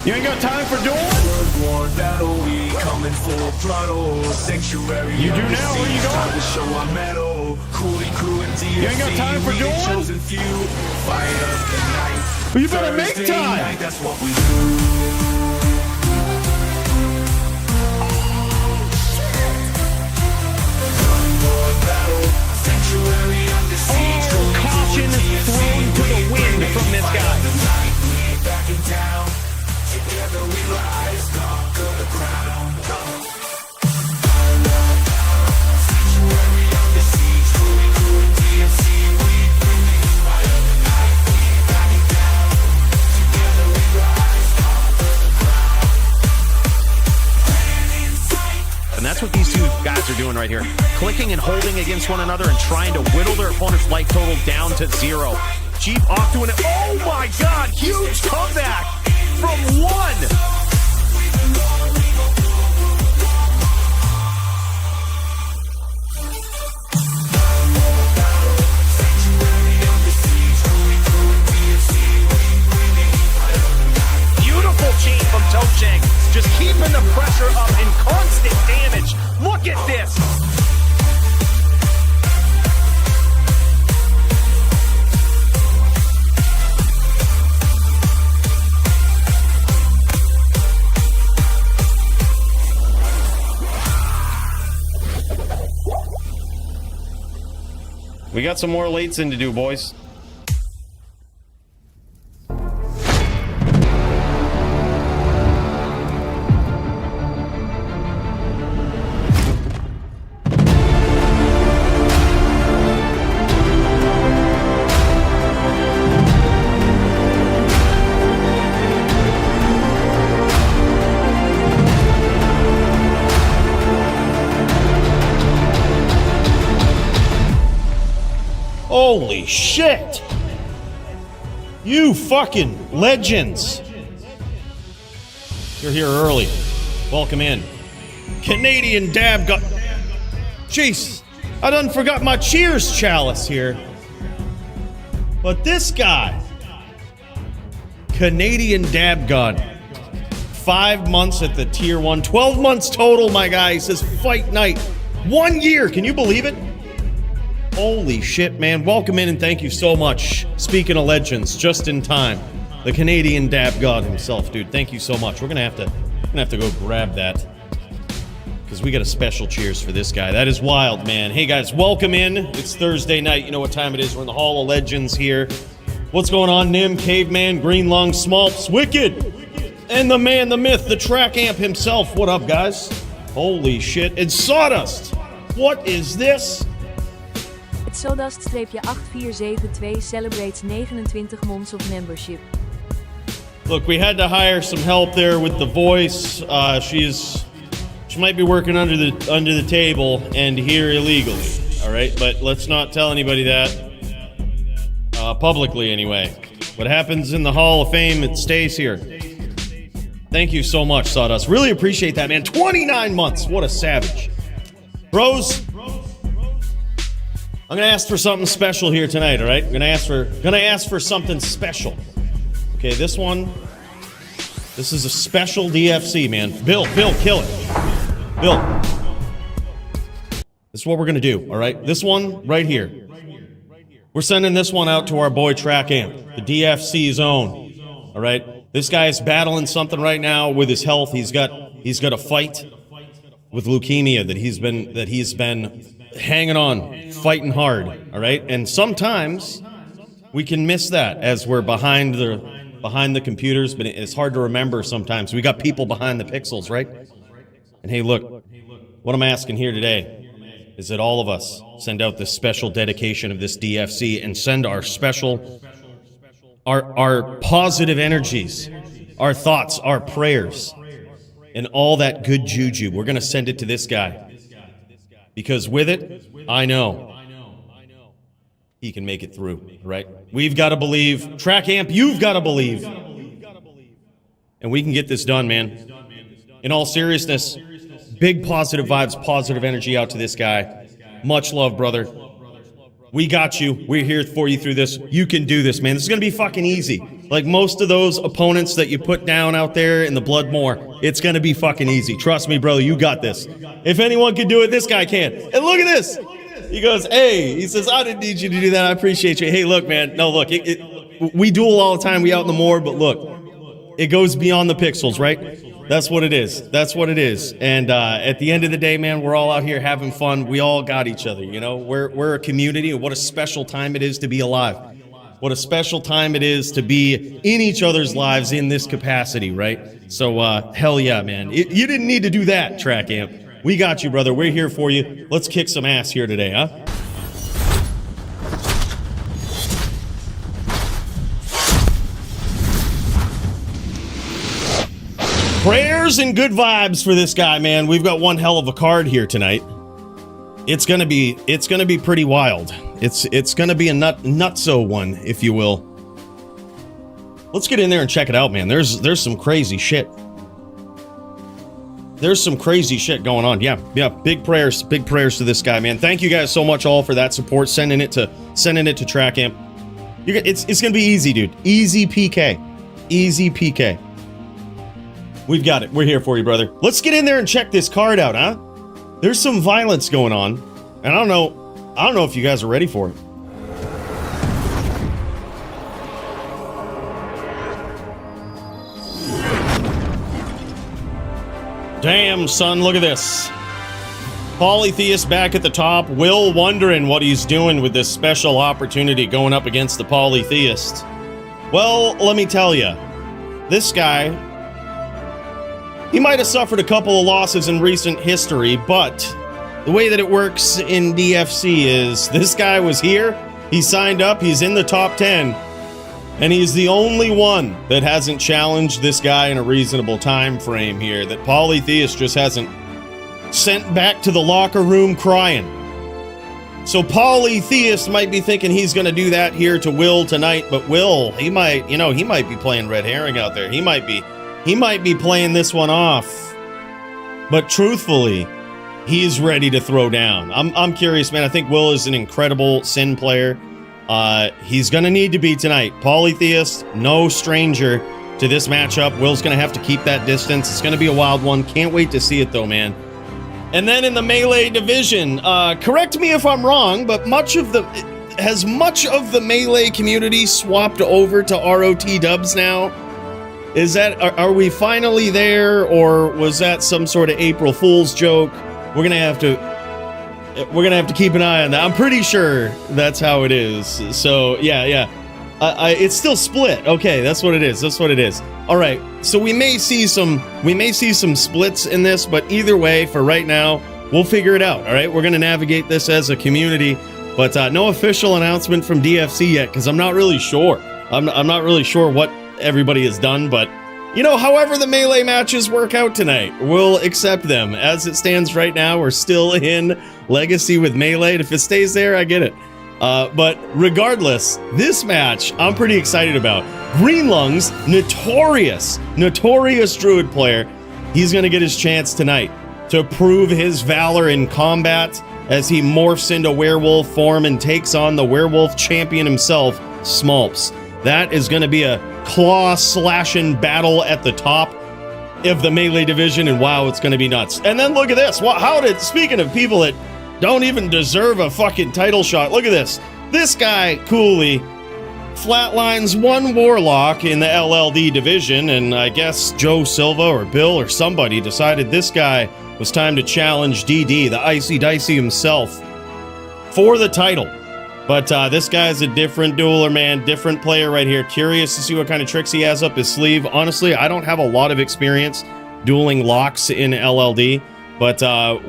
You ain't got time for dueling? You do now, where you going? You ain't got time for dueling? Well, you better make time! Oh, caution thrown to the wind from this guy. And that's what these two guys are doing right here. Clicking and holding against one another and trying to whittle their opponent's life total down to 0. Jeep off to an... Oh my God! Huge comeback from 1! Chain from Tocheng, just keeping the pressure up and constant damage. Look at this. We got some more lates in to do, boys. Holy shit! You fucking legends! You're here early. Welcome in. Canadian dab got... Jeez, I done forgot my cheers chalice here. But this guy... Canadian dab gun. 5 months at the tier 1. 12 months total, my guy. He says fight night. 1 year, can you believe it? Holy shit, man. Welcome in and thank you so much. Speaking of legends, just in time. The Canadian dab god himself, dude. Thank you so much. We're gonna have to go grab that. Because we got a special cheers for this guy. That is wild, man. Hey guys, welcome in. It's Thursday night. You know what time it is. We're in the Hall of Legends here. What's going on, Nim, Caveman, Green Lung, Smalps, Wicked, and the man, the myth, the track amp himself. What up, guys? Holy shit. And Sawdust. What is this? Sawdust-8472 celebrates 29 months of membership. Look, we had to hire some help there with the voice. She might be working under the table and here illegally. All right, but let's not tell anybody that publicly anyway. What happens in the Hall of Fame, it stays here. Thank you so much, Sawdust. Really appreciate that, man. 29 months. What a savage. Bros, I'm gonna ask for something special here tonight, all right? I'm gonna ask for something special. Okay, this is a special DFC, man. Bill, kill it. Bill. This is what we're gonna do, all right? This one right here. We're sending this one out to our boy Track Amp, the DFC zone, all right? This guy is battling something right now with his health. He's got a fight with leukemia that he's been hanging on, fighting hard, all right? And sometimes we can miss that as we're behind the computers, but it's hard to remember sometimes. We got people behind the pixels, right? And hey, look, what I'm asking here today is that all of us send out this special dedication of this DFC and send our special, our positive energies, our thoughts, our prayers, and all that good juju. We're going to send it to this guy. Because with it, I know he can make it through, right? We've got to believe. Track Amp, you've got to believe. And we can get this done, man. In all seriousness, big positive vibes, positive energy out to this guy. Much love, brother. We got you. We're here for you through this. You can do this, man. This is going to be fucking easy. Like most of those opponents that you put down out there in the Bloodmore, it's going to be fucking easy. Trust me, brother, you got this. If anyone can do it, this guy can. And look at this. He goes, hey, he says, I didn't need you to do that. I appreciate you. Hey, look, man. No, look, we duel all the time. We out in the moor, but look, it goes beyond the pixels, right? That's what it is. That's what it is. And at the end of the day, man, we're all out here having fun. We all got each other, you know? We're a community, and what a special time it is to be alive. What a special time it is to be in each other's lives in this capacity, right? So, hell yeah, man. You didn't need to do that, Track Amp. We got you, brother. We're here for you. Let's kick some ass here today, huh? Prayers and good vibes for this guy, man. We've got one hell of a card here tonight. It's gonna be pretty wild. It's gonna be a nutso one, if you will. Let's get in there and check it out, man. There's some crazy shit. There's some crazy shit going on. Yeah. Big prayers to this guy, man. Thank you guys so much all for that support. Sending it to Track Amp. It's gonna be easy, dude. Easy PK. Easy PK. We've got it. We're here for you, brother. Let's get in there and check this card out, huh? There's some violence going on, and I don't know if you guys are ready for it. Damn, son, look at this. Polytheist back at the top. Will wondering what he's doing with this special opportunity going up against the Polytheist. Well, let me tell you, this guy, he might have suffered a couple of losses in recent history, but the way that it works in DFC is this guy was here, he signed up, he's in the top 10, and he's the only one that hasn't challenged this guy in a reasonable time frame here, that Polytheist just hasn't sent back to the locker room crying. So Polytheist might be thinking he's going to do that here to Will tonight, but Will, he might be playing red herring out there. He might be playing this one off, but truthfully, he's ready to throw down. I'm curious, man. I think Will is an incredible Sin player. He's gonna need to be tonight. Polytheist, no stranger to this matchup. Will's gonna have to keep that distance. It's gonna be a wild one. Can't wait to see it though, man. And then in the Melee division, correct me if I'm wrong, but much of the Melee community swapped over to ROT dubs now? Are we finally there, or was that some sort of April Fool's joke? We're gonna have to keep an eye on that. I'm pretty sure that's how it is. So yeah. It's still split. Okay, that's what it is. All right. So we may see some splits in this, but either way, for right now, we'll figure it out. All right, we're gonna navigate this as a community, but no official announcement from DFC yet, because I'm not really sure. I'm not really sure what everybody has done, but you know, however the Melee matches work out tonight, we'll accept them. As it stands right now, we're still in Legacy with Melee. If it stays there, I get it. But regardless, this match I'm pretty excited about. Greenlung's notorious Druid player, he's gonna get his chance tonight to prove his valor in combat as he morphs into werewolf form and takes on the werewolf champion himself, Smulps. That is going to be a claw-slashing battle at the top of the Melee division, and wow, it's going to be nuts. And then look at this. Speaking of people that don't even deserve a fucking title shot, look at this. This guy, Coooley, flatlines one Warlock in the LLD division, and I guess Joe Silva or Bill or somebody decided this guy was time to challenge DD, the Icy Dicey himself, for the title. But this guy's a different dueler, man. Different player right here. Curious to see what kind of tricks he has up his sleeve. Honestly, I don't have a lot of experience dueling locks in LLD, but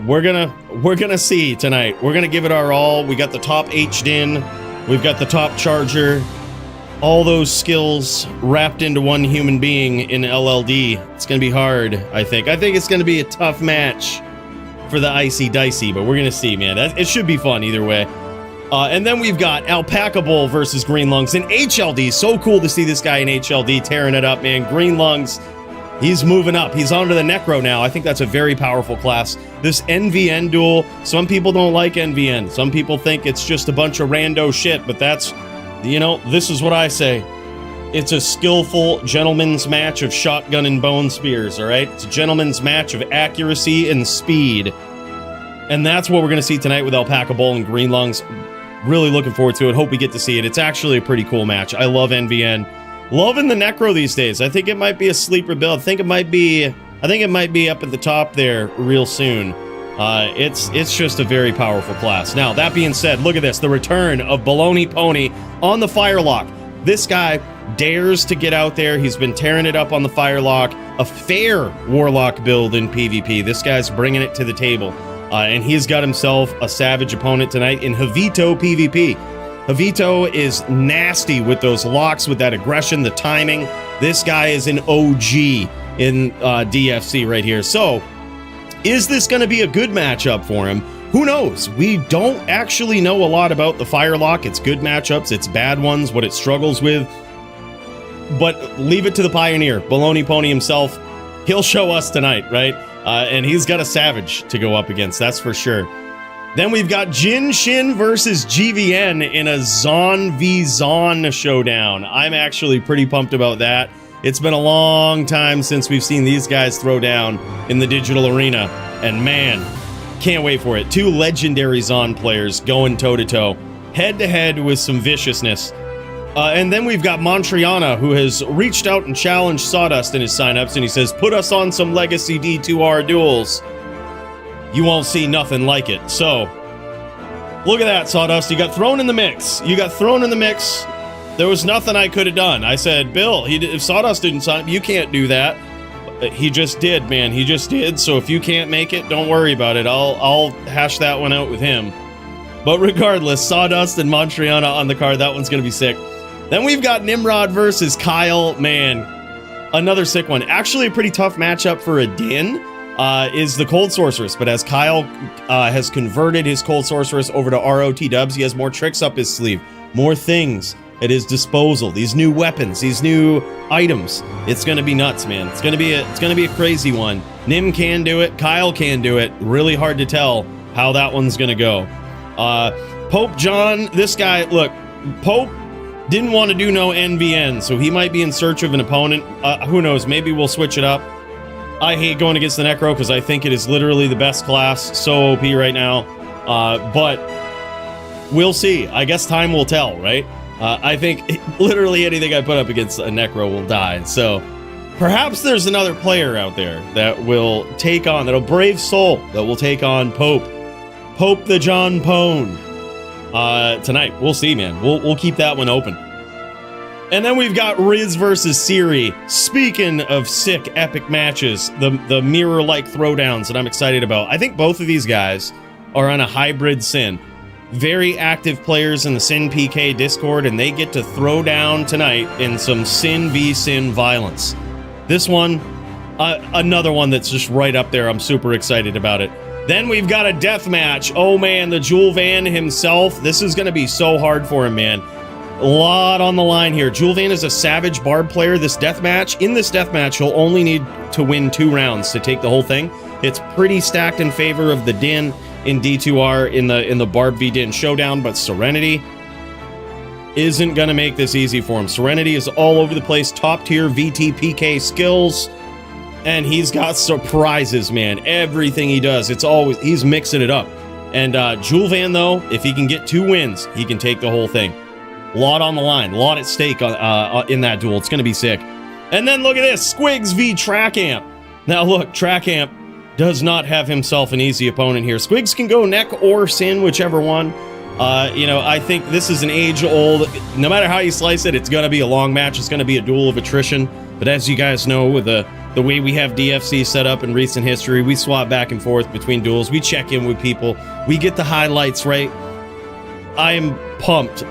we're gonna see tonight. We're gonna give it our all. We got the top H'd in. We've got the top charger. All those skills wrapped into one human being in LLD. It's gonna be hard, I think. I think it's gonna be a tough match for the Icy Dicey, but we're gonna see, man. It should be fun either way. And then we've got Alpaca Bull versus Greenlungs in HLD. So cool to see this guy in HLD tearing it up, man. Greenlungs, He's moving up. He's onto the Necro now. I think that's a very powerful class. This NVN duel, some people don't like NVN. Some people think it's just a bunch of rando shit, but that's, you know, this is what I say. It's a skillful gentleman's match of shotgun and bone spears, all right? It's a gentleman's match of accuracy and speed. And that's what we're going to see tonight with Alpaca Bull and Green Lungs. Really looking forward to it. Hope we get to see it. It's actually a pretty cool match. I love NVN. Loving the Necro these days. I think it might be a sleeper build. I think it might be up at the top there real soon. It's just a very powerful class. Now, that being said, look at this. The return of Bologna Pony on the Firelock. This guy dares to get out there. He's been tearing it up on the Firelock. A fair Warlock build in PvP. This guy's bringing it to the table. And he's got himself a savage opponent tonight in Havito PvP. Havito is nasty with those locks, with that aggression, the timing. This guy is an OG in DFC right here. So, is this going to be a good matchup for him? Who knows? We don't actually know a lot about the Firelock. It's good matchups, it's bad ones, what it struggles with. But leave it to the Pioneer, Bologna Pony himself. He'll show us tonight, right? And he's got a savage to go up against, that's for sure. Then we've got Jin Shin versus GVN in a Zon v Zon showdown. I'm actually pretty pumped about that. It's been a long time since we've seen these guys throw down in the digital arena. And man, can't wait for it. Two legendary Zon players going toe-to-toe, head-to-head with some viciousness. And then we've got Montriana, who has reached out and challenged Sawdust in his signups, and he says, put us on some legacy D2R duels. You won't see nothing like it. So, look at that, Sawdust. You got thrown in the mix. You got thrown in the mix. There was nothing I could have done. I said, Bill, if Sawdust didn't sign up, you can't do that. He just did, man. He just did. So if you can't make it, don't worry about it. I'll hash that one out with him. But regardless, Sawdust and Montriana on the card. That one's going to be sick. Then we've got Nimrod versus Kyle. Man, another sick one. Actually, a pretty tough matchup for a Din is the Cold Sorceress. But as Kyle has converted his Cold Sorceress over to ROT dubs, he has more tricks up his sleeve, more things at his disposal, these new weapons, these new items. It's gonna be nuts, man. It's gonna be a crazy one. Nim can do it, Kyle can do it. Really hard to tell how that one's gonna go. Pope John, this guy, look, Pope didn't want to do no NVN, so he might be in search of an opponent. Who knows, maybe we'll switch it up. I hate going against the Necro because I think it is literally the best class, so OP right now. But we'll see. I guess time will tell, right? I think literally anything I put up against a Necro will die. So perhaps there's another player out there that will take on, that'll brave soul, that will take on Pope the John Pone tonight. We'll see, man. We'll keep that one open. And then we've got Riz versus Siri. Speaking of sick, epic matches, the mirror-like throwdowns that I'm excited about. I think both of these guys are on a hybrid Sin. Very active players in the Sin PK Discord, and they get to throw down tonight in some Sin v Sin violence. This one, another one that's just right up there. I'm super excited about it. Then we've got a death match. Oh man, the Jewel Van himself. This is going to be so hard for him, man. A lot on the line here. Jewel Van is a savage barb player. In this death match, he'll only need to win 2 rounds to take the whole thing. It's pretty stacked in favor of the Din in D2R in the Barb v Din showdown, but Serenity isn't gonna make this easy for him. Serenity is all over the place, top tier VTPK skills, and he's got surprises, man. Everything he does, he's mixing it up. And Jewel Van, though, if he can get 2 wins, he can take the whole thing. A lot on the line, a lot at stake in that duel. It's gonna be sick. And then look at this, Squigs v Trackamp. Now look, Trackamp does not have himself an easy opponent here. Squigs can go Neck or Sin, whichever one. I think this is an age-old, no matter how you slice it, it's going to be a long match. It's going to be a duel of attrition. But as you guys know, with the way we have DFC set up in recent history, we swap back and forth between duels. We check in with people. We get the highlights, right? I am pumped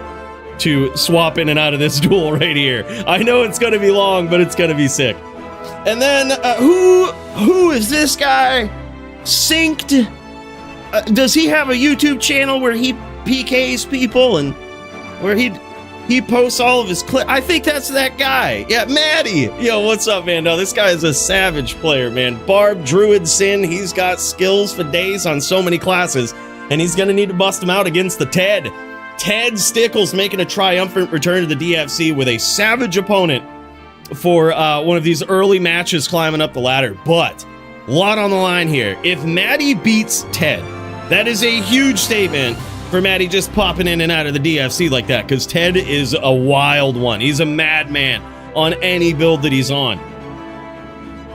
to swap in and out of this duel right here. I know it's going to be long, but it's going to be sick. And then, who is this guy? Synced? Does he have a YouTube channel where he PKs people and where he He posts all of his clips. I think that's that guy. Yeah, Maddy. Yo, what's up, man? No, this guy is a savage player, man. Barb, Druid, Sin. He's got skills for days on so many classes, and he's going to need to bust him out against the Ted. Ted Stickles making a triumphant return to the DFC with a savage opponent for one of these early matches climbing up the ladder. But a lot on the line here. If Maddy beats Ted, that is a huge statement for Maddy just popping in and out of the DFC like that, because Ted is a wild one. He's a madman on any build that he's on.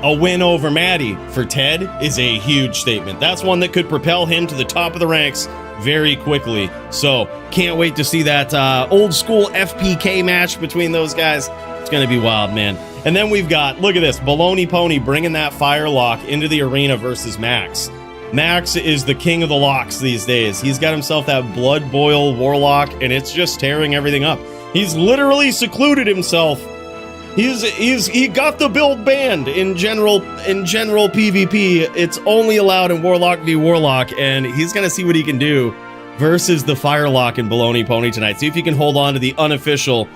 A win over Maddy for Ted is a huge statement. That's one that could propel him to the top of the ranks very quickly. So can't wait to see that old school FPK match between those guys. It's going to be wild, man. And then we've got, look at this, Bologna Pony bringing that fire lock into the arena versus Max. Max is the king of the locks these days. He's got himself that Blood Boil Warlock, and it's just tearing everything up. He's literally secluded himself. He got the build banned in general PvP. It's only allowed in Warlock v Warlock, and he's gonna see what he can do versus the Firelock and Bologna Pony tonight. See if he can hold on to the unofficial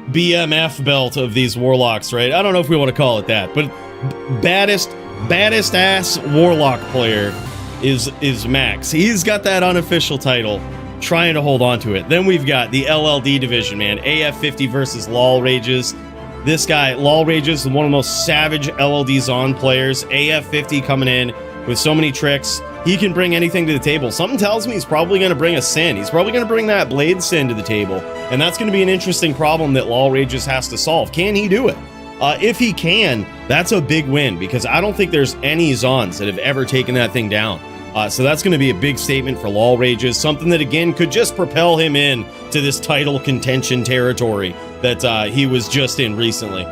BMF belt of these Warlocks, right? I don't know if we want to call it that, but baddest ass Warlock player is Max. He's got that unofficial title, trying to hold on to it. Then we've got the LLD division, man. AF50 versus LOL Rages. This guy, LOL Rages, is one of the most savage LLDs on players. AF50 coming in with so many tricks. He can bring anything to the table. Something tells me he's probably going to bring a Sin. He's probably going to bring that Blade Sin to the table. And that's going to be an interesting problem that LOL Rages has to solve. Can he do it? If he can, that's a big win, because I don't think there's any Zons that have ever taken that thing down. So that's going to be a big statement for LOL Rages, something that, again, could just propel him in to this title contention territory that he was just in recently.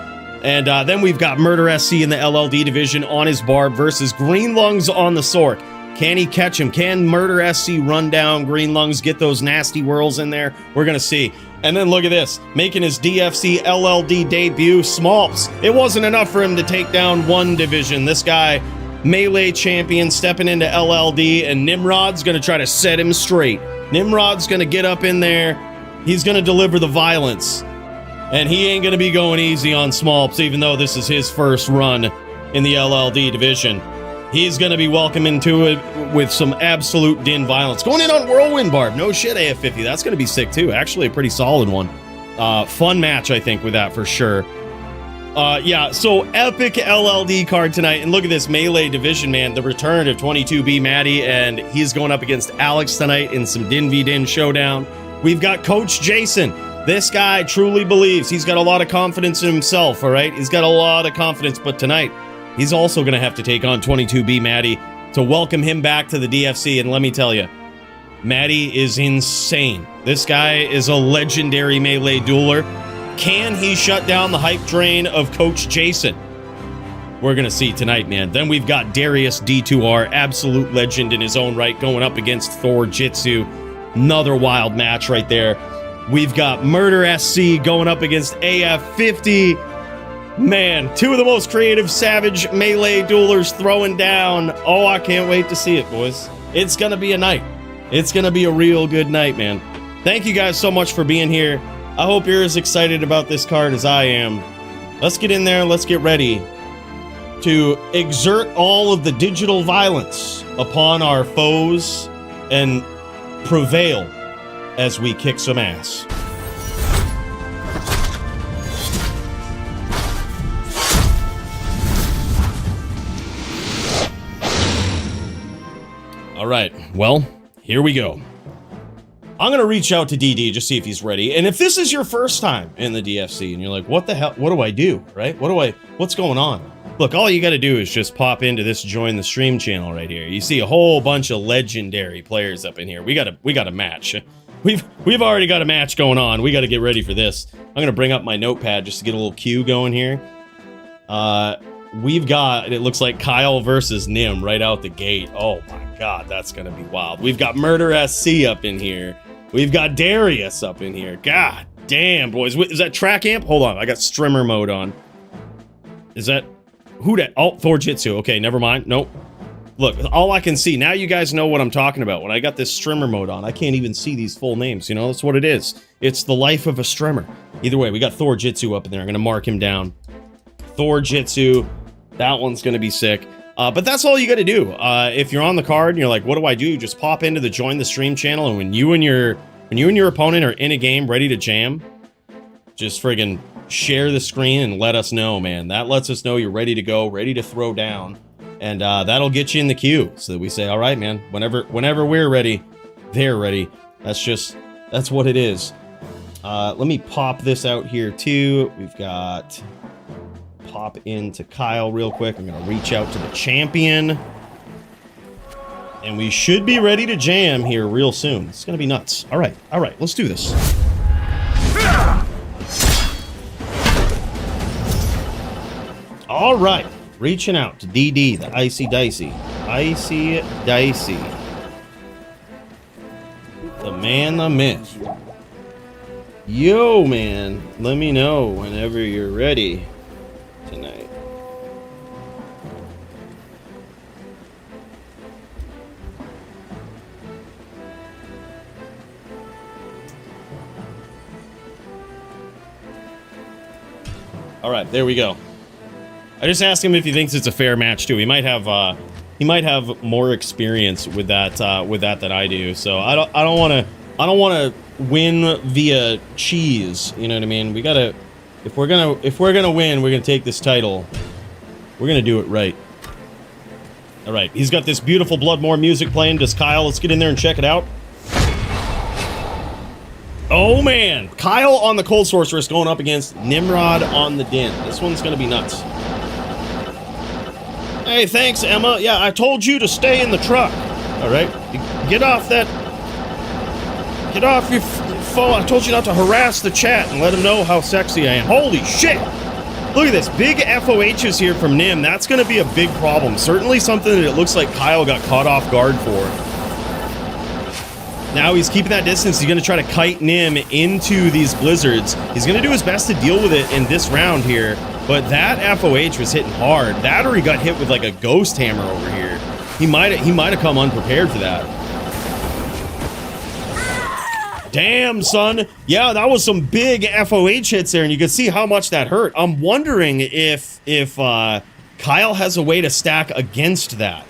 And then we've got Murder SC in the LLD division on his Barb versus Green Lungs on the Sork. Can he catch him? Can Murder SC run down Green Lungs, get those nasty whirls in there? We're going to see. And then look at this, making his DFC LLD debut, Smolps. It wasn't enough for him to take down one division. This guy, melee champion, stepping into LLD, and Nimrod's going to try to set him straight. Nimrod's going to get up in there. He's going to deliver the violence. And he ain't going to be going easy on Smolps, even though this is his first run in the LLD division. He's going to be welcome into it with some absolute din violence. Going in on Whirlwind Barb. No shit, AF50. That's going to be sick, too. Actually, a pretty solid one. Fun match, I think, with that for sure. Yeah, so epic LLD card tonight. And look at this melee division, man. The return of 22B Maddy, and he's going up against Alex tonight in some Din v Din showdown. We've got Coach Jason. This guy truly believes. He's got a lot of confidence in himself, all right? He's got a lot of confidence, but tonight, he's also going to have to take on 22B Maddy to welcome him back to the DFC. And let me tell you, Maddy is insane. This guy is a legendary melee dueler. Can he shut down the hype train of Coach Jason? We're going to see tonight, man. Then we've got Darius D2R, absolute legend in his own right, going up against Thorjitsu. Another wild match right there. We've got Murder SC going up against AF50. Man, two of the most creative, savage melee duelers throwing down. Oh, I can't wait to see it, boys. It's going to be a night. It's going to be a real good night, man. Thank you guys so much for being here. I hope you're as excited about this card as I am. Let's get in there. Let's get ready to exert all of the digital violence upon our foes and prevail as we kick some ass. All right, well, here we go. I'm going to reach out to DD, just see if he's ready. And if this is your first time in the DFC and you're like, what the hell, what do I do, right? What's going on? Look, all you got to do is just pop into this join the stream channel right here. You see a whole bunch of legendary players up in here. We got a match. We've already got a match going on. We got to get ready for this. I'm going to bring up my notepad just to get a little queue going here. We've got, it looks like Kyle versus Nim right out the gate. Oh my God, that's going to be wild. We've got Murder SC up in here. We've got Darius up in here. God damn, boys. Is that track amp? Hold on, I got streamer mode on. Is that, who that? Oh, Thorjitsu. Okay, never mind. Nope. Look, all I can see, now you guys know what I'm talking about. When I got this streamer mode on, I can't even see these full names, you know? That's what it is. It's the life of a streamer. Either way, we got Thorjitsu up in there. I'm gonna mark him down. Thorjitsu, that one's gonna be sick. But that's all you gotta do. If you're on the card and you're like, what do I do? Just pop into the join the stream channel, and when you and your opponent are in a game ready to jam, just friggin' share the screen and let us know, man. That lets us know you're ready to go, ready to throw down. And that'll get you in the queue, so that we say, all right, man, whenever we're ready, they're ready. That's what it is. Let me pop this out here too. We've got pop into Kyle real quick. I'm gonna reach out to the champion, and we should be ready to jam here real soon. It's gonna be nuts. All right, let's do this. All right. Reaching out to DD, the Icy Dicey. Icy Dicey. The man, the myth. Yo, man. Let me know whenever you're ready tonight. All right, there we go. I just asked him if he thinks it's a fair match too. He might have more experience with that than I do. So I don't want to win via cheese. You know what I mean? We gotta, if we're gonna win, we're gonna take this title. We're gonna do it right. All right, he's got this beautiful Bloodmore music playing. Does Kyle? Let's get in there and check it out. Oh man, Kyle on the Cold Sorceress going up against Nimrod on the Din. This one's gonna be nuts. Hey, thanks, Emma. Yeah, I told you to stay in the truck. All right, get off that. Get off your phone. I told you not to harass the chat and let them know how sexy I am. Holy shit! Look at this, big FOHs here from Nim. That's going to be a big problem. Certainly something that it looks like Kyle got caught off guard for. Now he's keeping that distance. He's going to try to kite Nim into these blizzards. He's going to do his best to deal with it in this round here. But that FOH was hitting hard. That, or he got hit with like a ghost hammer over here. He might have come unprepared for that. Damn, son. Yeah, that was some big FOH hits there, and you can see how much that hurt. I'm wondering if Kyle has a way to stack against that.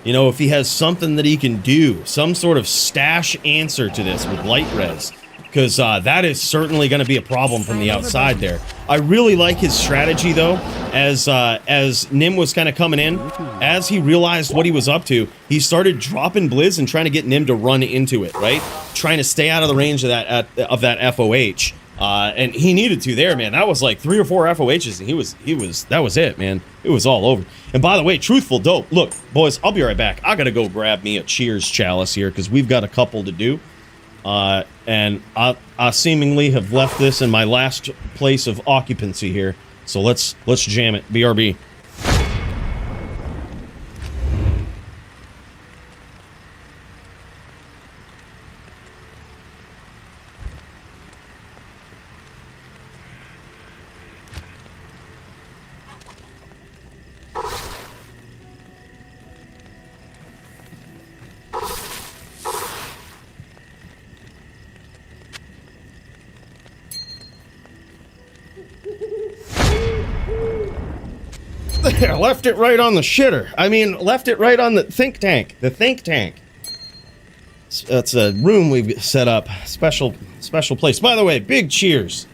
You know, if he has something that he can do, some sort of stash answer to this with light res. Because that is certainly going to be a problem from the outside there. I really like his strategy, though, as Nim was kind of coming in. As he realized what he was up to, he started dropping Blizz and trying to get Nim to run into it, right? Trying to stay out of the range of that FOH. And he needed to there, man. That was like 3 or 4 FOHs, and that was it, man. It was all over. And by the way, truthful dope. Look, boys, I'll be right back. I got to go grab me a cheers chalice here, because we've got a couple to do. And I seemingly have left this in my last place of occupancy here. So let's jam it. BRB. There, left it right on the shitter. I mean, left it right on the think tank. The think tank. That's a room we've set up. Special place. By the way, big cheers.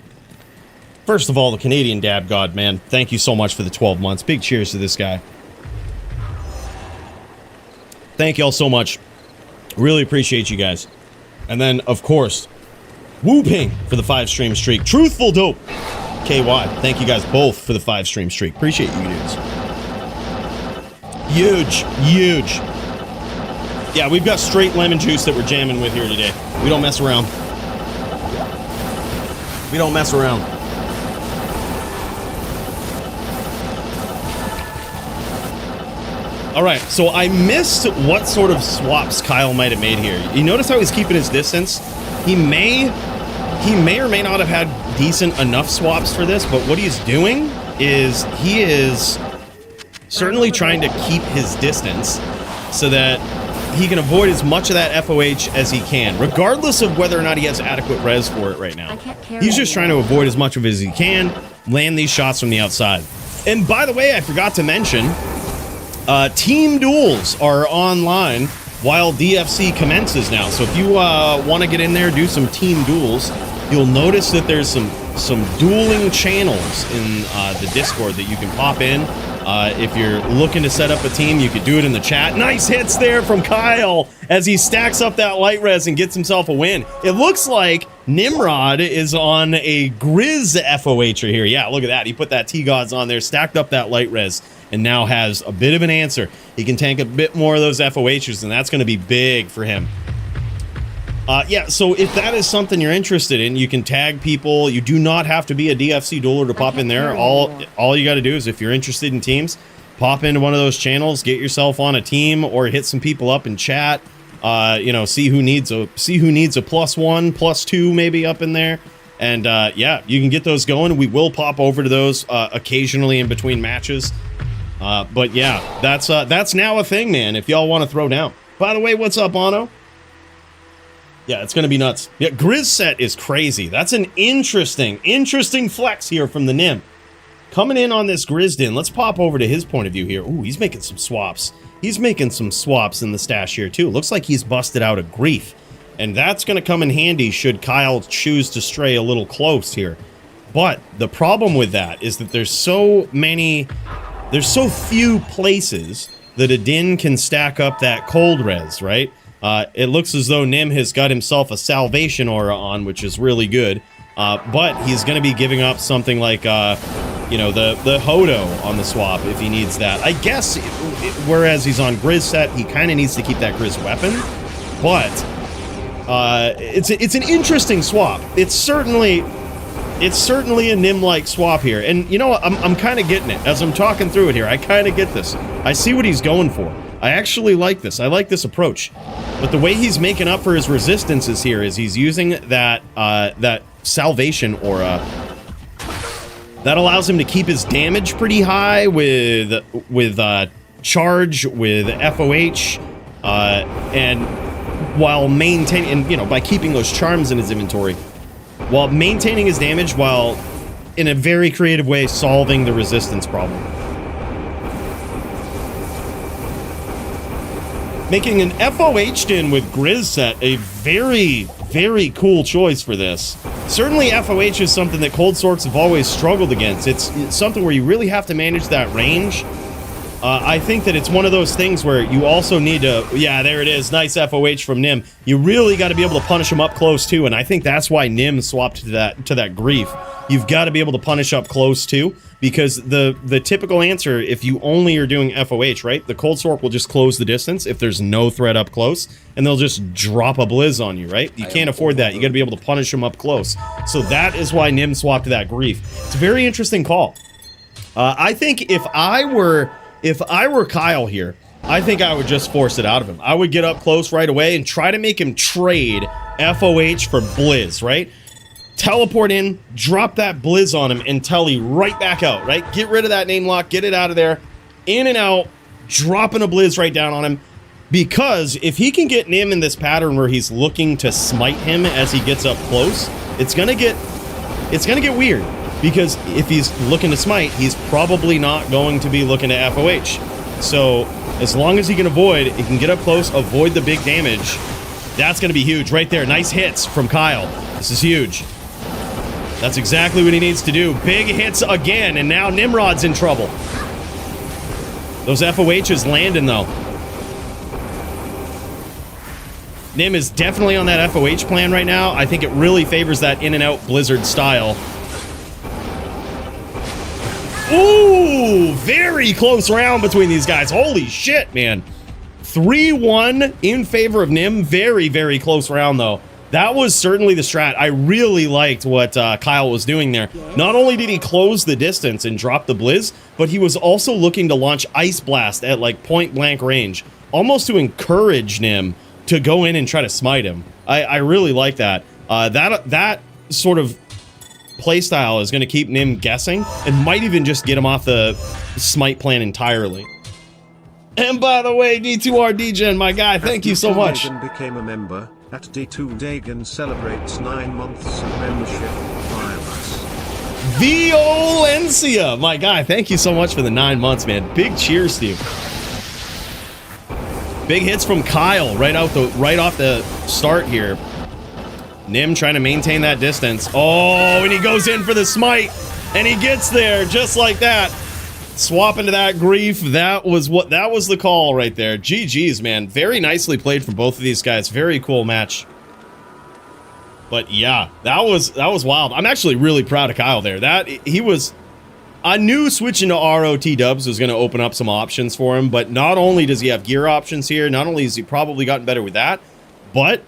First of all, the Canadian Dab God, man. Thank you so much for the 12 months. Big cheers to this guy. Thank you all so much. Really appreciate you guys. And then, of course, Whooping for the 5-stream streak. Truthful Dope. KY, thank you guys both for the 5-stream streak. Appreciate you dudes. Huge. Yeah, we've got straight lemon juice that we're jamming with here today. We don't mess around. We don't mess around. All right, so I missed what sort of swaps Kyle might have made here. You notice how he's keeping his distance? He may or may not have had decent enough swaps for this, but what he's doing is he is certainly trying to keep his distance, so that he can avoid as much of that FOH as he can, regardless of whether or not he has adequate res for it right now. He's just trying to avoid as much of it as he can, land these shots from the outside. And by the way, I forgot to mention, team duels are online while DFC commences now. So if you want to get in there, do some team duels, you'll notice that there's some dueling channels in the Discord that you can pop in. If you're looking to set up a team, you could do it in the chat. Nice hits there from Kyle as he stacks up that light res and gets himself a win. It looks like Nimrod is on a Grizz FOHer here. Yeah, look at that. He put that T-Gods on there, stacked up that light res, and now has a bit of an answer. He can tank a bit more of those FOHers, and that's going to be big for him. Yeah, so if that is something you're interested in, you can tag people. You do not have to be a DFC dueler to pop in there. All you got to do is, if you're interested in teams, pop into one of those channels, get yourself on a team, or hit some people up in chat. You know, see who needs a +1, +2 maybe up in there. And yeah, you can get those going. We will pop over to those occasionally in between matches. But yeah, that's now a thing, man. If y'all want to throw down. By the way, what's up, Ano? Yeah, it's going to be nuts. Yeah, Grizz set is crazy. That's an interesting flex here from the Nim. Coming in on this Grizzden, let's pop over to his point of view here. Ooh, he's making some swaps. He's making some swaps in the stash here, too. Looks like he's busted out a Grief. And that's going to come in handy should Kyle choose to stray a little close here. But the problem with that is that there's so few places that a Din can stack up that cold res, right? It looks as though Nim has got himself a Salvation Aura on, which is really good. But he's going to be giving up something like, you know, the Hodo on the swap if he needs that. I guess, whereas he's on Grizz set, he kind of needs to keep that Grizz weapon. But it's an interesting swap. It's certainly a Nim-like swap here. And, you know what? I'm kind of getting it. As I'm talking through it here, I kind of get this. I see what he's going for. I actually like this. I like this approach. But the way he's making up for his resistances here is he's using that Salvation Aura. That allows him to keep his damage pretty high with charge, with FOH, and while maintaining, and, you know, by keeping those charms in his inventory, while maintaining his damage, while in a very creative way solving the resistance problem. Making an FOH Din with Grizz set a very, very cool choice for this. Certainly FOH is something that Cold Sorks have always struggled against. It's something where you really have to manage that range. I think that it's one of those things where you also need to, yeah, there it is, nice FOH from Nim. You really got to be able to punish him up close too, and I think that's why Nim swapped to that Grief. You've got to be able to punish up close too, because the typical answer, if you only are doing FOH, right, the Cold Sork will just close the distance if there's no threat up close, and they'll just drop a Blizz on you, right? You can't afford that. You got to be able to punish him up close. So that is why Nim swapped to that Grief. It's a very interesting call. I think if I were Kyle here, I think I would just force it out of him. I would get up close right away and try to make him trade FOH for Blizz, right? Teleport in, drop that Blizz on him, and telly right back out, right? Get rid of that name lock, get it out of there, in and out, dropping a Blizz right down on him. Because if he can get Nim in this pattern where he's looking to smite him as he gets up close, it's gonna get weird. Because if he's looking to smite, he's probably not going to be looking to FOH. So as long as he can avoid, he can get up close, avoid the big damage. That's going to be huge right there. Nice hits from Kyle. This is huge. That's exactly what he needs to do. Big hits again, and now Nimrod's in trouble. Those FOHs landing, though. Nim is definitely on that FOH plan right now. I think it really favors that in-and-out Blizzard style. Ooh, very close round between these guys. Holy shit, man. 3-1 in favor of Nim. Very, very close round, though. That was certainly the strat. I really liked what Kyle was doing there. Not only did he close the distance and drop the Blizz, but he was also looking to launch Ice Blast at, like, point-blank range, almost to encourage Nim to go in and try to smite him. I really like that. That sort of playstyle is going to keep Nim guessing and might even just get him off the smite plan entirely. And by the way, D2R Degen, my guy, thank you so much. Dagan became a member. At D2 Dagan celebrates 9 months of membership via us. Violencia, my guy, thank you so much for the 9 months, man. Big cheers to you. Big hits from Kyle right off the start here. Nim trying to maintain that distance. Oh, and he goes in for the smite, and he gets there just like that. Swap into that grief. That was the call right there. GG's, man. Very nicely played from both of these guys. Very cool match. But yeah, that was wild. I'm actually really proud of Kyle there. I knew switching to ROT dubs was going to open up some options for him, but not only does he have gear options here, not only has he probably gotten better with that, but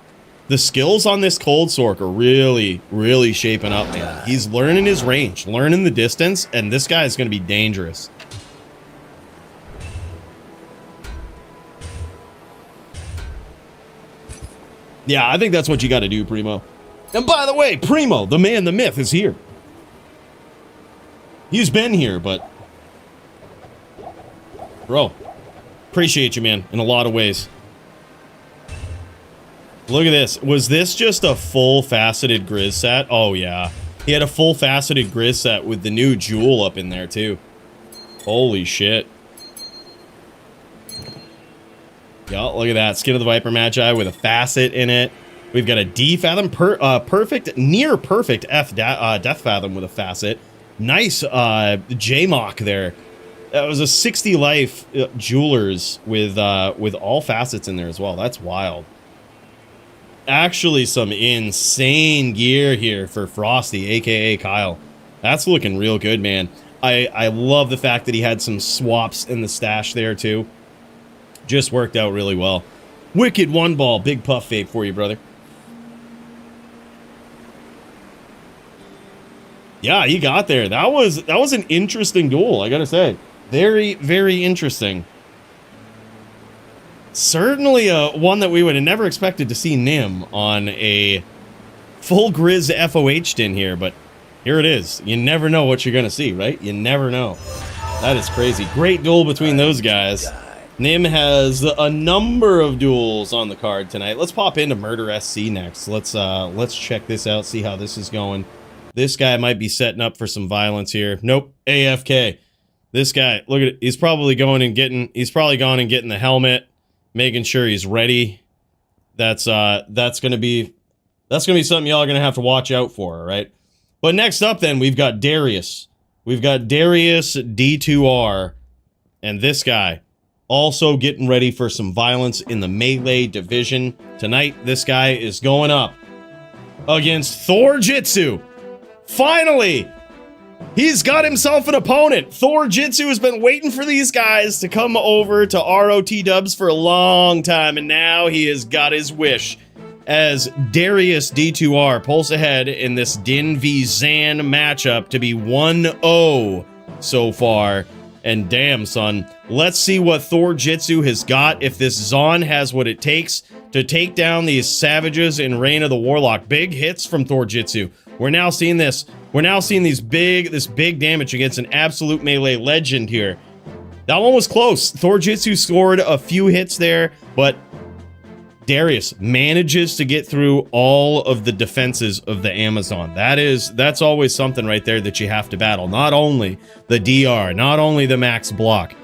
the skills on this Cold Sork are really, really shaping up, man. He's learning his range, learning the distance, and this guy is going to be dangerous. Yeah, I think that's what you got to do, Primo. And by the way, Primo, the man, the myth, is here. He's been here, but... Bro, appreciate you, man, in a lot of ways. Look at this. Was this just a full-faceted Grizz set? Oh, yeah. He had a full-faceted Grizz set with the new Jewel up in there, too. Holy shit. Yeah, look at that. Skin of the Viper Magi with a facet in it. We've got a D-Fathom, near perfect Death Fathom with a facet. Nice J-Mock there. That was a 60 life Jewelers with all facets in there as well. That's wild. Actually, some insane gear here for Frosty, aka Kyle. That's looking real good, man. I love the fact that he had some swaps in the stash there, too. Just worked out really well. Wicked one ball. Big puff vape for you, brother. Yeah, he got there. That was an interesting duel, I gotta say. Very, very interesting. Certainly one that we would have never expected to see Nim on a full Grizz FOH'd in here, but here it is. You never know what you're going to see, right? You never know. That is crazy. Great duel between those guys. Nim has a number of duels on the card tonight. Let's pop into Murder SC next. Let's check this out, see how this is going. This guy might be setting up for some violence here. Nope, AFK. This guy, look at it. He's probably gone and getting the helmet, making sure he's ready. That's gonna be something y'all are gonna have to watch out for, all right? But next up then, we've got Darius. We've got Darius D2R, and this guy also getting ready for some violence in the melee division. Tonight, this guy is going up against Thorjitsu. Finally! He's got himself an opponent. Thorjitsu has been waiting for these guys to come over to ROT dubs for a long time, and now he has got his wish. As Darius D2R pulls ahead in this Din v Zan matchup to be 1-0 so far. And damn, son, let's see what Thorjitsu has got, if this Zan has what it takes to take down these savages in Reign of the Warlock. Big hits from Thorjitsu. We're now seeing this. We're now seeing this big damage against an absolute melee legend here. That one was close. Thorjitsu scored a few hits there, but Darius manages to get through all of the defenses of the Amazon. That's always something right there that you have to battle. Not only the DR, not only the max block,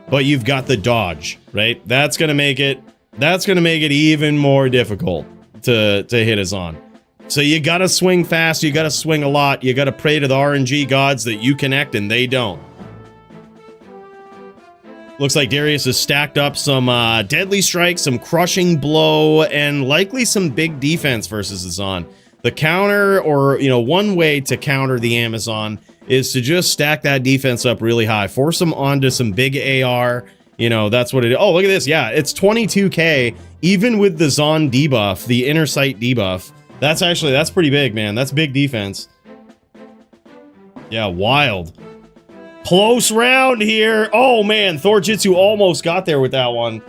but you've got the dodge, right? That's gonna make it even more difficult to hit us on. So you gotta swing fast, you gotta swing a lot, you gotta pray to the RNG gods that you connect and they don't. Looks like Darius has stacked up some deadly strikes, some crushing blow, and likely some big defense versus the Zon. The counter, or, one way to counter the Amazon is to just stack that defense up really high. Force them onto some big AR. That's what it is. Oh, look at this. Yeah, it's 22k, even with the Zon debuff, the inner sight debuff. That's pretty big, man. That's big defense. Yeah, wild. Close round here. Oh, man. Thorjitsu almost got there with that one.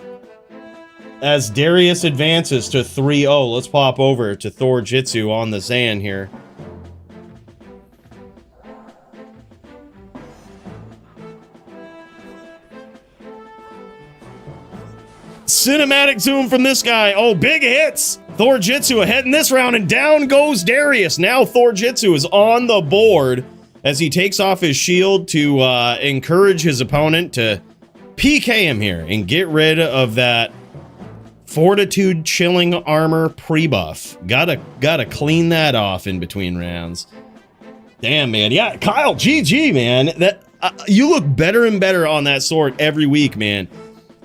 As Darius advances to 3-0, let's pop over to Thorjitsu on the Zan here. Cinematic zoom from this guy. Oh, big hits. Thorjitsu ahead in this round, and down goes Darius. Now Thorjitsu is on the board as he takes off his shield to encourage his opponent to PK him here and get rid of that Fortitude Chilling Armor pre-buff. Gotta clean that off in between rounds. Damn, man. Yeah, Kyle, GG, man. That you look better and better on that sword every week, man.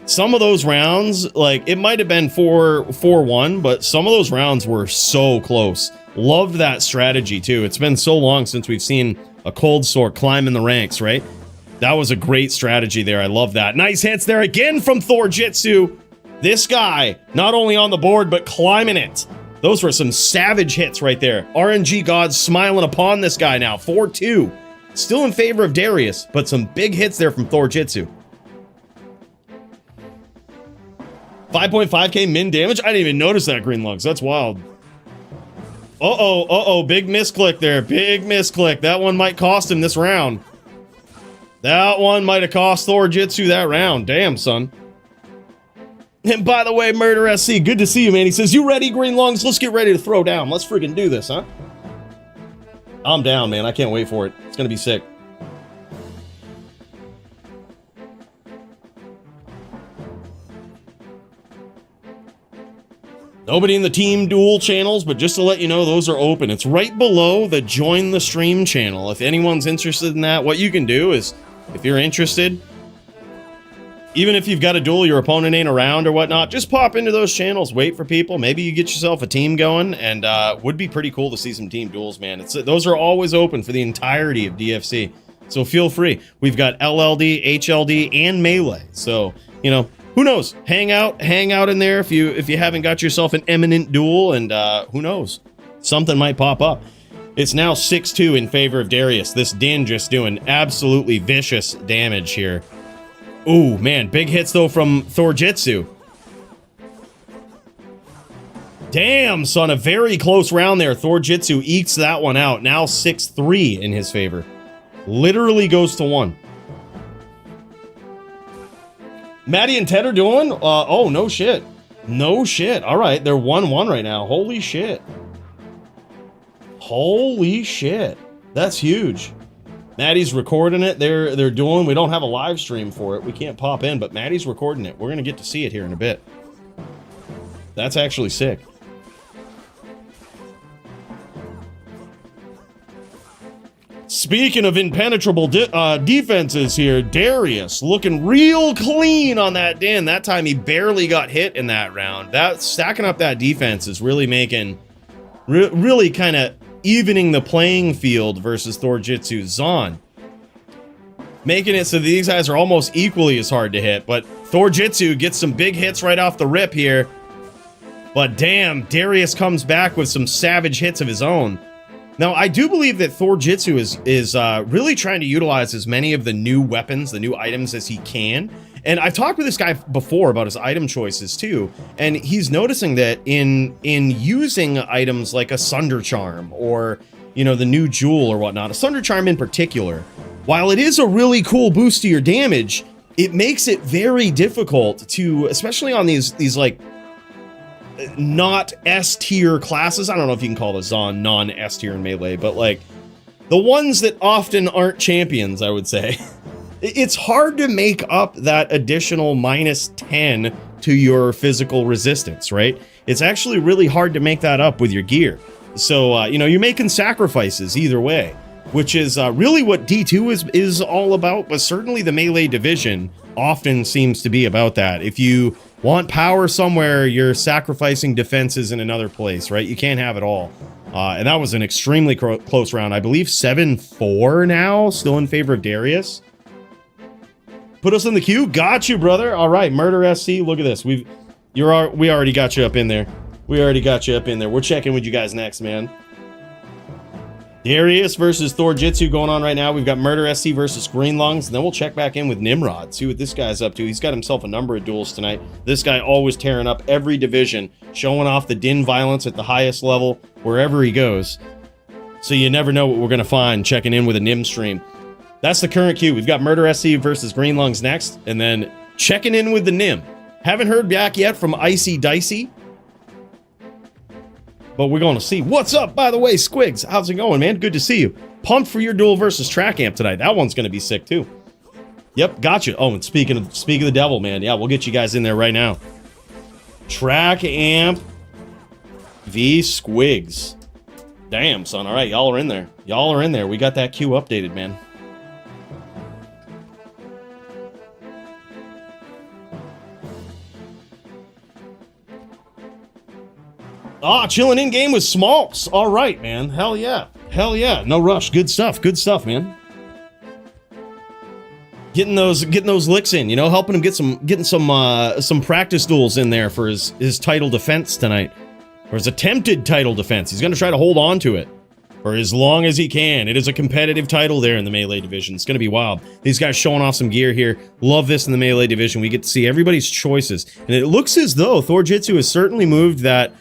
Some of those rounds, like, it might have been 4-1, but some of those rounds were so close. Loved that strategy, too. It's been so long since we've seen a cold sword climb in the ranks, right? That was a great strategy there. I love that. Nice hits there again from Thorjitsu. This guy, not only on the board, but climbing it. Those were some savage hits right there. RNG gods smiling upon this guy now. 4-2. Still in favor of Darius, but some big hits there from Thorjitsu. 5.5k min damage? I didn't even notice that, Green Lungs. That's wild. Uh-oh. Big misclick there. Big misclick. That one might cost him this round. That one might have cost Thorjitsu that round. Damn, son. And by the way, Murder SC, good to see you, man. He says, you ready, Green Lungs? Let's get ready to throw down. Let's freaking do this, huh? I'm down, man. I can't wait for it. It's gonna be sick. Nobody in the Team Duel channels, but just to let you know, those are open. It's right below the Join the Stream channel. If anyone's interested in that, what you can do is, if you're interested, even if you've got a duel, your opponent ain't around or whatnot, just pop into those channels, wait for people. Maybe you get yourself a team going, and would be pretty cool to see some team duels, man. Those are always open for the entirety of DFC, so feel free. We've got LLD, HLD, and Melee, so, you know, who knows? Hang out in there if you haven't got yourself an eminent duel, and who knows? Something might pop up. It's now 6-2 in favor of Darius. This Din just doing absolutely vicious damage here. Ooh, man, big hits though from Thorjitsu. Damn, son, a very close round there. Thorjitsu ekes that one out. Now 6-3 in his favor. Literally goes to 1. Maddy and Ted are dueling? Oh, no shit. No shit. All right, they're 1-1 right now. Holy shit. Holy shit. That's huge. Maddy's recording it. They're dueling. We don't have a live stream for it. We can't pop in, but Maddy's recording it. We're going to get to see it here in a bit. That's actually sick. Speaking of impenetrable defenses here, Darius looking real clean on that Din. That time he barely got hit in that round. That stacking up that defense is really making, really kind of evening the playing field versus Thorjitsu's Zon. Making it so these guys are almost equally as hard to hit, but Thorjitsu gets some big hits right off the rip here. But damn, Darius comes back with some savage hits of his own. Now, I do believe that Thorjitsu is really trying to utilize as many of the new weapons, the new items as he can. And I've talked with this guy before about his item choices too, and he's noticing that in using items like a Sunder Charm or, you know, the new Jewel or whatnot, a Sunder Charm in particular, while it is a really cool boost to your damage, it makes it very difficult to, especially on these like not S tier classes. I don't know if you can call the Zon non S tier in Melee, but like the ones that often aren't champions, I would say. It's hard to make up that additional -10 to your physical resistance, right? It's actually really hard to make that up with your gear. So, you know, you're making sacrifices either way, which is really what D2 is all about, but certainly the Melee division often seems to be about that. If you want power somewhere, you're sacrificing defenses in another place, right? You can't have it all. And that was an extremely close round. I believe 7-4 now, still in favor of Darius. Put us in the queue. Got you, brother. All right, Murder SC. Look at this. We already got you up in there. We already got you up in there. We're checking with you guys next, man. Darius versus Thorjitsu going on right now. We've got Murder SC versus Green Lungs. And then we'll check back in with Nimrod. See what this guy's up to. He's got himself a number of duels tonight. This guy always tearing up every division, showing off the Din violence at the highest level wherever he goes. So you never know what we're going to find checking in with a Nim stream. That's the current queue. We've got Murder SC versus Green Lungs next, and then checking in with the Nim Haven't heard back yet from Icy Dicey. But we're going to see. What's up, by the way, Squigs? How's it going, man? Good to see you. Pumped for your duel versus track amp tonight. That one's going to be sick, too. Yep, gotcha. Oh, and speaking of the devil, man. Yeah, we'll get you guys in there right now. Track amp v Squigs. Damn, son. All right, y'all are in there. Y'all are in there. We got that queue updated, man. Ah, chilling in game with Smalls. All right, man. Hell yeah. Hell yeah. No rush. Good stuff. Good stuff, man. Getting those licks in, you know, helping him getting some practice duels in there for his title defense tonight. Or his attempted title defense. He's going to try to hold on to it for as long as he can. It is a competitive title there in the Melee division. It's going to be wild. These guys showing off some gear here. Love this in the Melee division. We get to see everybody's choices. And it looks as though Thorjitsu has certainly moved that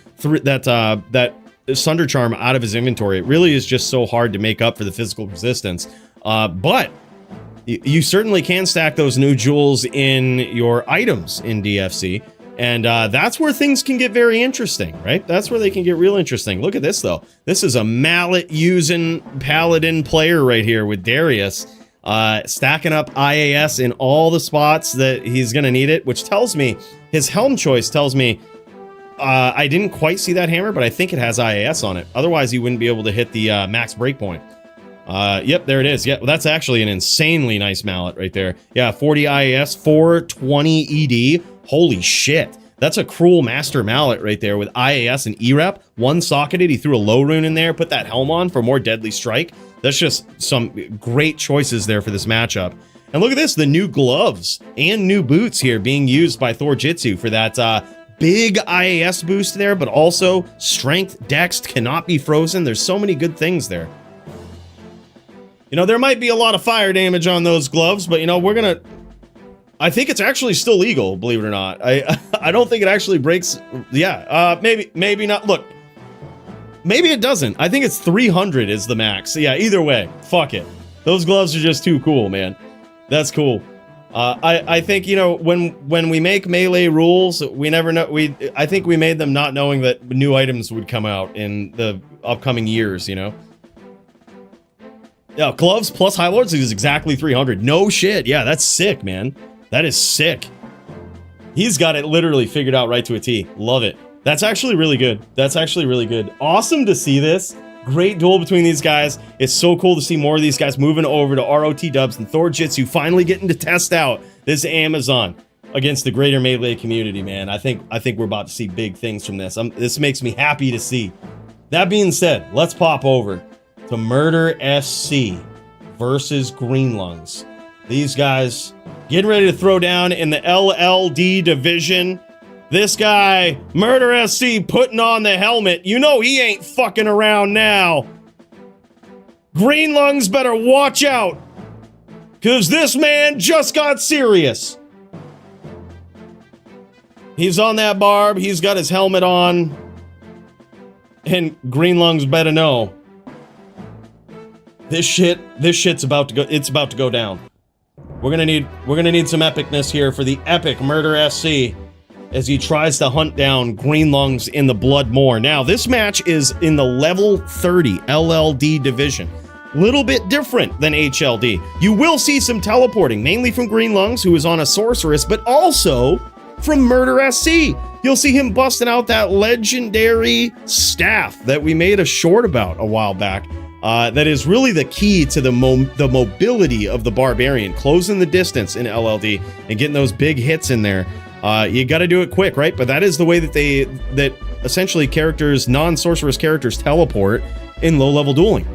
Sunder Charm out of his inventory. It really is just so hard to make up for the physical resistance. But you certainly can stack those new jewels in your items in DFC. And that's where things can get very interesting, right? That's where they can get real interesting. Look at this, though. This is a mallet-using paladin player right here with Darius. Stacking up IAS in all the spots that he's going to need it, which tells me, his helm choice tells me, I didn't quite see that hammer, but I think it has IAS on it. Otherwise, you wouldn't be able to hit the max breakpoint. Yep, there it is. Yeah, well, that's actually an insanely nice mallet right there. Yeah, 40 IAS, 420 ED. Holy shit. That's a cruel master mallet right there with IAS and E-Rep. One socketed, he threw a low rune in there, put that helm on for more deadly strike. That's just some great choices there for this matchup. And look at this, the new gloves and new boots here being used by Thorjitsu for that big IAS boost there, but also strength, dex, cannot be frozen. There's so many good things there. You know, there might be a lot of fire damage on those gloves, but you know, we're gonna... I think it's actually still legal, believe it or not. I don't think it actually breaks... Yeah, maybe not. Look, maybe it doesn't. I think it's 300 is the max. Yeah, either way, fuck it. Those gloves are just too cool, man. That's cool. I think, you know, when we make Melee rules, we never know. I think we made them not knowing that new items would come out in the upcoming years, you know? Yeah, gloves plus High Lords is exactly 300. No shit. Yeah, that's sick, man. That is sick. He's got it literally figured out right to a T. Love it. That's actually really good. That's actually really good. Awesome to see this. Great duel between these guys. It's so cool to see more of these guys moving over to ROT dubs and Thorjitsu finally getting to test out this Amazon against the greater Melee community, man. I think we're about to see big things from this. This makes me happy to see. That being said, let's pop over to Murder SC versus Green Lungs. These guys getting ready to throw down in the LLD division. This guy, Murder SC, putting on the helmet. You know he ain't fucking around now. Green Lungs better watch out, because this man just got serious. He's on that barb. He's got his helmet on. And Green Lungs better know. This shit's about to go, it's about to go down. We're gonna need some epicness here for the epic Murder SC as he tries to hunt down Green Lungs in the Bloodmore. Now, this match is in the level 30 LLD division. Little bit different than HLD. You will see some teleporting, mainly from Green Lungs, who is on a sorceress, but also from Murder SC. You'll see him busting out that legendary staff that we made a short about a while back. That is really the key to the mobility of the Barbarian, closing the distance in LLD and getting those big hits in there. You got to do it quick, right? But that is the way that essentially characters, non-sorceress characters, teleport in low-level dueling.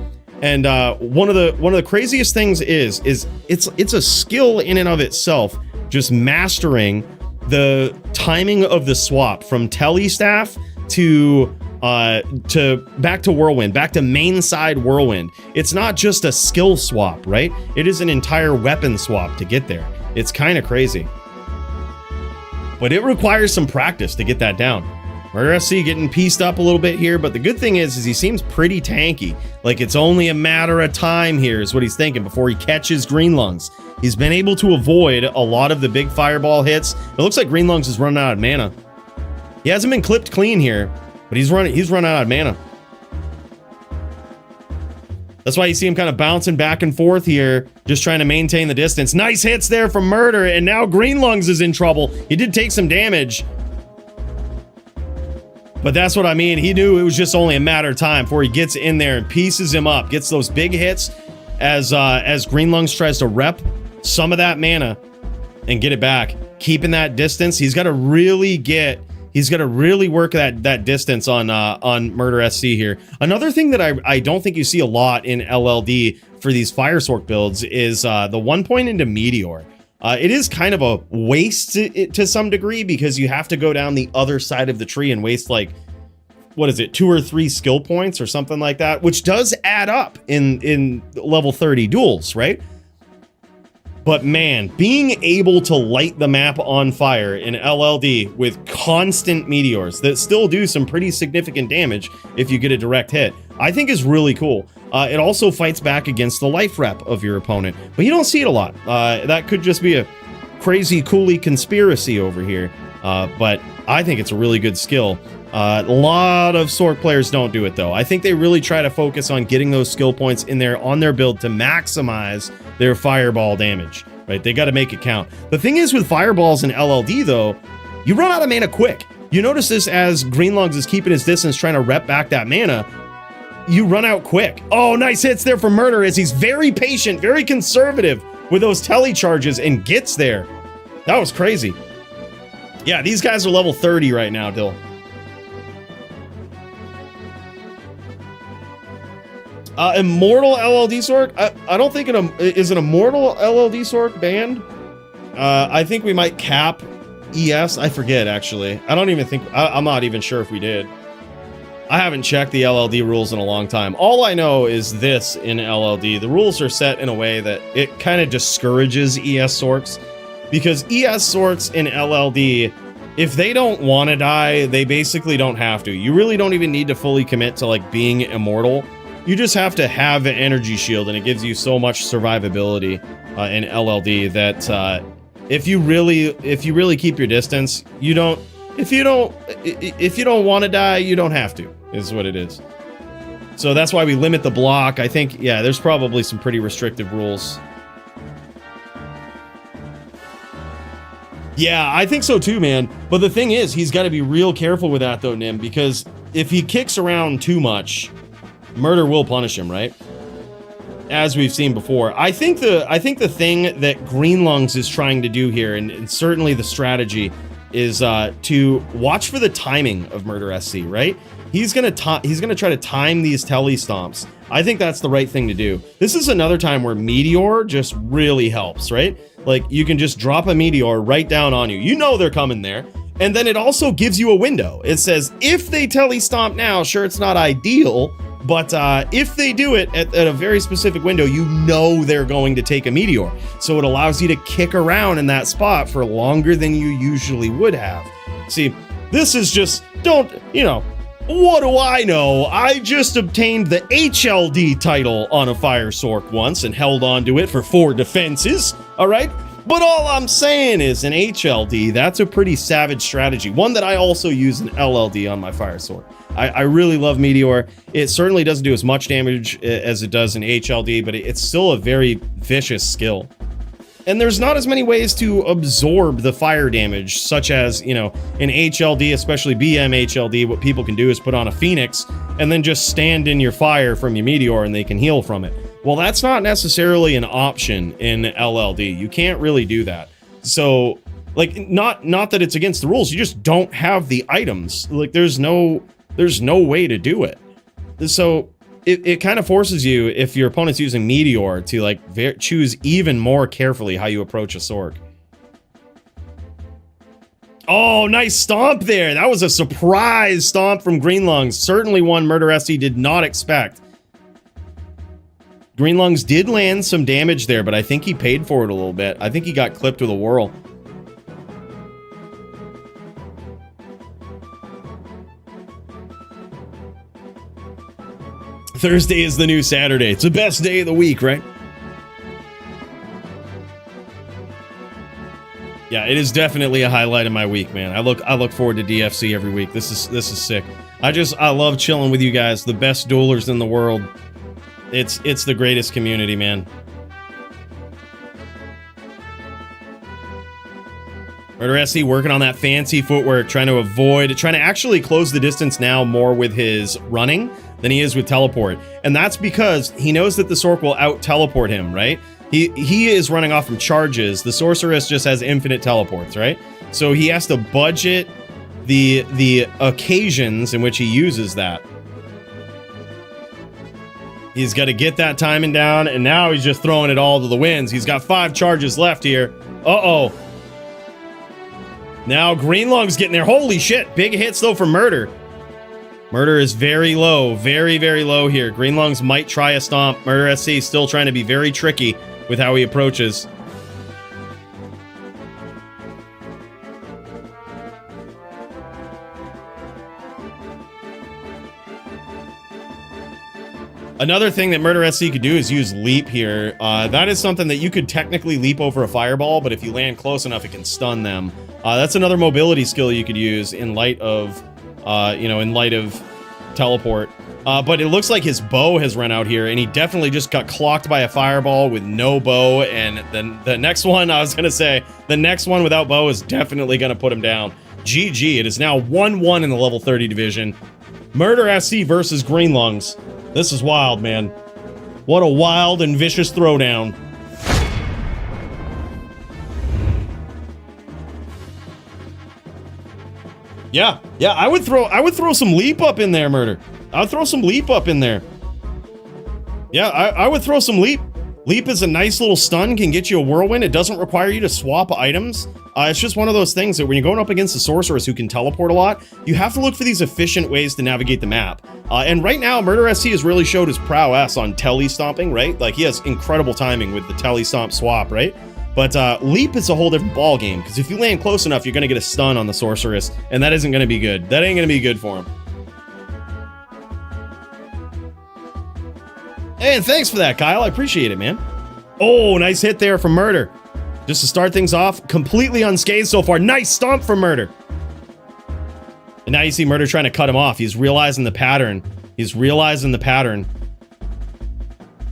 And one of the craziest things is it's a skill in and of itself, just mastering the timing of the swap from Telly staff to back to Whirlwind, back to main side Whirlwind. It's not just a skill swap, right? It is an entire weapon swap to get there. It's kind of crazy. But it requires some practice to get that down. Murder SC getting pieced up a little bit here, but the good thing is he seems pretty tanky. Like, it's only a matter of time here is what he's thinking before he catches Green Lungs. He's been able to avoid a lot of the big fireball hits. It looks like Green Lungs is running out of mana. He hasn't been clipped clean here, but he's run out of mana. That's why you see him kind of bouncing back and forth here, just trying to maintain the distance. Nice hits there from Murder, and now Green Lungs is in trouble. He did take some damage. But that's what I mean. He knew it was just only a matter of time before he gets in there and pieces him up, gets those big hits as Green Lungs tries to rep some of that mana and get it back. Keeping that distance. He's got to really work that distance on Murder SC here. Another thing that I don't think you see a lot in LLD for these Fire Sork builds is the 1 point into Meteor. It is kind of a waste to some degree because you have to go down the other side of the tree and waste like, what is it, 2 or 3 skill points or something like that, which does add up in level 30 duels, right? But man, being able to light the map on fire in LLD with constant meteors that still do some pretty significant damage if you get a direct hit, I think is really cool. It also fights back against the life rep of your opponent, but you don't see it a lot. That could just be a crazy Coooley conspiracy over here, but I think it's a really good skill. A lot of Sork players don't do it though. I think they really try to focus on getting those skill points in there on their build to maximize their fireball damage, right? They got to make it count. The thing is with fireballs in LLD though, you run out of mana quick. You notice this as Green Lungs is keeping his distance, trying to rep back that mana. You run out quick. Oh, nice hits there from Murder as he's very patient, very conservative with those tele charges and gets there. That was crazy. Yeah, these guys are level 30 right now, Dill. Immortal LLD Sork? I don't think is an Immortal LLD Sork banned? I think we might cap ES. I forget, actually. I don't even think... I'm not even sure if we did. I haven't checked the LLD rules in a long time. All I know is this in LLD. The rules are set in a way that it kind of discourages ES Sorks. Because ES Sorks in LLD, if they don't want to die, they basically don't have to. You really don't even need to fully commit to like being immortal. You just have to have an energy shield, and it gives you so much survivability in LLD that if you really keep your distance, you don't. If you don't want to die, you don't have to. Is what it is. So that's why we limit the block. I think, yeah, there's probably some pretty restrictive rules. Yeah, I think so too, man. But the thing is, he's got to be real careful with that though, Nim, because if he kicks around too much, Murder will punish him, right? As we've seen before. I think the thing that Green Lungs is trying to do here, and certainly the strategy, is to watch for the timing of Murder SC, right? He's gonna try to time these tele stomps. I think that's the right thing to do. This is another time where Meteor just really helps, right? Like, you can just drop a Meteor right down on you. You know they're coming there. And then it also gives you a window. It says, if they tele stomp now, sure, it's not ideal, but if they do it at a very specific window, you know they're going to take a Meteor. So it allows you to kick around in that spot for longer than you usually would have. See, this is just, what do I know? I just obtained the HLD title on a Fire Sork once and held on to it for 4 defenses, all right? But all I'm saying is in HLD, that's a pretty savage strategy. One that I also use in LLD on my Fire Sork. I really love Meteor. It certainly doesn't do as much damage as it does in HLD, but it's still a very vicious skill. And there's not as many ways to absorb the fire damage, such as, in HLD, especially BM HLD, what people can do is put on a Phoenix and then just stand in your fire from your Meteor and they can heal from it. Well, that's not necessarily an option in LLD. You can't really do that. So, like, not that it's against the rules, you just don't have the items. Like, there's no way to do it. So it kind of forces you, if your opponent's using Meteor, to like choose even more carefully how you approach a Sork. Oh, nice stomp there. That was a surprise stomp from Green Lungs. Certainly one Murder SC did not expect. Green Lungs did land some damage there, but I think he paid for it a little bit. I think he got clipped with a whirl. Thursday is the new Saturday. It's the best day of the week, right? Yeah, it is definitely a highlight of my week, man. I look forward to DFC every week. This is sick. I love chilling with you guys, the best duelers in the world. It's the greatest community, man. Murder SC working on that fancy footwork, trying to actually close the distance now more with his running than he is with teleport. And that's because he knows that the Sorc will out-teleport him, right? He is running off from charges. The Sorceress just has infinite teleports, right? So he has to budget the occasions in which he uses that. He's got to get that timing down, and now he's just throwing it all to the winds. He's got 5 charges left here. Uh-oh. Now Greenlung's getting there. Holy shit. Big hits, though, for Murder. Murder is very low. Very, very low here. Greenlungs might try a stomp. Murder SC still trying to be very tricky with how he approaches. Another thing that Murder SC could do is use Leap here. That is something that you could technically leap over a fireball, but if you land close enough, it can stun them. That's another mobility skill you could use in light of, teleport. But it looks like his bow has run out here, and he definitely just got clocked by a fireball with no bow. And then the next one, I was gonna say, the next one without bow is definitely gonna put him down. GG. It is now 1-1 in the level 30 division. Murder SC versus Greenlungs. This is wild, man. What a wild and vicious throwdown. Yeah, I would throw some leap up in there, Murder. I would throw some leap up in there. Yeah, I would throw some leap. Leap is a nice little stun, can get you a whirlwind. It doesn't require you to swap items. It's just one of those things that when you're going up against a sorceress who can teleport a lot, you have to look for these efficient ways to navigate the map. And right now, Murder SC has really showed his prowess on tele stomping, right? Like, he has incredible timing with the tele stomp swap, right? But Leap is a whole different ball game, because if you land close enough, you're going to get a stun on the sorceress, and that isn't going to be good. That ain't going to be good for him. Hey, and thanks for that, Kyle. I appreciate it, man. Oh, nice hit there from Murder. Just to start things off, completely unscathed so far. Nice stomp from Murder. And now you see Murder trying to cut him off. He's realizing the pattern.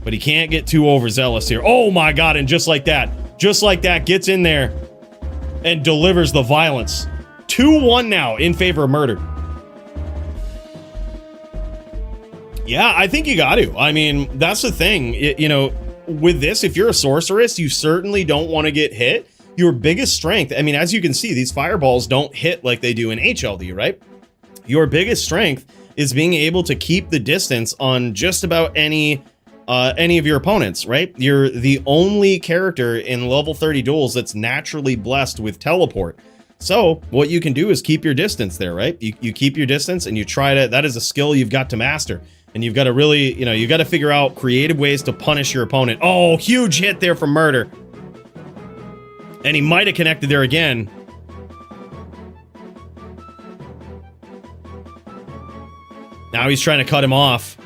But he can't get too overzealous here. Oh my god, and just like that, gets in there and delivers the violence. 2-1 now in favor of Murder. Yeah, I think you got to. I mean, that's the thing. With this, if you're a sorceress, you certainly don't want to get hit. Your biggest strength, I mean, as you can see, these fireballs don't hit like they do in HLD, right? Your biggest strength is being able to keep the distance on just about any of your opponents, right? You're the only character in level 30 duels that's naturally blessed with teleport. So what you can do is keep your distance there, right? You keep your distance and you try to, that is a skill you've got to master. And you've got to really, you've got to figure out creative ways to punish your opponent. Oh, huge hit there from Murder. And he might have connected there again. Now he's trying to cut him off.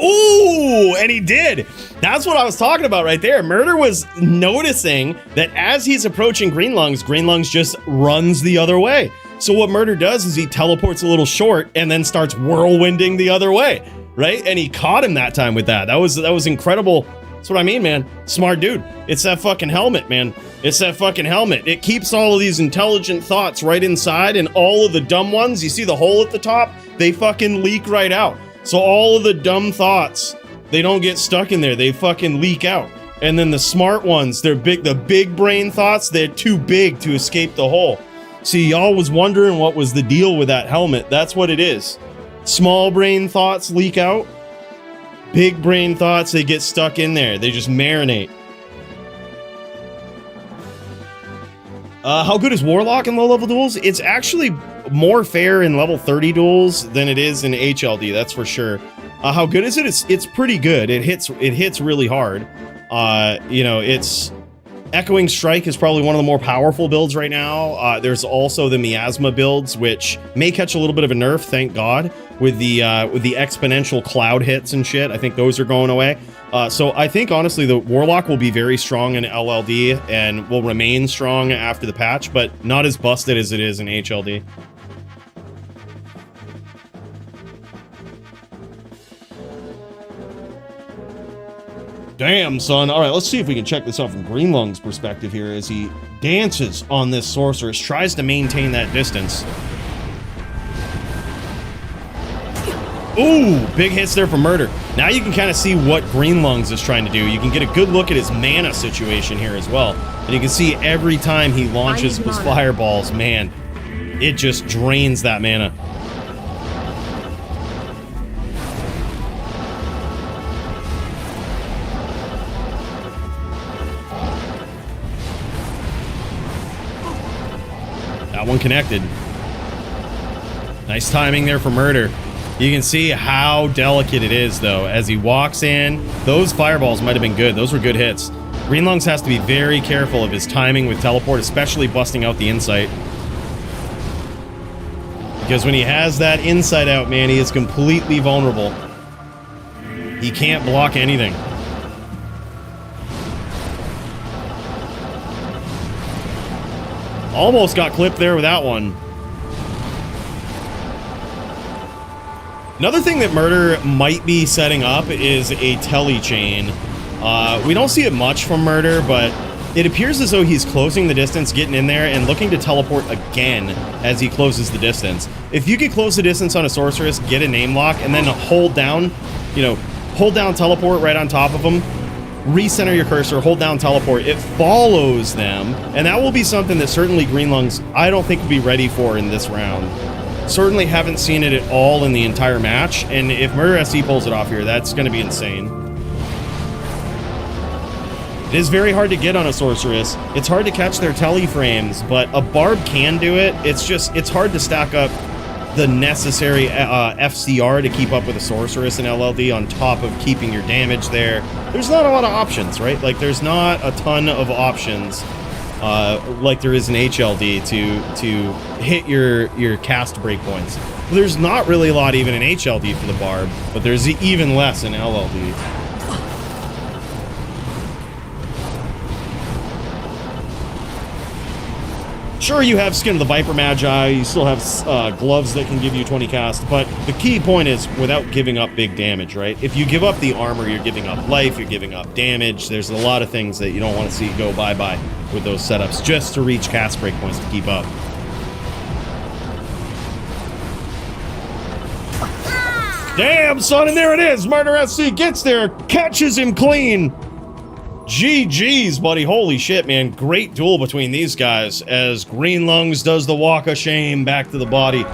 Ooh, and he did. That's what I was talking about right there. Murder was noticing that as he's approaching Greenlungs just runs the other way. So what Murder does is he teleports a little short and then starts whirlwinding the other way, right? And he caught him that time with that. That was incredible. That's what I mean, man. Smart dude. It's that fucking helmet, man. It's that fucking helmet. It keeps all of these intelligent thoughts right inside, and all of the dumb ones, you see the hole at the top? They fucking leak right out. So all of the dumb thoughts, they don't get stuck in there. They fucking leak out. And then the smart ones, the big brain thoughts, they're too big to escape the hole. See, y'all was wondering what was the deal with that helmet. That's what it is. Small brain thoughts leak out. Big brain thoughts, they get stuck in there. They just marinate. How good is Warlock in low-level duels? It's actually more fair in level 30 duels than it is in HLD, that's for sure. How good is it? It's pretty good. It hits really hard. You know, it's Echoing Strike is probably one of the more powerful builds right now. There's also the Miasma builds, which may catch a little bit of a nerf, thank God, with the exponential cloud hits and shit. I think those are going away. So I think, honestly, the Warlock will be very strong in LLD and will remain strong after the patch, but not as busted as it is in HLD. Damn, son. All right, let's see if we can check this out from Greenlung's perspective here as he dances on this sorceress, tries to maintain that distance. Ooh, big hits there for Murder. Now you can kind of see what Greenlungs is trying to do. You can get a good look at his mana situation here as well. And you can see every time he launches his fireballs, man, it just drains that mana. That one connected. Nice timing there for Murder. You can see how delicate it is, though, as he walks in. Those fireballs might have been good. Those were good hits. Greenlungs has to be very careful of his timing with teleport, especially busting out the insight. Because when he has that insight out, man, he is completely vulnerable. He can't block anything. Almost got clipped there with that one. Another thing that Murder might be setting up is a tele chain. We don't see it much from Murder, but it appears as though he's closing the distance, getting in there, and looking to teleport again as he closes the distance. If you could close the distance on a sorceress, get a name lock, and then hold down, you know, hold down teleport right on top of them, recenter your cursor, hold down teleport, it follows them, and that will be something that certainly Greenlungs, I don't think, will be ready for in this round. Certainly haven't seen it at all in the entire match, and if Murder SC pulls it off here, that's going to be insane. It is very hard to get on a sorceress. It's hard to catch their tele frames, but a barb can do it. It's hard to stack up the necessary FCR to keep up with a sorceress in LLD on top of keeping your damage there. There's not a lot of options, right? Like, there's not a ton of options like there is in HLD to hit your cast breakpoints. There's not really a lot even in HLD for the barb, but there's even less in LLD. Sure, you have Skin of the Viper Magi, you still have gloves that can give you 20 cast, but the key point is without giving up big damage, right? If you give up the armor, you're giving up life, you're giving up damage. There's a lot of things that you don't want to see go bye-bye with those setups just to reach cast breakpoints to keep up. Damn, son, and there it is! Murder SC gets there, catches him clean! GG's, buddy. Holy shit, man. Great duel between these guys as Greenlungs does the walk of shame back to the body.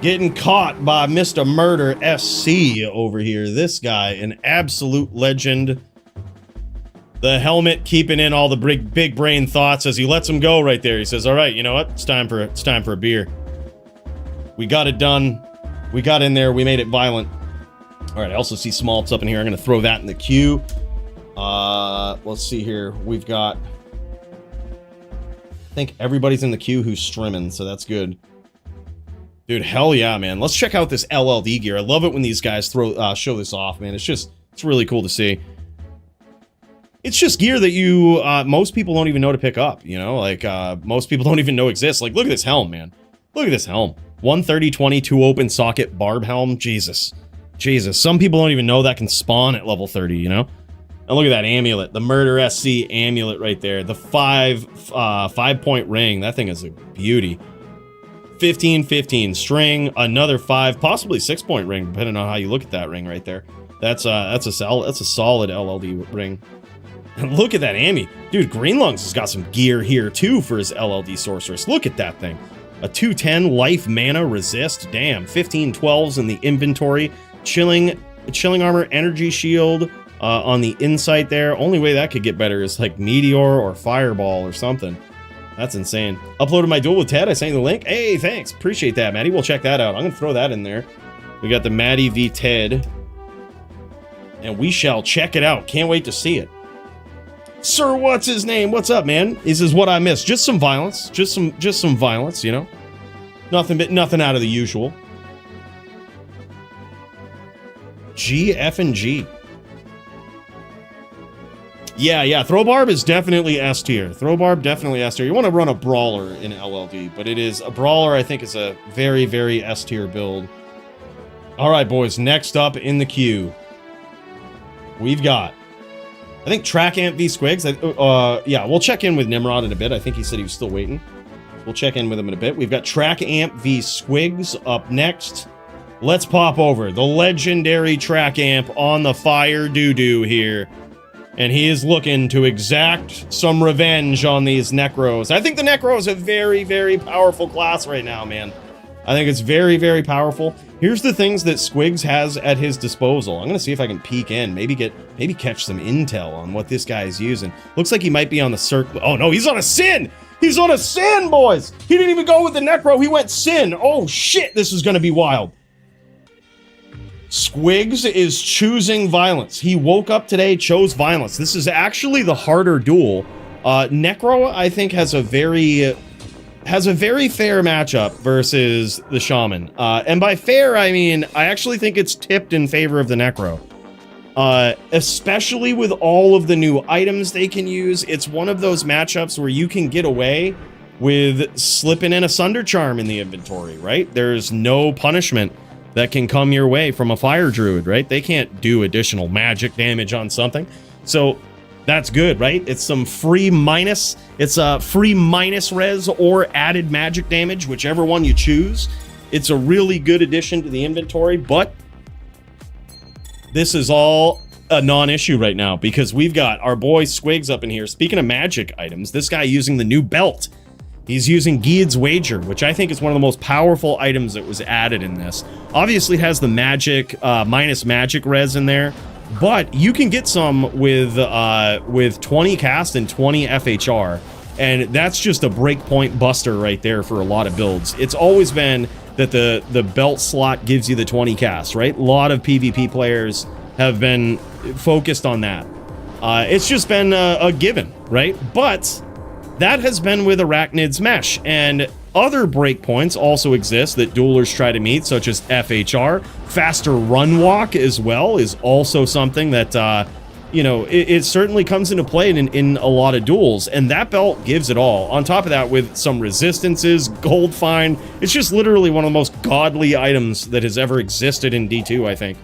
Getting caught by Mr. Murder SC over here. This guy, an absolute legend. The helmet keeping in all the big brain thoughts as he lets him go right there. He says, all right, you know what? It's time for a beer. We got it done. We got in there. We made it violent. All right, I also see Smaltz up in here. I'm going to throw that in the queue. Let's see here. We've got, I think everybody's in the queue who's streaming, so that's good. Dude, hell yeah, man. Let's check out this LLD gear. I love it when these guys show this off, man. It's really cool to see. It's just gear that most people don't even know to pick up, you know? Like, most people don't even know exists. Like, look at this helm, man. Look at this helm. 130/20, 2 open socket barb helm. Jesus. Some people don't even know that can spawn at level 30, you know? And look at that amulet, the Murder SC amulet right there. The 5-point ring. That thing is a beauty. 15/15 string, another 5, possibly 6-point ring, depending on how you look at that ring right there. That's a solid LLD ring. And look at that Ami. Dude, Greenlungs has got some gear here too for his LLD sorceress. Look at that thing. A 210 life mana resist. Damn, 15/12s in the inventory. Chilling armor, energy shield. On the insight there. Only way that could get better is like Meteor or Fireball or something. That's insane. Uploaded my duel with Ted. I sent you the link. Hey, thanks. Appreciate that, Maddy. We'll check that out. I'm going to throw that in there. We got the Maddy v Ted. And we shall check it out. Can't wait to see it. Sir, what's his name? What's up, man? This is what I missed. Just some violence. Just some violence, you know? Nothing out of the usual. G, F, and G. Yeah, Throwbarb is definitely S tier. Throwbarb, definitely S tier. You want to run a Brawler in LLD, but it is a Brawler, I think, is a very, very S tier build. All right, boys, next up in the queue, we've got, I think, Track Amp v Squigs. Yeah, we'll check in with Nimrod in a bit. I think he said he was still waiting. We'll check in with him in a bit. We've got Track Amp v Squigs up next. Let's pop over. The legendary Track Amp on the fire doo-doo here. And he is looking to exact some revenge on these Necros. I think the Necro is a very, very powerful class right now, man. I think it's very, very powerful. Here's the things that Squigs has at his disposal. I'm gonna see if I can peek in, maybe catch some intel on what this guy is using. Looks like he might be on the circle. Oh no, he's on a Sin! He's on a Sin, boys! He didn't even go with the Necro, he went Sin! Oh shit, this is gonna be wild. Squigs is choosing violence. He woke up today, chose violence. This is actually the harder duel. Necro, I think, has a very fair matchup versus the Shaman. And by fair, I mean, I actually think it's tipped in favor of the Necro. Especially with all of the new items they can use. It's one of those matchups where you can get away with slipping in a Sunder Charm in the inventory, right? There's no punishment that can come your way from a Fire Druid, right? They can't do additional magic damage on something. So that's good, right? It's some free minus. It's a free minus res or added magic damage, whichever one you choose. It's a really good addition to the inventory, but this is all a non-issue right now because we've got our boy Squigs up in here. Speaking of magic items, this guy using the new belt. He's using Gied's Wager, which I think is one of the most powerful items that was added in this. Obviously, it has the magic, minus magic res in there, but you can get some with 20 cast and 20 FHR, and that's just a breakpoint buster right there for a lot of builds. It's always been that the belt slot gives you the 20 cast, right? A lot of PvP players have been focused on that. It's just been a given, right? But that has been with Arachnid's Mesh, and other breakpoints also exist that duelers try to meet, such as FHR. Faster run walk as well is also something that, you know, it certainly comes into play in a lot of duels, and that belt gives it all. On top of that, with some resistances, gold find, it's just literally one of the most godly items that has ever existed in D2, I think.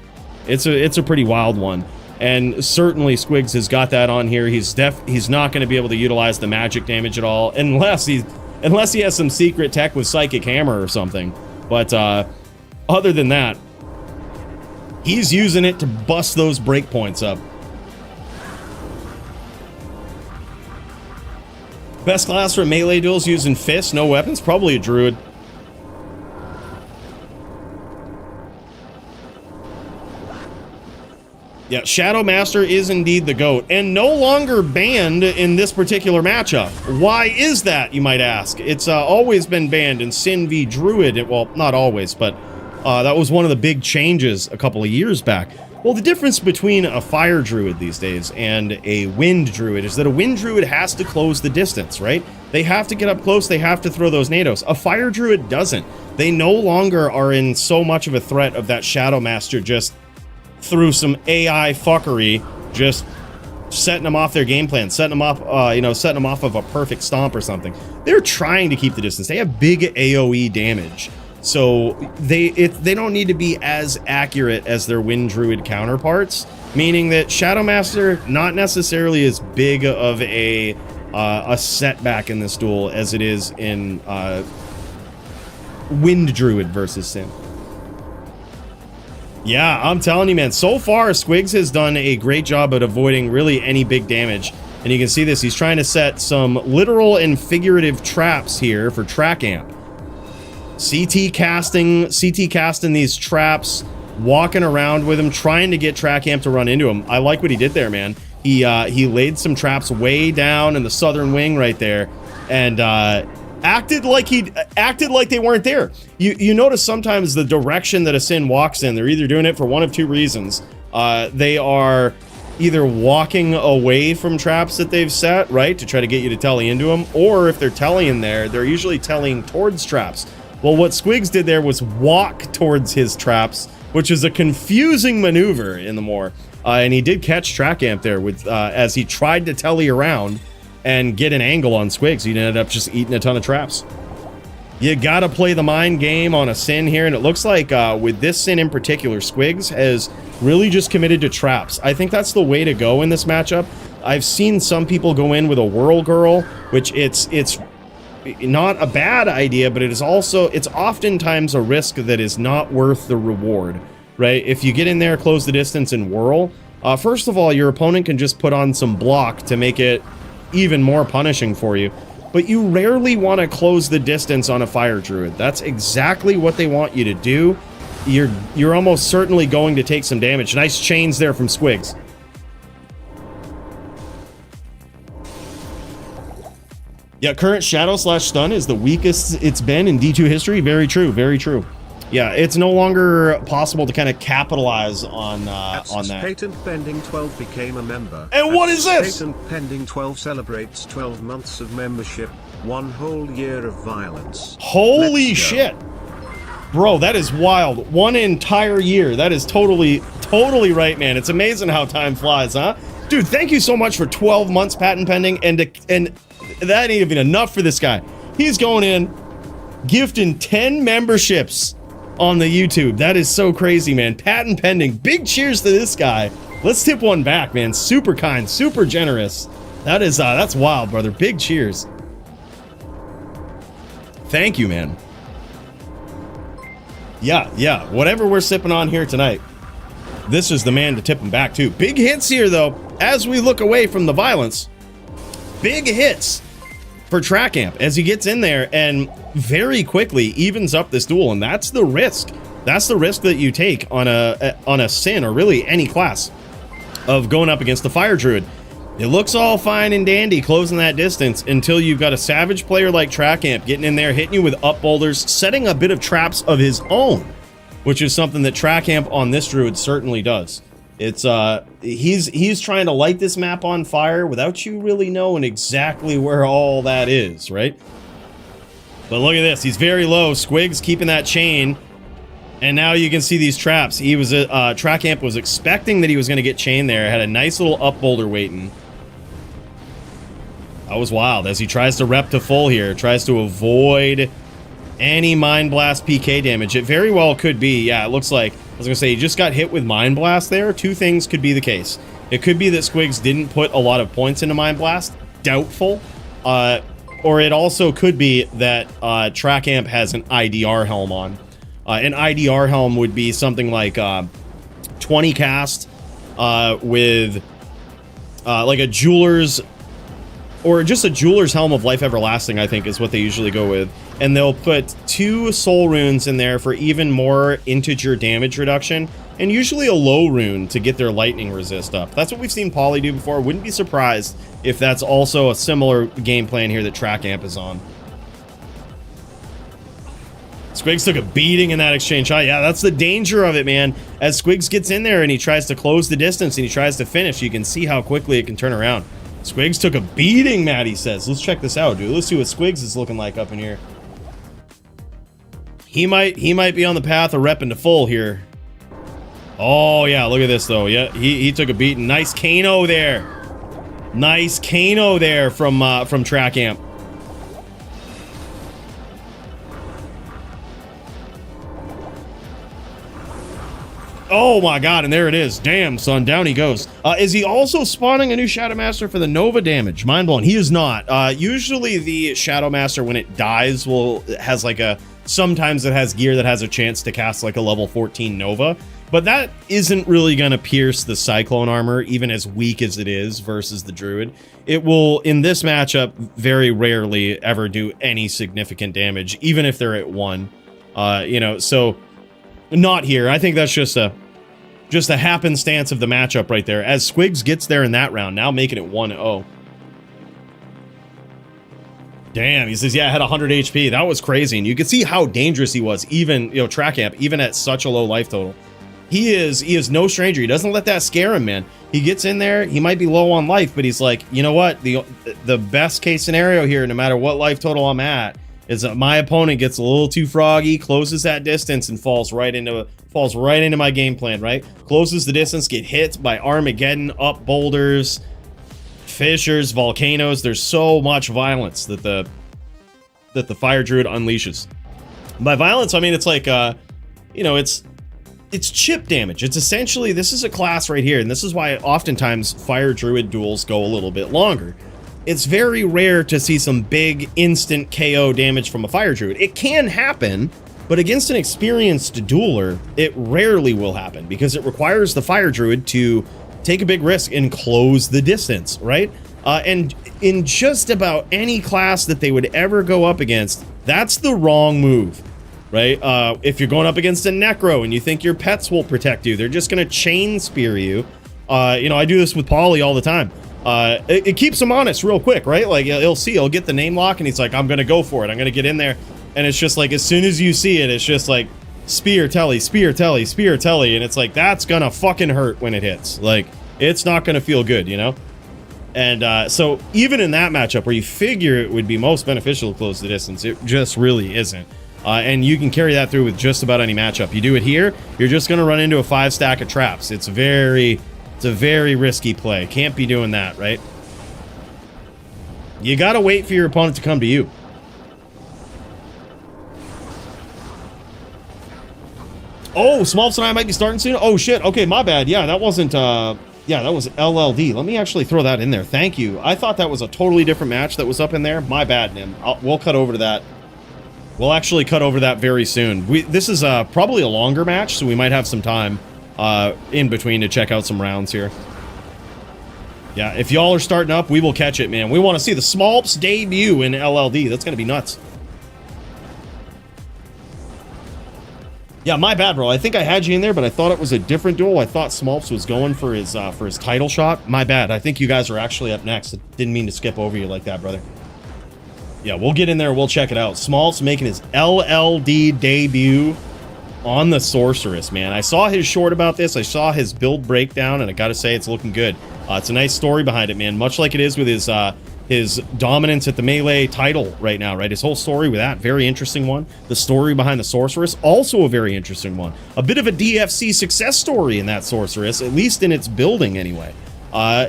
It's a pretty wild one. And certainly Squigs has got that on here. He's not going to be able to utilize the magic damage at all unless he has some secret tech with Psychic Hammer or something. But other than that, he's using it to bust those breakpoints up. Best class for melee duels using fists, no weapons, probably a druid. Yeah, Shadow Master is indeed the GOAT, and no longer banned in this particular matchup. Why is that, you might ask? It's always been banned in Sin v Druid. Well, not always, but that was one of the big changes a couple of years back. Well, the difference between a Fire Druid these days and a Wind Druid is that a Wind Druid has to close the distance, right? They have to get up close, they have to throw those nados. A Fire Druid doesn't. They no longer are in so much of a threat of that Shadow Master just through some AI fuckery, just setting them off their game plan, setting them off, setting them off of a perfect stomp or something. They're trying to keep the distance. They have big AoE damage, so they don't need to be as accurate as their Wind Druid counterparts. Meaning that Shadow Master not necessarily as big of a setback in this duel as it is in Wind Druid versus Sin. Yeah, I'm telling you, man, so far Squigs has done a great job at avoiding really any big damage. And you can see this, he's trying to set some literal and figurative traps here for Track Amp. CT casting these traps, walking around with him, trying to get Track Amp to run into him. I like what he did there, man. He laid some traps way down in the southern wing right there, and acted like they weren't there. You notice sometimes the direction that a Sin walks in, they're either doing it for one of two reasons. They are either walking away from traps that they've set, right, to try to get you to telly into them, or if they're tellying there, they're usually tellying towards traps. Well, what Squigs did there was walk towards his traps, which is a confusing maneuver in the more. And he did catch Track Amp there with as he tried to telly around and get an angle on Squigs. He ended up just eating a ton of traps. You gotta play the mind game on a Sin here, and it looks like with this Sin in particular, Squigs has really just committed to traps. I think that's the way to go in this matchup. I've seen some people go in with a Whirl Girl, which it's not a bad idea, but it's oftentimes a risk that is not worth the reward, right? If you get in there, close the distance, and whirl, first of all, your opponent can just put on some block to make it even more punishing for you. But you rarely want to close the distance on a Fire Druid. That's exactly what they want you to do. You're almost certainly going to take some damage. Nice chains there from Squigs. Yeah, current Shadow/Stun is the weakest it's been in D2 history. Very true, very true. Yeah, it's no longer possible to kind of capitalize on that. Patent Pending 12 became a member. And what is this? Patent Pending 12 celebrates 12 months of membership, 1 whole year of violence. Holy shit. Bro, that is wild. 1 entire year. That is totally right, man. It's amazing how time flies, huh? Dude, thank you so much for 12 months patent pending, and that ain't even enough for this guy. He's going in, gifting 10 memberships on the YouTube. That is so crazy, man. Patent pending. Big cheers to this guy. Let's tip one back, man. Super kind, super generous. That's wild, brother. Big cheers. Thank you, man. Yeah. Whatever we're sipping on here tonight, this is the man to tip him back to. Big hits here, though, as we look away from the violence. Big hits for Track Amp as he gets in there and very quickly evens up this duel, and that's the risk. That's the risk that you take on a Sin, or really any class, of going up against the Fire Druid. It looks all fine and dandy closing that distance until you've got a savage player like Track Amp getting in there, hitting you with up boulders, setting a bit of traps of his own, which is something that Track Amp on this Druid certainly does. It's he's trying to light this map on fire without you really knowing exactly where all that is, right? But look at this, he's very low. Squigs keeping that chain, and now you can see these traps. He was Track Amp was expecting that he was going to get chained there. Had a nice little up boulder waiting. That was wild as he tries to rep to full here, tries to avoid any Mind Blast PK damage. It very well could be. Yeah, it looks like, I was gonna say, he just got hit with Mind Blast there. Two things could be the case. It could be that Squigs didn't put a lot of points into Mind Blast. Doubtful. Or it also could be that Track Amp has an IDR helm on. An IDR helm would be something like 20 cast with like a jeweler's, or just a jeweler's helm of Life Everlasting, I think is what they usually go with. And they'll put 2 soul runes in there for even more integer damage reduction, and usually a low rune to get their lightning resist up. That's what we've seen Poly do before. Wouldn't be surprised if that's also a similar game plan here that Track Amp is on. Squigs took a beating in that exchange shot. Yeah, that's the danger of it, man. As Squigs gets in there and he tries to close the distance and he tries to finish, you can see how quickly it can turn around. Squigs took a beating, Maddy says. Let's check this out, dude. Let's see what Squigs is looking like up in here. He might be on the path of repping to full here. Oh, yeah, look at this, though. Yeah, he took a beating. Nice Kano there. Nice Kano there from Track Amp. Oh my god, and there it is. Damn, son, down he goes. Is he also spawning a new Shadow Master for the Nova damage? Mind blown. He is not. Usually the Shadow Master, when it dies, has like a... Sometimes it has gear that has a chance to cast like a level 14 Nova. But that isn't really going to pierce the Cyclone armor, even as weak as it is versus the Druid. It will, in this matchup, very rarely ever do any significant damage, even if they're at 1. You know, so... Not here. I think that's just a happenstance of the matchup right there. As Squigs gets there in that round, now making it 1-0. Damn, he says, yeah, I had 100 HP. That was crazy. And you can see how dangerous he was, even, you know, Track Amp, even at such a low life total. He is no stranger. He doesn't let that scare him, man. He gets in there. He might be low on life, but he's like, you know what? The best case scenario here, no matter what life total I'm at, is that my opponent gets a little too froggy, closes that distance, and falls right into my game plan. Right? Closes the distance, get hit by Armageddon, up boulders, fissures, volcanoes. There's so much violence that the Fire Druid unleashes. By violence, I mean it's like it's chip damage. It's essentially, this is a class right here, and this is why oftentimes Fire Druid duels go a little bit longer. It's very rare to see some big instant KO damage from a Fire Druid. It can happen, but against an experienced dueler, it rarely will happen because it requires the Fire Druid to take a big risk and close the distance, right? And in just about any class that they would ever go up against, that's the wrong move. Right? If you're going up against a Necro and you think your pets will protect you, they're just going to chain spear you. I do this with Poly all the time. It keeps him honest real quick, right? Like, he'll get the name lock and he's like, I'm going to go for it. I'm going to get in there. And it's just like, as soon as you see it, it's just like, spear telly, spear telly, spear telly. And it's like, that's going to fucking hurt when it hits. Like, it's not going to feel good, you know? And so even in that matchup where you figure it would be most beneficial to close the distance, it just really isn't. And you can carry that through with just about any matchup. You do it here, you're just going to run into a 5 stack of traps. It's a very risky play. Can't be doing that, right? You got to wait for your opponent to come to you. Oh, Smolps and I might be starting soon. Oh, shit. Okay, my bad. Yeah, that wasn't... yeah, that was LLD. Let me actually throw that in there. Thank you. I thought that was a totally different match that was up in there. My bad, Nim. We'll cut over to that. We'll actually cut over that very soon. This is probably a longer match, so we might have some time in between to check out some rounds here. Yeah, if y'all are starting up, we will catch it, man. We want to see the Smolps debut in LLD. That's going to be nuts. Yeah, my bad, bro. I think I had you in there, but I thought it was a different duel. I thought Smolps was going for his title shot. My bad. I think you guys are actually up next. I didn't mean to skip over you like that, brother. Yeah, we'll get in there. We'll check it out. Smolps making his LLD debut on the Sorceress, man. I saw his short about this. I saw his build breakdown, and I got to say, it's looking good. It's a nice story behind it, man. Much like it is with his dominance at the Melee title right now, right? His whole story with that, very interesting one. The story behind the Sorceress, also a very interesting one. A bit of a DFC success story in that Sorceress, at least in its building anyway.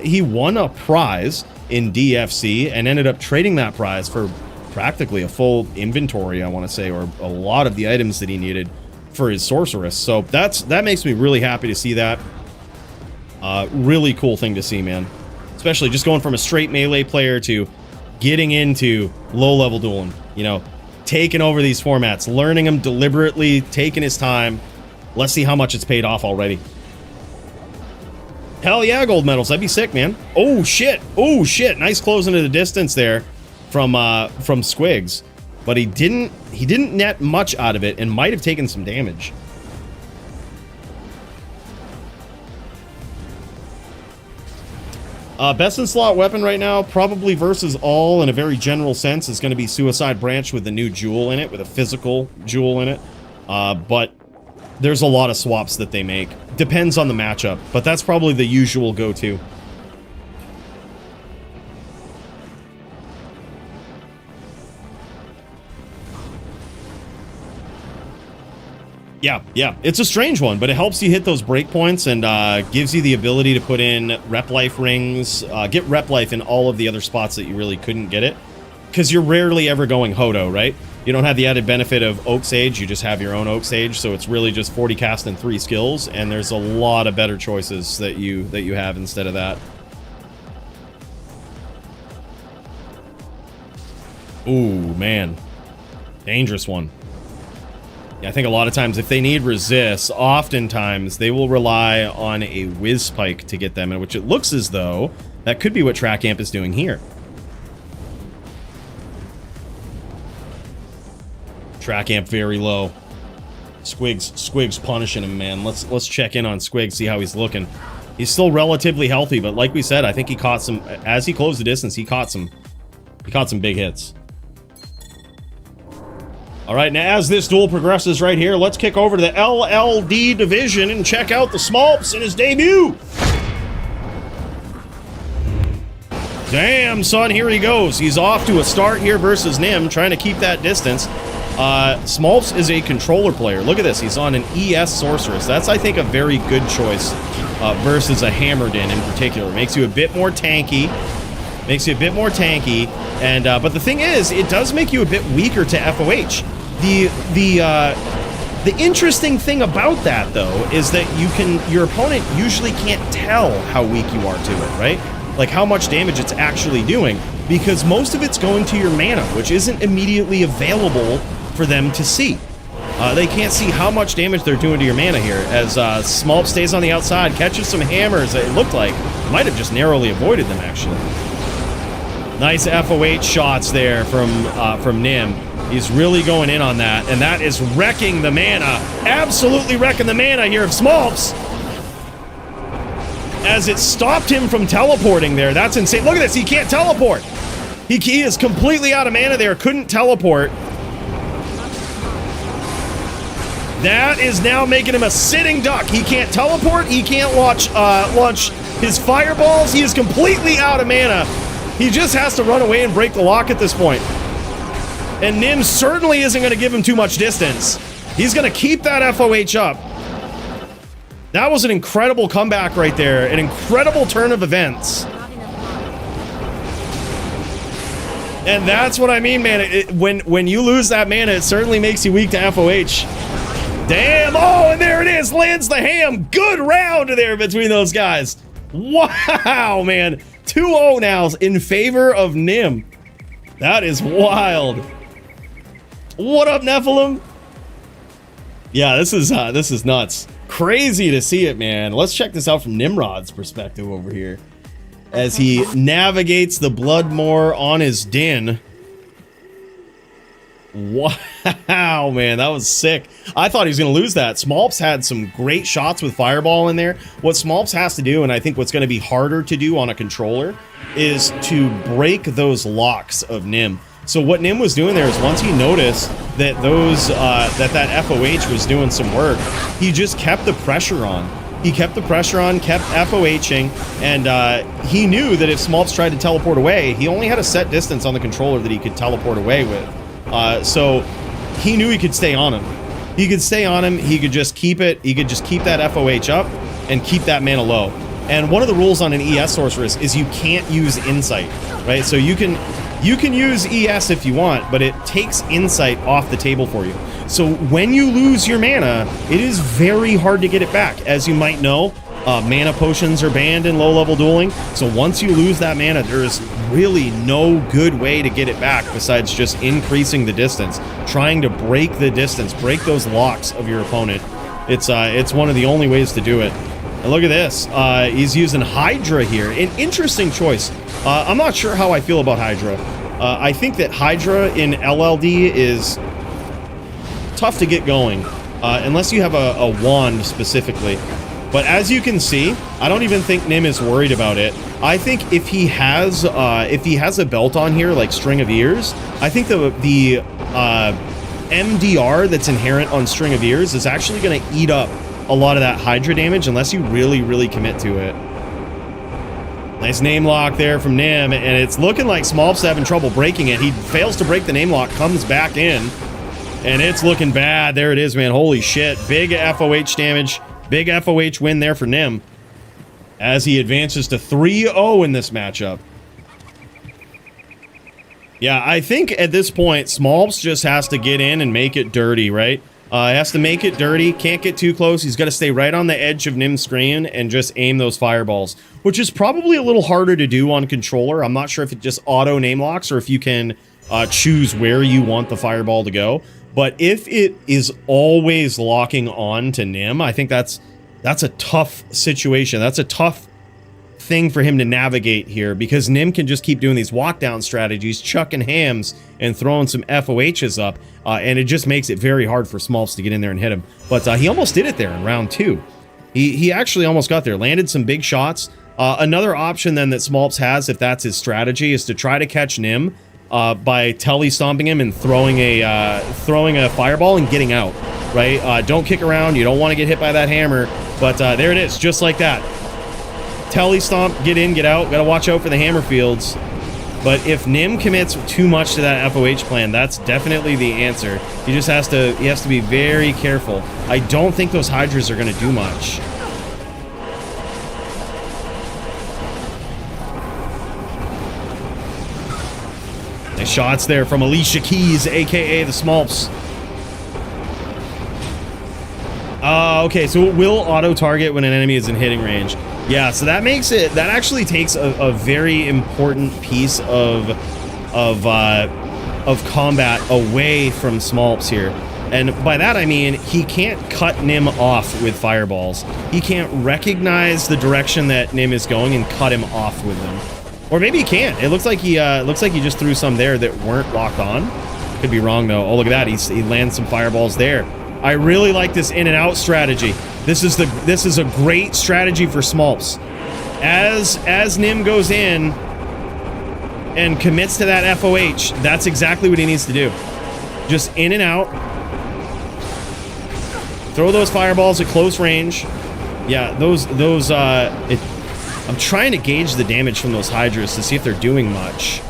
He won a prize in DFC and ended up trading that prize for practically a full inventory, I want to say, or a lot of the items that he needed for his Sorceress. So that makes me really happy to see that. Really cool thing to see, man. Especially just going from a straight Melee player to getting into low-level dueling, you know, taking over these formats, learning them deliberately, taking his time. Let's see how much it's paid off already. Hell yeah, gold medals. That'd be sick, man. Oh, shit. Oh, shit. Nice close into the distance there from Squigs. But he didn't net much out of it and might have taken some damage. Best in slot weapon right now, probably versus all in a very general sense, is going to be Suicide Branch with the new jewel in it, with a physical jewel in it. But there's a lot of swaps that they make. Depends on the matchup, but that's probably the usual go-to. Yeah, it's a strange one, but it helps you hit those breakpoints and gives you the ability to put in rep life rings, get rep life in all of the other spots that you really couldn't get it, because you're rarely ever going Hodo, right? You don't have the added benefit of Oak Sage, you just have your own Oak Sage, so it's really just 40 cast and 3 skills, and there's a lot of better choices that you have instead of that. Ooh, man. Dangerous one. I think a lot of times if they need resists, oftentimes they will rely on a whiz spike to get them, in which it looks as though that could be what Track Amp is doing here. Track Amp very low. Squigs punishing him, man. Let's check in on Squigs, see how he's looking. He's still relatively healthy, but like we said, I think he caught some, as he closed the distance, he caught some big hits. All right, now as this duel progresses right here, let's kick over to the LLD division and check out the Smolps in his debut. Damn, son, here he goes. He's off to a start here versus Nim, trying to keep that distance. Smolps is a controller player. Look at this. He's on an ES Sorceress. That's, I think, a very good choice versus a Hammerdin in particular. Makes you a bit more tanky. And but the thing is, it does make you a bit weaker to FOH. The interesting thing about that, though, is that your opponent usually can't tell how weak you are to it, right? Like how much damage it's actually doing, because most of it's going to your mana, which isn't immediately available for them to see. They can't see how much damage they're doing to your mana here, as Smolp stays on the outside, catches some hammers. It looked like might have just narrowly avoided them, actually. Nice FOH shots there from Nim. He's really going in on that, and that is wrecking the mana. Absolutely wrecking the mana here of Smolps. As it stopped him from teleporting there. That's insane. Look at this. He can't teleport. He is completely out of mana there. Couldn't teleport. That is now making him a sitting duck. He can't teleport. He can't launch his fireballs. He is completely out of mana. He just has to run away and break the lock at this point. And Nim certainly isn't going to give him too much distance. He's going to keep that FOH up. That was an incredible comeback right there. An incredible turn of events. And that's what I mean, man. When you lose that mana, it certainly makes you weak to FOH. Damn. Oh, and there it is. Lands the ham. Good round there between those guys. Wow, man. 2-0 now in favor of Nim. That is wild. What up, Nephilim? Yeah, this is nuts. Crazy to see it, man. Let's check this out from Nimrod's perspective over here as he navigates the Bloodmoor on his din. Wow, man, that was sick. I thought he was going to lose that. Smolps had some great shots with Fireball in there. What Smolps has to do, and I think what's going to be harder to do on a controller, is to break those locks of Nim. So what Nim was doing there is once he noticed that that FOH was doing some work, he just kept the pressure on. He kept the pressure on, kept FOHing, and he knew that if Smolps tried to teleport away, he only had a set distance on the controller that he could teleport away with. So he knew he could stay on him. He could stay on him, he could just keep it, he could just keep that FOH up and keep that mana low. And one of the rules on an ES Sorceress is you can't use Insight, right? So you can use ES if you want, but it takes Insight off the table for you. So when you lose your mana, it is very hard to get it back. As you might know, mana potions are banned in low-level dueling. So once you lose that mana, there is really no good way to get it back besides just increasing the distance, trying to break the distance, break those locks of your opponent. It's one of the only ways to do it. And look at this. He's using Hydra here. An interesting choice. I'm not sure how I feel about Hydra. I think that Hydra in LLD is tough to get going, unless you have a wand specifically. But as you can see, I don't even think Nim is worried about it. I think if he has a belt on here, like String of Ears, I think the MDR that's inherent on String of Ears is actually going to eat up a lot of that Hydra damage unless you really, really commit to it. Nice name lock there from Nim, and it's looking like Smolp's having trouble breaking it. He fails to break the name lock, comes back in, and it's looking bad. There it is, man. Holy shit. Big FOH damage. Big FOH win there for Nim as he advances to 3-0 in this matchup. Yeah, I think at this point, Smolps just has to get in and make it dirty, right? He has to make it dirty, can't get too close. He's got to stay right on the edge of Nim's screen and just aim those fireballs, which is probably a little harder to do on controller. I'm not sure if it just auto name locks or if you can choose where you want the fireball to go. But if it is always locking on to Nim, I think that's a tough situation. That's a tough thing for him to navigate here, because Nim can just keep doing these walk down strategies, chucking hams and throwing some FOHs up, and it just makes it very hard for Smolps to get in there and hit him. But he almost did it there in round 2. He actually almost got there, landed some big shots. Another option then that Smolps has, if that's his strategy, is to try to catch Nim by telly stomping him and throwing a fireball and getting out, right? Don't kick around. You don't want to get hit by that hammer. But there it is, just like that. Telly stomp, get in, get out. Got to watch out for the hammer fields. But if Nim commits too much to that FOH plan, that's definitely the answer. He has to be very careful. I don't think those Hydras are going to do much. Nice shots there from Alicia Keys, aka the Smolps. Okay, so it will auto-target when an enemy is in hitting range. Yeah, so that makes it, that actually takes a very important piece of combat away from Smolps here. And by that I mean, he can't cut Nim off with fireballs. He can't recognize the direction that Nim is going and cut him off with them. Or maybe he can. It looks like he just threw some there that weren't locked on. Could be wrong though. Oh, look at that. He lands some fireballs there. I really like this in and out strategy. This is a great strategy for Smolps. As Nim goes in and commits to that FOH, that's exactly what he needs to do. Just in and out. Throw those fireballs at close range. Yeah, I'm trying to gauge the damage from those Hydras to see if they're doing much.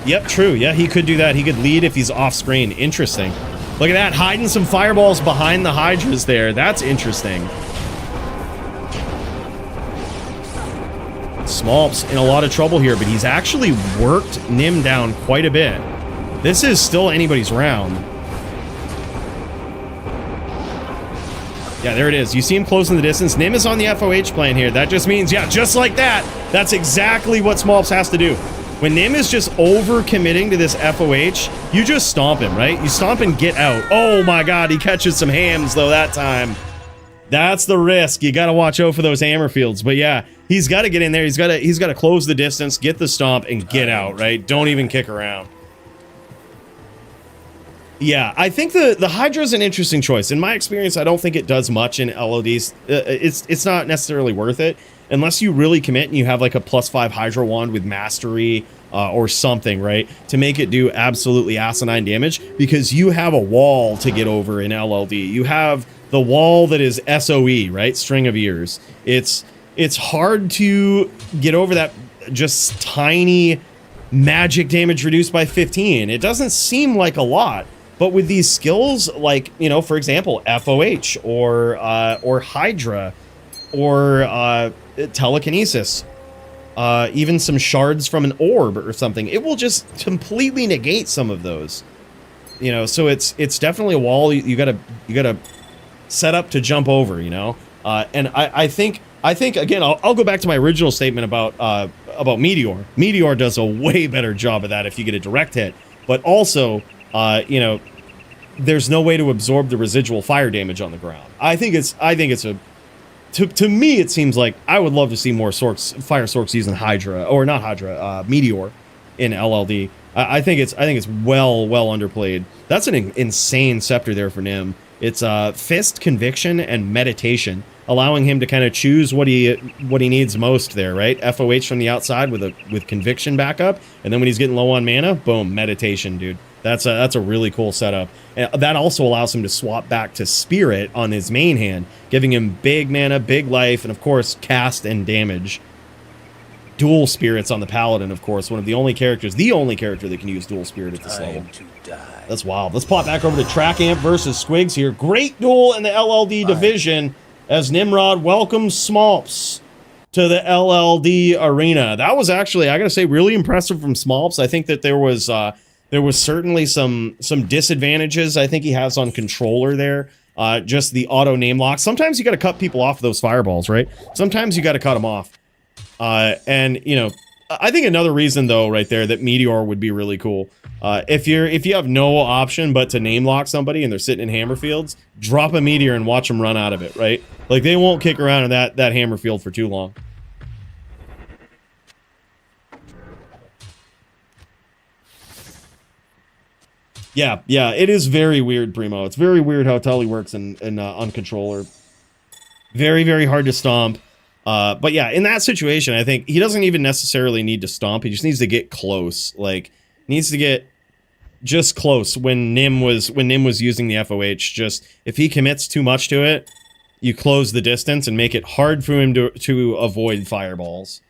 Yep, true. Yeah, he could do that. He could lead if he's off screen. Interesting. Look at that, hiding some fireballs behind the Hydras there. That's interesting. Smolps in a lot of trouble here, but he's actually worked Nim down quite a bit. This is still anybody's round. Yeah, there it is. You see him close in the distance. Nim is on the FOH plan here. That just means, yeah, just like that. That's exactly what Smolps has to do. When Nim is just over-committing to this FOH, you just stomp him, right? You stomp and get out. Oh my god, he catches some hams, though, that time. That's the risk. You gotta watch out for those hammer fields. But yeah, he's gotta get in there. He's gotta close the distance, get the stomp, and get out, right? Don't even kick around. Yeah, I think the Hydra's an interesting choice. In my experience, I don't think it does much in LODs. It's not necessarily worth it. Unless you really commit and you have like a +5 Hydra wand with mastery or something, right? To make it do absolutely asinine damage, because you have a wall to get over in LLD. You have the wall that is SOE, right? String of ears. It's hard to get over that just tiny magic damage reduced by 15. It doesn't seem like a lot, but with these skills, like, you know, for example, FOH or Hydra or telekinesis, even some shards from an orb or something, it will just completely negate some of those, you know. So it's definitely a wall you gotta set up to jump over, you know. And I think again, I'll go back to my original statement about Meteor. Meteor does a way better job of that if you get a direct hit, but also you know, there's no way to absorb the residual fire damage on the ground. I think it's a To me, it seems like I would love to see more fire sorks using Hydra, or not Hydra, Meteor in LLD. I think it's well underplayed. That's an insane scepter there for Nim. It's Fist, Conviction, and Meditation, allowing him to kind of choose what he needs most there, right? FOH from the outside with Conviction backup, and then when he's getting low on mana, boom, Meditation, dude. That's a really cool setup. And that also allows him to swap back to Spirit on his main hand, giving him big mana, big life, and of course, cast and damage. Dual Spirits on the Paladin, of course, the only character that can use Dual Spirit at this level. That's wild. Let's pop back over to Track Amp versus Squigs here. Great duel in the LLD division as Nimrod welcomes Smolps to the LLD arena. That was actually, I gotta say, really impressive from Smolps. I think that there was certainly some disadvantages I think he has on controller there. Just the auto name lock. Sometimes you got to cut people off those fireballs, right? Sometimes you got to cut them off. And you know, I think another reason though, right there, that Meteor would be really cool. If you have no option but to name lock somebody and they're sitting in hammer fields, drop a Meteor and watch them run out of it, right? Like they won't kick around in that hammer field for too long. Yeah, it is very weird, Primo. It's very weird how Tully works on controller. Very, very hard to stomp. But yeah, in that situation, I think he doesn't even necessarily need to stomp. He just needs to get close. Like, needs to get just close when Nim was using the FOH. Just, if he commits too much to it, you close the distance and make it hard for him to avoid fireballs.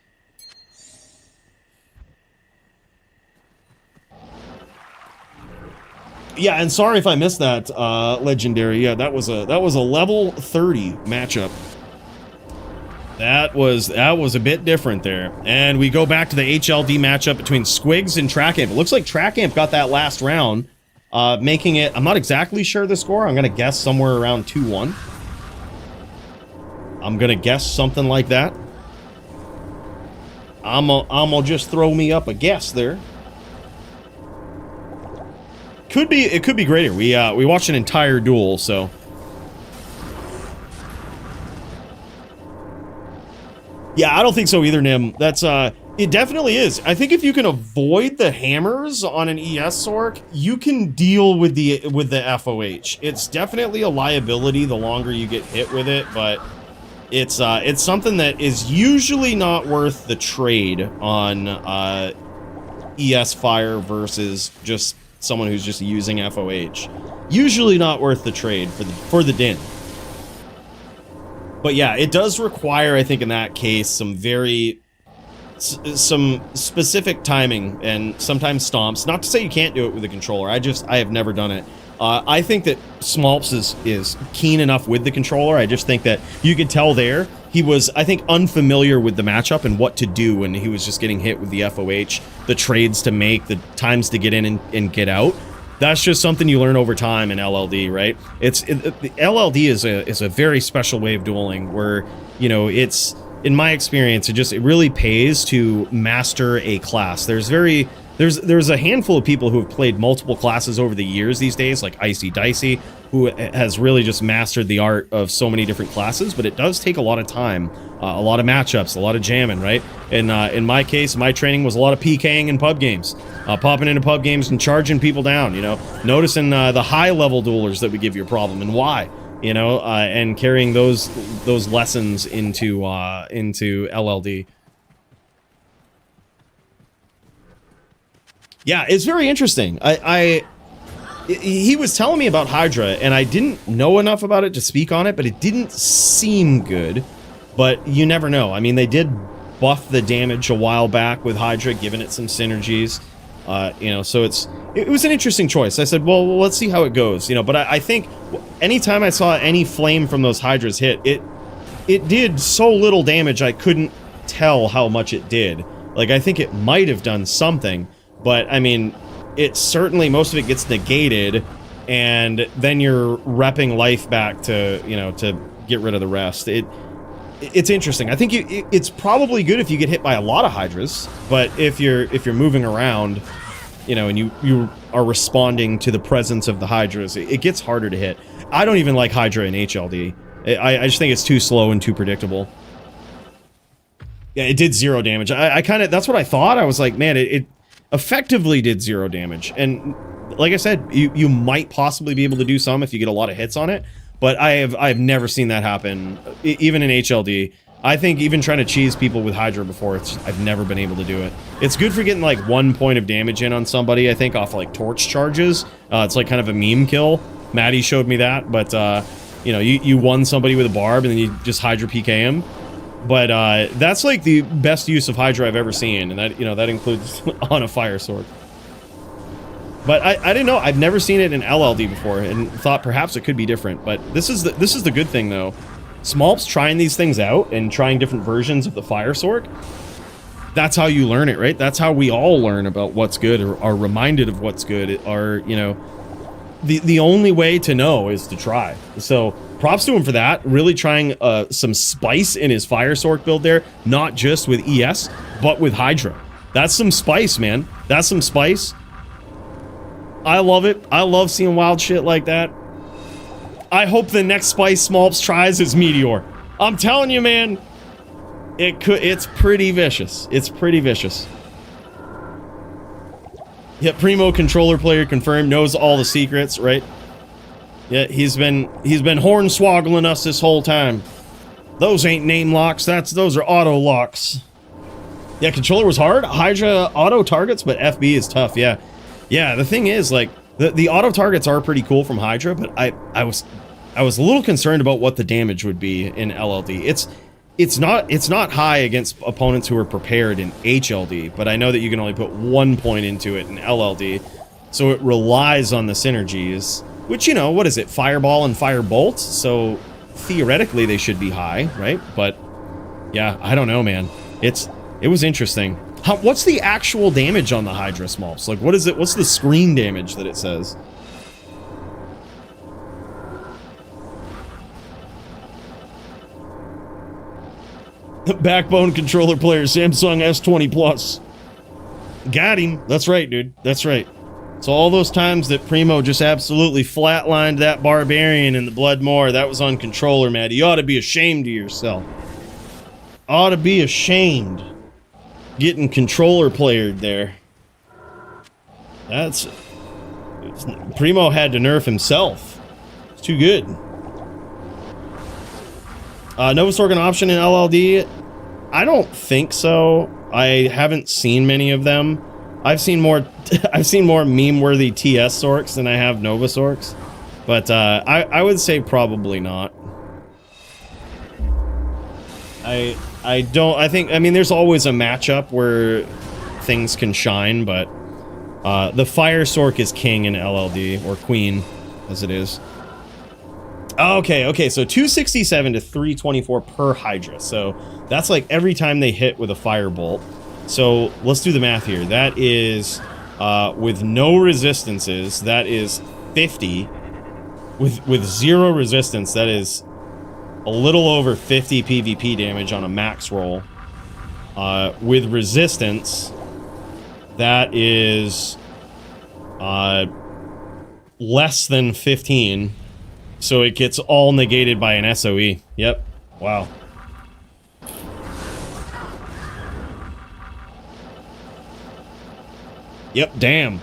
Yeah, and sorry if I missed that, Legendary. Yeah, that was a level 30 matchup. That was a bit different there. And we go back to the HLD matchup between Squigs and Trackamp. It looks like Trackamp got that last round, making it, I'm not exactly sure the score. I'm going to guess somewhere around 2-1. I'm going to guess something like that. I'm gonna just throw me up a guess there. It could be greater. We watched an entire duel, so. Yeah, I don't think so either, Nim. That's it definitely is. I think if you can avoid the hammers on an ES Sork, you can deal with the FOH. It's definitely a liability the longer you get hit with it, but it's something that is usually not worth the trade on ES Fire versus just someone who's just using FOH. Usually not worth the trade for the Din. But yeah, it does require, I think, in that case, some specific timing and sometimes stomps. Not to say you can't do it with a controller. I have never done it. I think that Smolps is keen enough with the controller. I just think that you could tell there he was, I think, unfamiliar with the matchup and what to do when he was just getting hit with the FOH, the trades to make, the times to get in and get out. That's just something you learn over time in LLD, right? The LLD is a very special way of dueling where, you know, it's, in my experience, it really pays to master a class. There's a handful of people who have played multiple classes over the years these days, like Icy Dicey, who has really just mastered the art of so many different classes, but it does take a lot of time, a lot of matchups, a lot of jamming, right? And in my case, my training was a lot of PKing in pub games, popping into pub games and charging people down, you know, noticing the high-level duelers that would give you a problem and why, you know, and carrying those lessons into LLD. Yeah, it's very interesting. He was telling me about Hydra, and I didn't know enough about it to speak on it, but it didn't seem good. But you never know. I mean, they did buff the damage a while back with Hydra, giving it some synergies. You know, so it was an interesting choice. I said, well, let's see how it goes. You know, but I think anytime I saw any flame from those Hydras hit, it did so little damage I couldn't tell how much it did. Like, I think it might have done something. But, I mean, it certainly, most of it gets negated, and then you're repping life back to, you know, to get rid of the rest. It's interesting. I think it's probably good if you get hit by a lot of Hydras, but if you're moving around, you know, and you are responding to the presence of the Hydras, it gets harder to hit. I don't even like Hydra in HLD. I just think it's too slow and too predictable. Yeah, it did 0 damage. I kind of, that's what I thought. I was like, man, it effectively did 0 damage, and like I said, you might possibly be able to do some if you get a lot of hits on it, but I've never seen that happen, even in HLD. I think even trying to cheese people with Hydra before, I've never been able to do it. It's good for getting like 1 point of damage in on somebody, I think, off like torch charges. It's like kind of a meme kill. Maddy showed me that, but you know, you won somebody with a barb and then you just Hydra PK him. But that's like the best use of Hydra I've ever seen, and that, you know, that includes on a fire sword. But I didn't know. I've never seen it in LLD before, and thought perhaps it could be different. But this is the good thing, though. Smolp's trying these things out and trying different versions of the fire sword. That's how you learn it, right? That's how we all learn about what's good, or are reminded of what's good. You know, the only way to know is to try. So props to him for that. Really trying some spice in his fire sword build there, not just with ES, but with Hydra. That's some spice, man. That's some spice. I love it. I love seeing wild shit like that. I hope the next spice Smolps tries is Meteor. I'm telling you, man, it's pretty vicious. It's pretty vicious. Yeah, Primo controller player confirmed, knows all the secrets, right? Yeah, he's been hornswoggling us this whole time. Those ain't name locks. Those are auto locks. Yeah, controller was hard. Hydra auto targets, but FB is tough. Yeah, yeah. The thing is, like, the auto targets are pretty cool from Hydra, but I was a little concerned about what the damage would be in LLD. It's not high against opponents who are prepared in HLD, but I know that you can only put 1 point into it in LLD, so it relies on the synergies. Which, you know, what is it? Fireball and Firebolt. So theoretically they should be high, right? But yeah, I don't know, man. It was interesting. What's the actual damage on the Hydra Smolps? Like, what is it? What's the screen damage that it says? Backbone controller player, Samsung S20 Plus. Got him. That's right, dude. That's right. So all those times that Primo just absolutely flatlined that Barbarian in the Bloodmore, that was on controller, Maddy. You ought to be ashamed of yourself. Ought to be ashamed. Getting controller playered there. Primo had to nerf himself. It's too good. Novus Organ option in LLD? I don't think so. I haven't seen many of them. I've seen more meme-worthy TS Orcs than I have Novus Orcs. But I would say probably not. I mean, there's always a matchup where things can shine, but the Fire Sork is king in LLD, or queen, as it is. Okay, so 267 to 324 per Hydra, so that's like every time they hit with a Firebolt. So let's do the math here. That is, with no resistances, that is 50. With 0 resistance, that is a little over 50 PvP damage on a max roll. With resistance, that is less than 15. So it gets all negated by an SOE. Yep. Wow. Yep, damn.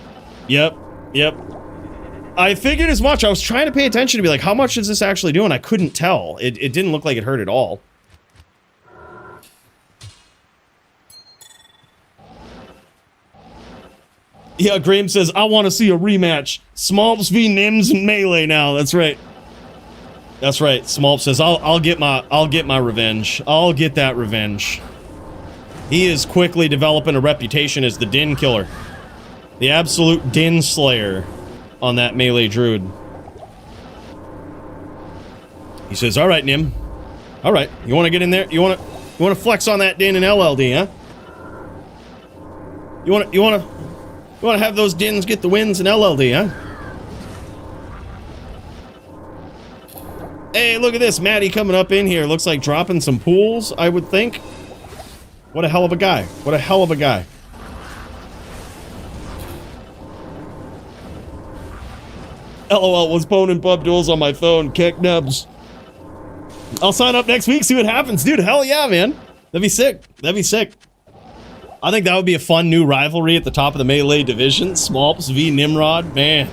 Yep. I figured as much. I was trying to pay attention to be like, how much is this actually doing? I couldn't tell. It didn't look like it hurt at all. Yeah, Graham says, I want to see a rematch. Smolps v. Nims and Melee now. That's right. That's right. Smolp says, I'll get my revenge. I'll get that revenge. He is quickly developing a reputation as the Din Killer. The absolute Din Slayer on that Melee Druid. He says, all right, Nim. All right. You want to get in there? You want to flex on that Din in LLD, huh? You want to have those Dins get the wins in LLD, huh? Hey, look at this. Maddy coming up in here. Looks like dropping some pools, I would think. What a hell of a guy. What a hell of a guy. LOL was poning pub duels on my phone. Kick nubs. I'll sign up next week, see what happens. Dude, hell yeah, man. That'd be sick. That'd be sick. I think that would be a fun new rivalry at the top of the Melee division. Smolps v. Nimrod. Man.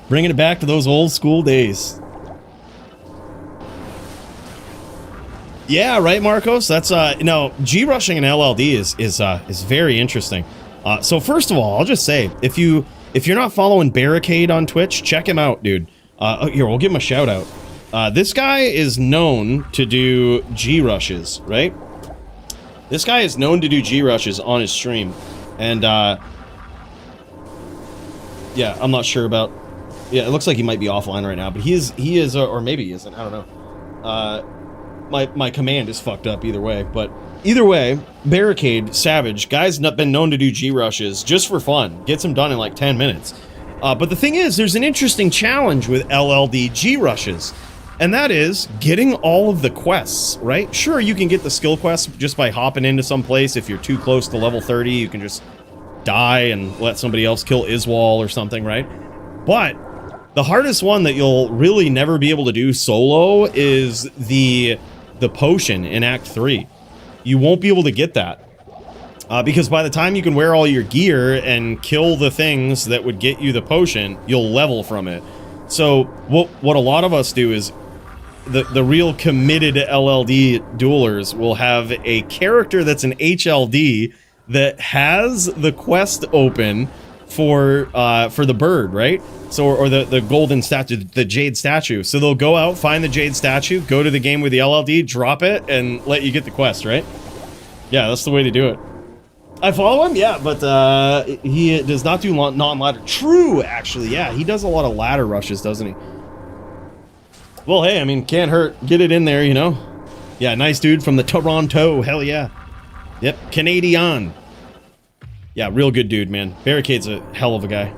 Bringing it back to those old school days. Yeah, right, Marcos. That's no, G-rushing in LLD is very interesting. So first of all, I'll just say, if you're not following Barricade on Twitch, check him out, dude. Here, we'll give him a shout out. This guy is known to do G-rushes, right? This guy is known to do G-rushes on his stream, and yeah, I'm not sure about. Yeah, it looks like he might be offline right now, but he is, or maybe he isn't. I don't know. My command is fucked up either way, but either way, Barricade, Savage, guy's been known to do G-rushes just for fun. Gets them done in like 10 minutes. But the thing is, there's an interesting challenge with LLD G-rushes, and that is getting all of the quests, right? Sure, you can get the skill quests just by hopping into some place. If you're too close to level 30, you can just die and let somebody else kill Iswal or something, right? But the hardest one that you'll really never be able to do solo is the potion in Act 3. You won't be able to get that. Because by the time you can wear all your gear and kill the things that would get you the potion, you'll level from it. So what a lot of us do is the real committed LLD duelers will have a character that's an HLD that has the quest open for the bird, right? So, or the golden statue, the jade statue. So they'll go out, find the jade statue, go to the game with the LLD, drop it, and let you get the quest, right? Yeah, that's the way to do it. I follow him, yeah, but he does not do non-ladder. True, actually, yeah, he does a lot of ladder rushes, doesn't he? Well, hey, I mean, can't hurt. Get it in there, you know? Yeah, nice dude from the Toronto, hell yeah. Yep, Canadian. Yeah, real good dude, man. Barricade's a hell of a guy.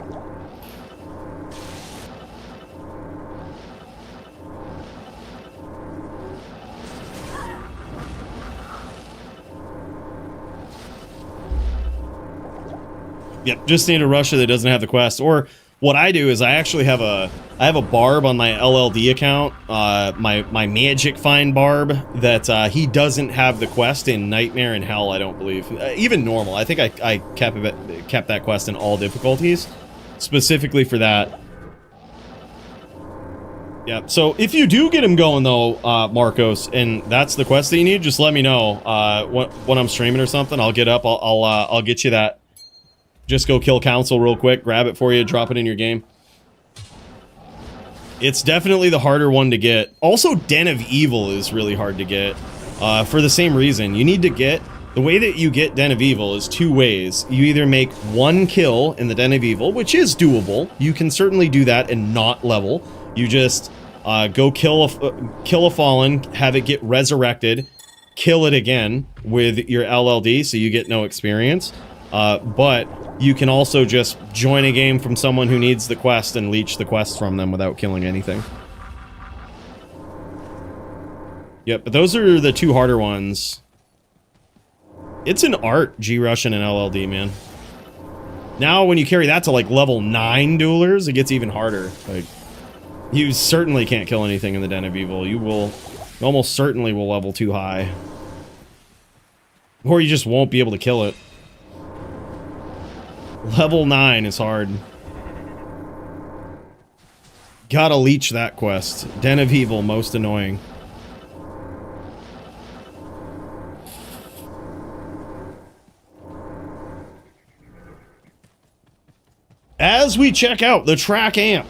Yep, just need a rusher that doesn't have the quest. Or what I do is I actually have a barb on my LLD account, my magic find barb that he doesn't have the quest in Nightmare and Hell, I don't believe. Even normal. I think I kept that quest in all difficulties specifically for that. Yeah, so if you do get him going though, Marcos, and that's the quest that you need, just let me know when I'm streaming or something. I'll get up. I'll get you that. Just go kill Council real quick, grab it for you, drop it in your game. It's definitely the harder one to get. Also, Den of Evil is really hard to get for the same reason. You need to get... The way that you get Den of Evil is two ways. You either make one kill in the Den of Evil, which is doable. You can certainly do that and not level. You just go kill a Fallen, have it get resurrected, kill it again with your LLD, so you get no experience. But you can also just join a game from someone who needs the quest and leech the quest from them without killing anything. Yep, but those are the two harder ones. It's an art, G-Russian and LLD, man. Now, when you carry that to, like, level 9 duelers, it gets even harder. Like, you certainly can't kill anything in the Den of Evil. You almost certainly will level too high. Or you just won't be able to kill it. Level 9 is hard. Gotta leech that quest. Den of Evil, most annoying. As we check out the track amp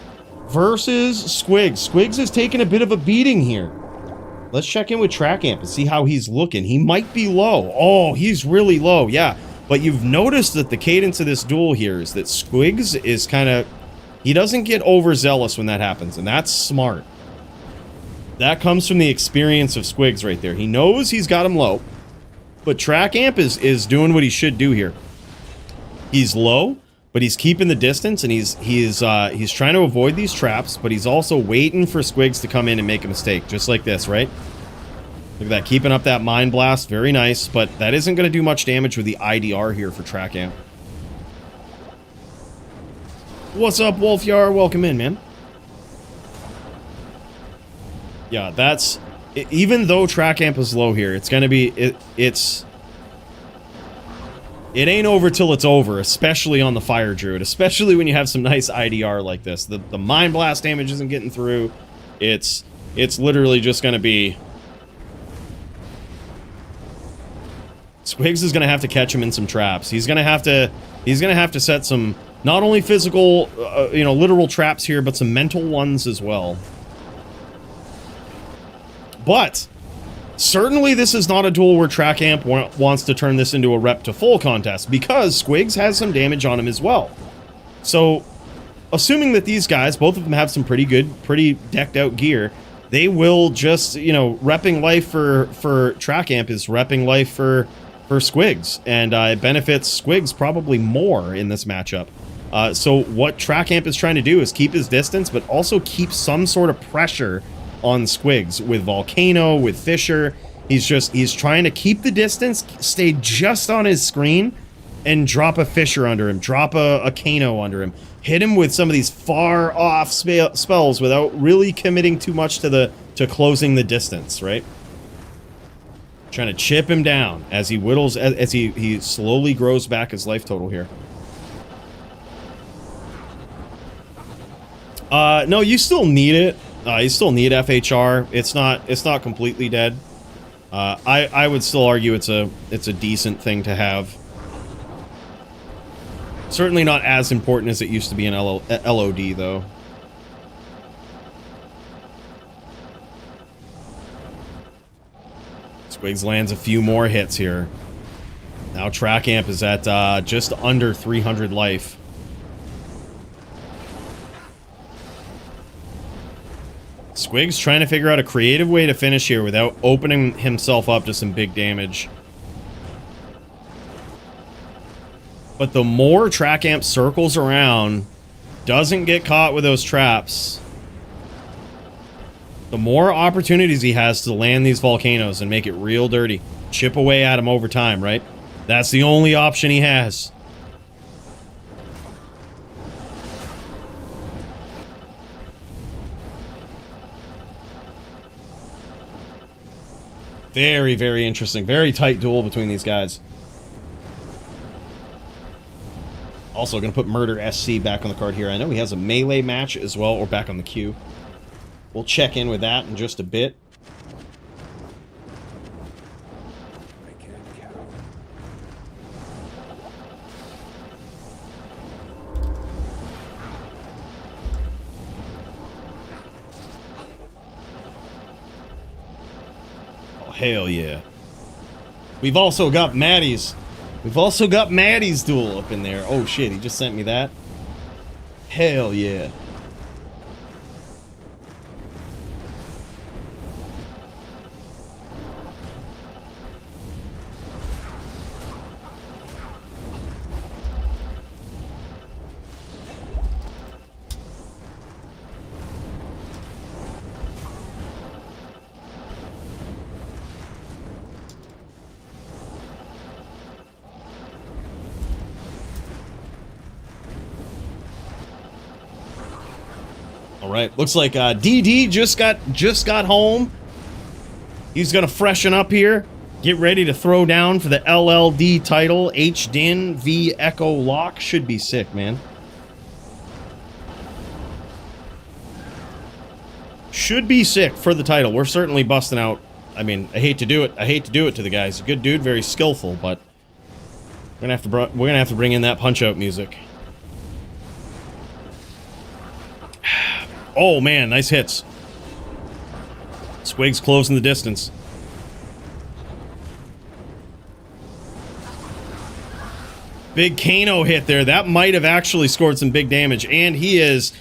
versus Squigs. Squigs is taking a bit of a beating here. Let's check in with track amp and see how he's looking. He might be low. Oh, he's really low, yeah. But you've noticed that the cadence of this duel here is that Squigs is kind of... He doesn't get overzealous when that happens, and that's smart. That comes from the experience of Squigs right there. He knows he's got him low, but Track Amp is doing what he should do here. He's low, but he's keeping the distance, and he's trying to avoid these traps, but he's also waiting for Squigs to come in and make a mistake, just like this, right? Look at that, keeping up that Mind Blast, very nice, but that isn't going to do much damage with the IDR here for Track Amp. What's up, Wolfyar? Welcome in, man. Yeah, that's... Even though Track Amp is low here, it's going to be... It ain't over till it's over, especially on the Fire Druid, especially when you have some nice IDR like this. The Mind Blast damage isn't getting through. It's literally just going to be... Squigs is going to have to catch him in some traps. He's going to have to set some not only physical, literal traps here, but some mental ones as well. But certainly this is not a duel where Track Amp wants to turn this into a rep to full contest, because Squigs has some damage on him as well. So, assuming that these guys, both of them have some pretty good, pretty decked out gear, they will just, repping life for Track Amp is repping life for Squigs, and it benefits Squigs probably more in this matchup. So what Track Amp is trying to do is keep his distance, but also keep some sort of pressure on Squigs with Volcano, with Fisher. He's trying to keep the distance, stay just on his screen, and drop a Fisher under him, drop a Kano under him, hit him with some of these far off spells without really committing too much to closing the distance, right? Trying to chip him down as he whittles, as he slowly grows back his life total here. No, you still need it. You still need FHR. It's not completely dead. I would still argue it's a decent thing to have. Certainly not as important as it used to be in LOD though. Squigs lands a few more hits here. Now Track Amp is at just under 300 life. Squigs trying to figure out a creative way to finish here without opening himself up to some big damage. But the more Track Amp circles around, doesn't get caught with those traps, the more opportunities he has to land these volcanoes and make it real dirty. Chip away at him over time, right? That's the only option he has. Very, very interesting. Very tight duel between these guys. Also going to put Murder SC back on the card here. I know he has a melee match as well, or back on the queue. We'll check in with that in just a bit. Oh, hell yeah. We've also got Maddy's. We've also got Maddy's duel up in there. Oh shit, he just sent me that. Hell yeah. All right, looks like DD just got home. He's gonna freshen up here, get ready to throw down for the LLD title. HDin v Echo Lock should be sick, man. Should be sick for the title. We're certainly busting out. I mean, I hate to do it. I hate to do it to the guy. He's a good dude, very skillful, but we're gonna have to bring in that punch out music. Oh man, nice hits. Squigs closing the distance. Big Kano hit there. That might have actually scored some big damage. And he is...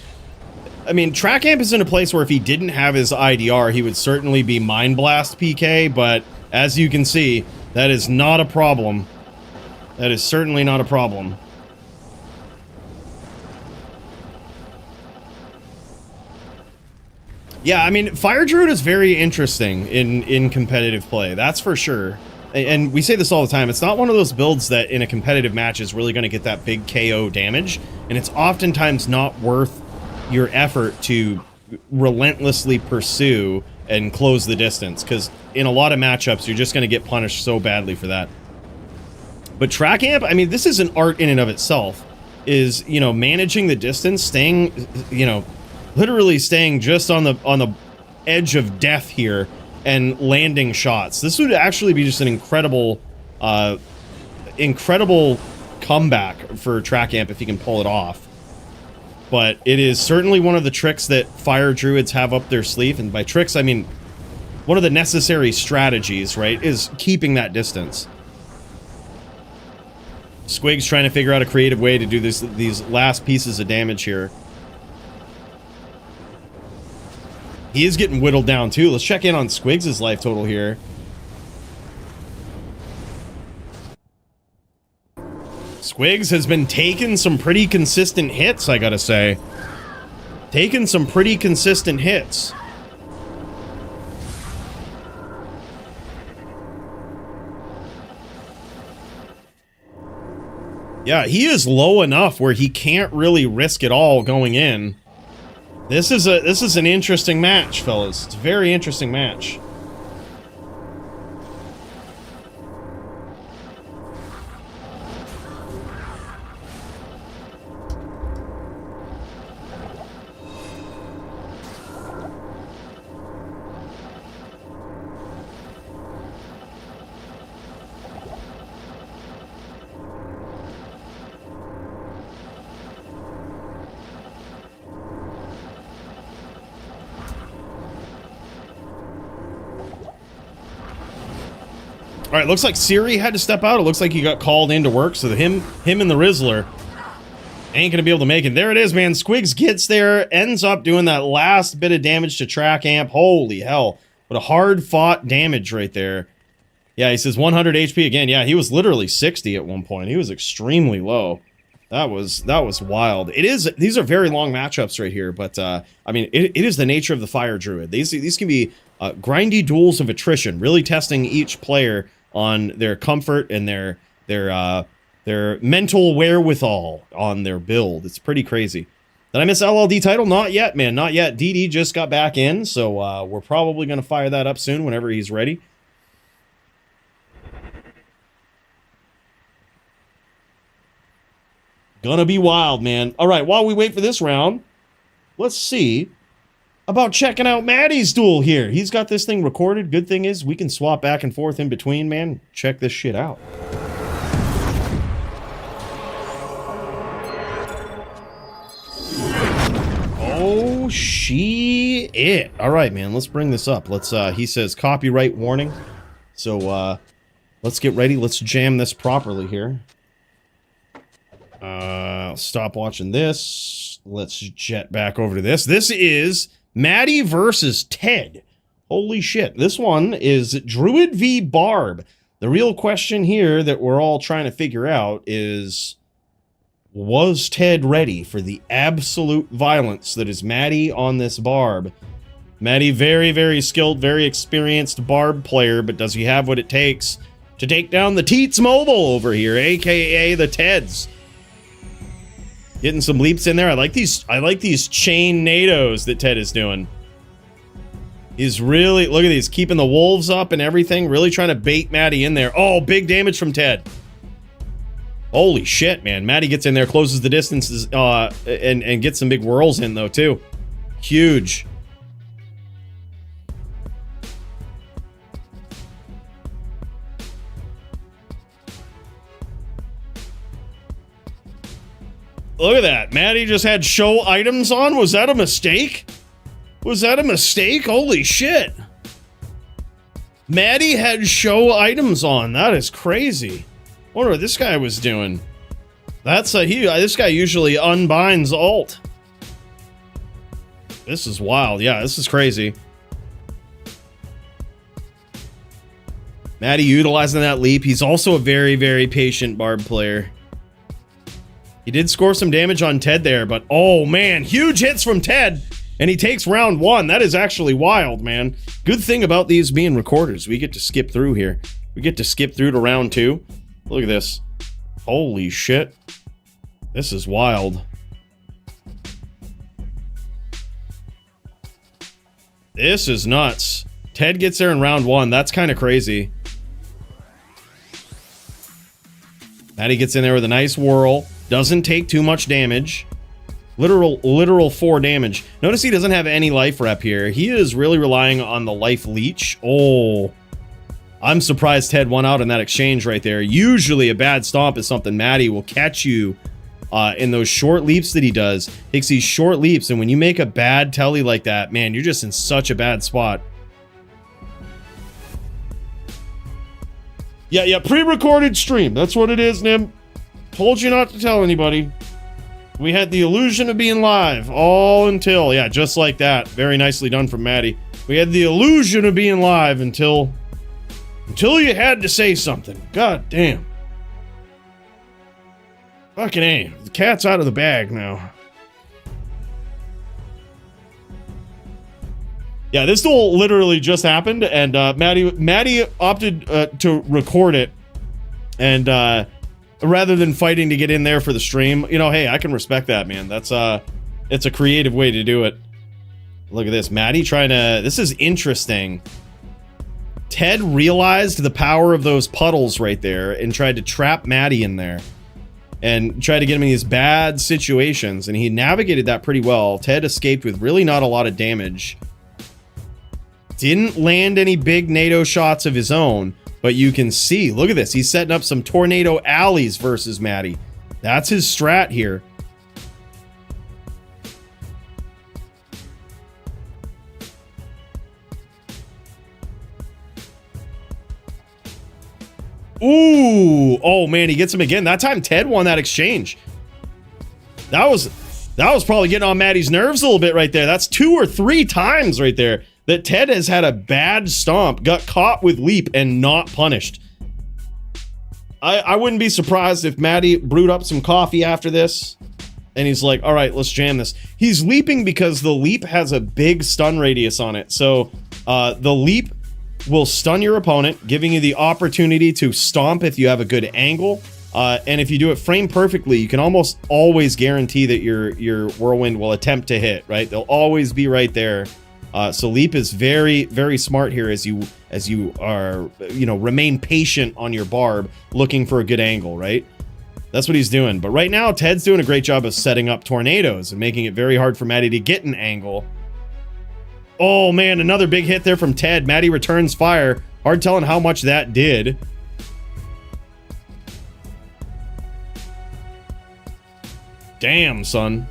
I mean, Track Amp is in a place where if he didn't have his IDR, he would certainly be Mind Blast PK. But as you can see, that is not a problem. That is certainly not a problem. Yeah, I mean, Fire Druid is very interesting in competitive play. That's for sure. And we say this all the time. It's not one of those builds that in a competitive match is really going to get that big KO damage. And it's oftentimes not worth your effort to relentlessly pursue and close the distance. Because in a lot of matchups, you're just going to get punished so badly for that. But Track Amp, I mean, this is an art in and of itself. Is, you know, managing the distance, staying, you know... literally staying just on the edge of death here and landing shots. This would actually be just an incredible comeback for Track Amp if he can pull it off. But it is certainly one of the tricks that Fire Druids have up their sleeve. And by tricks, I mean one of the necessary strategies, right, is keeping that distance. Squig's trying to figure out a creative way to do these last pieces of damage here. He is getting whittled down, too. Let's check in on Squigs' life total here. Squigs has been taking some pretty consistent hits, I gotta say. Taking some pretty consistent hits. Yeah, he is low enough where he can't really risk it all going in. This is an interesting match, fellas. It's a very interesting match. All right, looks like Siri had to step out. It looks like he got called into work, so him and the Rizzler ain't gonna be able to make it. There it is, man. Squigs gets there, ends up doing that last bit of damage to track amp. Holy hell. What a hard-fought damage right there. Yeah, he says 100 HP again. Yeah, he was literally 60 at one point. He was extremely low. That was wild. These are very long matchups right here, but I mean, it is the nature of the Fire Druid. These can be grindy duels of attrition, really testing each player on their comfort and their mental wherewithal on their build. It's pretty crazy. Did I miss LLD title? Not yet, man. Not yet. DD just got back in, so we're probably going to fire that up soon whenever he's ready. Gonna be wild, man. All right, while we wait for this round, let's see about checking out Maddy's duel here. He's got this thing recorded. Good thing is we can swap back and forth in between, man. Check this shit out. Oh, shit. All right, man, let's bring this up. Let's, he says copyright warning. So, let's get ready. Let's jam this properly here. Stop watching this. Let's jet back over to this. This is Maddy versus Ted. Holy shit. This one is Druid v Barb. The real question here that we're all trying to figure out is, was Ted ready for the absolute violence that is Maddy on this Barb? Maddy, very, very skilled, very experienced Barb player, but does he have what it takes to take down the Teats Mobile over here, aka the Teds? Getting some leaps in there. I like these chain NATOs that Ted is doing. He's really, look at these, keeping the wolves up and everything, really trying to bait Maddy in there. Oh, big damage from Ted. Holy shit, man. Maddy gets in there, closes the distances, and gets some big whirls in, though, too. Huge. Look at that. Maddy just had show items on. Was that a mistake? Was that a mistake? Holy shit. Maddy had show items on. That is crazy. Wonder what this guy was doing. That's this guy usually unbinds ult. This is wild. Yeah, this is crazy. Maddy utilizing that leap. He's also a very, very patient Barb player. He did score some damage on Ted there, but oh man, huge hits from Ted, and he takes round one. That is actually wild, man. Good thing about these being recorders, we get to skip through here. We get to skip through to round two. Look at this. Holy shit. This is wild. This is nuts. Ted gets there in round one. That's kind of crazy. Maddy gets in there with a nice whirl. Doesn't take too much damage. Literal 4 damage. Notice he doesn't have any life rep here. He is really relying on the life leech. Oh, I'm surprised Ted won out in that exchange right there. Usually a bad stomp is something Maddy will catch you in those short leaps that he does. Takes these short leaps, and when you make a bad telly like that, man, you're just in such a bad spot. Yeah, pre-recorded stream. That's what it is, Nim. Told you not to tell anybody. We had the illusion of being live all until, yeah, just like that. Very nicely done from Maddy. We had the illusion of being live until you had to say something. God damn. Fucking A. The cat's out of the bag now. Yeah, this duel literally just happened, and Maddy opted to record it, and rather than fighting to get in there for the stream, you know, hey, I can respect that, man. That's it's a creative way to do it. Look at this, Maddy trying to. This is interesting. Ted realized the power of those puddles right there and tried to trap Maddy in there and tried to get him in these bad situations, and he navigated that pretty well. Ted escaped with really not a lot of damage. Didn't land any big NATO shots of his own, but you can see, look at this. He's setting up some tornado alleys versus Maddy. That's his strat here. Ooh. Oh, man, he gets him again. That time, Ted won that exchange. That was probably getting on Maddy's nerves a little bit right there. That's 2 or 3 times right there that Ted has had a bad stomp, got caught with leap, and not punished. I wouldn't be surprised if Maddy brewed up some coffee after this, and he's like, all right, let's jam this. He's leaping because the leap has a big stun radius on it. So the leap will stun your opponent, giving you the opportunity to stomp if you have a good angle. And if you do it frame perfectly, you can almost always guarantee that your whirlwind will attempt to hit, right? They'll always be right there. So leap is very, very smart here as you are, remain patient on your barb, looking for a good angle, right? That's what he's doing. But right now, Ted's doing a great job of setting up tornadoes and making it very hard for Maddy to get an angle. Oh man, another big hit there from Ted. Maddy returns fire. Hard telling how much that did. Damn, son.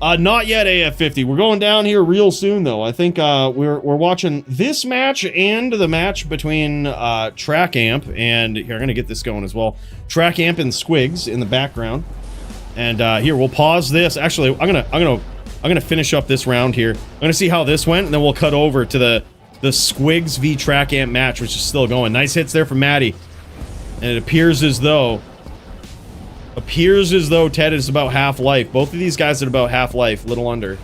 Not yet, AF50. We're going down here real soon, though. I think we're watching this match and the match between Track Amp and here, I'm gonna get this going as well. Track Amp and Squigs in the background. And here, we'll pause this. Actually, I'm gonna finish up this round here. I'm gonna see how this went, and then we'll cut over to the Squigs v Track Amp match, which is still going. Nice hits there from Maddy. And it appears as though Ted is about half life. Both of these guys are about half life, little under.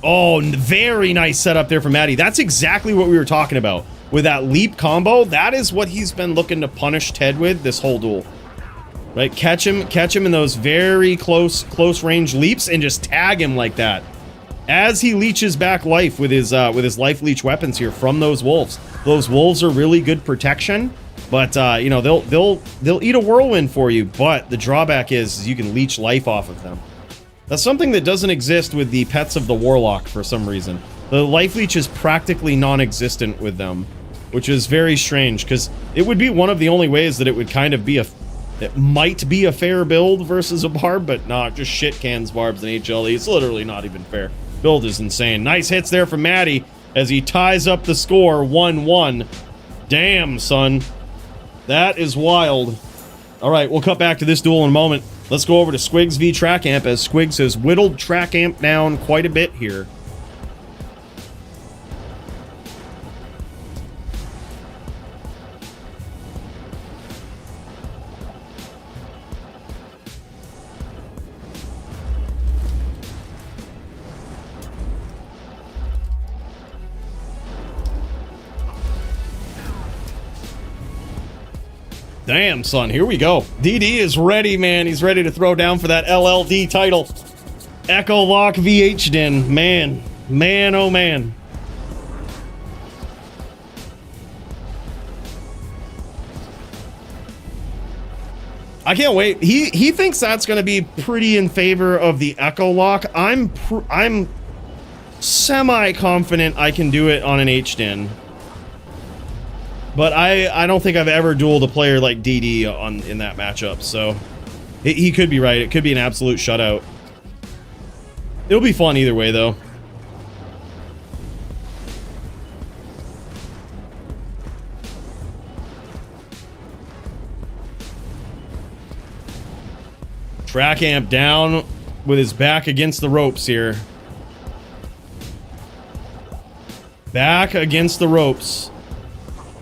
Oh, very nice setup there from Maddy. That's exactly what we were talking about. With that leap combo, that is what he's been looking to punish Ted with this whole duel. Right? Catch him in those very close range leaps and just tag him like that. As he leeches back life with his life leech weapons here from those wolves. Those wolves are really good protection, but they'll eat a whirlwind for you, but the drawback is you can leech life off of them. That's something that doesn't exist with the pets of the warlock for some reason. The life leech is practically non-existent with them, which is very strange because it would be one of the only ways that it would kind of be it might be a fair build versus a barb, but not just shit cans barbs and HLE. It's literally not even fair. Build is insane. Nice hits there from Maddy as he ties up the score 1-1. Damn, son. That is wild. All right, we'll cut back to this duel in a moment. Let's go over to Squigs v Track Amp as Squigs has whittled Track Amp down quite a bit here. Damn, son, here we go. DD is ready, man. He's ready to throw down for that LLD title. Echo Lock VH Den. Man, oh man. I can't wait. He thinks that's going to be pretty in favor of the Echo Lock. I'm semi-confident I can do it on an H-Den. But I don't think I've ever dueled a player like DD in that matchup, so he could be right. It could be an absolute shutout. It'll be fun either way, though. Track Amp down with his back against the ropes here. Back against the ropes.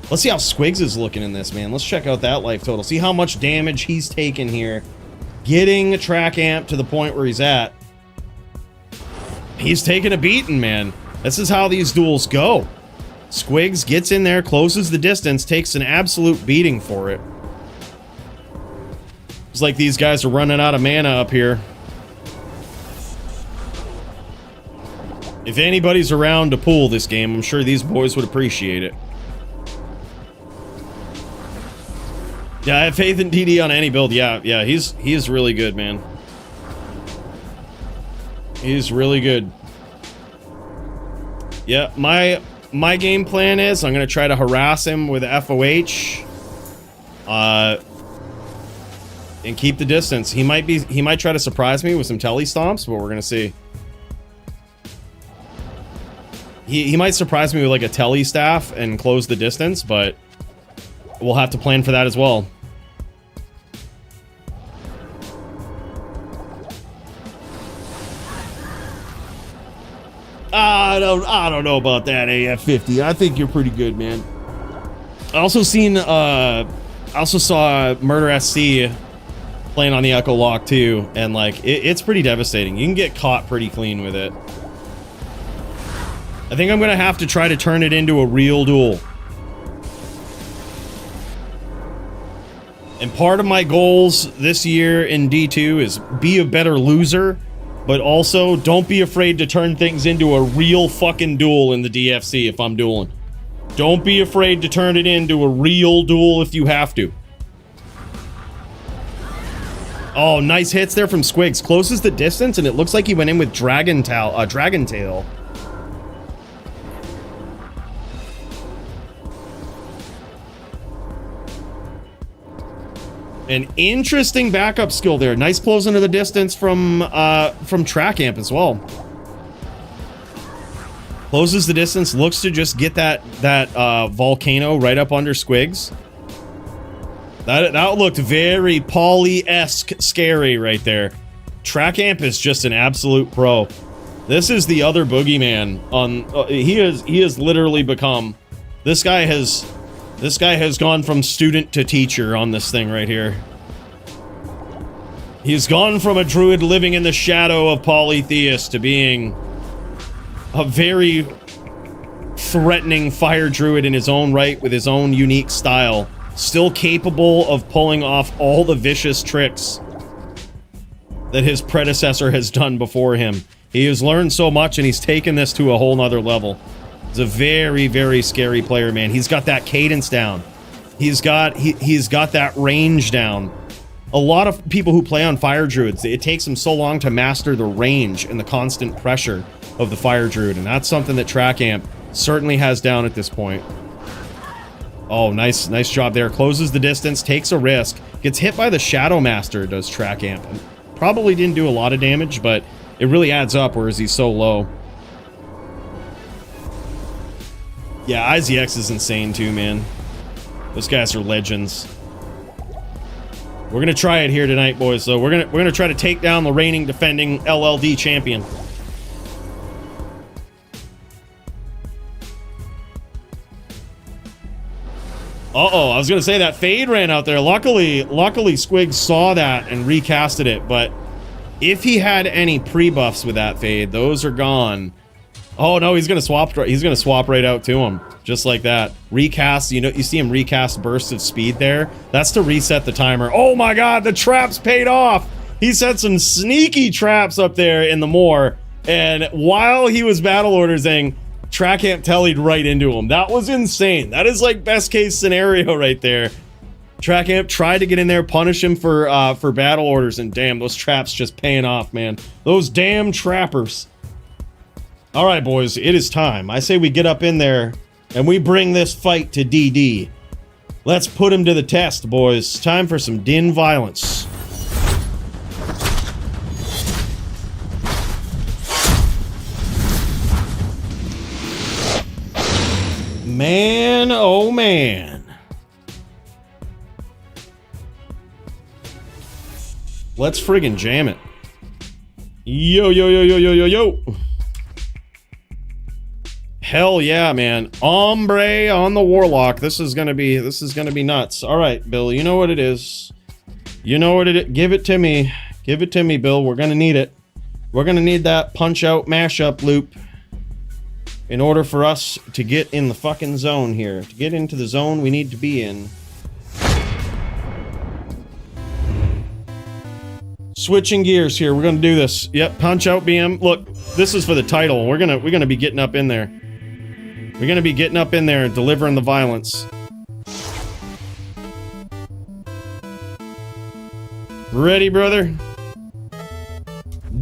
Let's see how Squigs is looking in this, man. Let's check out that life total. See how much damage he's taken here. Getting Track Amp to the point where he's at. He's taking a beating, man. This is how these duels go. Squigs gets in there, closes the distance, takes an absolute beating for it. It's like these guys are running out of mana up here. If anybody's around to pool this game, I'm sure these boys would appreciate it. Yeah, I have faith in DD on any build. Yeah, he's really good, man. He's really good. Yeah, my game plan is I'm gonna try to harass him with FOH. and keep the distance. He might try to surprise me with some telly stomps, but we're gonna see. He might surprise me with like a telly staff and close the distance, but we'll have to plan for that as well. I don't know about that AF50. I think you're pretty good, man. I also saw Murder SC playing on the Echo Lock too, and like it's pretty devastating. You can get caught pretty clean with it. I think I'm gonna have to try to turn it into a real duel. And part of my goals this year in D2 is be a better loser, but also don't be afraid to turn things into a real fucking duel in the DFC if I'm dueling. Don't be afraid to turn it into a real duel if you have to. Oh, nice hits there from Squigs. Closes the distance, and it looks like he went in with Dragon Tail. An interesting backup skill there. Nice close into the distance from Track Amp as well. Closes the distance, looks to just get that volcano right up under Squigs. That looked very Poly-esque scary right there. Track Amp is just an absolute pro. This is the other boogeyman on he has literally become this guy has gone from student to teacher on this thing right here. He's gone from a druid living in the shadow of Polytheist to being a very threatening fire druid in his own right with his own unique style. Still capable of pulling off all the vicious tricks that his predecessor has done before him. He has learned so much and he's taken this to a whole nother level. He's a very, very scary player, man. He's got that cadence down. He's got that range down. A lot of people who play on fire druids, it takes them so long to master the range and the constant pressure of the fire druid, and that's something that Track Amp certainly has down at this point. Oh, nice job there. Closes the distance, takes a risk, gets hit by the Shadow Master, does Track Amp. Probably didn't do a lot of damage, but it really adds up, whereas he's so low. Yeah, IZX is insane too, man. Those guys are legends. We're gonna try it here tonight, boys. So we're gonna try to take down the reigning defending LLD champion. Uh-oh, I was gonna say that fade ran out there. Luckily Squig saw that and recasted it, but if he had any pre-buffs with that fade, those are gone. Oh no, he's gonna swap right out to him. Just like that. Recast, you see him recast bursts of speed there. That's to reset the timer. Oh my god, the traps paid off! He set some sneaky traps up there in the moor, and while he was battle ordering, Track Amp tellied right into him. That was insane. That is like best case scenario right there. Track Amp tried to get in there, punish him for battle orders, and damn, those traps just paying off, man. Those damn trappers. Alright, boys, it is time. I say we get up in there and we bring this fight to DD. Let's put him to the test, boys. Time for some Din violence. Man, oh man. Let's friggin' jam it. Yo, yo, yo, yo, yo, yo, yo. Hell yeah, man. Ombre on the Warlock. This is gonna be nuts. Alright, Bill, you know what it is. You know what it is. Give it to me. Give it to me, Bill. We're gonna need it. We're gonna need that punch-out mashup loop in order for us to get in the fucking zone here. To get into the zone we need to be in. Switching gears here. We're gonna do this. Yep, punch-out BM. Look, this is for the title. We're gonna be getting up in there. We're gonna be getting up in there and delivering the violence. Ready, brother?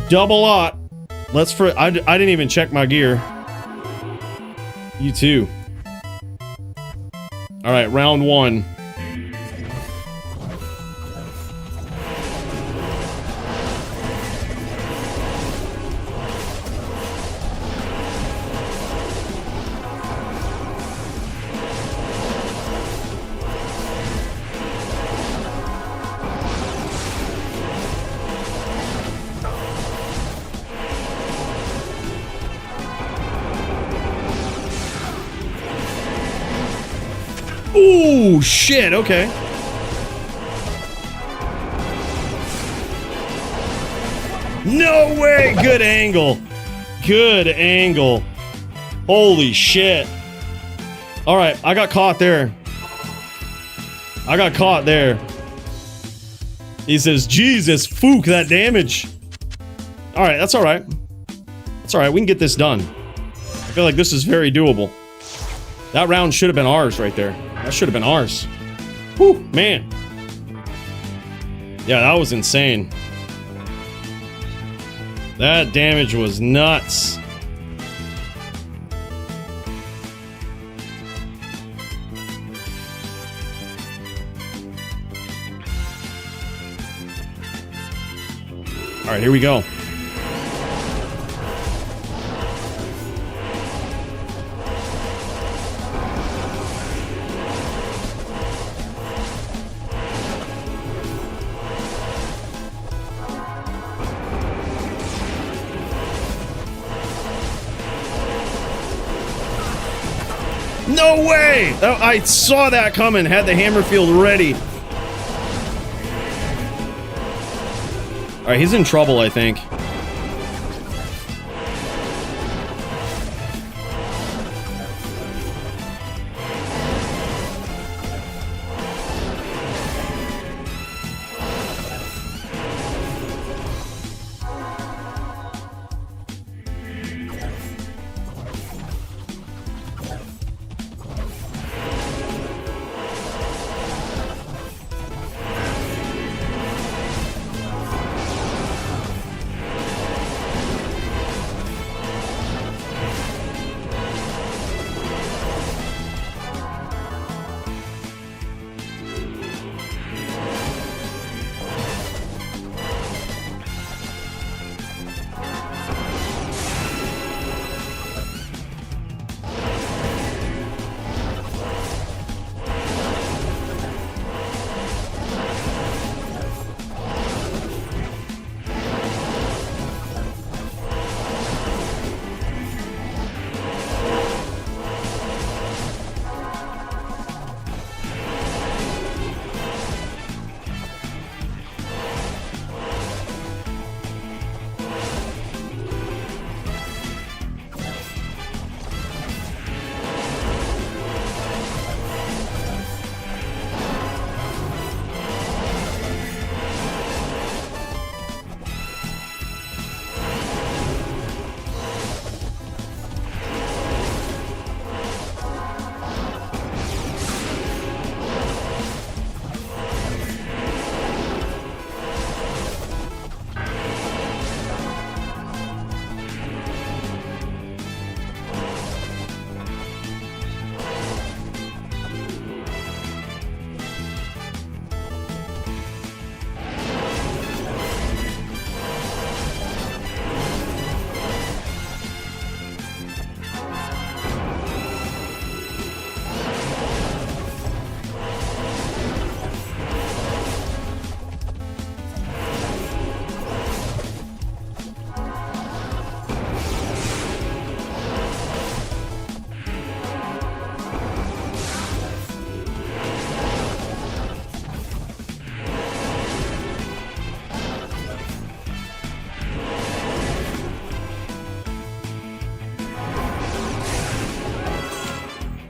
Double lot. I didn't even check my gear. You too. Alright, round one. Oh, shit. Okay. No way. Good angle. Good angle. Holy shit. All right. I got caught there. I got caught there. He says, Jesus, fook, that damage. All right. That's all right. That's all right. We can get this done. I feel like this is very doable. That round should have been ours right there. That should have been ours. Whew, man. Yeah, that was insane. That damage was nuts. All right, here we go. No way! I saw that coming, had the hammer field ready. Alright, he's in trouble, I think.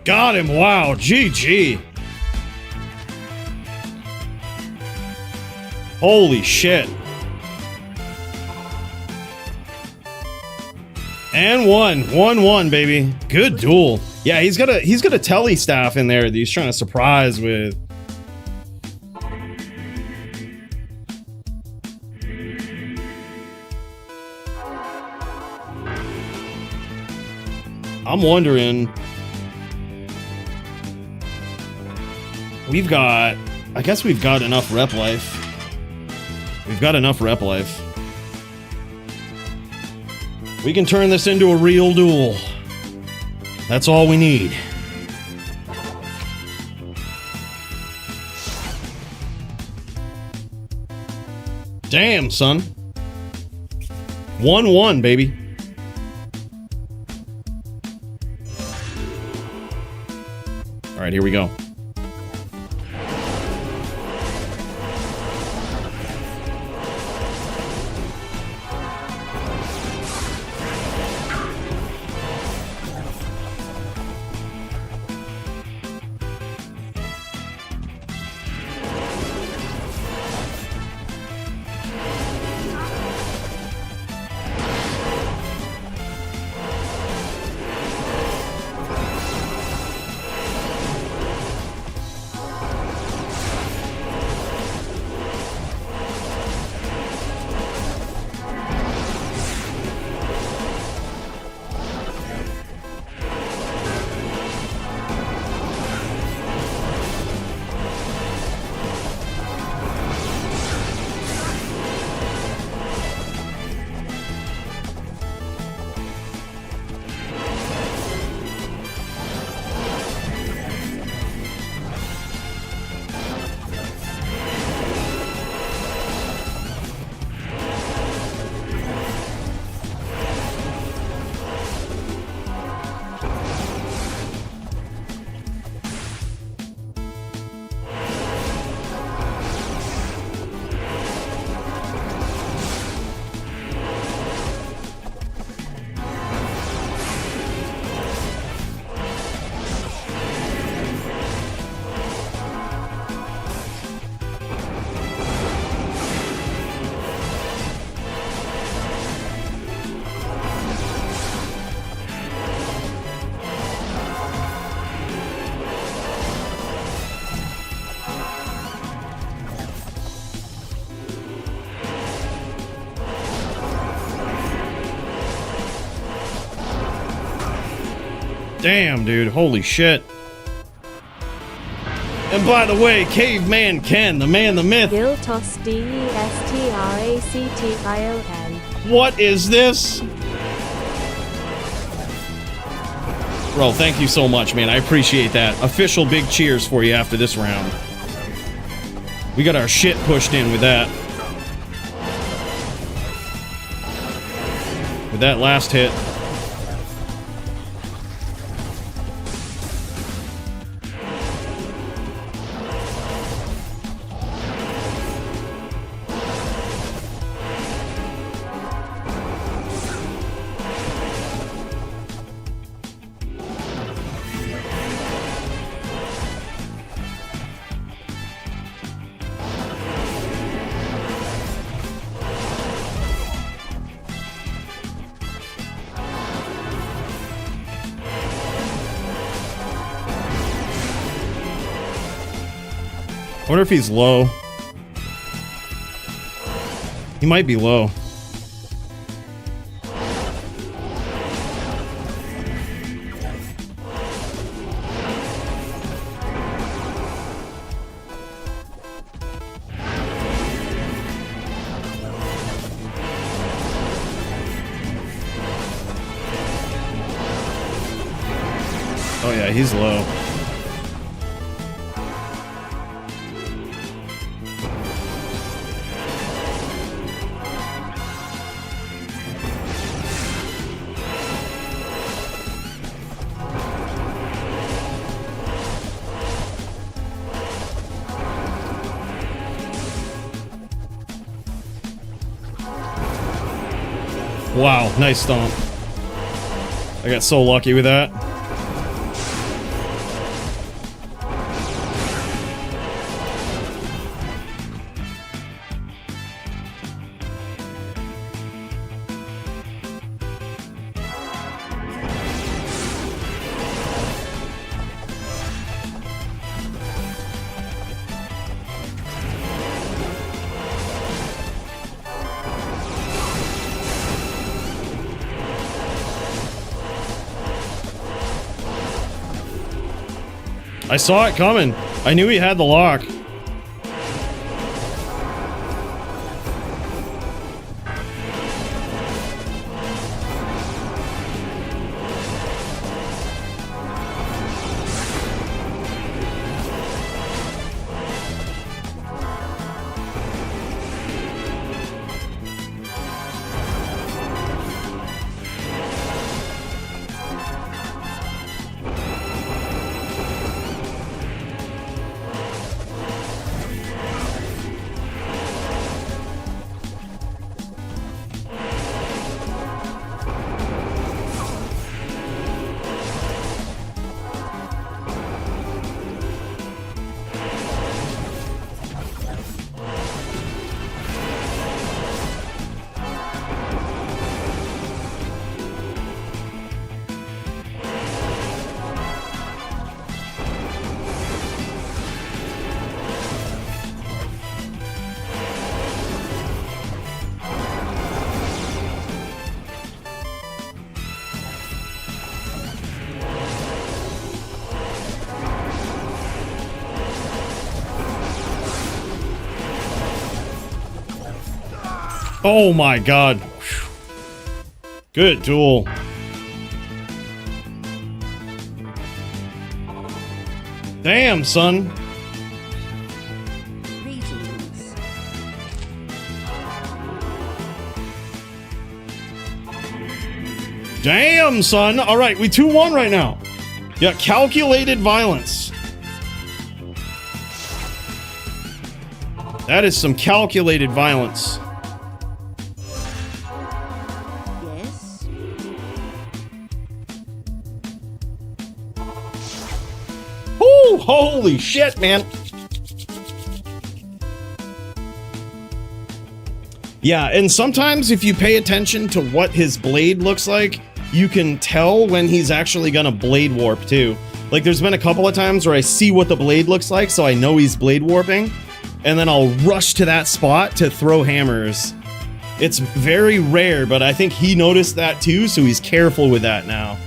Got him. Wow. GG. Holy shit. And one. 1-1, baby. Good duel. Yeah, he's got a telly staff in there that he's trying to surprise with. I'm wondering. I guess we've got enough rep life. We've got enough rep life. We can turn this into a real duel. That's all we need. Damn, son. 1-1, baby. All right, here we go. Damn, dude. Holy shit. And by the way, Caveman Ken, the man, the myth. Diltos DESTRACTION. What is this? Bro, thank you so much, man. I appreciate that. Official big cheers for you after this round. We got our shit pushed in with that. With that last hit. I wonder if he's low. He might be low. Oh yeah, he's low. Wow, nice stomp. I got so lucky with that. I saw it coming. I knew he had the lock. Oh my god. Good duel. Damn, son. Damn, son. All right, we 2-1 right now. Yeah, calculated violence. That is some calculated violence. Yes. Ooh, holy shit, man. Yeah, and sometimes if you pay attention to what his blade looks like, you can tell when he's actually gonna blade warp too. Like there's been a couple of times where I see what the blade looks like, so I know he's blade warping, and then I'll rush to that spot to throw hammers. It's very rare, but I think he noticed that too, so he's careful with that now.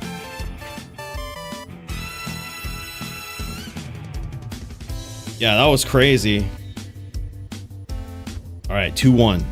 Yeah, that was crazy. All right, 2-1.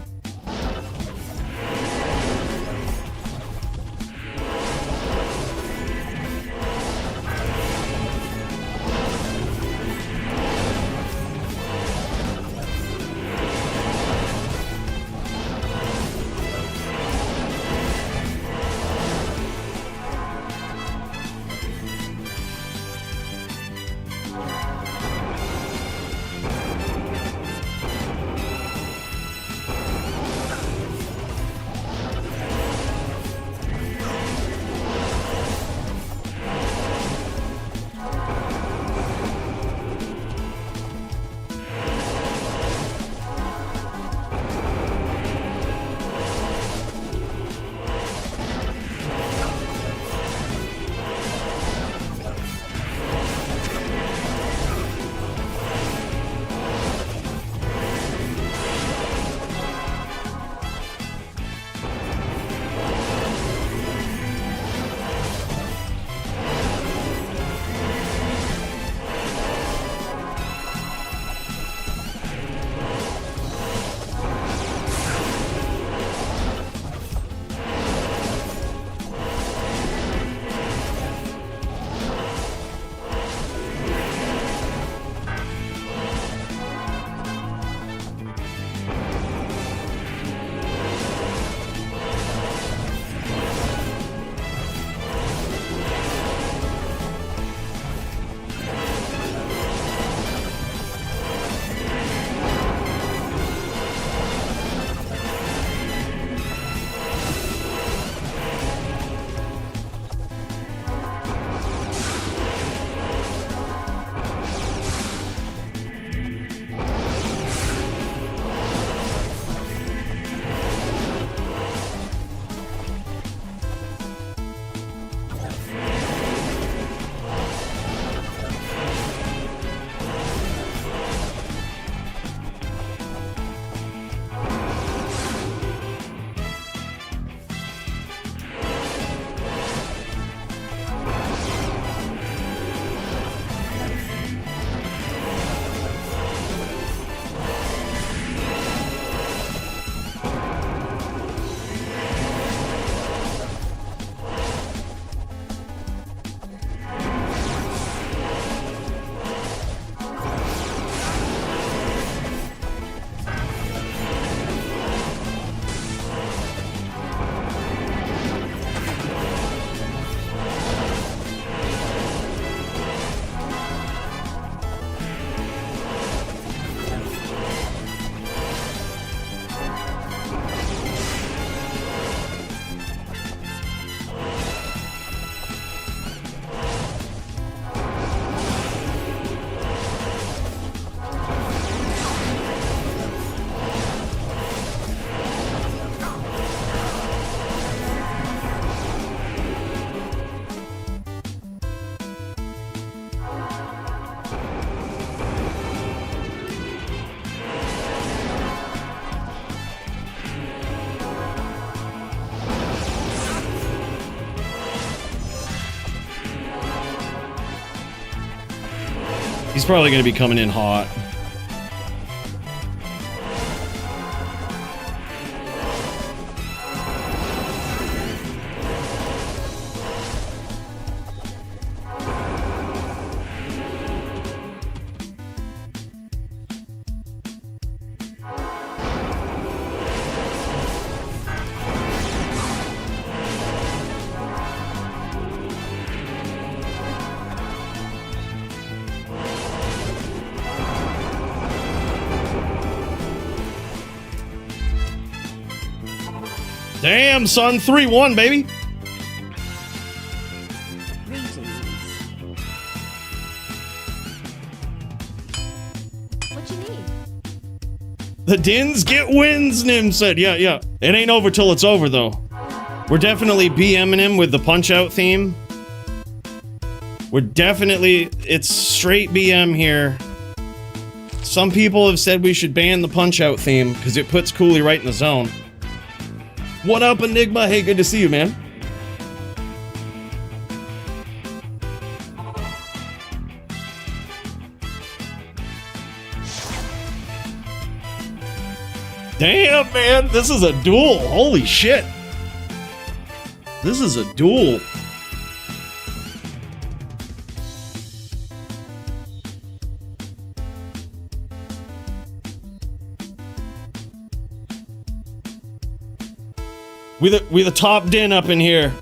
He's probably going to be coming in hot. Damn, son. 3-1, baby. Greetings. What you need? The Dins get wins, Nim said. Yeah. It ain't over till it's over, though. We're definitely BMing him with the Punch-Out theme. It's straight BM here. Some people have said we should ban the Punch-Out theme because it puts Coooley right in the zone. What up, Enigma? Hey, good to see you, man. Damn, man. This is a duel. Holy shit. This is a duel. We the top din up in here.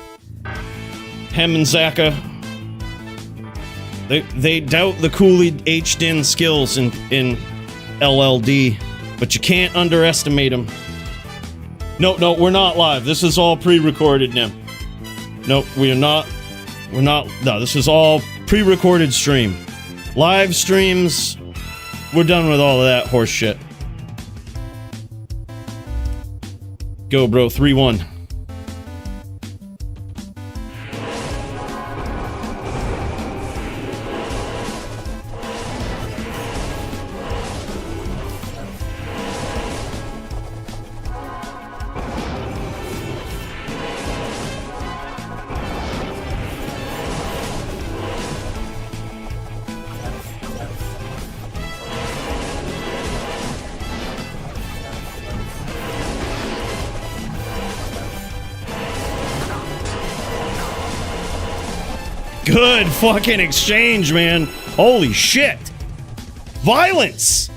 Hem and Zaka. They doubt the Coooley H-din skills in LLD, but you can't underestimate them. No, we're not live. This is all pre-recorded now. No, we are not. We're not. No, this is all pre-recorded stream. Live streams, we're done with all of that horse shit. Go, bro. 3-1. Good fucking exchange, man. Holy shit. Violence.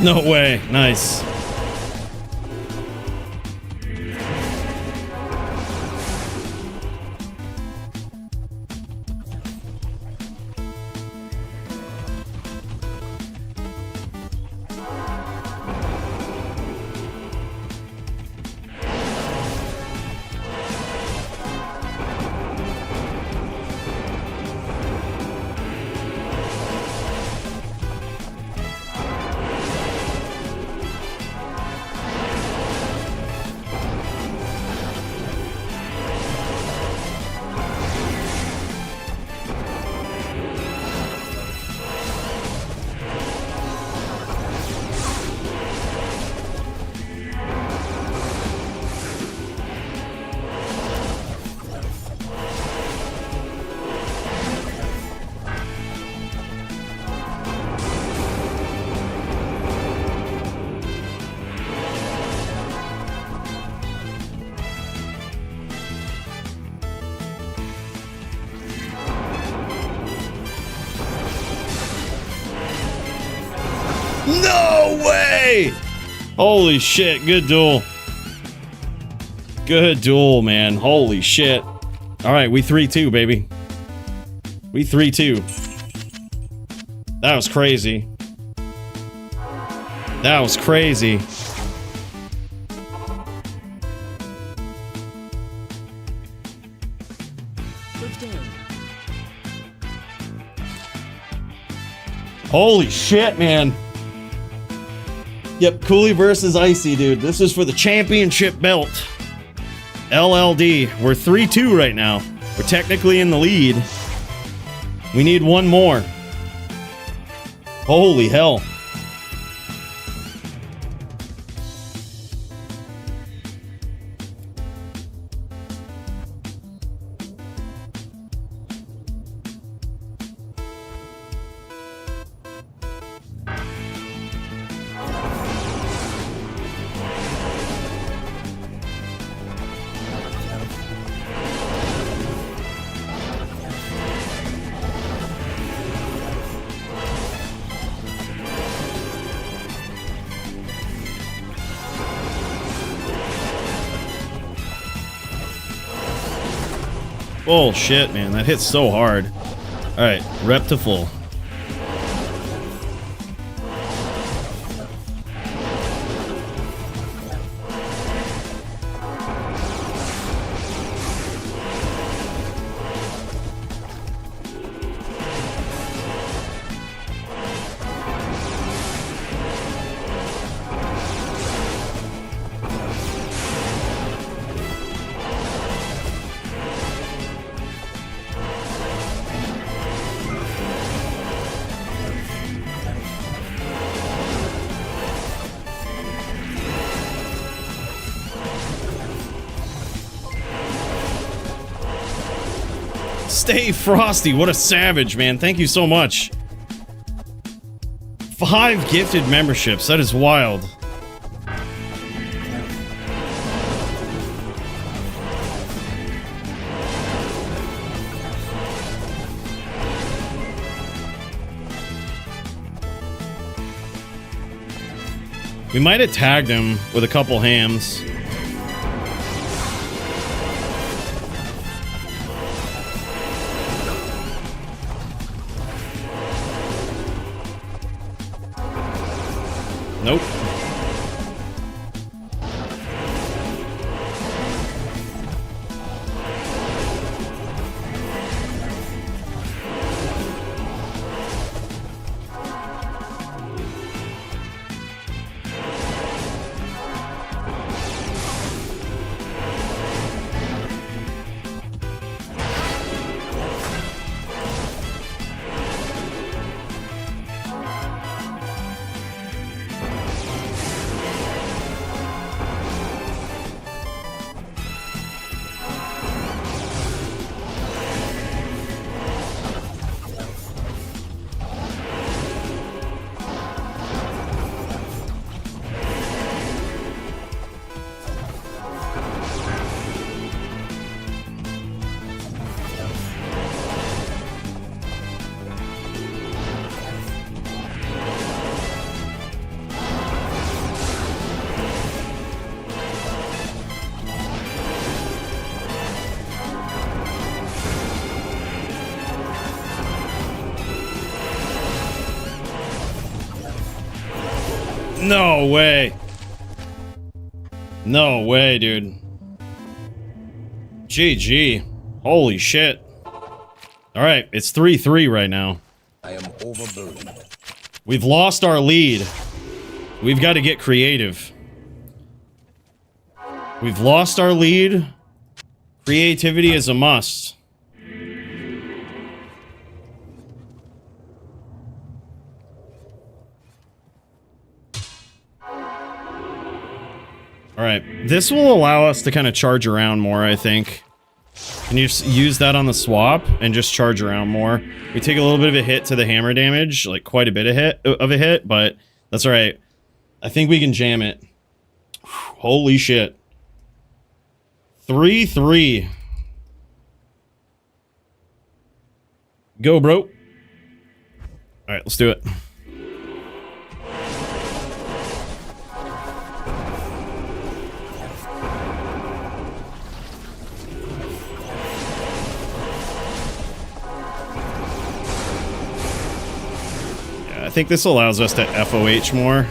No way. Nice. No way! Holy shit, good duel. Good duel, man. Holy shit. Alright, we 3-2, baby. We 3-2. That was crazy. That was crazy. Good day. Holy shit, man. Yep, Coooley versus Icy, dude. This is for the championship belt. LLD. We're 3-2 right now. We're technically in the lead. We need one more. Holy hell. Oh shit, man, that hits so hard. Alright, rep to full. Stay Frosty, what a savage, man. Thank you so much. 5 gifted memberships, that is wild. We might have tagged him with a couple hams. Nope. No way. No way, dude. GG. Holy shit. Alright, it's 3-3 right now. I am overburdened. We've lost our lead. We've got to get creative. We've lost our lead. Creativity is a must. Alright, this will allow us to kind of charge around more, I think. Can you just use that on the swap and just charge around more? We take a little bit of a hit to the hammer damage, like quite a bit of a hit, but that's alright. I think we can jam it. Holy shit. 3-3. Go, bro. Alright, let's do it. I think this allows us to FOH more.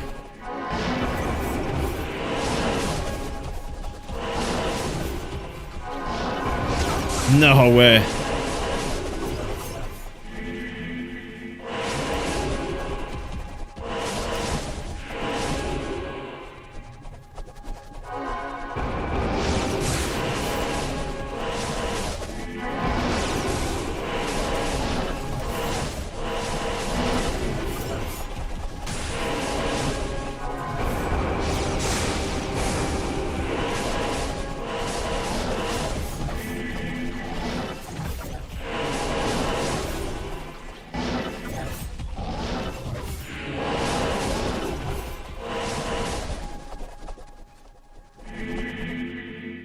No way.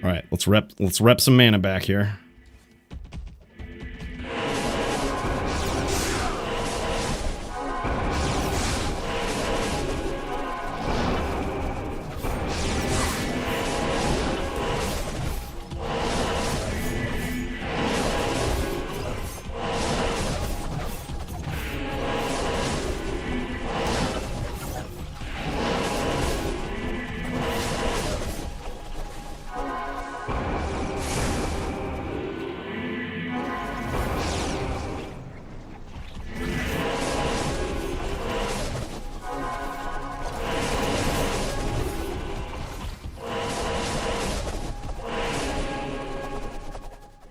All right, let's rep some mana back here.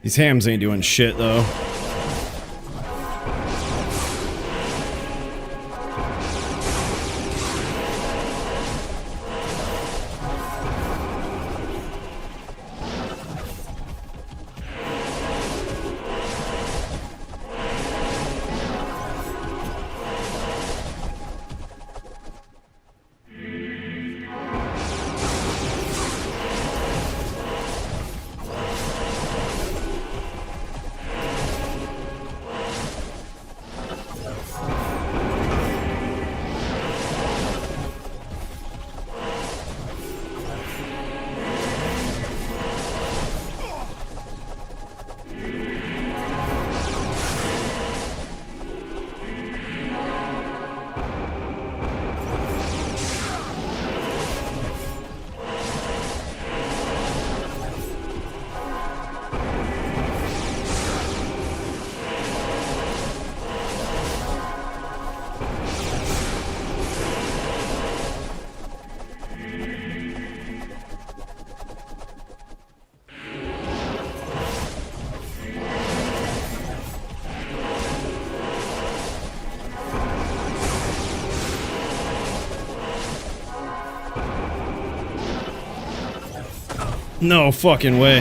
These hams ain't doing shit, though. No fucking way.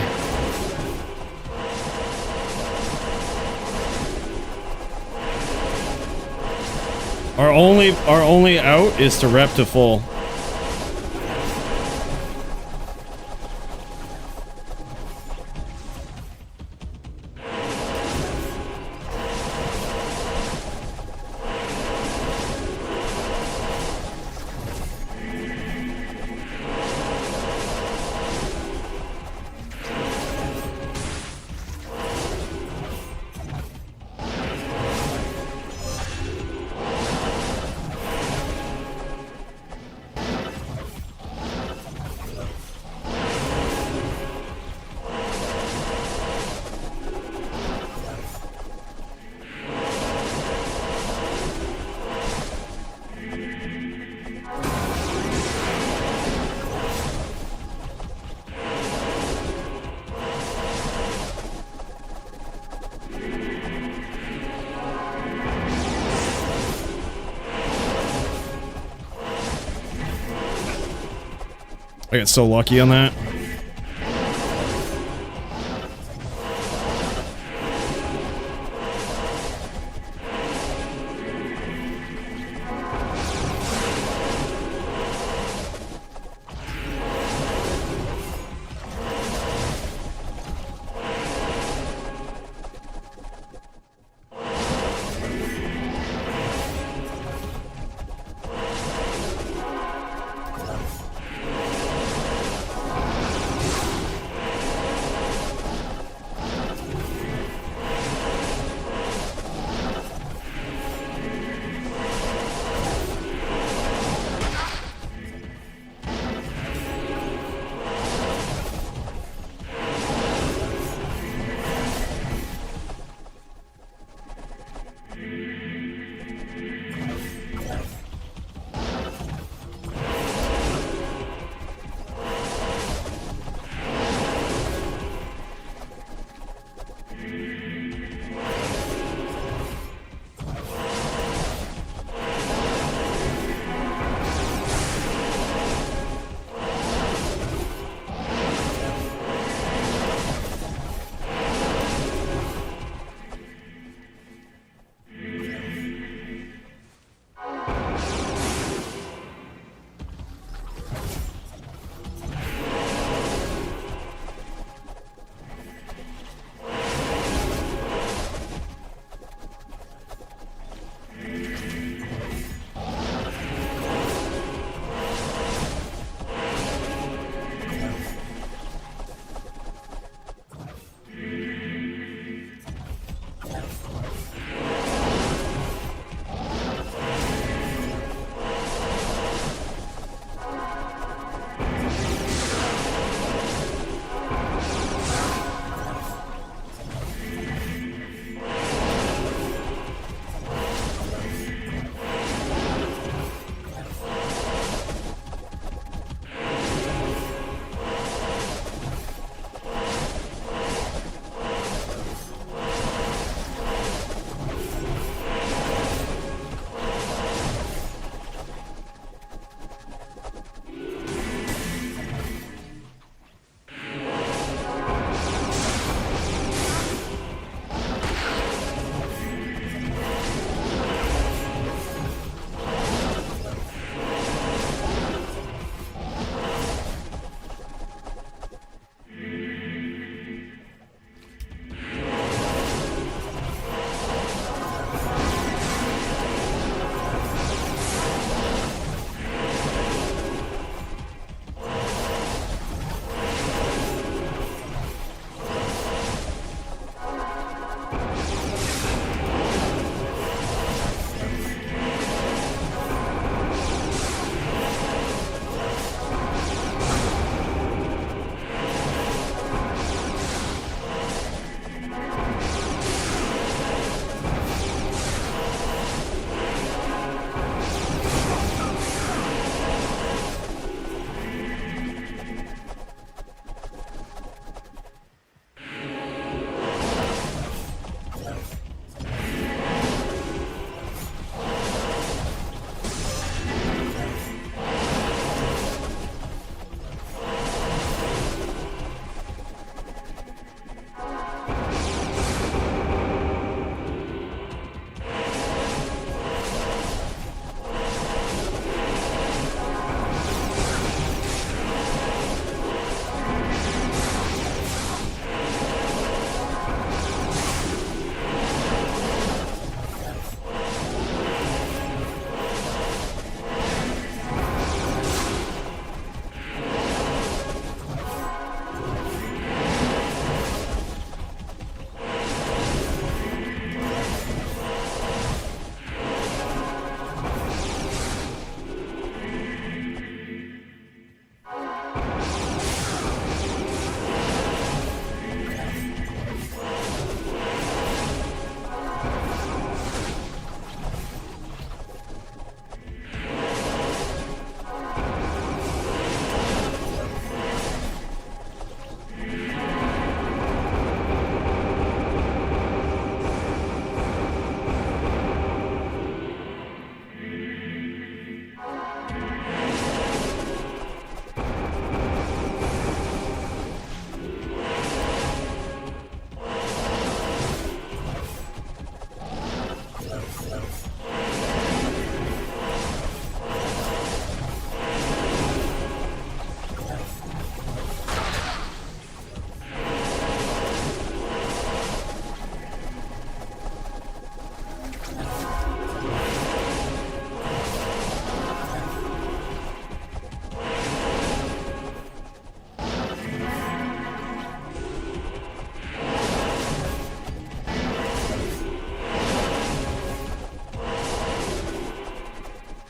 Our only out is to rep to full. I got so lucky on that.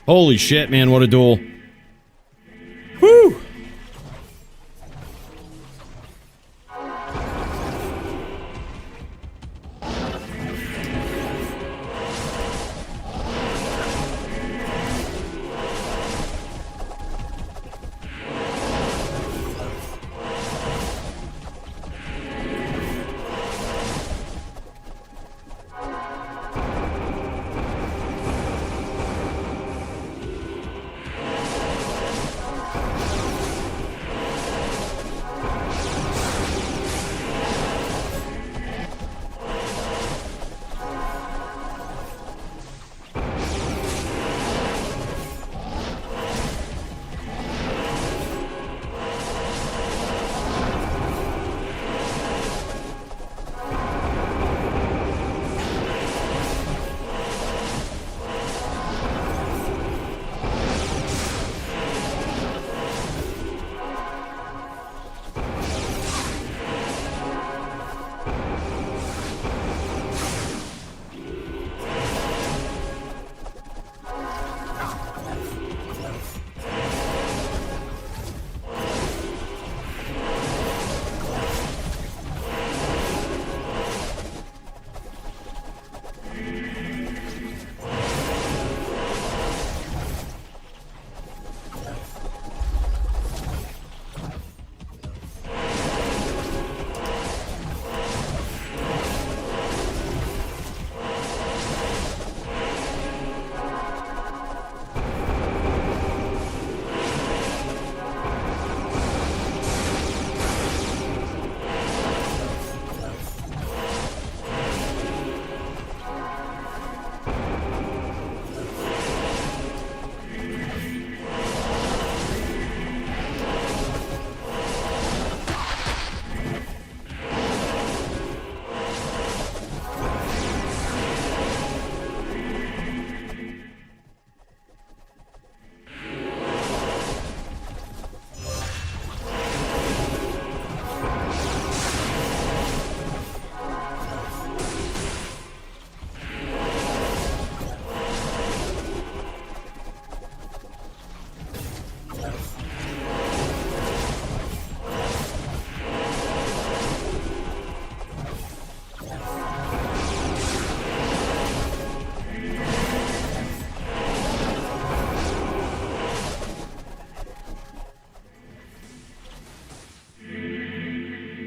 Holy shit, man, what a duel. Whew!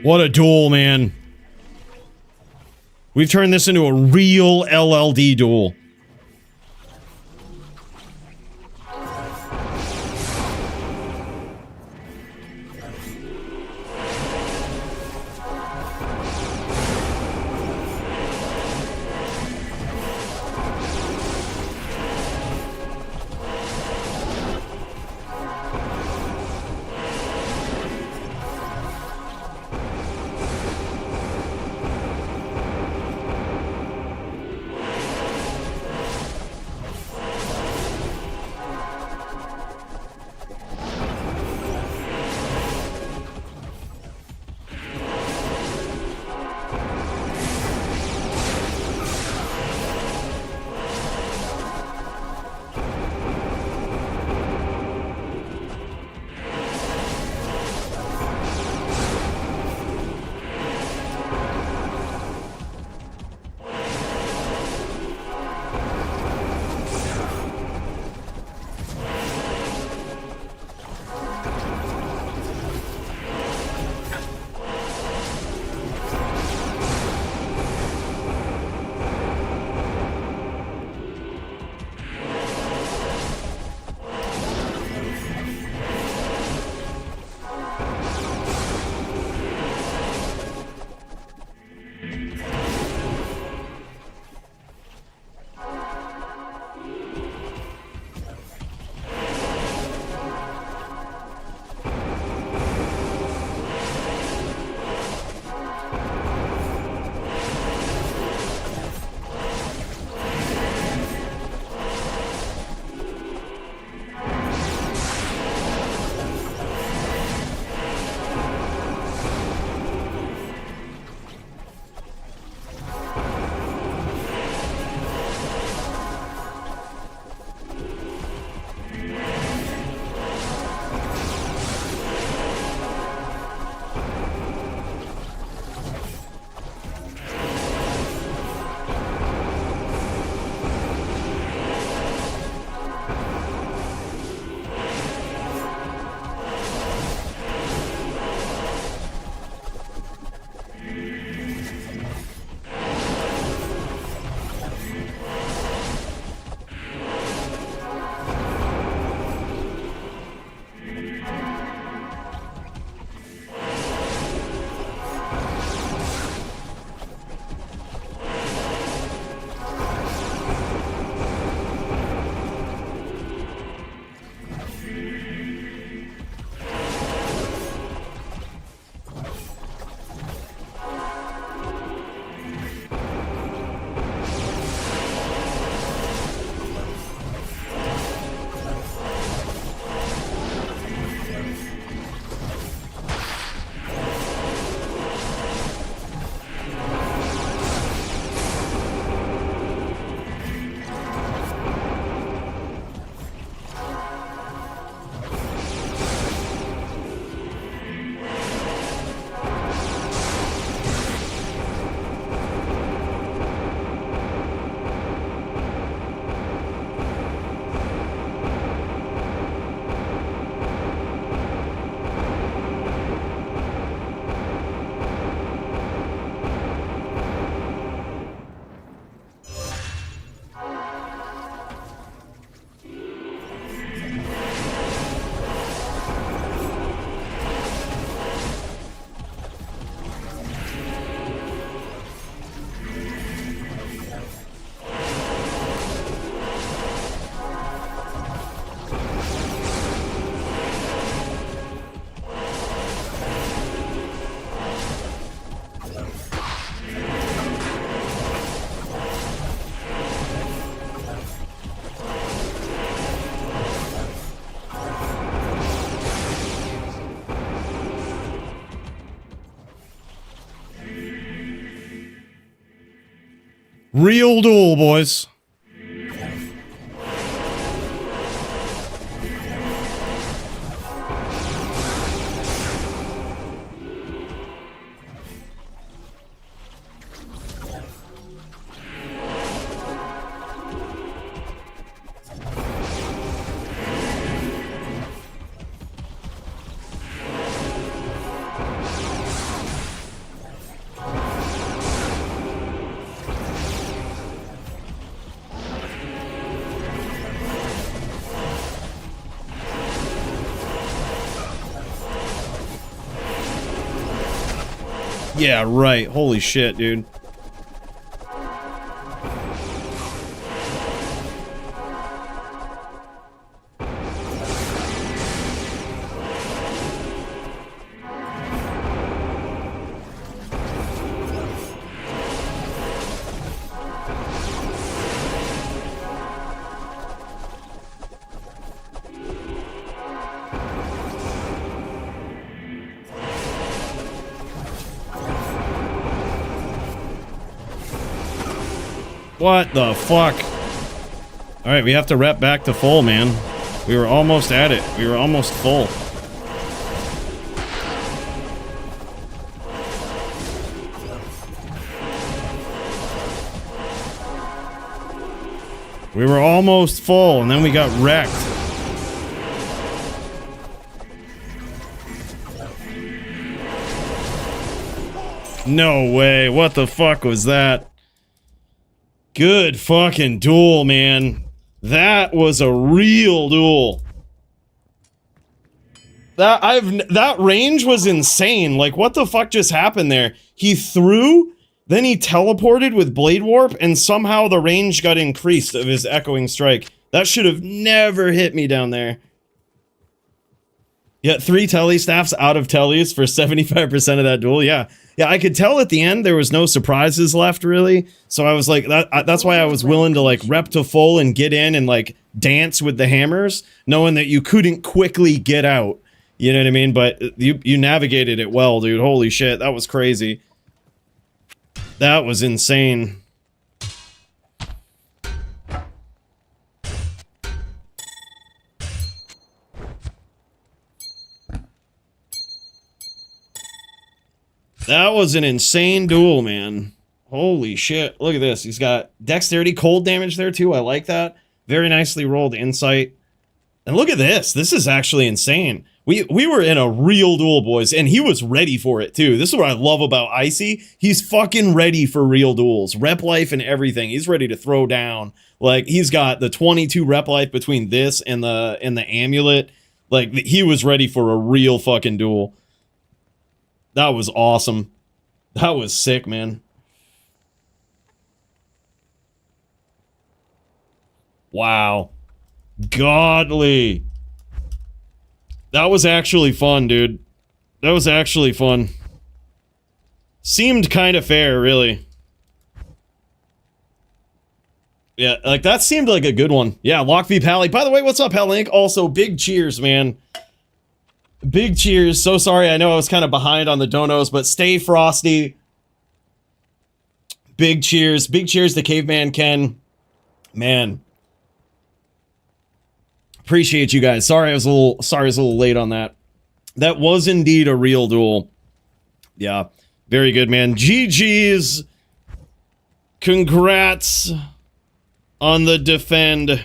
What a duel, man. We've turned this into a real LLD duel. Real duel, boys. Yeah, right. Holy shit, dude. What the fuck? Alright, we have to rep back to full, man. We were almost at it. We were almost full. We were almost full, and then we got wrecked. No way. What the fuck was that? Good fucking duel, man. That was a real duel. That range was insane. Like, what the fuck just happened there? He threw, then he teleported with Blade Warp, and somehow the range got increased of his Echoing Strike. That should have never hit me down there. Yeah, 3 telly staffs out of tellies for 75% of that duel. Yeah, I could tell at the end there was no surprises left, really. So I was like, that's why I was willing to like rep to full and get in and like dance with the hammers, knowing that you couldn't quickly get out. You know what I mean? But you navigated it well, dude. Holy shit, that was crazy. That was insane. That was an insane duel, man. Holy shit. Look at this. He's got dexterity, cold damage there, too. I like that. Very nicely rolled insight. And look at this. This is actually insane. We were in a real duel, boys, and he was ready for it, too. This is what I love about Icy. He's fucking ready for real duels. Rep life and everything. He's ready to throw down. Like, he's got the 22 rep life between this and the amulet. Like, he was ready for a real fucking duel. That was awesome. That was sick, man. Wow. Godly. That was actually fun, dude. That was actually fun. Seemed kind of fair, really. Yeah, like, that seemed like a good one. Yeah, Lock v Pally. By the way, what's up, Hellink? Also, big cheers, man. Big cheers. So sorry, I know I was kind of behind on the donos, but stay frosty. Big cheers. Big cheers to Caveman Ken. Man. Appreciate you guys. Sorry I was a little late on that. That was indeed a real duel. Yeah. Very good, man. GG's. Congrats on the defend.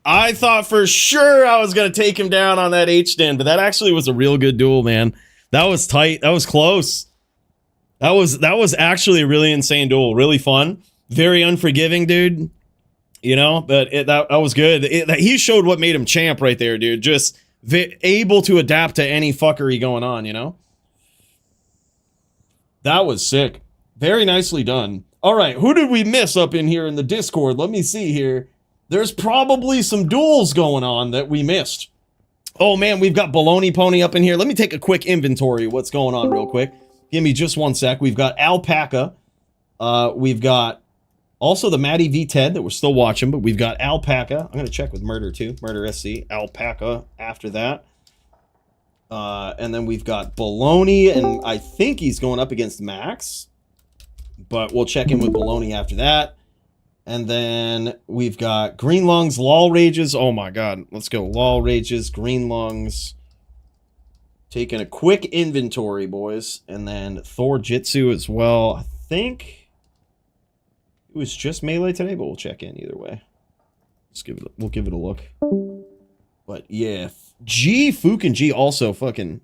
I thought for sure I was going to take him down on that H-stand, but that actually was a real good duel, man. That was tight. That was close. That was actually a really insane duel. Really fun. Very unforgiving, dude. You know, but that was good. He showed what made him champ right there, dude. Just able to adapt to any fuckery going on, you know? That was sick. Very nicely done. All right, who did we miss up in here in the Discord? Let me see here. There's probably some duels going on that we missed. Oh, man, we've got Bologna Pony up in here. Let me take a quick inventory of what's going on real quick. Give me just one sec. We've got Alpaca. We've got also the Maddy v Ted that we're still watching, but we've got Alpaca. I'm going to check with Murder, too. Murder SC. Alpaca after that. And then we've got Bologna, and I think he's going up against Max. But we'll check in with Bologna after that. And then we've got Green Lungs, Lol Rages. Oh my god. Let's go. Lol Rages, Green Lungs. Taking a quick inventory, boys. And then Thorjitsu as well. I think it was just melee today, but we'll check in either way. We'll give it a look. But yeah. Fook and G also fucking...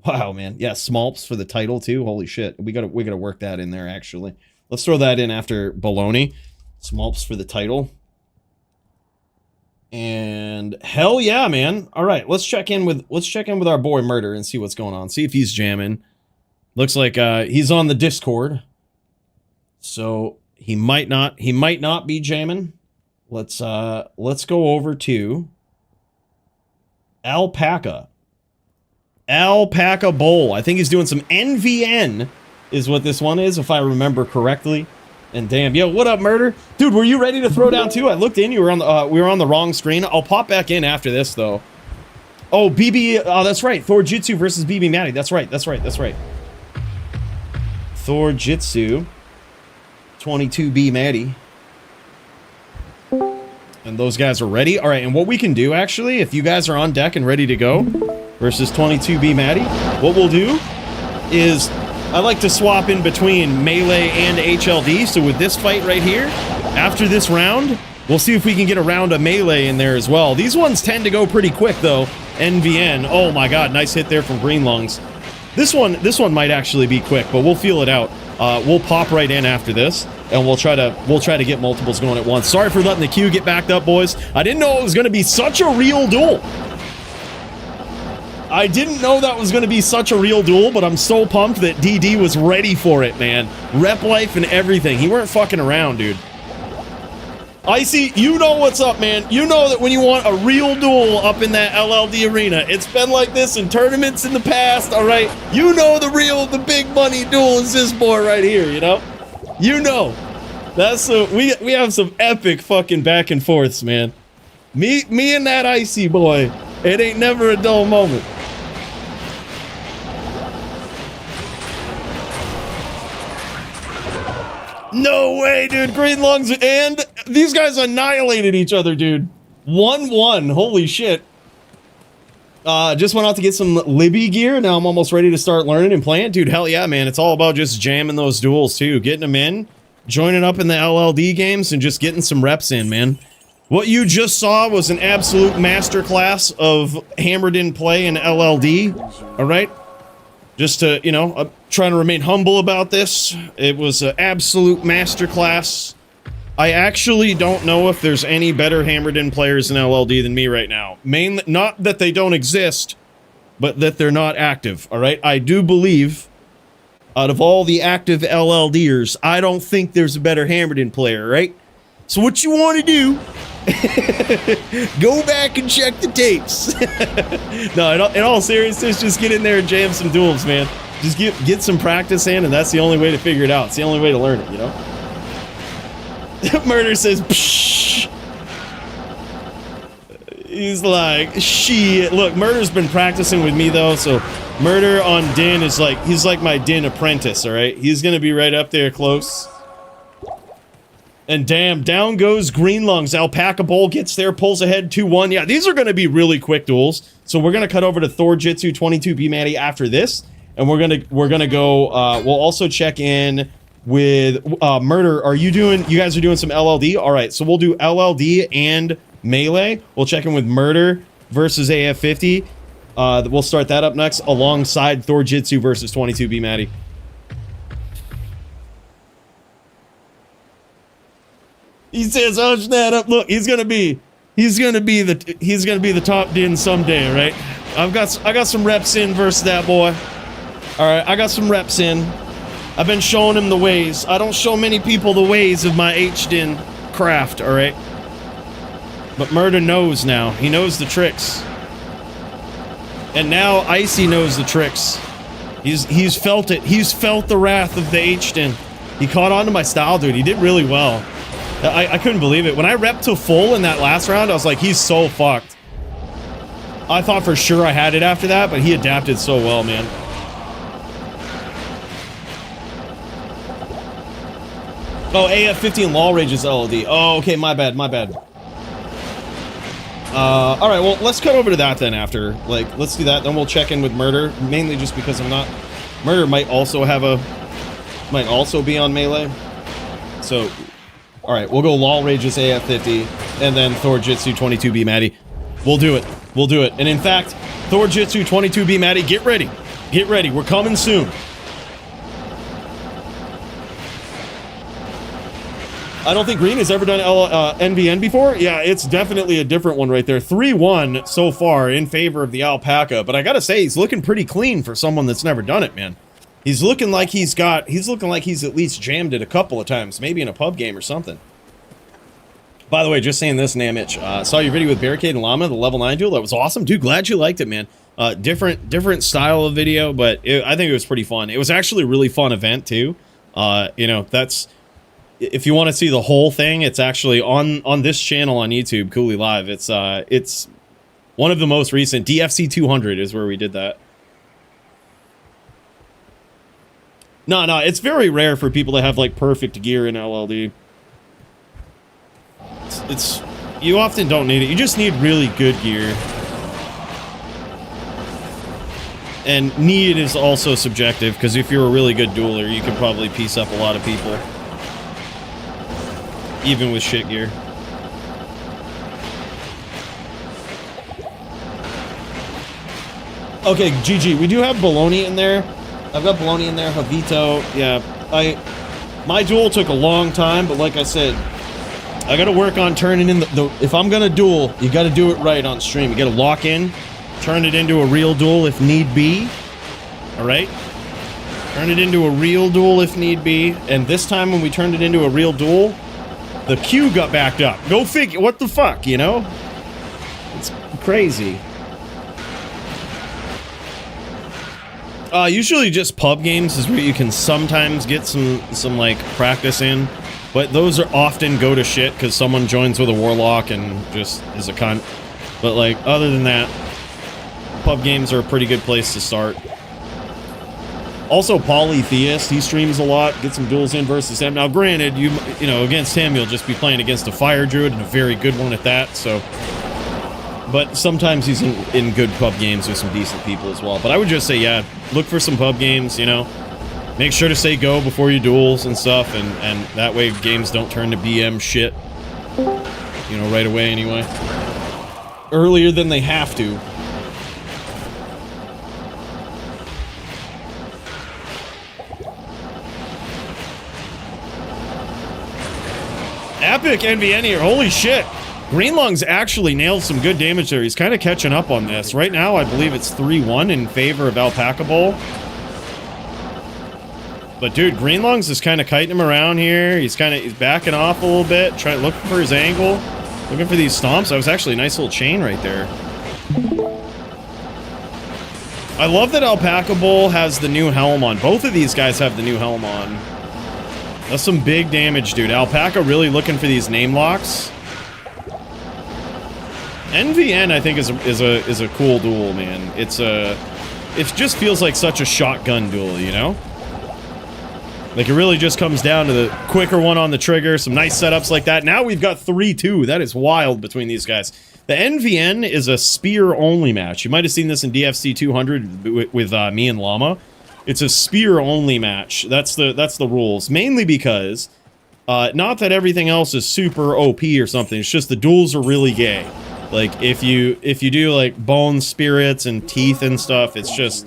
Wow, man. Yeah, Smolps for the title too. Holy shit. We gotta work that in there, actually. Let's throw that in after Bologna. Smolps for the title. And hell yeah, man. All right, let's check in with our boy Murder and see what's going on. See if he's jamming. Looks like he's on the Discord. So he might not be jamming. Let's go over to Alpaca. Alpaca Bowl. I think he's doing some NVN is what this one is, if I remember correctly. And damn, yo, what up, Murder? Dude, were you ready to throw down too? I looked in, you were on the we were on the wrong screen. I'll pop back in after this though. Oh, BB, oh, that's right. Thorjitsu versus BB Maddy. That's right. Thorjitsu 22B Maddy. And those guys are ready. All right, and what we can do actually, if you guys are on deck and ready to go versus 22B Maddy, what we'll do is I like to swap in between melee and HLD. So with this fight right here, after this round, we'll see if we can get a round of melee in there as well. These ones tend to go pretty quick though. NVN. Oh my god, nice hit there from Green Lungs. This one might actually be quick, but we'll feel it out. We'll pop right in after this, and we'll try to get multiples going at once. Sorry for letting the queue get backed up, boys. I didn't know it was going to be such a real duel. I didn't know that was going to be such a real duel, but I'm so pumped that DD was ready for it, man. Rep life and everything. He weren't fucking around, dude. Icy, you know what's up, man. You know that when you want a real duel up in that LLD arena, it's been like this in tournaments in the past, all right? You know the big money duel is this boy right here, you know? You know. That's we have some epic fucking back and forths, man. Me and that Icy boy, it ain't never a dull moment. No way, dude. Green Lungs, and these guys annihilated each other, dude. 1-1. Holy shit. Just went out to get some Libby gear. Now I'm almost ready to start learning and playing. Dude, hell yeah, man. It's all about just jamming those duels, too. Getting them in, joining up in the LLD games, and just getting some reps in, man. What you just saw was an absolute masterclass of hammered-in play in LLD. All right? Just to, you know, I'm trying to remain humble about this. It was an absolute masterclass. I actually don't know if there's any better hammered-in players in LLD than me right now. Mainly, not that they don't exist, but that they're not active, all right? I do believe, out of all the active LLDers, I don't think there's a better hammered-in player, right? So what you want to do, go back and check the tapes. No, in all seriousness, just get in there and jam some duels, man. Just get some practice in, and that's the only way to figure it out. It's the only way to learn it, you know? Murder says, pshh. He's like, shit. Look, Murder's been practicing with me, though, so Murder on Din is like, he's like my Din apprentice, all right? He's gonna be right up there close. And damn, down goes Green Lungs. Alpaca Bowl gets there, pulls ahead 2-1. Yeah, these are going to be really quick duels. So we're going to cut over to Thorjitsu 22B Maddy after this, and we're gonna go. We'll also check in with Murder. You guys are doing some LLD? All right, so we'll do LLD and melee. We'll check in with Murder versus AF50. We'll start that up next alongside Thorjitsu versus 22B Maddy. He says, "Oh, that up. Look, he's gonna be the top Din someday, right? I got some reps in versus that boy. All right, I got some reps in. I've been showing him the ways. I don't show many people the ways of my H-Din craft, all right? But Murder knows now. He knows the tricks. And now Icy knows the tricks. He's felt it. He's felt the wrath of the H-Din. He caught on to my style, dude. He did really well. I couldn't believe it. When I repped to full in that last round, I was like, he's so fucked. I thought for sure I had it after that, but he adapted so well, man. Oh, AF15 Law Rage's LOD. Oh, okay, my bad, my bad. Alright, well, let's cut over to that then after. Like, let's do that, then we'll check in with Murder. Mainly just because I'm not... Murder might also have a... Might also be on Melee. So, alright, we'll go Law Rage's AF50, and then Thorjitsu 22B Maddy. We'll do it. We'll do it. And in fact, Thorjitsu 22B Maddy, get ready. Get ready, we're coming soon. I don't think Green has ever done NVN before. Yeah, it's definitely a different one right there. 3-1 so far in favor of the Alpaca, but I gotta say, he's looking pretty clean for someone that's never done it, man. He's looking like he's at least jammed it a couple of times, maybe in a pub game or something. By the way, just saying this, Namich, saw your video with Barricade and Llama, the level 9 duel. That was awesome. Dude, glad you liked it, man. Different style of video, but I think it was pretty fun. It was actually a really fun event, too. You know, that's... If you want to see the whole thing, it's actually on this channel on YouTube, Coooley Live. It's one of the most recent. DFC 200 is where we did that. No, it's very rare for people to have, like, perfect gear in LLD. It's you often don't need it. You just need really good gear. And need is also subjective, because if you're a really good dueler, you can probably piece up a lot of people. Even with shit gear. Okay, GG. We do have Bologna in there. I've got Bologna in there. Havito. Yeah. My duel took a long time, but like I said, I gotta work on turning in the if I'm gonna duel, you gotta do it right on stream. You gotta lock in, turn it into a real duel if need be. Alright? Turn it into a real duel if need be. And this time when we turned it into a real duel, the queue got backed up. Go figure. What the fuck, you know? It's crazy. Usually just pub games is where you can sometimes get some like practice in, but those are often go to shit because someone joins with a warlock and just is a cunt. But like other than that, pub games are a pretty good place to start. Also, Polytheist, he streams a lot, get some duels in versus him. Now, granted, you know, against him, you'll just be playing against a fire druid, and a very good one at that, so... But sometimes he's in good pub games with some decent people as well. But I would just say, yeah, look for some pub games, you know? Make sure to say go before you duels and stuff, and that way games don't turn to BM shit. You know, right away anyway. Earlier than they have to. Epic NVN here, holy shit. Greenlung's actually nailed some good damage there. He's kind of catching up on this. Right now, I believe it's 3-1 in favor of Alpaca Bowl. But dude, Greenlung's just kind of kiting him around here. He's backing off a little bit, looking for his angle, looking for these stomps. That was actually a nice little chain right there. I love that Alpaca Bowl has the new helm on. Both of these guys have the new helm on. That's some big damage, dude. Alpaca really looking for these name locks. NVN, I think, is a cool duel, man. It just feels like such a shotgun duel, you know? Like, it really just comes down to the quicker one on the trigger, some nice setups like that. Now we've got 3-2. That is wild between these guys. The NVN is a spear-only match. You might have seen this in DFC 200 with me and Llama. It's a spear-only match. That's the rules. Mainly because, not that everything else is super OP or something. It's just the duels are really gay. Like, if you do, like, bone spirits and teeth and stuff, it's just...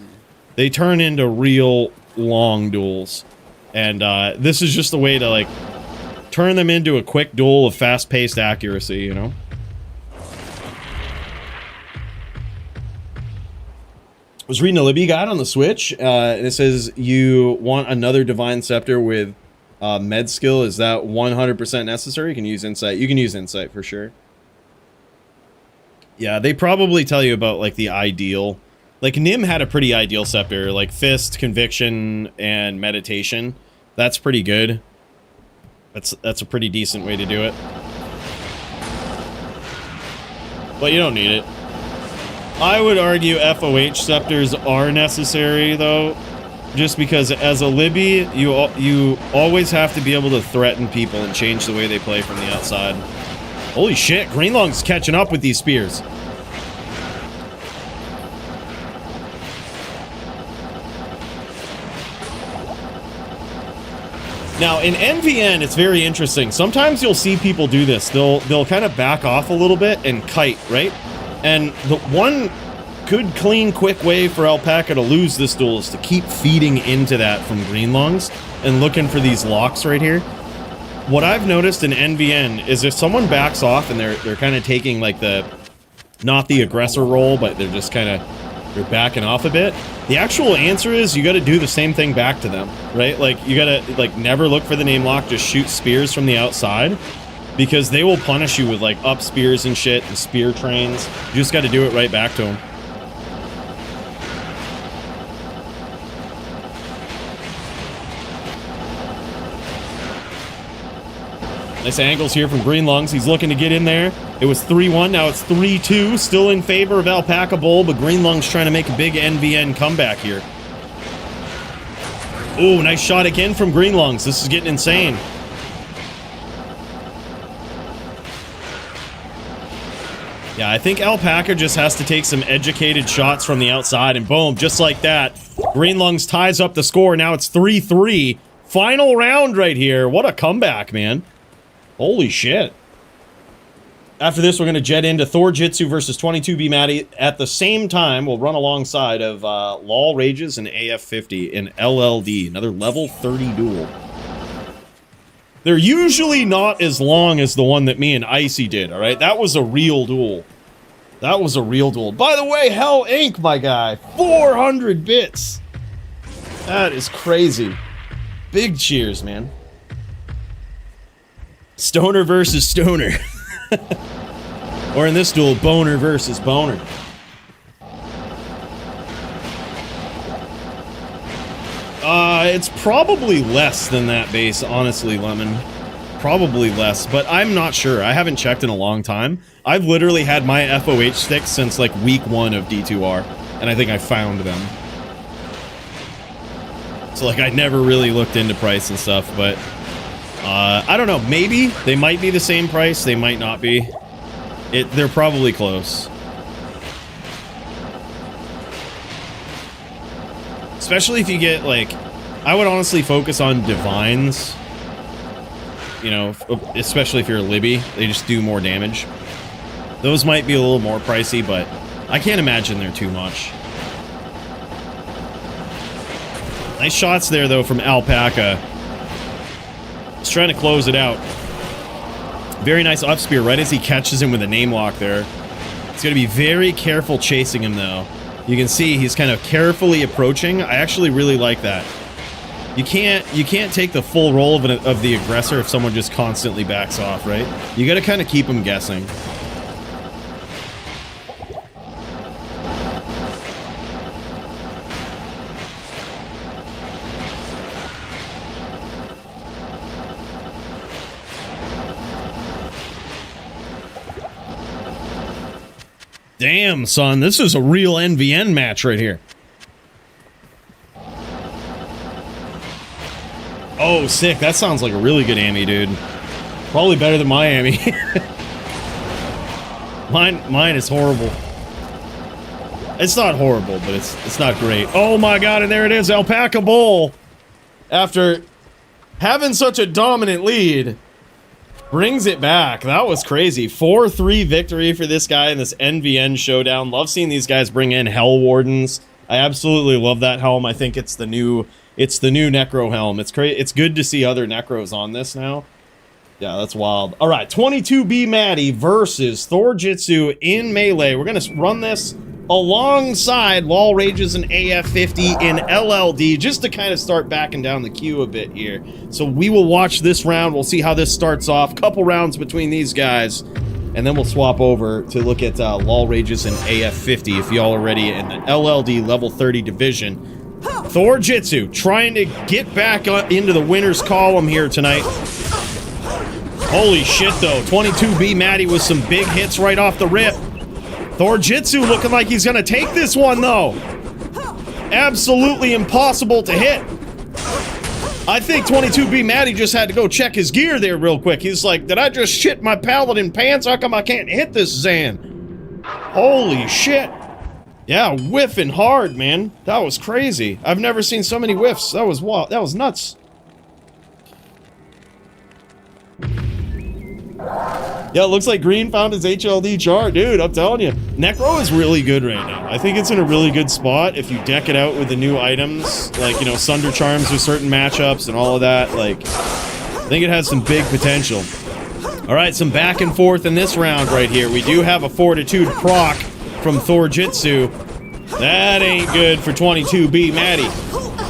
They turn into real long duels. And, this is just a way to, like, turn them into a quick duel of fast-paced accuracy, you know? I was reading a Libby guide on the Switch, and it says you want another Divine Scepter with med skill. Is that 100% necessary? You can use Insight. You can use Insight for sure. Yeah, they probably tell you about, like, the ideal. Like, Nim had a pretty ideal scepter, like Fist, Conviction, and Meditation. That's pretty good. That's a pretty decent way to do it. But you don't need it. I would argue FOH scepters are necessary, though. just because as a Libby, you always have to be able to threaten people and change the way they play from the outside. Holy shit, Greenlung's catching up with these spears. Now, in NVN, it's very interesting. Sometimes you'll see people do this. They'll kind of back off a little bit and kite, right? And the one good, clean, quick way for Alpaca to lose this duel is to keep feeding into that from Greenlungs and looking for these locks right here. What I've noticed in NVN is if someone backs off and they're kind of taking like not the aggressor role, but they're just kind of, they're backing off a bit. The actual answer is you got to do the same thing back to them, right? Like you got to like never look for the name lock, just shoot spears from the outside because they will punish you with like up spears and shit and spear trains. You just got to do it right back to them. Nice angles here from Greenlungs. He's looking to get in there. It was 3-1. Now it's 3-2. Still in favor of Alpaca Bowl, but Greenlungs trying to make a big NVN comeback here. Oh, nice shot again from Greenlungs. This is getting insane. Yeah, I think Alpaca just has to take some educated shots from the outside, and boom, just like that. Greenlungs ties up the score. Now it's 3-3. Final round right here. What a comeback, man. Holy shit. After this, we're going to jet into Thorjitsu versus 22B Maddy. At the same time, we'll run alongside of LOL Rages and AF50 in LLD, another level 30 duel. They're usually not as long as the one that me and Icy did, all right? That was a real duel. That was a real duel. By the way, Hell Inc., my guy, 400 bits. That is crazy. Big cheers, man. Stoner versus Stoner. Or in this duel, Boner versus Boner. It's probably less than that base, honestly, Lemon. Probably less, but I'm not sure. I haven't checked in a long time. I've literally had my FOH sticks since like week 1 of D2R, and I think I found them. So like I never really looked into price and stuff, but I don't know. Maybe they might be the same price. They might not be. They're probably close. Especially if you get like, I would honestly focus on divines. You know, especially if you're a Libby, they just do more damage. Those might be a little more pricey, but I can't imagine they're too much. Nice shots there though from Alpaca. He's trying to close it out. Very nice up spear right as he catches him with a name lock there. He's going to be very careful chasing him though. You can see he's kind of carefully approaching. I actually really like that. You can't take the full role of the aggressor if someone just constantly backs off, right? You got to kind of keep them guessing. Damn, son, this is a real NVN match right here. Oh, sick. That sounds like a really good Ami, dude. Probably better than my Ami. Mine is horrible. It's not horrible, but it's not great. Oh my god, and there it is, Alpaca Bowl. After having such a dominant lead, brings it back. That was crazy. 4-3 victory for this guy in this NVN showdown. Love seeing these guys bring in Hell Wardens. I absolutely love that helm. I think it's the new Necro helm. It's great. It's good to see other Necros on this now. Yeah, that's wild. All right, 22B Maddy versus Thorjitsu in Melee. We're going to run this alongside LOL Rages and AF50 in LLD just to kind of start backing down the queue a bit here. So we will watch this round. We'll see how this starts off. Couple rounds between these guys. And then we'll swap over to look at LOL Rages and AF50 if y'all are ready in the LLD level 30 division. Thorjitsu trying to get back into the winner's column here tonight. Holy shit, though. 22B Maddy with some big hits right off the rip. Thorjitsu looking like he's going to take this one, though. Absolutely impossible to hit. I think 22B Maddy just had to go check his gear there real quick. He's like, did I just shit my paladin pants? How come I can't hit this Zan? Holy shit. Yeah, whiffing hard, man. That was crazy. I've never seen so many whiffs. That was wild. That was nuts. Yeah, it looks like Green found his HLD chart. Dude, I'm telling you. Necro is really good right now. I think it's in a really good spot if you deck it out with the new items. Like, you know, Sunder Charms with certain matchups and all of that. Like, I think it has some big potential. All right, some back and forth in this round right here. We do have a Fortitude proc from Thorjitsu. That ain't good for 22B Maddy.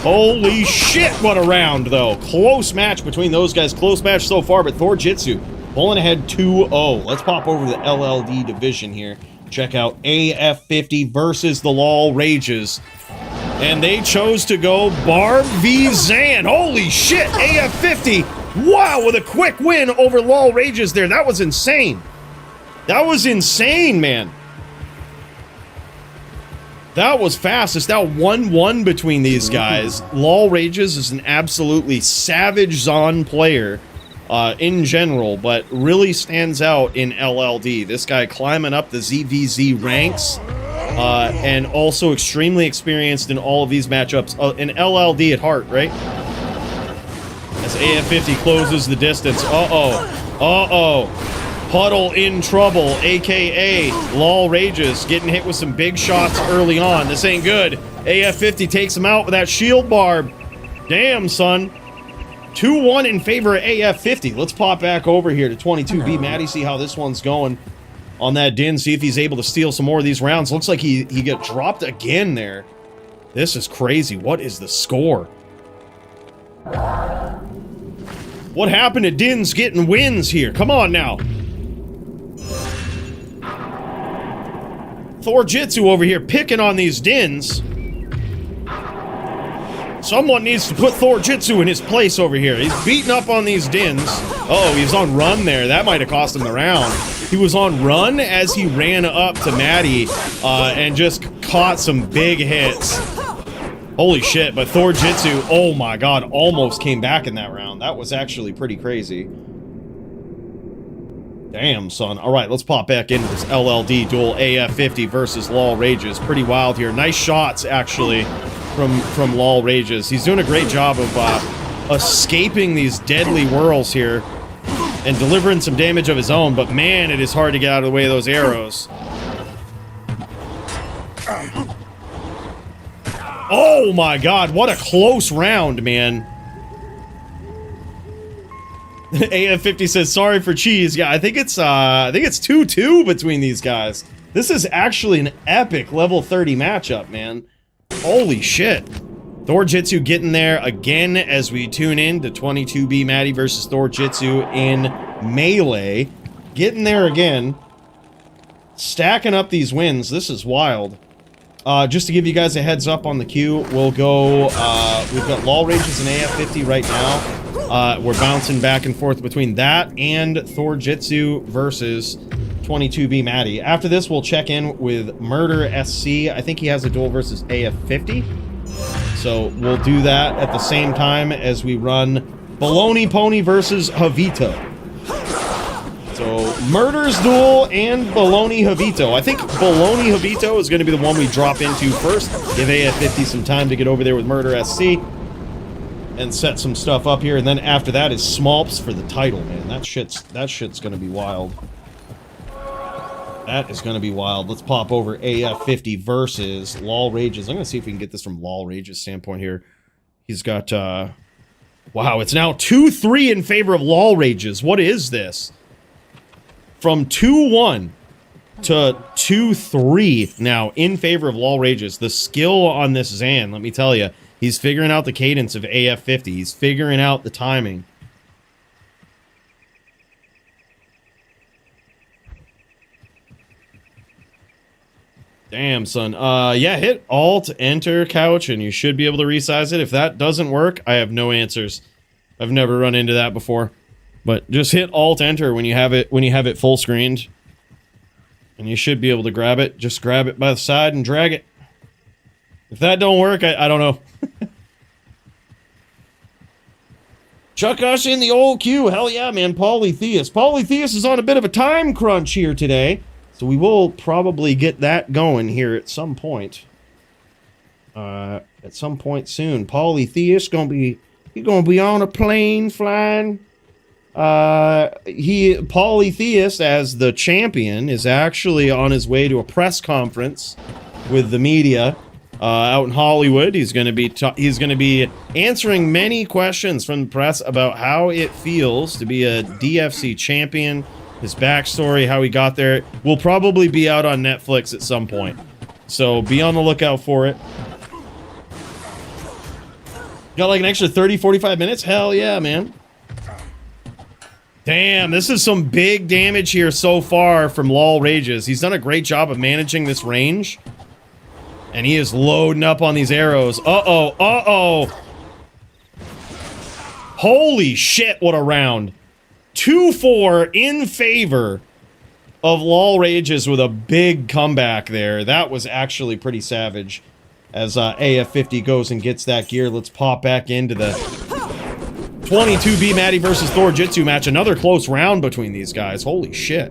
Holy shit, what a round, though. Close match between those guys. Close match so far, but Thorjitsu pulling ahead 2-0. Let's pop over to the LLD division here. Check out AF50 versus the LOL Rages. And they chose to go Barb v Zan. Holy shit, AF50. Wow, with a quick win over LOL Rages there. That was insane. That was insane, man. That was fast. It's now 1-1 between these guys. LOL Rages is an absolutely savage Zon player. In general, but really stands out in LLD. This guy climbing up the ZVZ ranks, and also extremely experienced in all of these matchups. In LLD at heart, right? As AF50 closes the distance. Puddle in trouble, aka LOL Rages, getting hit with some big shots early on. This ain't good. AF50 takes him out with that shield barb. Damn, son. 2-1 in favor of AF50. Let's pop back over here to 22B Maddy, see how this one's going on that Din, see if he's able to steal some more of these rounds. Looks like he got dropped again there. This is crazy. What is the score? What happened to Din's getting wins here? Come on now. Thorjitsu over here picking on these Dins. Someone needs to put Thorjitsu in his place over here. He's beating up on these Dins. Oh, he's on run there. That might have cost him the round. He was on run as he ran up to Maddy and just caught some big hits. Holy shit, but Thorjitsu, oh my god, almost came back in that round. That was actually pretty crazy. Damn, son. All right, let's pop back into this LLD duel. AF50 versus LOL Rages. Pretty wild here. Nice shots, actually, from LOL Rages. He's doing a great job of escaping these deadly whirls here and delivering some damage of his own, but man, it is hard to get out of the way of those arrows. Oh my god, what a close round, man. AF50 says, sorry for cheese. Yeah, I think it's 2-2 between these guys. This is actually an epic level 30 matchup, man. Holy shit. Thorjitsu getting there again as we tune in to 22B Maddy versus Thorjitsu in Melee. Getting there again. Stacking up these wins. This is wild. Just to give you guys a heads up on the queue, we'll go, we've got LOL Rages and AF50 right now. We're bouncing back and forth between that and Thorjitsu versus 22B Maddy. After this, we'll check in with Murder SC. I think he has a duel versus AF50. So we'll do that at the same time as we run Bologna Pony versus Havito. So Murder's duel and Bologna Havito. I think Bologna Havito is going to be the one we drop into first. Give AF50 some time to get over there with Murder SC and set some stuff up here. And then after that is Smolps for the title, man. That shit's going to be wild. That is going to be wild. Let's pop over AF50 versus LOL Rages. I'm going to see if we can get this from LOL Rages' standpoint here. He's got, wow, it's now 2-3 in favor of LOL Rages. What is this? From 2-1 to 2-3 now in favor of LOL Rages. The skill on this Zan, let me tell you, he's figuring out the cadence of AF50. He's figuring out the timing. Damn, son. Yeah, hit Alt, Enter, Couch, and you should be able to resize it. If that doesn't work, I have no answers. I've never run into that before. But just hit Alt, Enter when you have it full screened. And you should be able to grab it. Just grab it by the side and drag it. If that don't work, I don't know. Chuck us in the old queue. Hell yeah, man. Polytheist. Polytheist is on a bit of a time crunch here today. So we will probably get that going here at some point. At some point soon. Polytheist he's gonna be on a plane flying. Polytheist, as the champion, is actually on his way to a press conference with the media out in Hollywood. He's going to be answering many questions from the press about how it feels to be a DFC champion, his backstory, how he got there. Will probably be out on Netflix at some point, so be on the lookout for it. Got like an extra 30-45 minutes? Hell yeah, man. Damn, this is some big damage here so far from Lol Rages. He's done a great job of managing this range. And he is loading up on these arrows. Uh-oh, uh-oh. Holy shit, what a round. 2-4 in favor of Lol Rages with a big comeback there. That was actually pretty savage. As AF50 goes and gets that gear, let's pop back into the 22B Maddy versus Thorjitsu match. Another close round between these guys. Holy shit.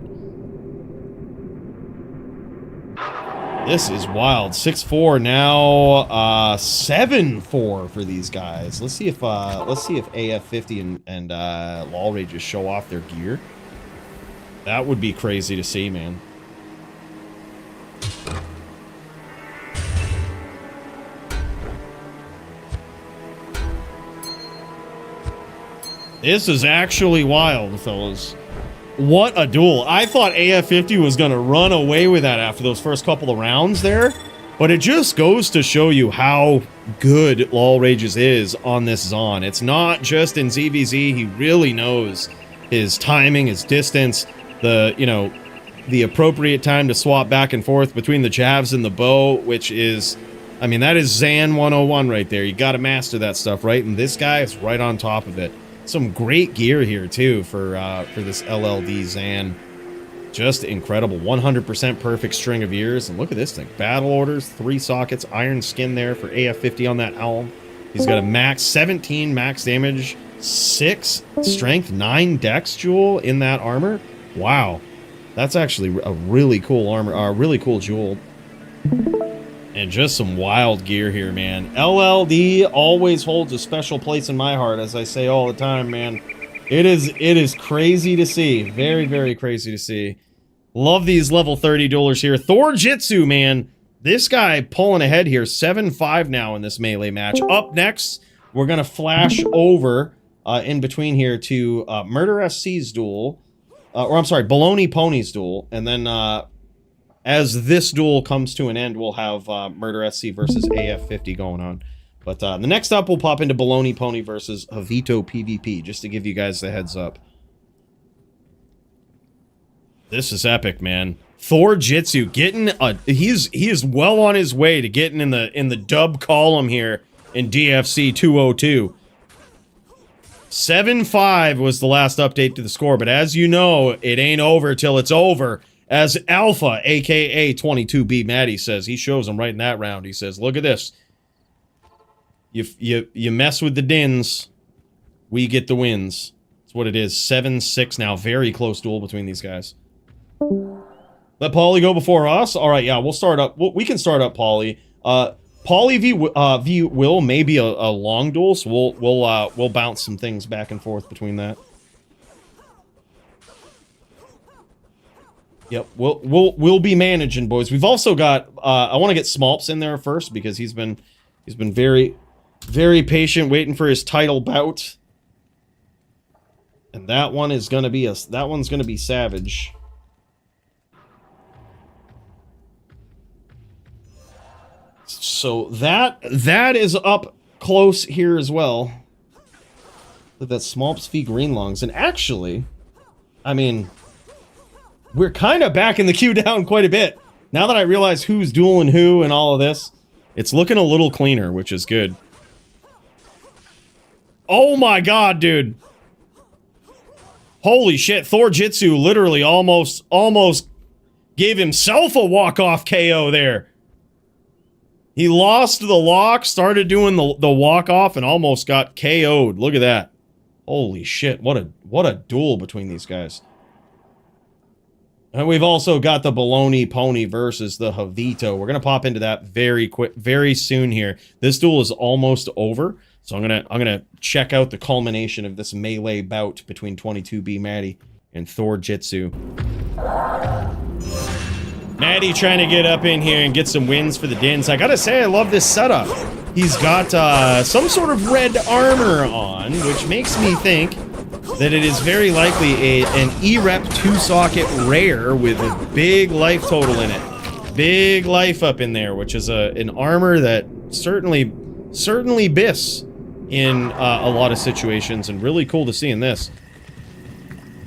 This is wild. 6-4 now. 7-4 for these guys. Let's see if AF50 and Lol Rages show off their gear. That would be crazy to see, man. This is actually wild, fellas. What a duel. I thought AF50 was going to run away with that after those first couple of rounds there. But it just goes to show you how good Lol Rages is on this Zon. It's not just in ZVZ. He really knows his timing, his distance, the appropriate time to swap back and forth between the jabs and the bow, which is, I mean, that is Zan 101 right there. You got to master that stuff, right? And this guy is right on top of it. Some great gear here, too, for this LLD Zan. Just incredible. 100% perfect string of ears. And look at this thing. Battle orders, 3 sockets, iron skin there for AF50 on that helm. He's got a max 17 max damage, 6 strength, 9 dex jewel in that armor. Wow. That's actually a really cool armor, really cool jewel. And just some wild gear here, man. LLD always holds a special place in my heart, as I say all the time, man. It is crazy to see. Very, very crazy to see. Love these level 30 duelers here. Thorjitsu, man. This guy pulling ahead here. 7-5 now in this melee match. Up next, we're going to flash over in between here to Murder SC's duel. Or I'm sorry, Bologna Pony's duel. And then as this duel comes to an end, we'll have Murder SC versus AF50 going on. But the next up, we'll pop into Bologna Pony versus Havito PvP, just to give you guys the heads up. This is epic, man. Thorjitsu getting he is well on his way to getting in the dub column here in DFC 202. 7-5 was the last update to the score, but as you know, it ain't over till it's over. As Alpha, aka 22B Maddy, says, he shows him right in that round. He says, "Look at this. You mess with the dins, we get the wins." That's what it is. 7-6 now. Very close duel between these guys. Let Poly go before us. All right, yeah, we'll start up. We can start up Poly. Poly v Will may be a long duel, so we'll bounce some things back and forth between that. Yep, we'll be managing, boys. We've also got I want to get Smolps in there first because he's been very, very patient waiting for his title bout. And that one's gonna be savage. So that is up close here as well. Look at that Smolps v Green Lungs. And actually, I mean, we're kind of backing the queue down quite a bit. Now that I realize who's dueling who and all of this, it's looking a little cleaner, which is good. Oh my god, dude. Holy shit, Thorjitsu literally almost gave himself a walk-off KO there. He lost the lock, started doing the walk-off, and almost got KO'd. Look at that. Holy shit, what a duel between these guys. And we've also got the Bologna Pony versus the Havito. We're gonna pop into that very soon here. This duel is almost over, so I'm gonna check out the culmination of this melee bout between 22B Maddy and Thorjitsu. Maddy trying to get up in here and get some wins for the Dins. I gotta say, I love this setup. He's got some sort of red armor on, which makes me think that it is very likely an E-Rep 2-socket rare with a big life total in it. Big life up in there, which is an armor that certainly biss in a lot of situations, and really cool to see in this.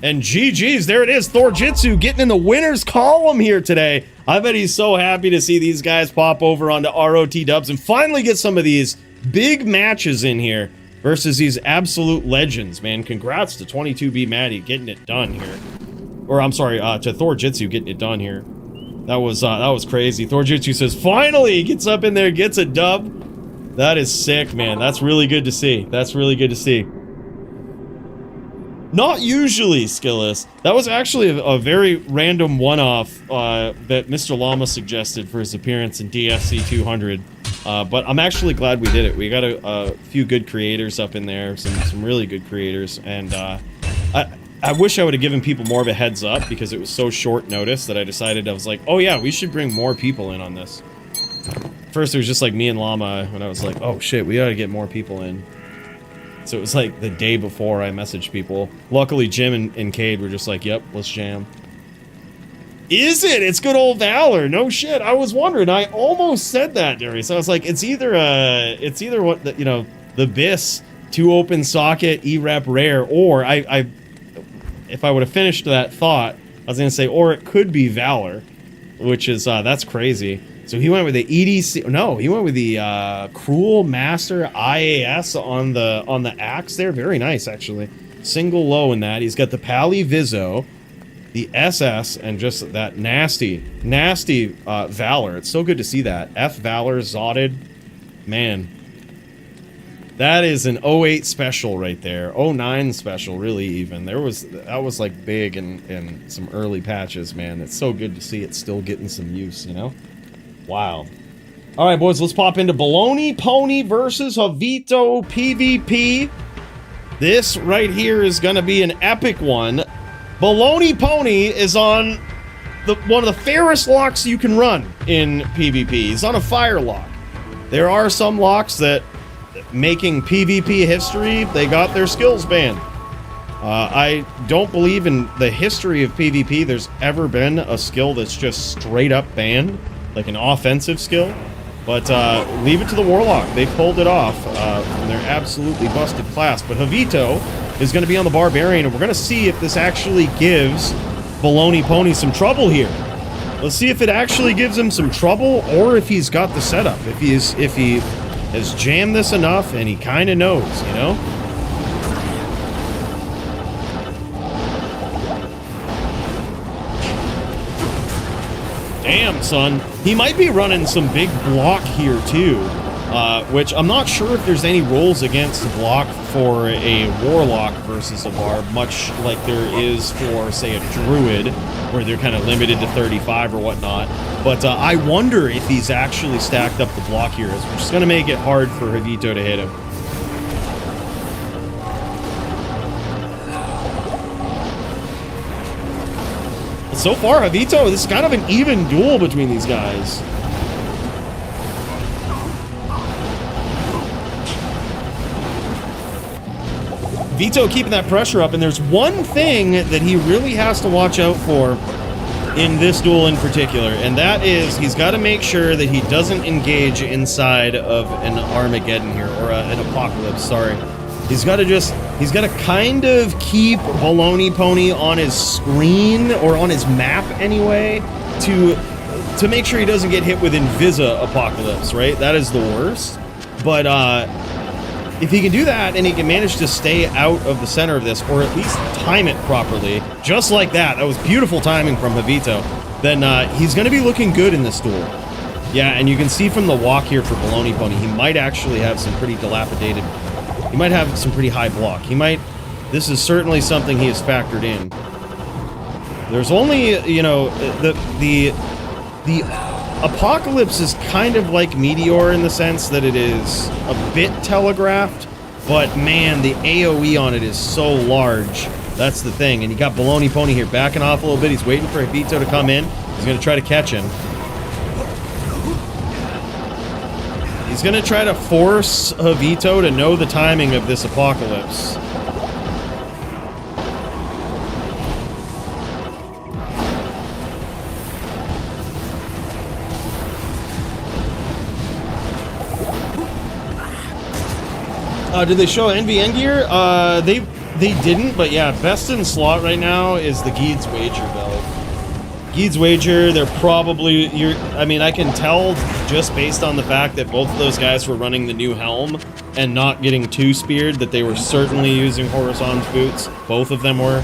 And GG's, there it is, Thorjitsu getting in the winner's column here today. I bet he's so happy to see these guys pop over onto ROT dubs and finally get some of these big matches in here versus these absolute legends, man. Congrats to 22B Maddy getting it done here. Or, I'm sorry, to Thorjitsu getting it done here. That was crazy. Thorjitsu says, finally, gets up in there, gets a dub. That is sick, man. That's really good to see. That's really good to see. Not usually, Skillless. That was actually a very random one-off that Mr. Llama suggested for his appearance in DFC 200. But I'm actually glad we did it. We got a few good creators up in there, some really good creators, and I wish I would have given people more of a heads up because it was so short notice that I decided, I was like, oh yeah, we should bring more people in on this. First it was just like me and Llama, and I was like, oh shit, we gotta get more people in. So it was like the day before I messaged people. Luckily, Jim and Cade were just like, yep, let's jam. Is it? It's good old Valor. No shit. I was wondering. I almost said that, Darius. I was like, it's either what the, you know, the BIS 2 open socket E-Rep rare, or if I would have finished that thought, I was gonna say, or it could be Valor, which is that's crazy. So he went with the EDC. No, he went with the Cruel Master IAS on the axe there. Very nice, actually. Single low in that. He's got the Pally Vizzo, the SS, and just that nasty Valor. It's so good to see that. F Valor Zotted. Man. That is an 08 special right there. 09 special, really, even. That was like big in some early patches, man. It's so good to see it still getting some use, you know? Wow. All right, boys, let's pop into Bologna Pony versus Havito PvP. This right here is going to be an epic one. Bologna Pony is on one of the fairest locks you can run in PvP. He's on a fire lock. There are some locks that, making PvP history, they got their skills banned. I don't believe in the history of PvP there's ever been a skill that's just straight up banned. Like an offensive skill, but leave it to the Warlock. They pulled it off from their absolutely busted class. But Havito is going to be on the Barbarian, and we're going to see if this actually gives Bologna Pony some trouble here. Let's see if it actually gives him some trouble, or if he's got the setup. If he has jammed this enough, and he kind of knows, you know. Damn, son. He might be running some big block here, too. Which I'm not sure if there's any rules against block for a Warlock versus a Barb, much like there is for, say, a Druid, where they're kind of limited to 35 or whatnot. But I wonder if he's actually stacked up the block here, which is going to make it hard for Havito to hit him. So far, Havito, this is kind of an even duel between these guys. Vito keeping that pressure up, and there's one thing that he really has to watch out for in this duel in particular, and that is he's got to make sure that he doesn't engage inside of an Armageddon here, or an Apocalypse, sorry. He's got to kind of keep Bologna Pony on his screen, or on his map anyway, to make sure he doesn't get hit with Invisa Apocalypse, right? That is the worst. But if he can do that, and he can manage to stay out of the center of this, or at least time it properly, just like that, that was beautiful timing from Havito, then he's going to be looking good in this duel. Yeah, and you can see from the walk here for Bologna Pony, he might actually have some pretty dilapidated... He might have some pretty high block. He might... This is certainly something he has factored in. There's only, you know, the Apocalypse is kind of like Meteor in the sense that it is a bit telegraphed, but man, the AoE on it is so large. That's the thing. And you got Bologna Pony here backing off a little bit. He's waiting for Havito to come in. He's going to try to catch him. He's going to try to force Havito to know the timing of this Apocalypse. Did they show Envy Endgear? They didn't, but yeah, best in slot right now is the Geed's Wager belt. Geed's Wager, they're probably... I mean, I can tell just based on the fact that both of those guys were running the new helm and not getting too speared that they were certainly using Horizon's boots. Both of them were.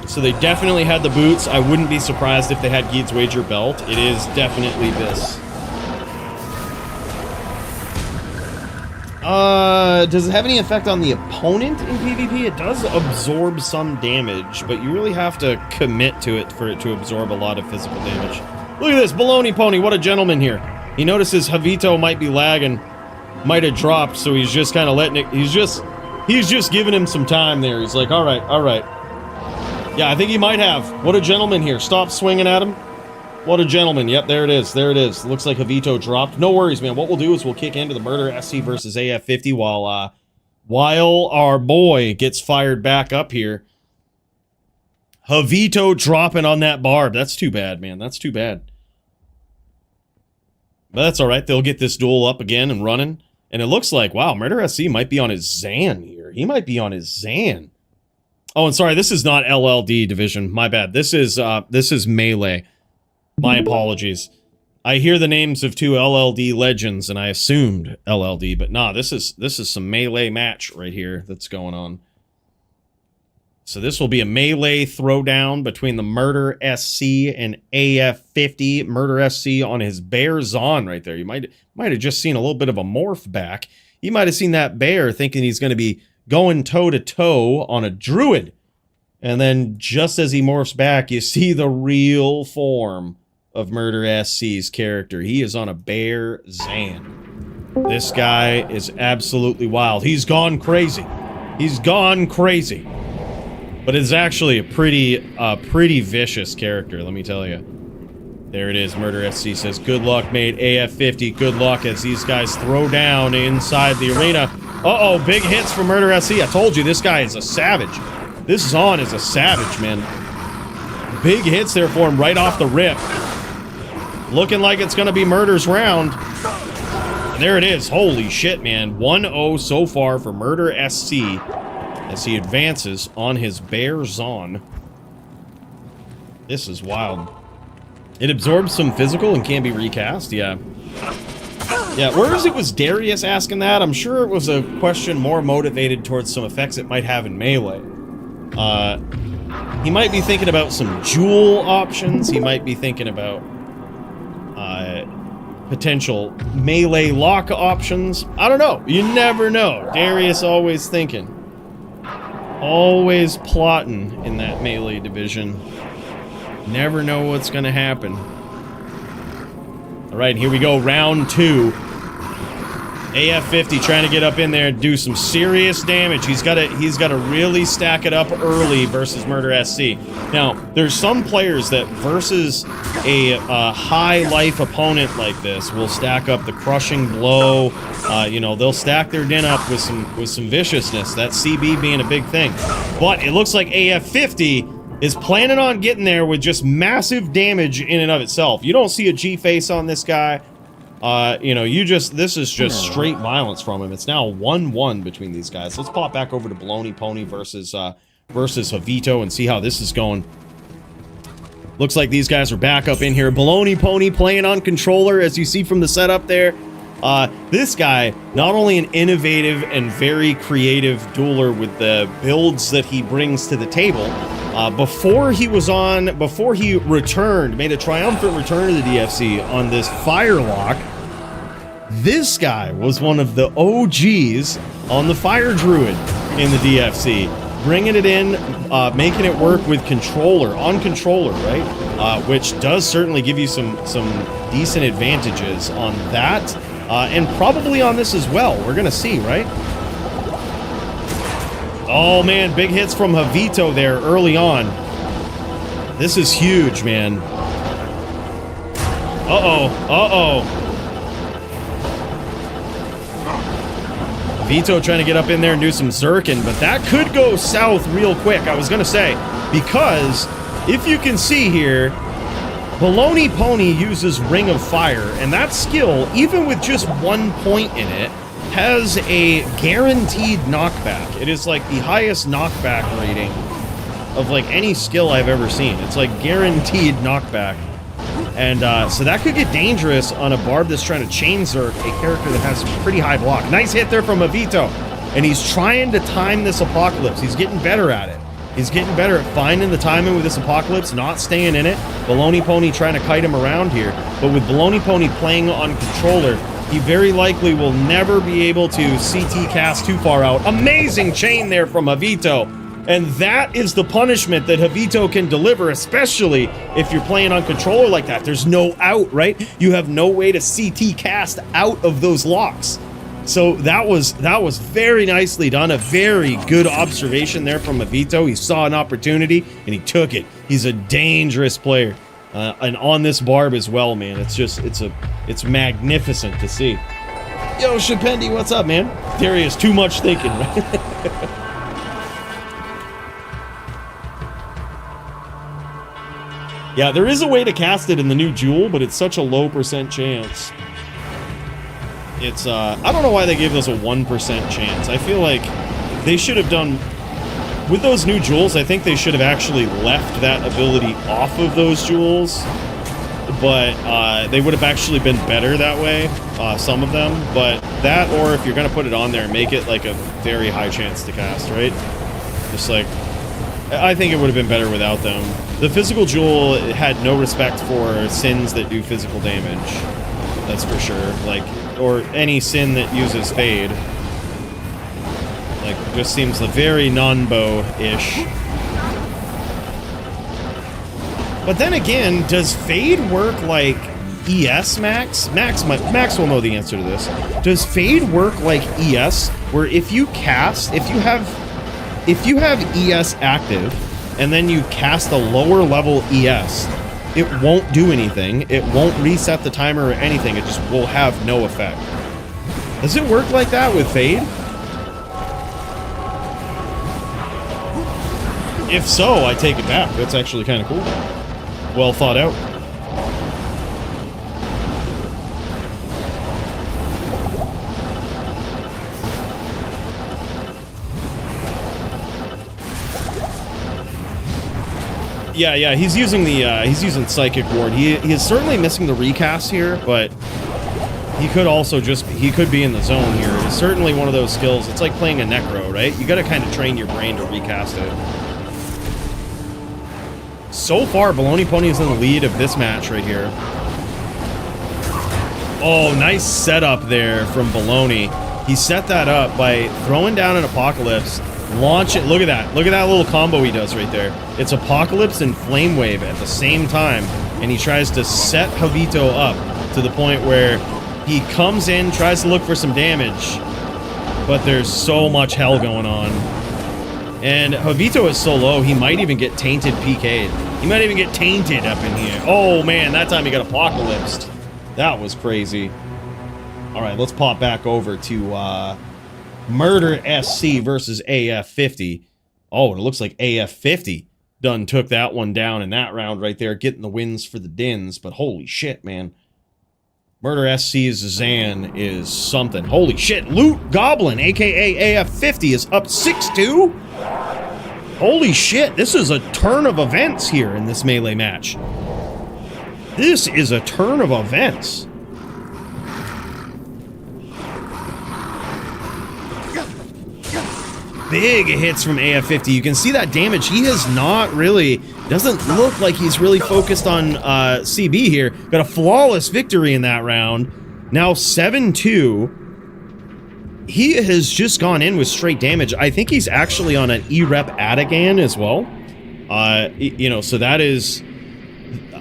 So they definitely had the boots. I wouldn't be surprised if they had Geed's Wager belt. It is definitely this. Does it have any effect on the opponent in PvP? It does absorb some damage, but you really have to commit to it for it to absorb a lot of physical damage. Look at this, Bologna Pony, what a gentleman here. He notices Havito might be lagging, might have dropped, so he's just kind of letting it, he's just giving him some time there. He's like, all right. Yeah, I think he might have. What a gentleman here. Stop swinging at him. What a gentleman. Yep, there it is. There it is. Looks like Havito dropped. No worries, man. What we'll do is we'll kick into the Murder SC versus AF50 while our boy gets fired back up here. Havito dropping on that barb. That's too bad, man. That's too bad. But that's all right. They'll get this duel up again and running. And it looks like, wow, Murder SC might be on his Zan here. He might be on his Zan. Oh, and sorry, this is not LLD division. My bad. This is Melee. My apologies. I hear the names of two LLD legends, and I assumed LLD, but nah, this is some melee match right here that's going on. So this will be a melee throwdown between the Murder SC and AF50. Murder SC on his bear Zon right there. You might have just seen a little bit of a morph back. You might have seen that bear thinking he's going to be going toe-to-toe on a druid. And then just as he morphs back, you see the real form of Murder SC's character. He is on a bear Zan. This guy is absolutely wild. He's gone crazy. He's gone crazy. But it's actually a pretty vicious character, let me tell you. There it is. Murder SC says, good luck, mate. AF50, good luck as these guys throw down inside the arena. Uh-oh, big hits from Murder SC. I told you, this guy is a savage. This Zon is a savage, man. Big hits there for him right off the rip. Looking like it's going to be Murder's round. There it is. Holy shit, man. 1-0 so far for Murder SC as he advances on his bear Zon. This is wild. It absorbs some physical and can be recast, yeah. Yeah, whereas it was Darius asking that, I'm sure it was a question more motivated towards some effects it might have in Melee. He might be thinking about some jewel options. He might be thinking about potential melee lock options. I don't know. You never know. Darius always thinking. Always plotting in that melee division. Never know what's going to happen. All right, here we go. Round 2. AF50 trying to get up in there and do some serious damage. He's got to really stack it up early versus Murder SC. Now, there's some players that versus a high life opponent like this will stack up the crushing blow. You know, they'll stack their din up with some viciousness. That CB being a big thing. But it looks like AF50 is planning on getting there with just massive damage in and of itself. You don't see a G-face on this guy. You know, this is just straight violence from him. It's now 1-1 between these guys. Let's pop back over to Bologna Pony versus Havito and see how this is going. Looks like these guys are back up in here. Bologna Pony playing on controller, as you see from the setup there. This guy, not only an innovative and very creative dueler with the builds that he brings to the table, before he returned, made a triumphant return to the DFC on this Firelock, this guy was one of the OGs on the Fire Druid in the DFC. Bringing it in, making it work with controller, on controller, right? Which does certainly give you some decent advantages on that, and probably on this as well. We're gonna see, right? Oh man, big hits from Havito there early on. This is huge, man. Havito trying to get up in there and do some Zerkin, but that could go south real quick, I was gonna say, because if you can see here, Bologna Pony uses Ring of Fire, and that skill, even with just 1 point in it, has a guaranteed knockback. It is like the highest knockback rating of like any skill I've ever seen. It's like guaranteed knockback. And so that could get dangerous on a Barb that's trying to chain Zerk, a character that has pretty high block. Nice hit there from Havito. And he's trying to time this Apocalypse. He's getting better at it. He's getting better at finding the timing with this Apocalypse, not staying in it. Bologna Pony trying to kite him around here. But with Bologna Pony playing on controller, he very likely will never be able to CT cast too far out. Amazing chain there from Havito. And that is the punishment that Havito can deliver, especially if you're playing on controller like that. There's no out, right? You have no way to CT cast out of those locks. So that was very nicely done. A very good observation there from Havito. He saw an opportunity and he took it. He's a dangerous player. And on this Barb as well, man. It's magnificent to see. Yo, Shapendi, what's up, man? Darius, too much thinking, right? Yeah, there is a way to cast it in the new Duel, but it's such a low % chance. It's, I don't know why they gave us a 1% chance. I feel like they should have done, with those new Duels, I think they should have actually left that ability off of those Duels, but they would have actually been better that way, some of them, but that, or if you're going to put it on there, make it like a very high chance to cast, right? Just like, I think it would have been better without them. The physical Jewel had no respect for sins that do physical damage. That's for sure. Like, or any sin that uses Fade. Like, just seems very non-bow-ish. But then again, does Fade work like ES Max? Max will know the answer to this. Does Fade work like ES, where if you cast, if you have ES active, and then you cast a lower level ES, it won't do anything, it won't reset the timer or anything, it just will have no effect. Does it work like that with Fade? If so, I take it back. That's actually kind of cool. Well thought out. Yeah, he's using the Psychic Ward. He is certainly missing the recast here, but he could also he could be in the zone here. It's certainly one of those skills. It's like playing a Necro, right? You gotta kind of train your brain to recast it. So far, Bologna Pony is in the lead of this match right here. Oh, nice setup there from Bologna. He set that up by throwing down an Apocalypse, launch it. Look at that. Look at that little combo he does right there. It's Apocalypse and Flame Wave at the same time, and he tries to set Havito up to the point where he comes in, tries to look for some damage, but there's so much hell going on. And Havito is so low, he might even get tainted PK'd. He might even get tainted up in here. Oh man, that time he got Apocalypsed. That was crazy. All right, let's pop back over to Murder SC versus AF50. Oh, it looks like AF50 done took that one down in that round right there, getting the wins for the Dins, but holy shit, man. Murder SC's Zan is something. Holy shit, Loot Goblin, aka AF50, is up 6-2? Holy shit, this is a turn of events here in this melee match. This is a turn of events. big hits from AF50. You can see that damage. He has not really, doesn't look like he's really focused on CB here. Got a flawless victory in that round. Now 7-2. He has just gone in with straight damage. I think he's actually on an E-Rep Adagan as well. You know, so that is,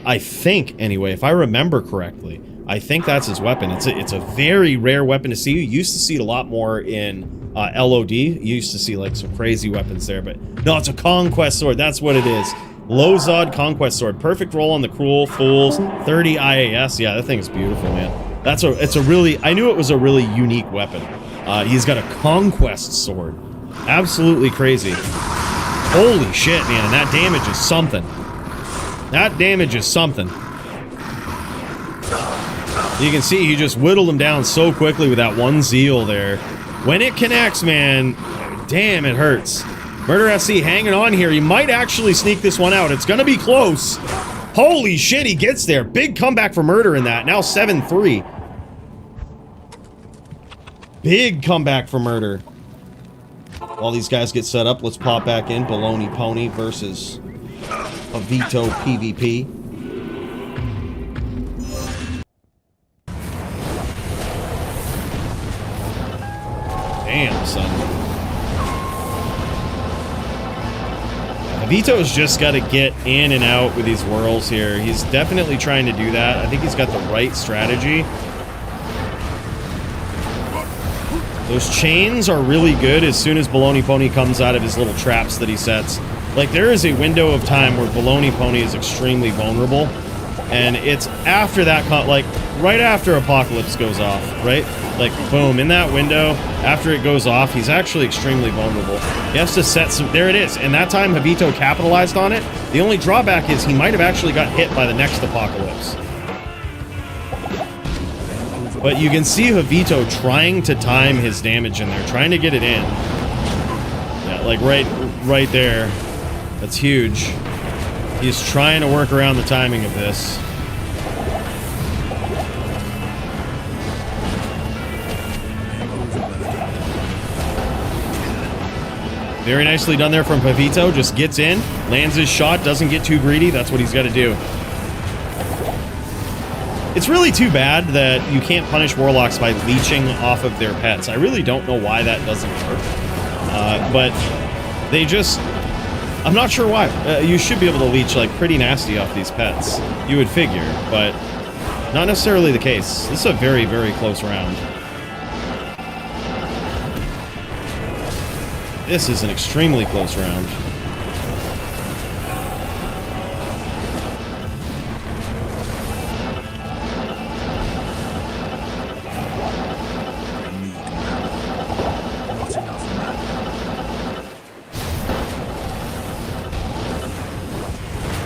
I think, anyway, if I remember correctly, I think that's his weapon. It's a very rare weapon to see. You used to see it a lot more in LOD. You used to see like some crazy weapons there, but no, it's a Conquest Sword. That's what it is. Low-Zod Conquest Sword. Perfect roll on the Cruel Fools. 30 IAS. Yeah, that thing is beautiful, man. It's a really, I knew it was a really unique weapon. He's got a Conquest Sword. Absolutely crazy. Holy shit, man. That damage is something. That damage is something. You can see he just whittled him down so quickly with that one zeal there. When it connects, man, damn, it hurts. Murder SC hanging on here. He might actually sneak this one out. It's going to be close. Holy shit, he gets there. Big comeback for Murder in that. Now 7-3. Big comeback for Murder. While these guys get set up, let's pop back in. Bologna Pony versus Havito PvP. Damn, son. Havito's just got to get in and out with these whirls here. He's definitely trying to do that. I think he's got the right strategy. Those chains are really good as soon as Bologna Pony comes out of his little traps that he sets. Like, there is a window of time where Bologna Pony is extremely vulnerable. And it's after that, like, right after Apocalypse goes off, right? Like, boom, in that window, after it goes off, he's actually extremely vulnerable. He has to set some... There it is. And that time, Havito capitalized on it. The only drawback is he might have actually got hit by the next Apocalypse. But you can see Havito trying to time his damage in there, trying to get it in. Yeah, like right there. That's huge. He's trying to work around the timing of this. Very nicely done there from Havito. Just gets in, lands his shot, doesn't get too greedy. That's what he's got to do. It's really too bad that you can't punish Warlocks by leeching off of their pets. I really don't know why that doesn't work. But they just... I'm not sure why. You should be able to leech like pretty nasty off these pets. You would figure, but not necessarily the case. This is a very, very close round. This is an extremely close round.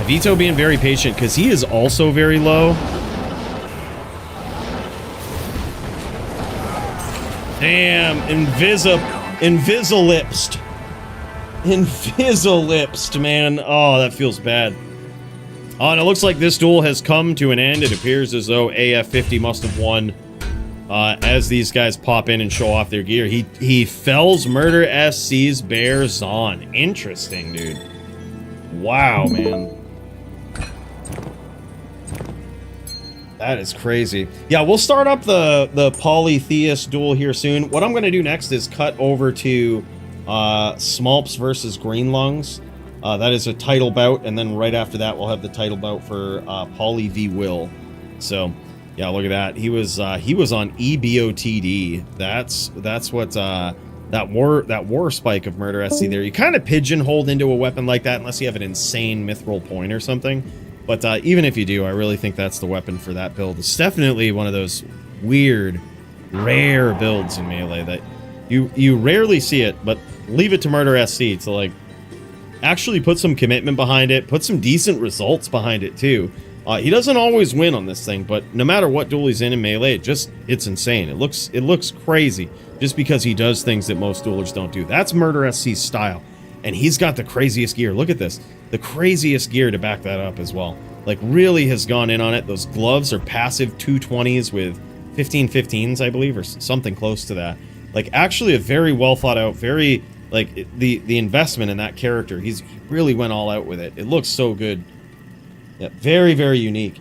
Havito being very patient because he is also very low. Damn, Invisilipsed. Invisilipsed, man. Oh, that feels bad. Oh, and it looks like this duel has come to an end. It appears as though AF50 must have won as these guys pop in and show off their gear. He fells Murder SC's Bear Zon. Interesting, dude. Wow, man. That is crazy. Yeah, we'll start up the Polytheist duel here soon. What I'm going to do next is cut over to Smolps versus Greenlungs. That is a title bout, and then right after that, we'll have the title bout for Poly v Will. So, yeah, look at that. He was on EBOTD. That's what that war spike of Murder SC there. You kind of pigeonholed into a weapon like that unless you have an insane mithril point or something. But even if you do, I really think that's the weapon for that build. It's definitely one of those weird, rare builds in Melee that you rarely see it, but leave it to Murder SC to, like, actually put some commitment behind it, put some decent results behind it, too. He doesn't always win on this thing, but no matter what duel he's in Melee, it's insane. It looks crazy just because he does things that most duelers don't do. That's Murder SC's style. And he's got the craziest gear. Look at this. The craziest gear to back that up as well. Like, really has gone in on it. Those gloves are passive 220s with 1515s, I believe, or something close to that. Like, actually a very well thought out, very Like, the investment in that character, he really went all out with it. It looks so good. Yeah, very, very unique.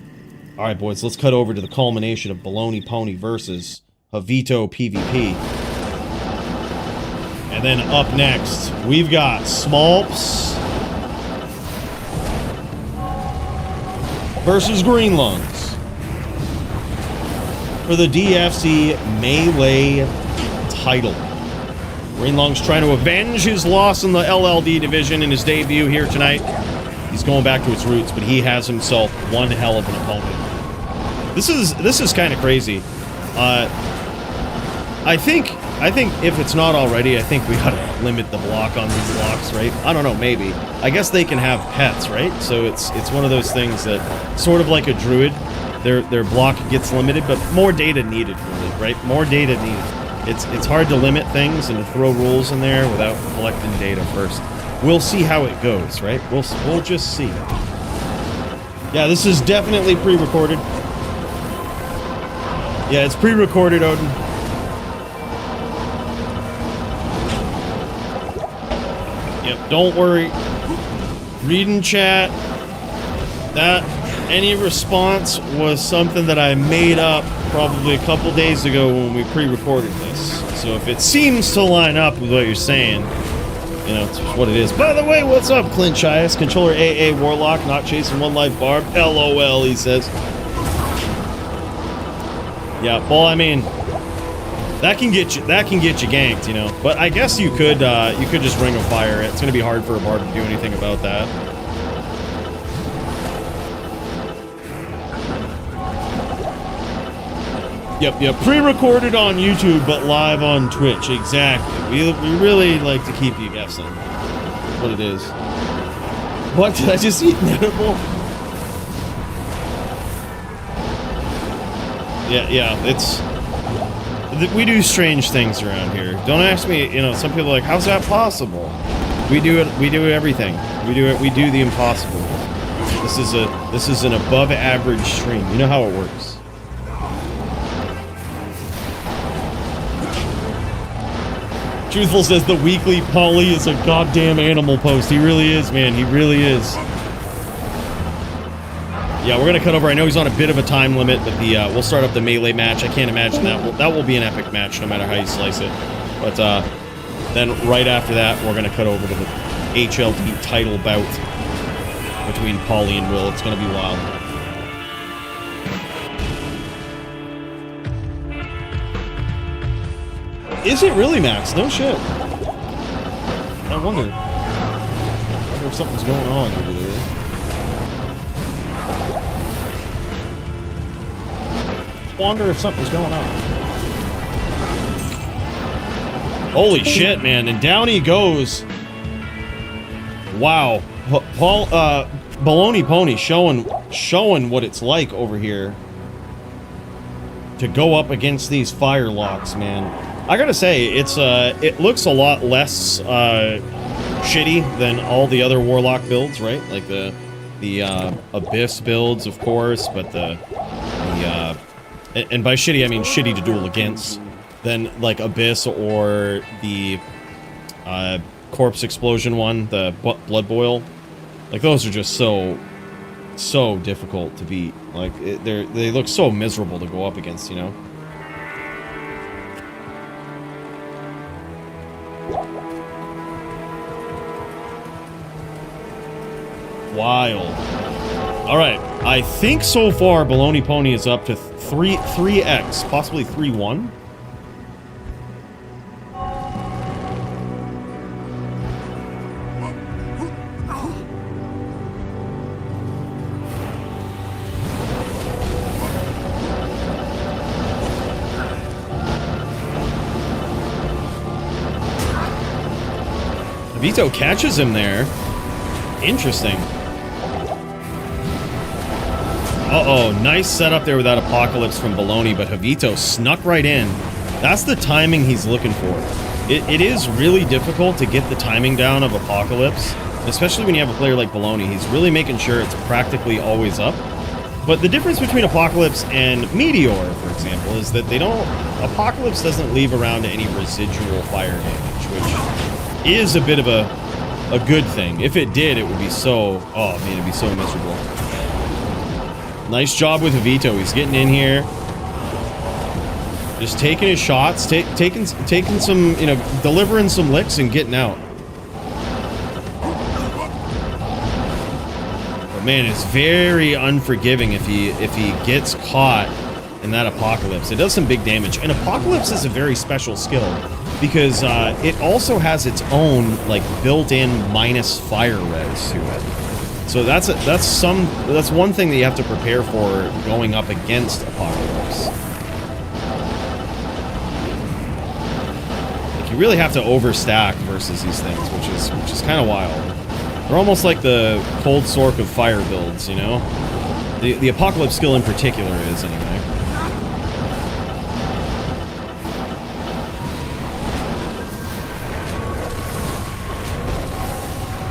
All right, boys, let's cut over to the culmination of Bologna Pony versus Havito PvP. And then up next, we've got Smolps versus Green Lungs for the DFC Melee title. Green Lungs trying to avenge his loss in the LLD division in his debut here tonight. He's going back to his roots, but he has himself one hell of an opponent. This is kind of crazy. I think if it's not already, I think we gotta limit the block on these blocks, right? I don't know, maybe. I guess they can have pets, right? So it's one of those things that, sort of like a druid, their block gets limited, but more data needed, really, right? More data needed. It's hard to limit things and to throw rules in there without collecting data first. We'll see how it goes, right? We'll just see. Yeah, this is definitely pre-recorded. Yeah, it's pre-recorded, Odin. Yep, don't worry. Read in chat. That any response was something that I made up probably a couple days ago when we pre-recorded this. So if it seems to line up with what you're saying, you know, it's what it is. By the way, what's up, Clint Chias? Controller AA Warlock, not chasing one life barb. LOL, he says. Yeah, well, I mean, that can get you ganked, you know. But I guess you could just Ring of Fire it. It's gonna be hard for a bard to do anything about that. Yep. Pre-recorded on YouTube, but live on Twitch. Exactly. We really like to keep you guessing. That's what it is. What? Did I just eat an edible? Yeah, we do strange things around here. Don't ask me, you know, some people are like, how's that possible? We do everything. We do the impossible. This is an above average stream. You know how it works. Truthful says the weekly Poly is a goddamn animal post. He really is, man. He really is. Yeah, we're gonna cut over. I know he's on a bit of a time limit, but we'll start up the melee match. I can't imagine that will be an epic match, no matter how you slice it. But then right after that, we're gonna cut over to the HLD title bout between Polly and Will. It's gonna be wild. Is it really, Max? No shit. I wonder if something's going on over there. Wonder if something's going on. Holy shit, man. And down he goes. Wow. Bologna Pony showing what it's like over here to go up against these fire locks, man. I gotta say, it looks a lot less shitty than all the other Warlock builds, right? Like the Abyss builds, of course, but and by shitty I mean shitty to duel against, than like Abyss or the Corpse Explosion one, the Blood Boil. Like those are just so difficult to beat. Like they look so miserable to go up against, you know. Wild. All right, I think so far Bologna Pony is up to 3x, possibly 3-1. Havito catches him there. Interesting. Uh-oh, nice setup there with that Apocalypse from Bologna, but Havito snuck right in. That's the timing he's looking for. It is really difficult to get the timing down of Apocalypse, especially when you have a player like Bologna. He's really making sure it's practically always up. But the difference between Apocalypse and Meteor, for example, is that Apocalypse doesn't leave around any residual fire damage, which is a bit of a good thing. If it did, it would be so... Oh, man, it'd be so miserable. Nice job with Havito. He's getting in here. Just taking his shots, taking some, you know, delivering some licks and getting out. But man, it's very unforgiving if he gets caught in that Apocalypse. It does some big damage. And Apocalypse is a very special skill because it also has its own like built-in minus fire res to it. So that's one thing that you have to prepare for going up against Apocalypse. You really have to overstack versus these things, which is kind of wild. They're almost like the Cold Sork of fire builds, you know? The Apocalypse skill in particular is, anyway.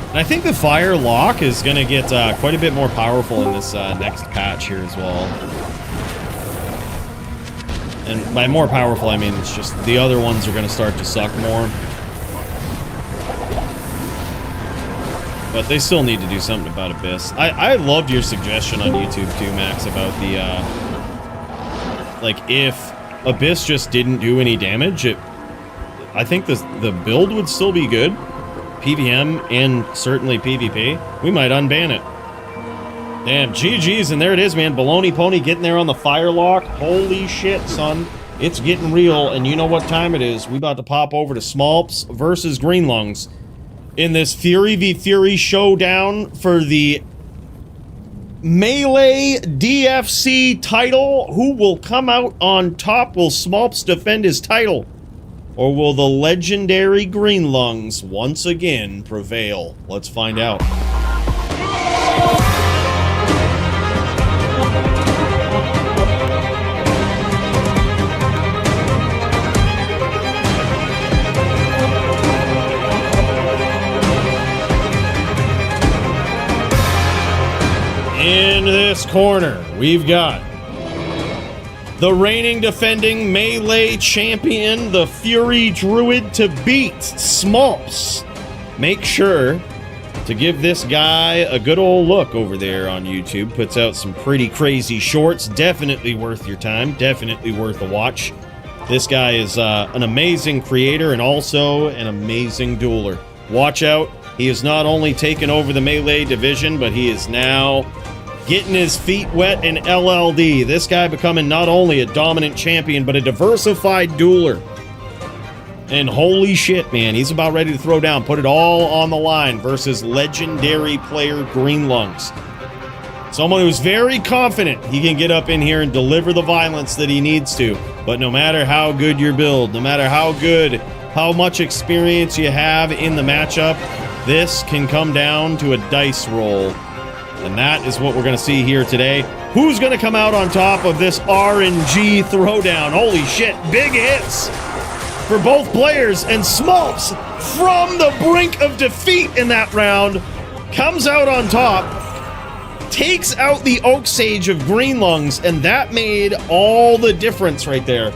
And I think the Fire Lock is going to get quite a bit more powerful in this next patch here as well. And by more powerful, I mean it's just the other ones are going to start to suck more. But they still need to do something about Abyss. I loved your suggestion on YouTube too, Max, about the, like, if Abyss just didn't do any damage, I think the build would still be good. PVM and certainly PvP. We might unban it. Damn, GG's, and there it is, man. Bologna Pony getting there on the Firelock. Holy shit, son. It's getting real, and you know what time it is. We about to pop over to Smolps versus Greenlungs in this Fury v Fury showdown for the Melee DFC title. Who will come out on top? Will Smolps defend his title? Or will the legendary Greenlungs once again prevail? Let's find out. In this corner, we've got the reigning defending Melee champion, the Fury Druid to beat, Smolps. Make sure to give this guy a good old look over there on YouTube. Puts out some pretty crazy shorts. Definitely worth your time. Definitely worth a watch. This guy is an amazing creator and also an amazing dueler. Watch out. He has not only taken over the Melee division, but he is now getting his feet wet in LLD. This guy becoming not only a dominant champion, but a diversified dueler. And holy shit, man, he's about ready to throw down. Put it all on the line versus legendary player Greenlungs. Someone who's very confident he can get up in here and deliver the violence that he needs to. But no matter how good your build, no matter how much experience you have in the matchup, this can come down to a dice roll. And that is what we're going to see here today. Who's going to come out on top of this RNG throwdown? Holy shit, big hits for both players. And Smolps, from the brink of defeat in that round, comes out on top, takes out the Oak Sage of Greenlungs, and that made all the difference right there.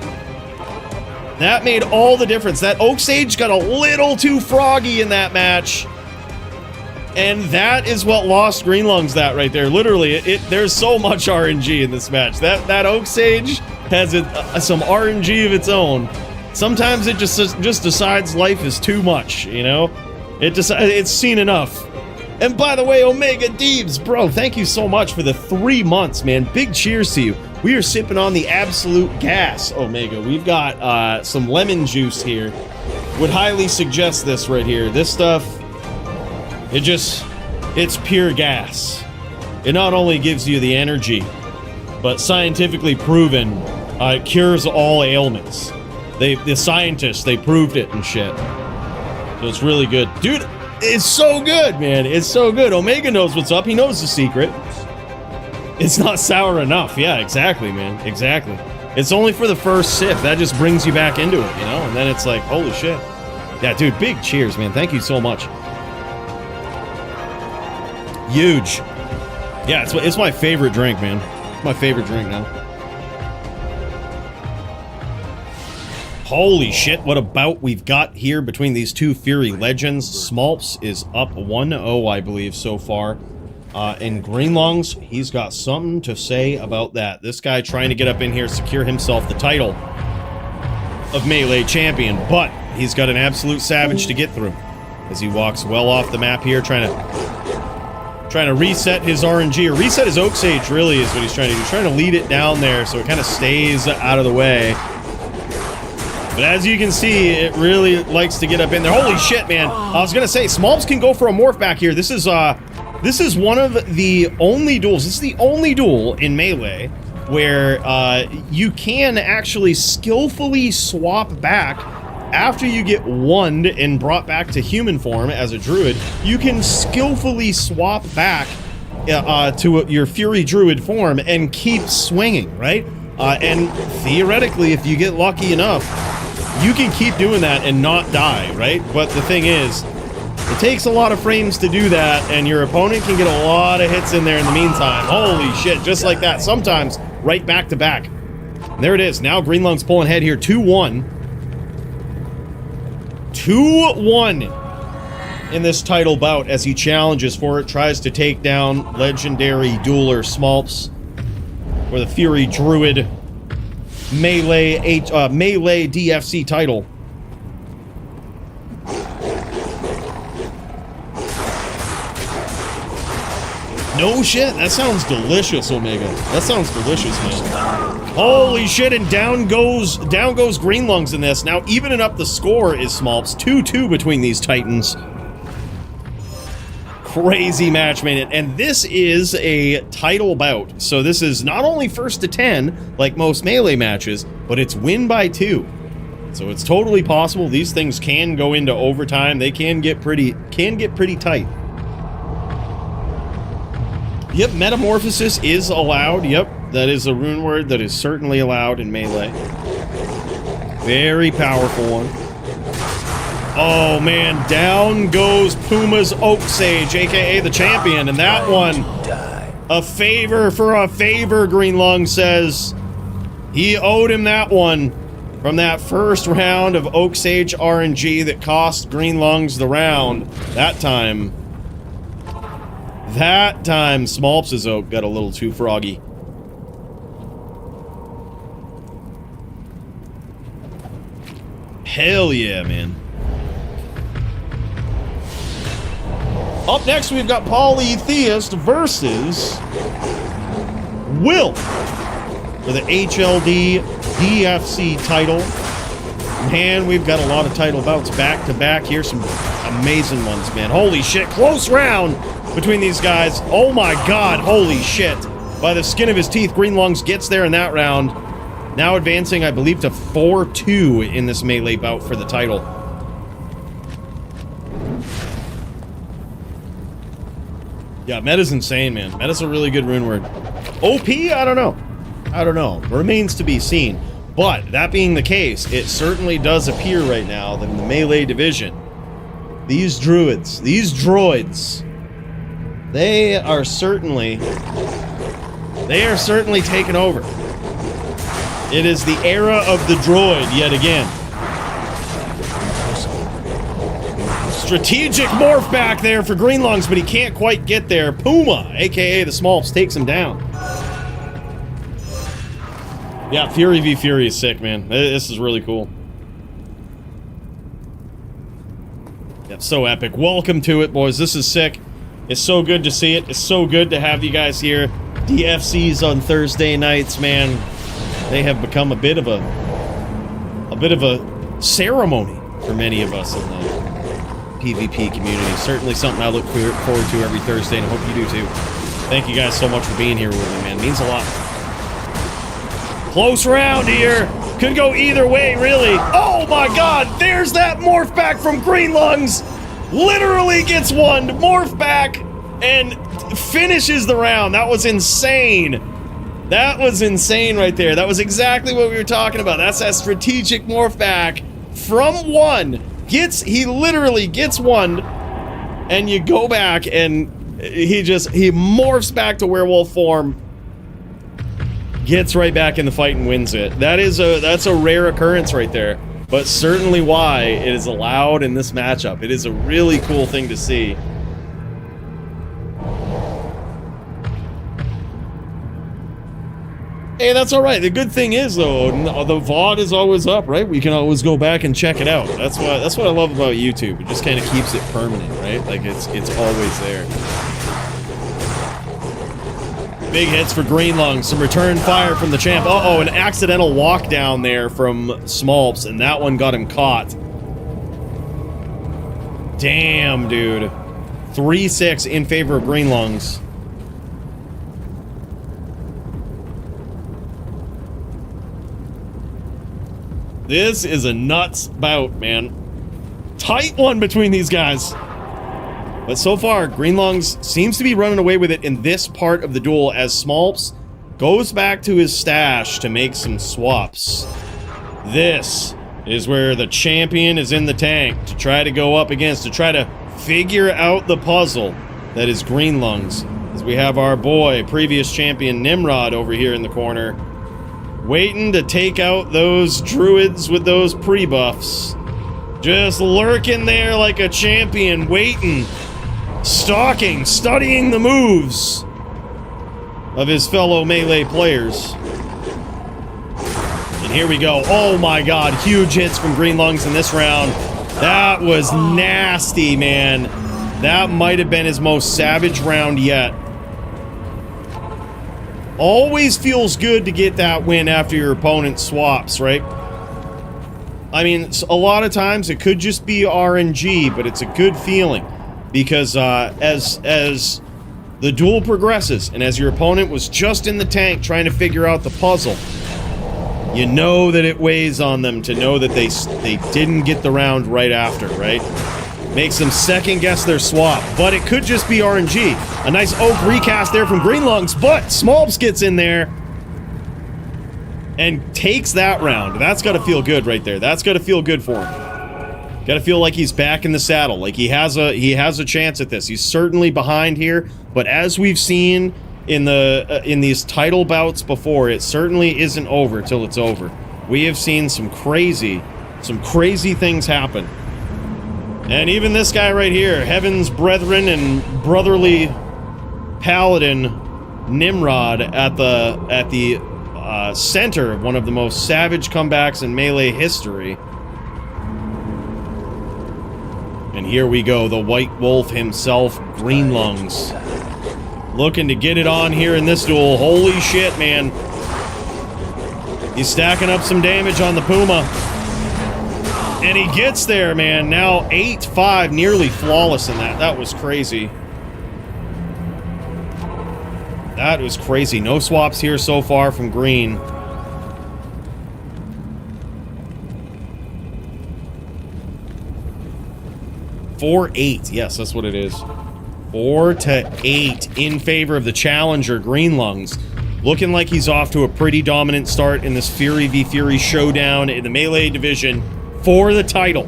That made all the difference. That Oak Sage got a little too froggy in that match. And that is what lost Greenlungs that right there. Literally, there's so much RNG in this match. That Oak Sage has some RNG of its own. Sometimes it just decides life is too much, you know? It's seen enough. And by the way, Omega Deebs, bro, thank you so much for the 3 months, man. Big cheers to you. We are sipping on the absolute gas, Omega. We've got some lemon juice here. Would highly suggest this right here. This stuff... it's pure gas. It not only gives you the energy, but scientifically proven, it cures all ailments. The scientists, they proved it and shit. So it's really good. Dude, it's so good, man. It's so good. Omega knows what's up. He knows the secret. It's not sour enough. Yeah, exactly, man. Exactly. It's only for the first sip. That just brings you back into it, you know? And then it's like, holy shit. Yeah, dude, big cheers, man. Thank you so much. Huge. Yeah, it's my favorite drink, man. It's my favorite drink now. Holy shit, what a bout we've got here between these two Fury legends. Smolps is up 1-0, I believe, so far. And Greenlungs, he's got something to say about that. This guy trying to get up in here, secure himself the title of Melee Champion, but he's got an absolute savage to get through as he walks well off the map here, trying to reset his RNG, or reset his Oak Sage, really, is what he's trying to do. He's trying to lead it down there so it kind of stays out of the way. But as you can see, it really likes to get up in there. Holy shit, man. I was going to say, Smolps can go for a morph back here. This is one of the only duels. This is the only duel in Melee where you can actually skillfully swap back after you get wand and brought back to human form as a druid. You can skillfully swap back to your Fury Druid form and keep swinging, right? And theoretically, if you get lucky enough, you can keep doing that and not die, right? But the thing is, it takes a lot of frames to do that, and your opponent can get a lot of hits in there in the meantime. Holy shit, just like that. Sometimes right back to back. And there it is. Now Greenlung's pulling ahead here, 2-1. 2-1 in this title bout as he challenges for it, tries to take down legendary dueler Smolps for the Fury Druid Melee DFC title. No shit, that sounds delicious, Omega. That sounds delicious, man. Holy shit, and down goes Greenlungs in this. Now evening up the score is Smolps. 2-2 between these titans. Crazy match, man. And this is a title bout. So this is not only first to 10, like most Melee matches, but it's win by 2. So it's totally possible. These things can go into overtime. They can get pretty tight. Yep, Metamorphosis is allowed. Yep, that is a rune word that is certainly allowed in Melee. Very powerful one. Oh man, down goes Puma's Oak Sage, aka the champion, and that one, a favor for a favor, Greenlung says. He owed him that one from that first round of Oak Sage RNG that cost Greenlungs the round. That time, Smolps' Oak got a little too froggy. Hell yeah, man. Up next, we've got Polytheist versus Will for the HLD DFC title. Man, we've got a lot of title bouts back to back here. Some amazing ones, man. Holy shit, close round between these guys. Oh my god, holy shit. By the skin of his teeth, Greenlungs gets there in that round. Now advancing, I believe, to 4-2 in this Melee bout for the title. Yeah, meta's insane, man. Meta's a really good rune word. OP? I don't know. Remains to be seen. But, that being the case, it certainly does appear right now that in the Melee division, these druids, they are certainly taking over. It is the era of the droid yet again. Strategic morph back there for Greenlungs, but he can't quite get there. Puma, aka the Smolps, takes him down. Yeah, Fury v Fury is sick, man. This is really cool. Yeah, so epic. Welcome to it, boys. This is sick. It's so good to see it. It's so good to have you guys here. DFCs on Thursday nights, man. They have become a bit of a ceremony for many of us in the PvP community. Certainly something I look forward to every Thursday, and I hope you do too. Thank you guys so much for being here with me, man. It means a lot. Close round here. Could go either way, really. Oh my god, there's that morph back from Greenlungs. Literally gets one, morph back, and finishes the round. That was insane. That was insane right there. That was exactly what we were talking about. That's that strategic morph back from one. He literally gets one, and you go back, and he morphs back to werewolf form, gets right back in the fight and wins it. That's a rare occurrence right there. but certainly why it is allowed in this matchup. It is a really cool thing to see. Hey, that's all right. The good thing is, though, the VOD is always up, right? We can always go back and check it out. That's what I love about YouTube. It just kind of keeps it permanent, right? Like it's always there. Big hits for Greenlung. Some return fire from the champ. Uh-oh, an accidental walk down there from Smolps, and that one got him caught. Damn, dude. 3-6 in favor of Greenlungs. This is a nuts bout, man. Tight one between these guys. But so far, Greenlungs seems to be running away with it in this part of the duel as Smolps goes back to his stash to make some swaps. This is where the champion is in the tank to try to go up against, to try to figure out the puzzle that is Greenlungs. As we have our boy, previous champion Nimrod over here in the corner, waiting to take out those druids with those pre-buffs. Just lurking there like a champion, waiting, stalking, studying the moves of his fellow melee players. And here we go. Oh my god, huge hits from Greenlungs in this round. That was nasty, man. That might have been his most savage round yet. Always feels good to get that win after your opponent swaps, right? I mean, a lot of times it could just be RNG, but it's a good feeling. Because as the duel progresses, and as your opponent was just in the tank trying to figure out the puzzle, you know that it weighs on them to know that they didn't get the round right after, right? Makes them second guess their swap, but it could just be RNG. A nice Oak recast there from Greenlungs, but Smolps gets in there and takes that round. That's got to feel good right there. That's got to feel good for him. Got to feel like he's back in the saddle, like he has a chance at this. He's certainly behind here, but as we've seen in these title bouts before, it certainly isn't over till it's over. We have seen some crazy things happen. And even this guy right here, Heaven's Brethren and Brotherly Paladin Nimrod at the center of one of the most savage comebacks in Melee history. And here we go, the White Wolf himself, Greenlungs. Looking to get it on here in this duel. Holy shit, man. He's stacking up some damage on the Puma. And he gets there, man. Now 8-5, nearly flawless in that. That was crazy. That was crazy. No swaps here so far from Green. $4-8. Yes, that's what it is. 4-8 in favor of the challenger, Greenlungs. Looking like he's off to a pretty dominant start in this Fury v Fury showdown in the Melee division for the title.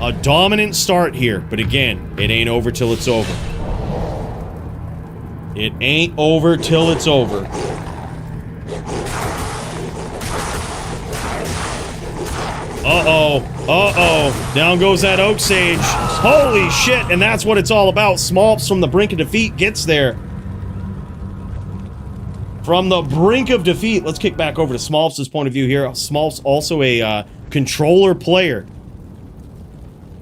A dominant start here, but again, it ain't over till it's over. It ain't over till it's over. Uh-oh. Uh-oh. Down goes that Oak Sage. Holy shit, and that's what it's all about. Smolps from the brink of defeat gets there. From the brink of defeat. Let's kick back over to Smolps' point of view here. Smolps also a controller player.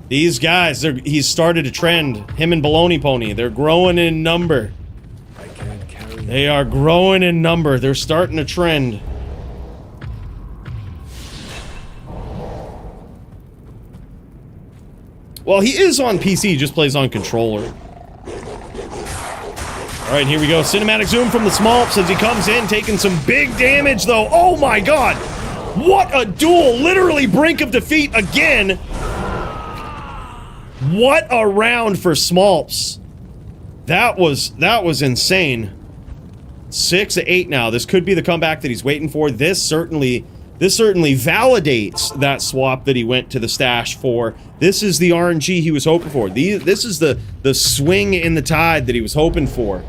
These guys, he's started a trend. Him and Bologna Pony, they're growing in number. They are growing in number. They're starting a trend. Well, he is on PC, he just plays on controller. Alright, here we go. Cinematic zoom from the Smolps as he comes in, taking some big damage, though. Oh my god! What a duel! Literally brink of defeat again! What a round for Smolps. That was insane. 6-8 now. This could be the comeback that he's waiting for. This certainly validates that swap that he went to the stash for. This is the RNG he was hoping for. This is the swing in the tide that he was hoping for.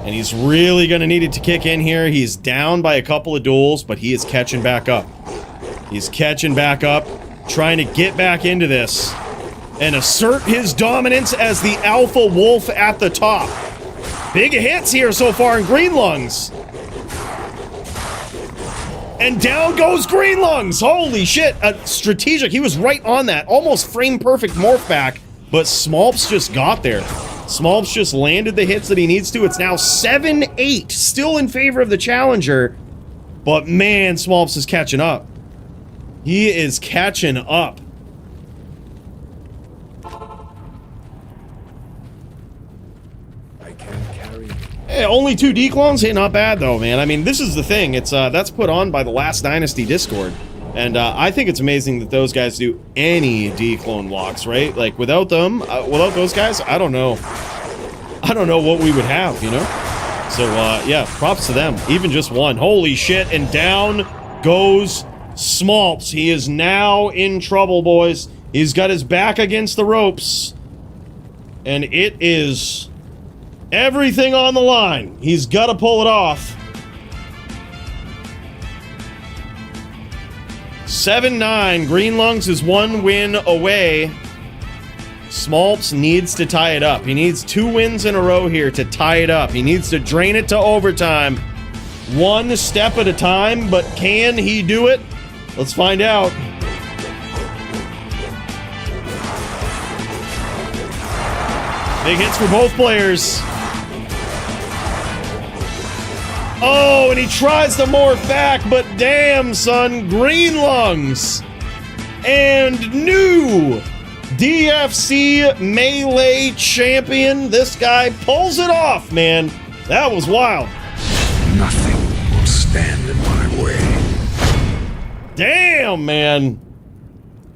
And he's really going to need it to kick in here. He's down by a couple of duels, but he is catching back up. He's catching back up, trying to get back into this and assert his dominance as the alpha wolf at the top. Big hits here so far in Green Lungs. And down goes Green Lungs. Holy shit. Strategic. He was right on that. Almost frame perfect morph back, but Smolps just got there. Smolps just landed the hits that he needs to. It's now 7-8, still in favor of the challenger. But man, Smolps is catching up. He is catching up. I can't carry. Hey, only 2 declones? Hey, not bad though, man. I mean, this is the thing. It's that's put on by the Last Dynasty Discord. And I think it's amazing that those guys do any declone locks, right? Like, without them, without those guys, I don't know. I don't know what we would have, you know? So, yeah, props to them. Even just one. Holy shit, and down goes Smolps. He is now in trouble, boys. He's got his back against the ropes. And it is everything on the line. He's got to pull it off. 7-9. Green Lungs is 1 win away. Smolps needs to tie it up. He needs 2 wins in a row here to tie it up. He needs to drain it to overtime. 1 step at a time, but can he do it? Let's find out. Big hits for both players. Oh, and he tries to morph back, but damn, son, Green Lungs. And new DFC Melee champion. This guy pulls it off, man. That was wild. Nothing will stand in my way. Damn, man.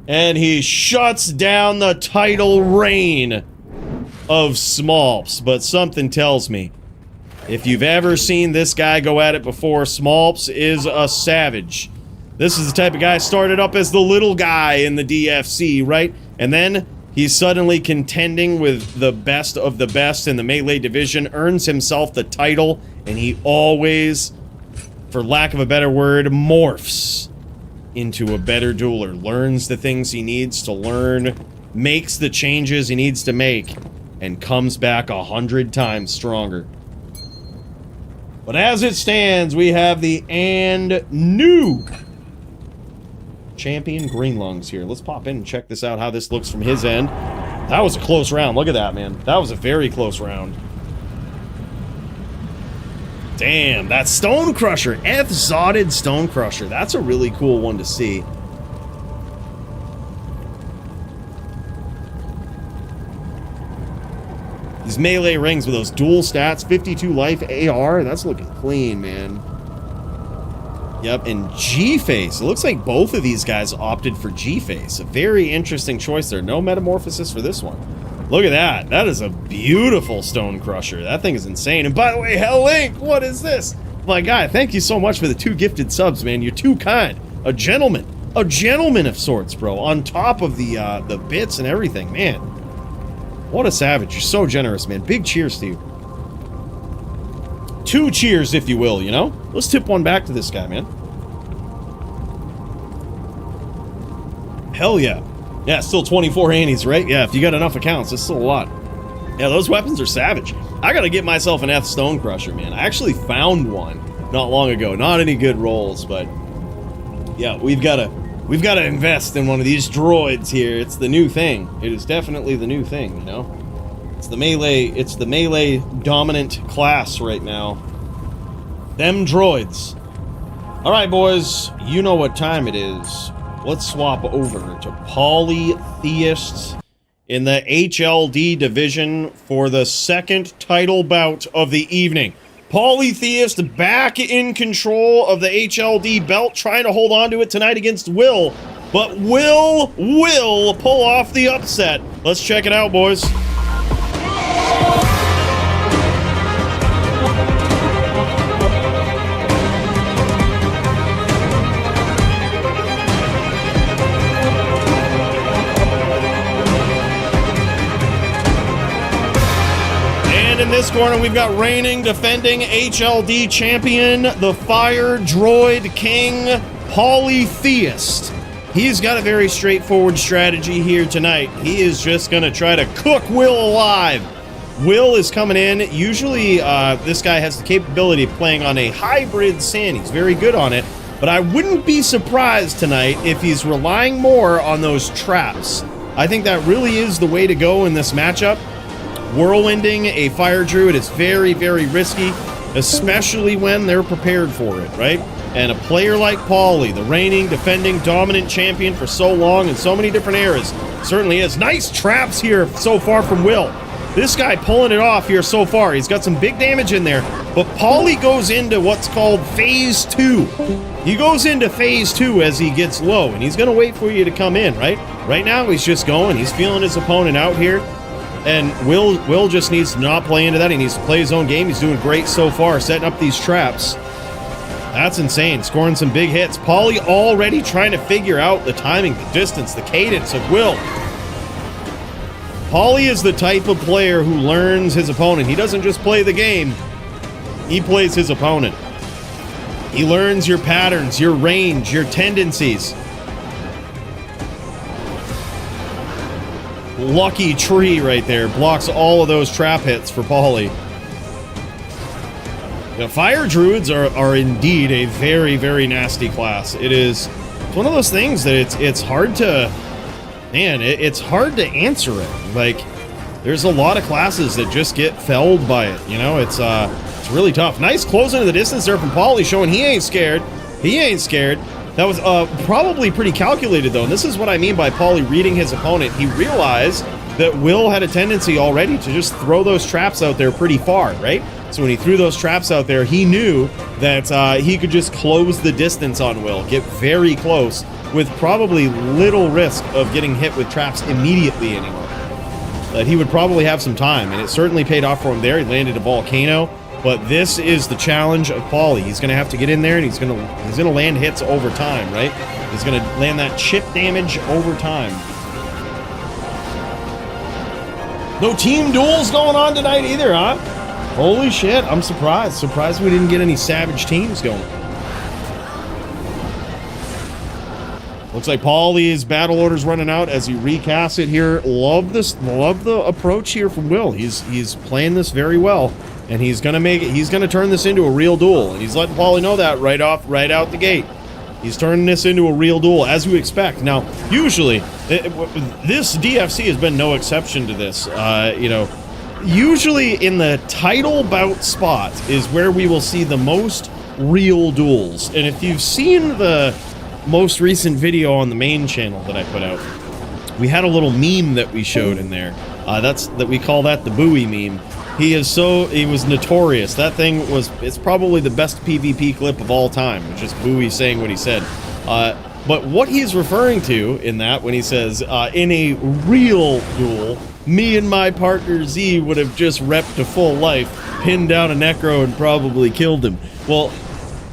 And he shuts down the title reign of Smolps. But something tells me, if you've ever seen this guy go at it before, Smolps is a savage. This is the type of guy started up as the little guy in the DFC, right? And then he's suddenly contending with the best of the best in the Melee division, earns himself the title, and he always, for lack of a better word, morphs into a better dueler. Learns the things he needs to learn, makes the changes he needs to make, and comes back 100 times stronger. But as it stands, we have the new champion Green Lungs here. Let's pop in and check this out, how this looks from his end. That was a close round. Look at that, man. That was a very close round. Damn, that Stone Crusher. F-Zotted Stone Crusher. That's a really cool one to see. These melee rings with those dual stats, 52 life AR, that's looking clean, man. Yep, and G-Face. It looks like both of these guys opted for G-Face. A very interesting choice there. No metamorphosis for this one. Look at that. That is a beautiful Stone Crusher. That thing is insane. And by the way, Hell Link, what is this? My guy, thank you so much for the 2 gifted subs, man. You're too kind. A gentleman. A gentleman of sorts, bro. On top of the bits and everything, man. What a savage. You're so generous, man. Big cheers to you. 2 cheers, if you will, you know? Let's tip one back to this guy, man. Hell yeah. Yeah, still 24 annies, right? Yeah, if you got enough accounts, it's still a lot. Yeah, those weapons are savage. I gotta get myself an F Stone Crusher, man. I actually found one not long ago. Not any good rolls, but yeah, we've gotta invest in one of these droids here. It's the new thing. It is definitely the new thing, you know? It's the melee dominant class right now. Them droids. Alright, boys, you know what time it is. Let's swap over to Polytheist in the HLD division for the 2nd title bout of the evening. Polytheist back in control of the HLD belt, trying to hold on to it tonight against Will. But Will pull off the upset. Let's check it out, boys. And in this corner, we've got reigning, defending HLD champion, the Fire Droid King, Polytheist. He's got a very straightforward strategy here tonight. He is just going to try to cook Will alive. Will is coming in. Usually, this guy has the capability of playing on a hybrid Sand. He's very good on it. But I wouldn't be surprised tonight if he's relying more on those traps. I think that really is the way to go in this matchup. Whirlwinding a Fire Druid is very, very risky, especially when they're prepared for it, right? And a player like Paulie, the reigning, defending, dominant champion for so long in so many different eras, certainly is. Nice traps here so far from Will. This guy pulling it off here so far. He's got some big damage in there, but Paulie goes into what's called Phase 2. He goes into Phase 2 as he gets low, and he's going to wait for you to come in, right? Right now, he's just going. He's feeling his opponent out here, and Will just needs to not play into that. He needs to play his own game. He's doing great so far, setting up these traps. That's insane, scoring some big hits. Paulie already trying to figure out the timing, the distance, the cadence of Will. Paulie is the type of player who learns his opponent. He doesn't just play the game, he plays his opponent. He learns your patterns, your range, your tendencies. Lucky tree right there blocks all of those trap hits for Paulie. The Fire Druids are indeed a very, very nasty class. It's one of those things that it's hard to, man, it's hard to answer it. Like, there's a lot of classes that just get felled by it, you know? It's really tough. Nice close into the distance there from Paulie, showing he ain't scared. He ain't scared. That was probably pretty calculated, though, and this is what I mean by Paulie reading his opponent. He realized that Will had a tendency already to just throw those traps out there pretty far, right? So when he threw those traps out there, he knew that he could just close the distance on Will, get very close, with probably little risk of getting hit with traps immediately anymore. That he would probably have some time, and it certainly paid off for him there. He landed a volcano, but this is the challenge of Paulie. He's going to have to get in there, and he's going to land hits over time, right? He's going to land that chip damage over time. No team duels going on tonight either, huh? Holy shit, I'm surprised. Surprised we didn't get any savage teams going. Looks like Paulie's battle order's running out as he recasts it here. Love the approach here from Will. He's playing this very well, and he's gonna turn this into a real duel, and he's letting Paulie know that right out the gate. He's turning this into a real duel, as you expect. Now, usually, this DFC has been no exception to this. You know, usually in the title bout spot is where we will see the most real duels. And if you've seen the most recent video on the main channel that I put out, we had a little meme that we showed in there. We call that the Bowie meme. He was notorious. That thing it's probably the best PvP clip of all time. It's just Bowie saying what he said. But what he's referring to in that, when he says, in a real duel, me and my partner Z would have just repped to full life, pinned down a Necro, and probably killed him. Well,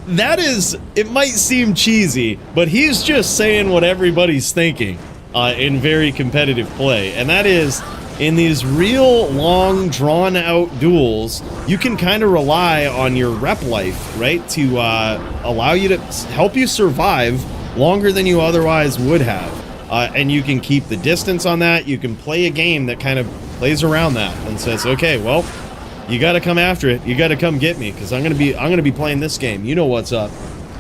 it might seem cheesy, but he's just saying what everybody's thinking in very competitive play. And that is, in these real long, drawn-out duels, you can kind of rely on your rep life, right, to allow you to help you survive longer than you otherwise would have. And you can keep the distance on that. You can play a game that kind of plays around that and says, okay, well, you got to come after it. You got to come get me, because I'm gonna be playing this game. You know what's up.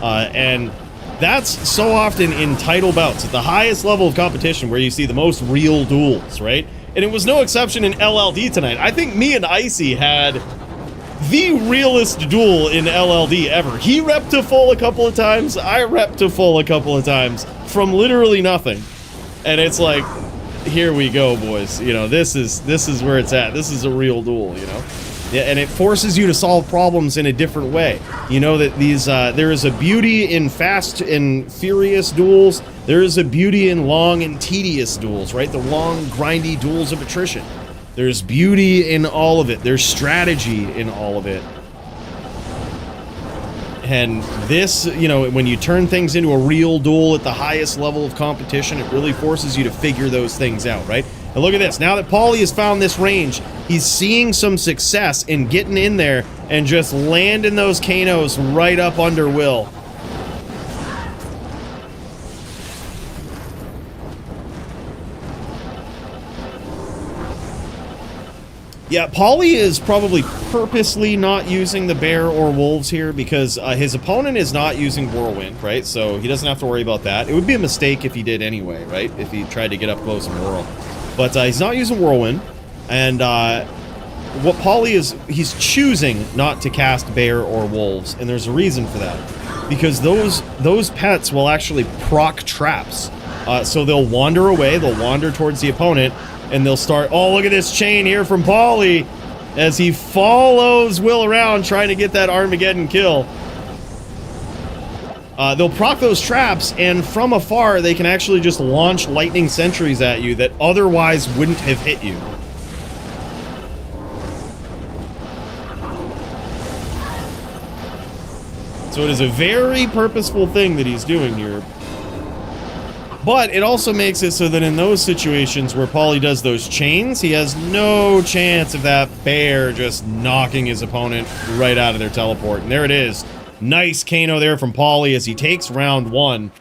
And that's so often in title bouts at the highest level of competition where you see the most real duels, right? And it was no exception in LLD tonight. I think me and Icy had the realest duel in LLD ever. He repped to full a couple of times. I repped to full a couple of times from literally nothing. And it's like, here we go, boys. You know, this is where it's at. This is a real duel, you know? Yeah, and it forces you to solve problems in a different way. You know that there is a beauty in fast and furious duels. There is a beauty in long and tedious duels, right? The long, grindy duels of attrition. There's beauty in all of it. There's strategy in all of it. And this, you know, when you turn things into a real duel at the highest level of competition, it really forces you to figure those things out, right? And look at this. Now that Paulie has found this range, he's seeing some success in getting in there and just landing those Kanos right up under Will. Yeah, Paulie is probably purposely not using the bear or wolves here because his opponent is not using Whirlwind, right? So he doesn't have to worry about that. It would be a mistake if he did anyway, right? If he tried to get up close and whirl. But he's not using Whirlwind. And what Paulie is, he's choosing not to cast bear or wolves. And there's a reason for that. Because those pets will actually proc traps. So they'll wander away, they'll wander towards the opponent, and they'll start, oh, look at this chain here from Paulie as he follows Will around trying to get that Armageddon kill. They'll proc those traps, and from afar, they can actually just launch lightning sentries at you that otherwise wouldn't have hit you. So it is a very purposeful thing that he's doing here. But it also makes it so that in those situations where Paulie does those chains, he has no chance of that bear just knocking his opponent right out of their teleport. And there it is. Nice Kano there from Paulie as he takes round one.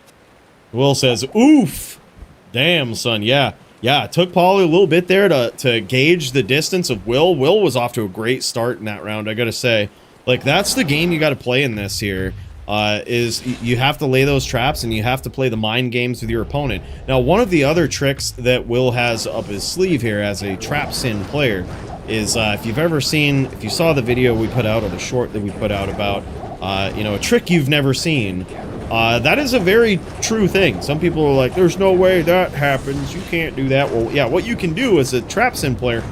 Will says, oof. Damn, son. Yeah. Yeah, it took Paulie a little bit there to gauge the distance of Will. Will was off to a great start in that round, I gotta say. Like, that's the game you gotta play in this here. Is you have to lay those traps and you have to play the mind games with your opponent. Now, one of the other tricks that Will has up his sleeve here as a trap sin player is if you saw the video we put out or the short that we put out about, you know, a trick you've never seen, that is a very true thing. Some people are like, there's no way that happens. You can't do that. Well, yeah, what you can do as a trap sim player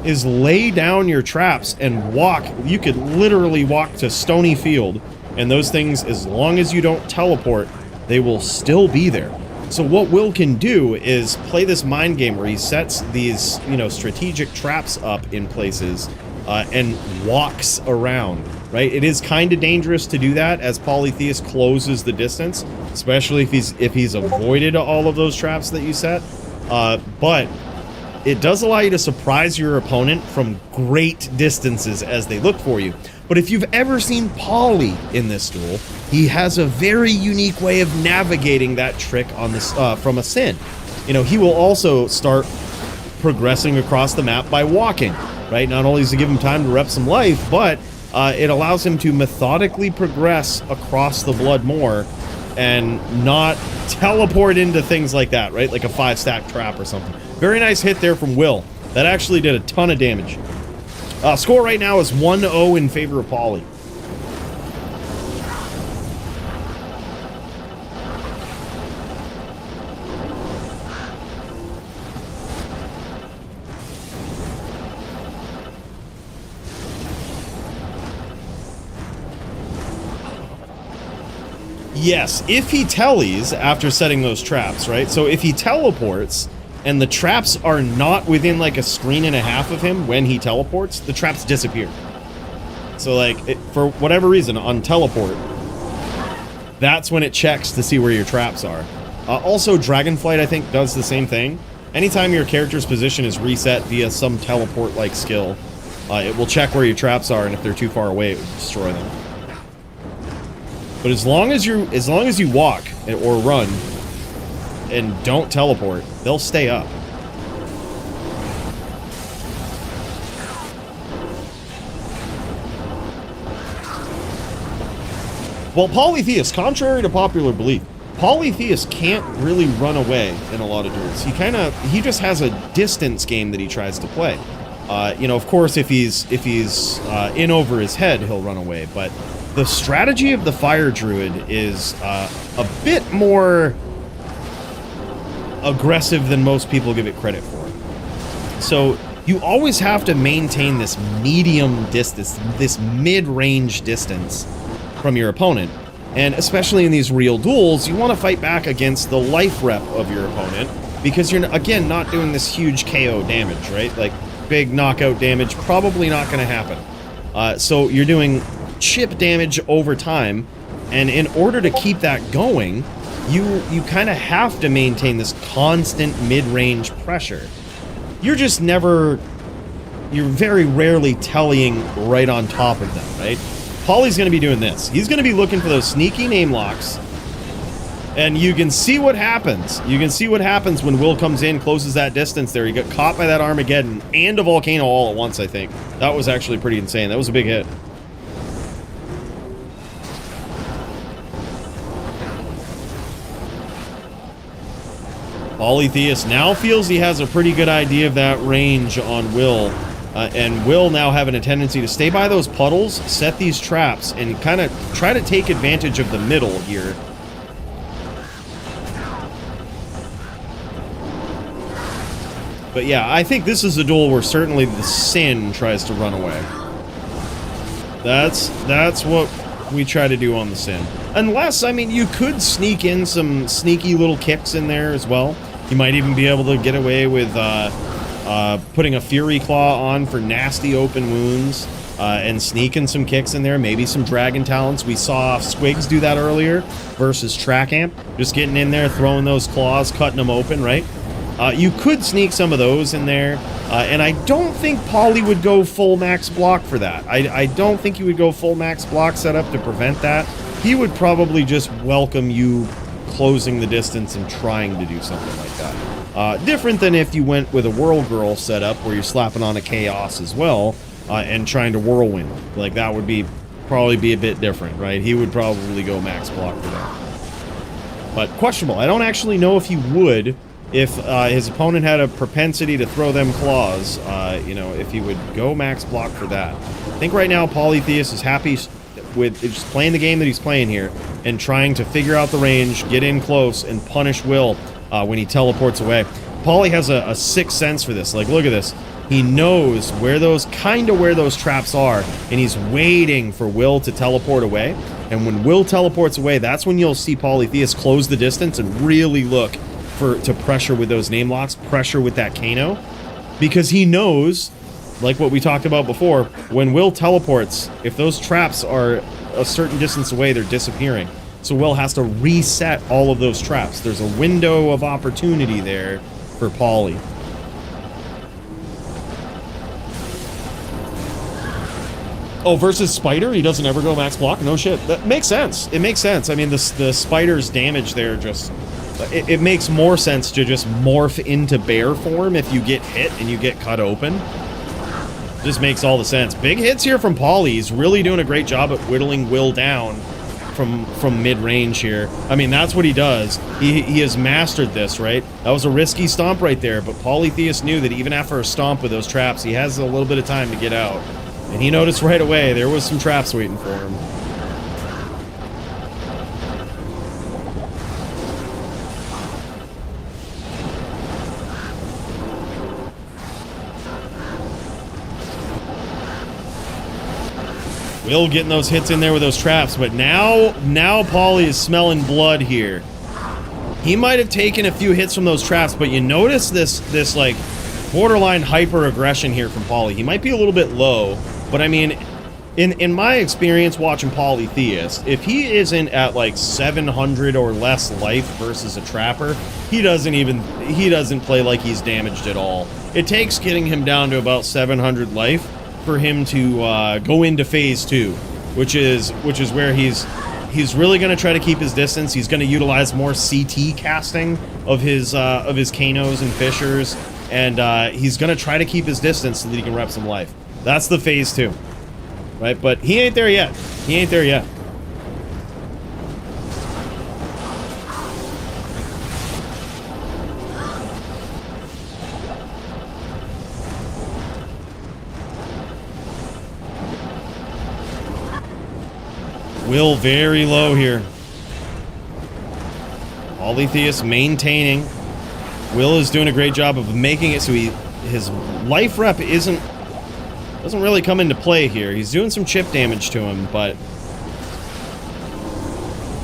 is lay down your traps and walk. You could literally walk to Stony Field. And those things, as long as you don't teleport, they will still be there. So what Will can do is play this mind game where he sets these, you know, strategic traps up in places and walks around, right? It is kind of dangerous to do that as Polytheist closes the distance, especially if he's avoided all of those traps that you set. But it does allow you to surprise your opponent from great distances as they look for you. But if you've ever seen Paulie in this duel, he has a very unique way of navigating that trick on this from a sin. You know, he will also start progressing across the map by walking, right? Not only does it give him time to rep some life, but it allows him to methodically progress across the blood more and not teleport into things like that, right? Like a 5-stack trap or something. Very nice hit there from Will. That actually did a ton of damage. Score right now is 1-0 in favor of Paulie. Yes, if he tellies after setting those traps, right? So if he teleports and the traps are not within like a screen and a half of him when he teleports, the traps disappear. So like, for whatever reason, on teleport, that's when it checks to see where your traps are. Also, Dragonflight, I think, does the same thing. Anytime your character's position is reset via some teleport-like skill, it will check where your traps are, and if they're too far away, it will destroy them. But as long as you walk or run and don't teleport, they'll stay up. Well, Polytheist, contrary to popular belief, Polytheist can't really run away in a lot of duels. He just has a distance game that he tries to play. You know, of course, if he's in over his head, he'll run away. But the strategy of the Fire Druid is a bit more aggressive than most people give it credit for. So you always have to maintain this medium distance, this mid-range distance from your opponent. And especially in these real duels, you want to fight back against the life rep of your opponent because you're, again, not doing this huge KO damage, right? Like, big knockout damage, probably not going to happen. So you're doing chip damage over time, and in order to keep that going, you kind of have to maintain this constant mid-range pressure. you're just never, you're very rarely tellying right on top of them, right? Poly's going to be doing this. He's going to be looking for those sneaky name locks. And you can see what happens. You can see what happens when Will comes in, closes that distance there. He got caught by that Armageddon and a volcano all at once, I think. That was actually pretty insane. That was a big hit. Polytheist now feels he has a pretty good idea of that range on Will. And Will now having a tendency to stay by those puddles, set these traps, and kind of try to take advantage of the middle here. But yeah, I think this is a duel where certainly the Sin tries to run away. That's what we try to do on the Sin. Unless, I mean, you could sneak in some sneaky little kicks in there as well. You might even be able to get away with putting a Fury Claw on for nasty open wounds and sneaking some kicks in there. Maybe some Dragon Talents. We saw Squigs do that earlier versus Track Amp. Just getting in there, throwing those claws, cutting them open, right? You could sneak some of those in there, and I don't think Poly would go full max block for that. I don't think he would go full max block setup to prevent that. He would probably just welcome you closing the distance and trying to do something like that. Different than if you went with a Whirl Girl setup where you're slapping on a Chaos as well and trying to Whirlwind. Like, that would probably be a bit different, right? He would probably go max block for that. But questionable. I don't actually know if he would. If his opponent had a propensity to throw them claws, you know, if he would go max block for that. I think right now Polytheist is happy with just playing the game that he's playing here and trying to figure out the range, get in close, and punish Will when he teleports away. Poly has a sixth sense for this. Like, look at this. He knows where those traps are, and he's waiting for Will to teleport away. And when Will teleports away, that's when you'll see Polytheist close the distance and really look to pressure with those name locks, pressure with that Kano, because he knows, like what we talked about before, when Will teleports, if those traps are a certain distance away, they're disappearing. So Will has to reset all of those traps. There's a window of opportunity there for Poly. Oh, versus Spider, he doesn't ever go max block? No shit. That makes sense. It makes sense. I mean, the Spider's damage there just... It makes more sense to just morph into bear form if you get hit and you get cut open. Just makes all the sense. Big hits here from Poly. He's really doing a great job at whittling Will down from mid-range here. I mean, that's what he does. He has mastered this, right? That was a risky stomp right there, but Polytheist knew that even after a stomp with those traps, he has a little bit of time to get out. And he noticed right away there was some traps waiting for him. Will getting those hits in there with those traps, but now Poly is smelling blood here. He might have taken a few hits from those traps, but you notice this like borderline hyper aggression here from Poly. He might be a little bit low, but I mean, in my experience watching Polytheist, if he isn't at like 700 or less life versus a trapper, he doesn't play like he's damaged at all. It takes getting him down to about 700 life for him to go into phase 2, which is where he's really going to try to keep his distance. He's going to utilize more CT casting of his Kanos and Fishers, and he's going to try to keep his distance so that he can rep some life. That's the phase 2, right? But he ain't there yet. He ain't there yet. Will very low here. Polytheist maintaining. Will is doing a great job of making it so his life rep doesn't really come into play here. He's doing some chip damage to him, but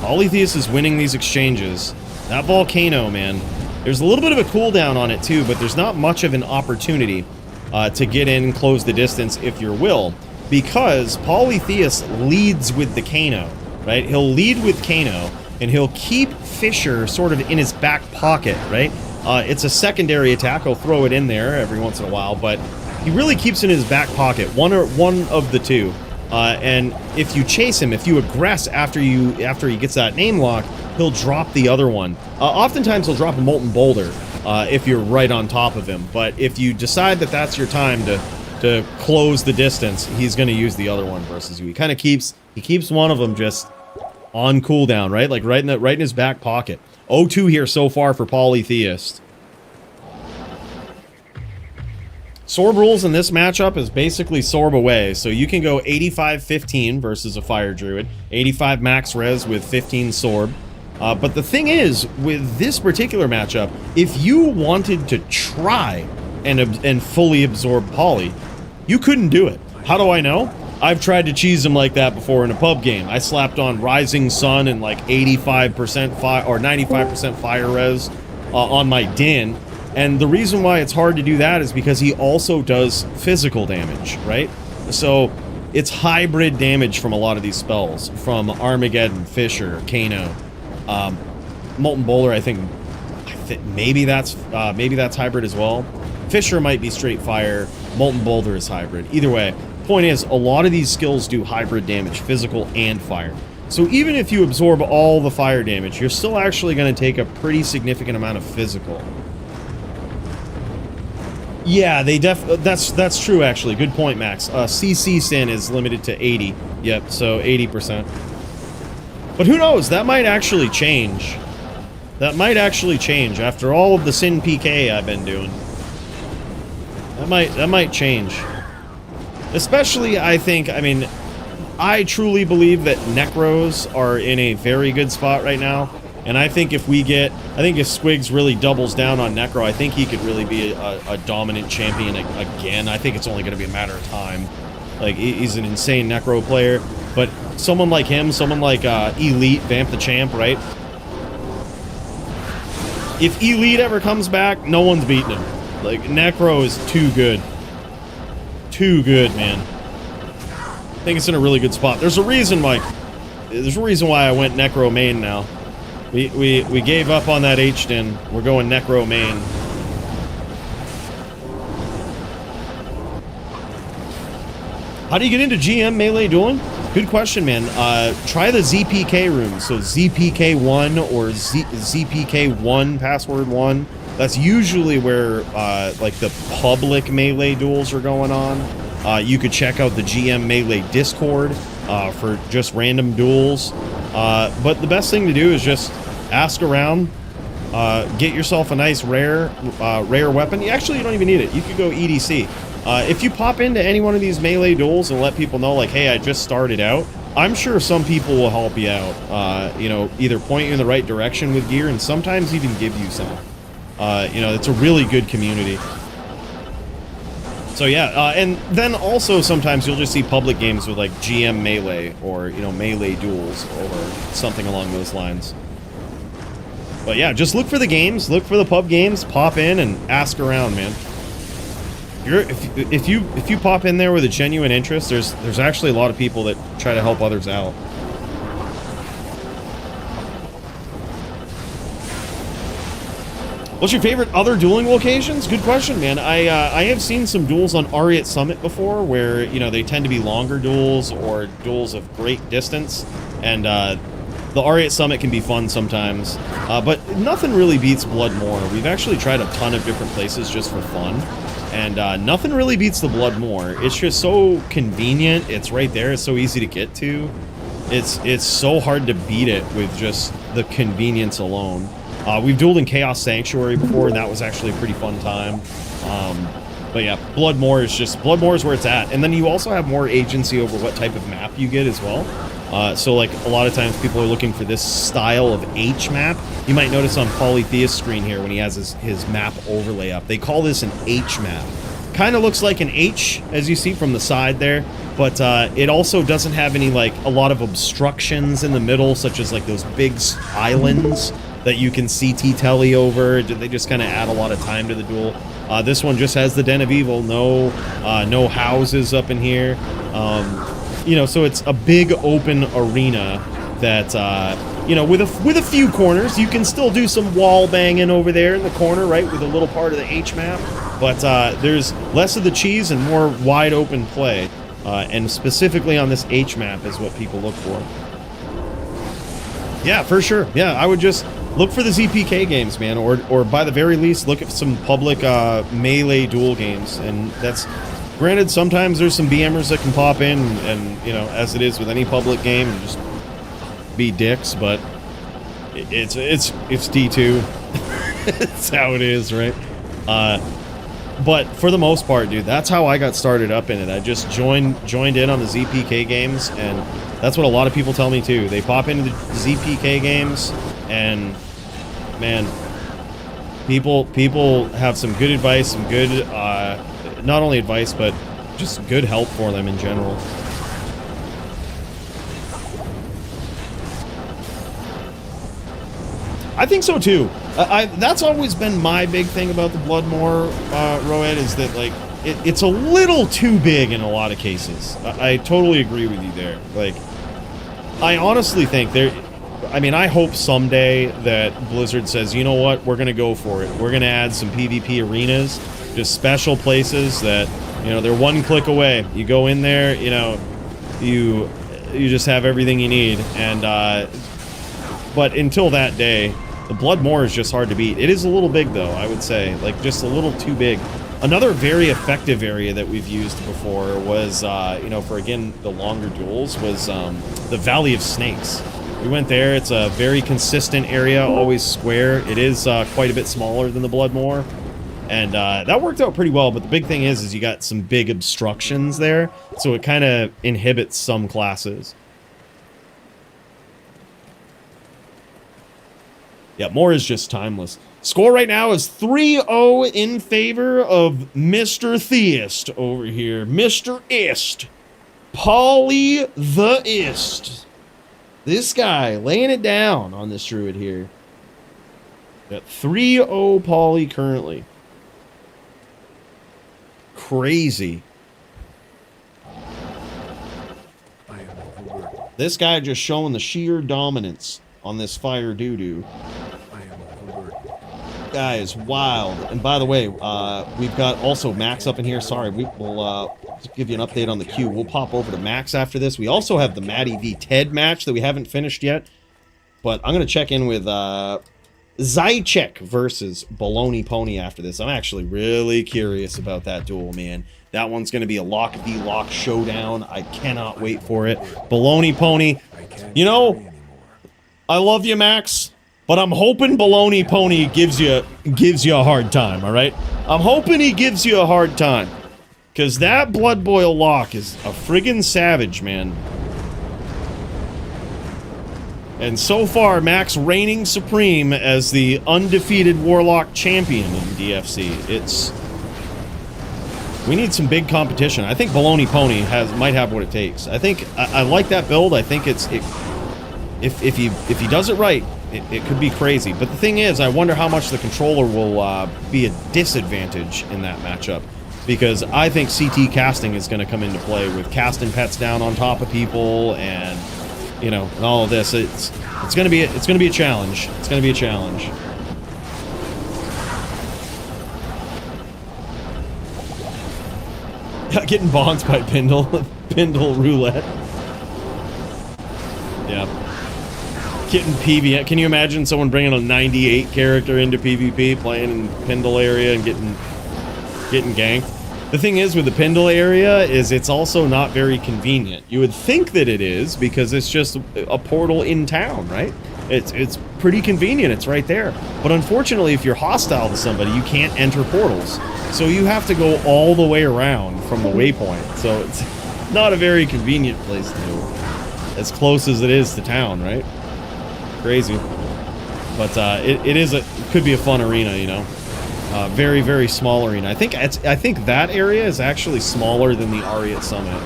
Polytheist is winning these exchanges. That volcano, man. There's a little bit of a cooldown on it too, but there's not much of an opportunity to get in and close the distance if you're Will. Because Polytheist leads with the Kano, right? He'll lead with Kano, and he'll keep Fisher sort of in his back pocket, right? It's a secondary attack. He'll throw it in there every once in a while, but he really keeps it in his back pocket, one of the two. And if you chase him, if you aggress after he gets that name lock, he'll drop the other one. Oftentimes he'll drop a Molten Boulder if you're right on top of him. But if you decide that that's your time to close the distance, he's going to use the other one versus you. He kind of keeps one of them just on cooldown, right? Like right in his back pocket. 0-2 here so far for Polytheist. Sorb rules in this matchup is basically Sorb away. So you can go 85-15 versus a Fire Druid. 85 max res with 15 Sorb. But the thing is, with this particular matchup, if you wanted to try and fully absorb Poly, you couldn't do it. How do I know? I've tried to cheese him like that before in a pub game. I slapped on Rising Sun and like 85% fire or 95% fire res on my Din. And the reason why it's hard to do that is because he also does physical damage, right? So it's hybrid damage from a lot of these spells, from Armageddon, Fisher, Kano, Molten Boulder. I think maybe that's hybrid as well. Fisher might be straight fire. Molten Boulder is hybrid. Either way, point is, a lot of these skills do hybrid damage, physical and fire. So even if you absorb all the fire damage, you're still actually going to take a pretty significant amount of physical. Yeah, that's true actually. Good point, Max. CC Sin is limited to 80. Yep, so 80%. But who knows? That might actually change. That might actually change after all of the Sin PK I've been doing. That might change. Especially, I mean, I truly believe that Necros are in a very good spot right now. And I think if Squigs really doubles down on Necro, I think he could really be a dominant champion again. I think it's only going to be a matter of time. Like, he's an insane Necro player. But someone like him, someone like Elite, Vamp the Champ, right? If Elite ever comes back, no one's beating him. Like, Necro is too good. Too good, man. I think it's in a really good spot. There's a reason why I went Necro main now. We gave up on that H-Din. We're going Necro main. How do you get into GM melee dueling? Good question, man. Try the ZPK room. So ZPK1 or ZPK1 password 1. That's usually where like the public melee duels are going on. You could check out the GM melee Discord for just random duels. But the best thing to do is just ask around, get yourself a nice rare weapon. Actually, you don't even need it. You could go EDC. If you pop into any one of these melee duels and let people know, like, hey, I just started out, I'm sure some people will help you out. You know, either point you in the right direction with gear and sometimes even give you some. You know, it's a really good community. So yeah, and then also sometimes you'll just see public games with like GM melee or, you know, melee duels or something along those lines. But yeah, just look for the games, look for the pub games, pop in and ask around, man. If you pop in there with a genuine interest, there's actually a lot of people that try to help others out. What's your favorite other dueling locations? Good question, man. I have seen some duels on Ariat Summit before where, you know, they tend to be longer duels or duels of great distance. And the Ariat Summit can be fun sometimes. But nothing really beats Bloodmoor. We've actually tried a ton of different places just for fun. And nothing really beats the Bloodmoor. It's just so convenient. It's right there. It's so easy to get to. It's so hard to beat it with just the convenience alone. We've dueled in Chaos Sanctuary before, and that was actually a pretty fun time. But yeah, Bloodmoor is where it's at. And then you also have more agency over what type of map you get as well. So like a lot of times people are looking for this style of H map. You might notice on Polytheist screen here when he has his map overlay up. They call this an H map. Kind of looks like an H, as you see from the side there, but it also doesn't have any, like, a lot of obstructions in the middle, such as like those big islands that you can CT telly over. They just kind of add a lot of time to the duel. This one just has the Den of Evil, no houses up in here. You know, so it's a big open arena that, you know, with a few corners. You can still do some wall banging over there in the corner, right, with a little part of the H map. But there's less of the cheese and more wide open play. And specifically on this H map is what people look for. Yeah, for sure. Yeah, I would just look for the ZPK games, man, or by the very least, look at some public melee duel games. And that's granted. Sometimes there's some BMers that can pop in, and you know, as it is with any public game, and just be dicks. But it's D2. It's how it is, right? But for the most part, dude, that's how I got started up in it. I just joined in on the ZPK games, and that's what a lot of people tell me too. They pop into the ZPK games, and man, people have some good advice, some good, not only advice, but just good help for them in general. I think so too. That's always been my big thing about the Bloodmore, Roed, is that like it's a little too big in a lot of cases. I totally agree with you there. Like, I honestly think I mean, I hope someday that Blizzard says, you know what, we're gonna go for it. We're gonna add some PvP arenas, just special places that, you know, they're one click away. You go in there, you know, you just have everything you need. And but until that day, the Bloodmore is just hard to beat. It is a little big, though, I would say. Like, just a little too big. Another very effective area that we've used before was, you know, for, again, the longer duels, was the Valley of Snakes. We went there. It's a very consistent area, always square. It is quite a bit smaller than the Bloodmore. And that worked out pretty well, but the big thing is you got some big obstructions there, so it kind of inhibits some classes. Yeah, more is just timeless. Score right now is 3-0 in favor of Mr. Theist over here. Mr. Ist. Polytheist. This guy laying it down on this druid here. Got 3-0 Poly currently. Crazy. This guy just showing the sheer dominance on this fire doo-doo. Guy is wild. And by the way, we've got also Max up in here. Sorry, we'll give you an update on the queue. We'll pop over to Max after this. We also have the Maddy v Ted match that we haven't finished yet. But I'm going to check in with Zychek versus Bologna Pony after this. I'm actually really curious about that duel, man. That one's going to be a lock v lock showdown. I cannot wait for it. Bologna Pony. You know, I love you, Max, but I'm hoping Bologna Pony gives you a hard time, all right? I'm hoping he gives you a hard time. Because that Blood Boil lock is a friggin' savage, man. And so far, Max reigning supreme as the undefeated Warlock champion in DFC. We need some big competition. I think Bologna Pony might have what it takes. I think I like that build. I think if he does it right, it could be crazy. But the thing is, I wonder how much the controller will be a disadvantage in that matchup. Because I think CT casting is going to come into play with casting pets down on top of people, and you know, and all of this. It's going to be a challenge. It's going to be a challenge. Getting bonds by Pindle Roulette. Yeah. Getting PvP. Can you imagine someone bringing a 98 character into PvP, playing in Pindle area and getting ganked? The thing is with the Pindle area is it's also not very convenient. You would think that it is because it's just a portal in town, right? It's pretty convenient. It's right there. But unfortunately, if you're hostile to somebody, you can't enter portals. So you have to go all the way around from the waypoint. So it's not a very convenient place to go. As close as it is to town, right? Crazy. But it could be a fun arena, you know. Very, very small arena. I think that area is actually smaller than the Ariat Summit.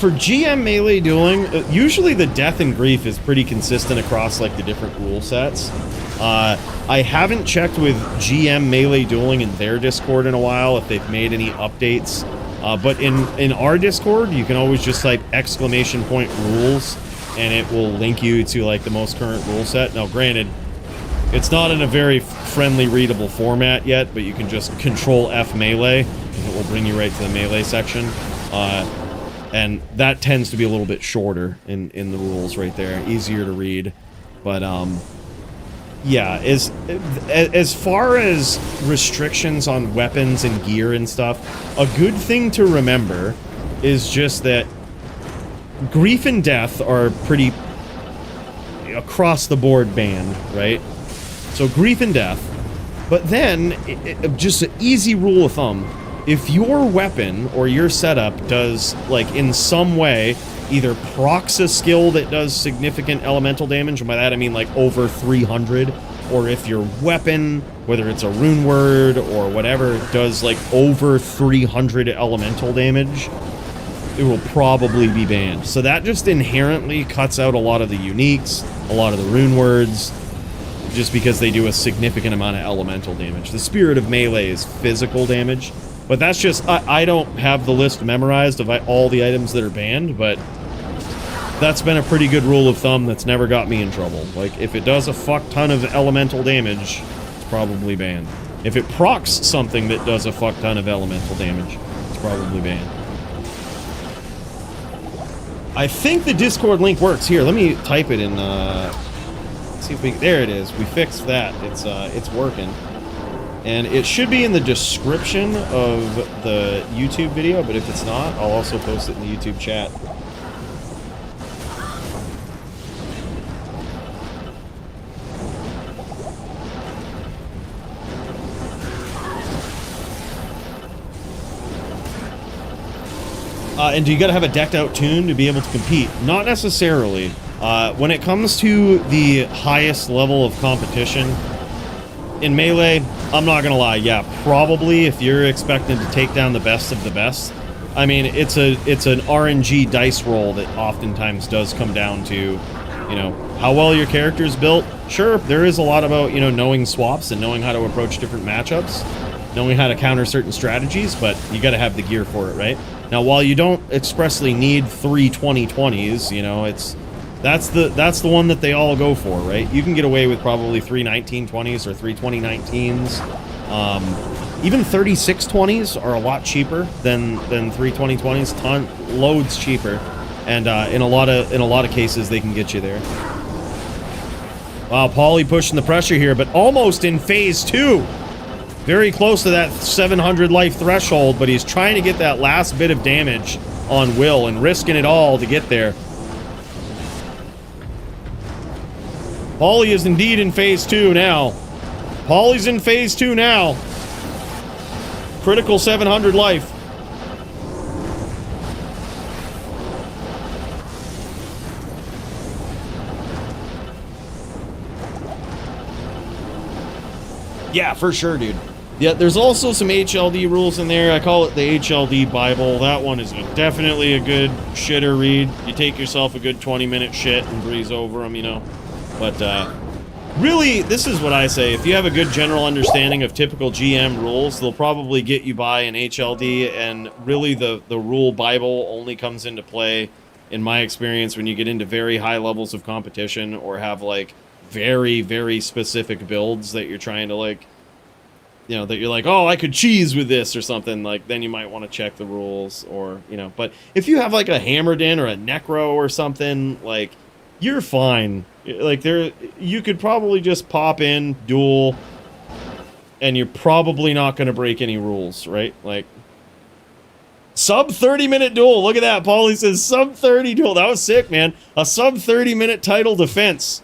For GM melee dueling, usually the death and grief is pretty consistent across like the different rule sets. I haven't checked with GM melee dueling in their Discord in a while if they've made any updates. But in our Discord, you can always just type !rules and it will link you to like the most current rule set. Now, granted, it's not in a very friendly readable format yet, but you can just Control F melee and it will bring you right to the melee section. And that tends to be a little bit shorter in the rules right there, easier to read. But yeah, as far as restrictions on weapons and gear and stuff, a good thing to remember is just that grief and death are pretty across the board banned, right? So grief and death. But then, just an easy rule of thumb, if your weapon or your setup does, like, in some way, either procs a skill that does significant elemental damage, and by that I mean, like, over 300, or if your weapon, whether it's a rune word or whatever, does, like, over 300 elemental damage, it will probably be banned. So that just inherently cuts out a lot of the uniques, a lot of the rune words, just because they do a significant amount of elemental damage. The spirit of melee is physical damage, but that's just, I don't have the list memorized of all the items that are banned, but that's been a pretty good rule of thumb that's never got me in trouble. Like, if it does a fuck ton of elemental damage, it's probably banned. If it procs something that does a fuck ton of elemental damage, it's probably banned. I think the Discord link works. Here, let me type it in, see if we, there it is. We fixed that. It's working. And it should be in the description of the YouTube video, but if it's not, I'll also post it in the YouTube chat. And do you gotta have a decked out tune to be able to compete? Not necessarily. When it comes to the highest level of competition in Melee, I'm not gonna lie, yeah, probably if you're expecting to take down the best of the best, I mean, it's an RNG dice roll that oftentimes does come down to, you know, how well your character's built. Sure, there is a lot about, you know, knowing swaps and knowing how to approach different matchups, knowing how to counter certain strategies, but you gotta have the gear for it, right? Now, while you don't expressly need 3 20/20s, you know, that's the one that they all go for, right? You can get away with probably 3 19/20s or 3 20/19s. Even 36/20s are a lot cheaper than 3 20/20s, loads cheaper, and in a lot of cases they can get you there. Wow, Poly pushing the pressure here, but almost in phase 2. Very close to that 700 life threshold, but he's trying to get that last bit of damage on Will and risking it all to get there. Poly is indeed in phase 2 now. Poly's in phase 2 now. Critical 700 life. Yeah, for sure, dude. Yeah, there's also some HLD rules in there. I call it the HLD Bible. That one is definitely a good shitter read. You take yourself a good 20-minute shit and breeze over them, you know. But really, this is what I say. If you have a good general understanding of typical GM rules, they'll probably get you by an HLD, and really the rule Bible only comes into play, in my experience, when you get into very high levels of competition or have, like, very, very specific builds that you're trying to, like, you know, that you're like, oh, I could cheese with this or something, like, then you might want to check the rules, or, you know, but if you have, like, a Hammered In or a Necro or something, like, you're fine. Like, you could probably just pop in, duel, and you're probably not going to break any rules, right? Like, sub 30-minute duel. Look at that. Paulie says sub 30 duel. That was sick, man. A sub 30-minute title defense.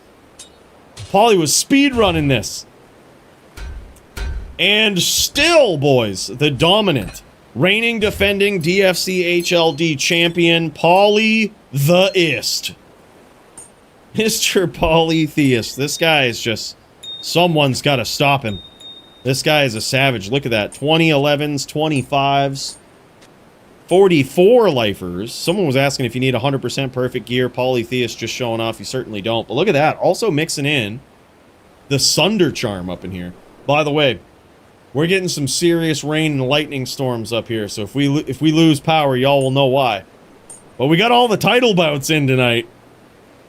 Paulie was speed running this. And still, boys, the dominant, reigning, defending DFC HLD champion, Polytheist. Mr. Polytheist. This guy is just... Someone's got to stop him. This guy is a savage. Look at that. 2011s, 25s, 44 lifers. Someone was asking if you need 100% perfect gear. Polytheist just showing off. You certainly don't. But look at that. Also mixing in the Sunder Charm up in here. By the way, we're getting some serious rain and lightning storms up here. So if we lose power, y'all will know why. But we got all the title bouts in tonight.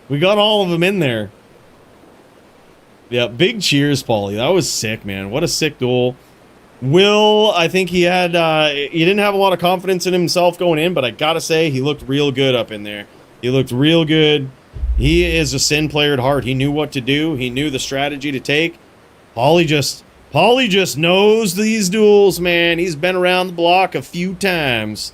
We got all of them in there. Yeah, big cheers, Paulie. That was sick, man. What a sick duel. Will, I think he didn't have a lot of confidence in himself going in, but I gotta say, he looked real good up in there. He looked real good. He is a Sin player at heart. He knew what to do. He knew the strategy to take. Paulie just knows these duels, man. He's been around the block a few times.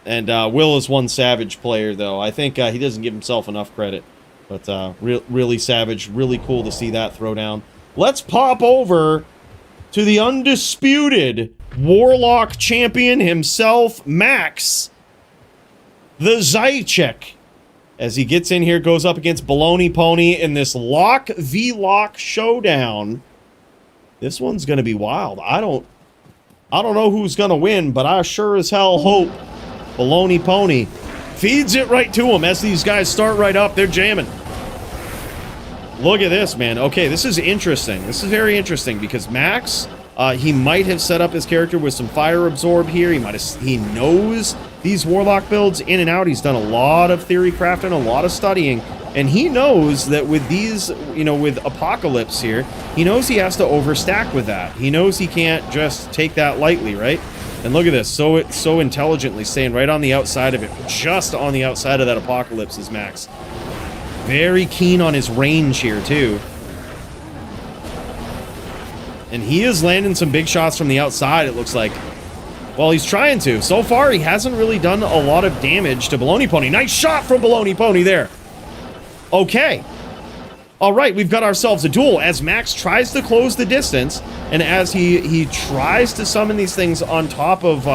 And Will is one savage player, though. I think he doesn't give himself enough credit. But really savage. Really cool to see that throwdown. Let's pop over to the undisputed Warlock champion himself, Max, the Zychek. As he gets in here, goes up against Bologna Pony in this lock v lock showdown. This one's gonna be wild. I don't know who's gonna win, but I sure as hell hope Bologna Pony feeds it right to him as these guys start right up. They're jamming. Look at this, man. Okay, this is interesting. This is very interesting because Max, he might have set up his character with some fire absorb here. He knows these Warlock builds in and out. He's done a lot of theory crafting, a lot of studying, and he knows that with these, with Apocalypse here, he knows he has to overstack with that. He knows he can't just take that lightly, right? And look at this, so intelligently staying right on the outside of it, just on the outside of that Apocalypse is Max. Very keen on his range here, too. And he is landing some big shots from the outside, it looks like. Well, he's trying to. So far, he hasn't really done a lot of damage to Bologna Pony. Nice shot from Bologna Pony there. Okay. All right, we've got ourselves a duel as Max tries to close the distance, and as he tries to summon these things on top of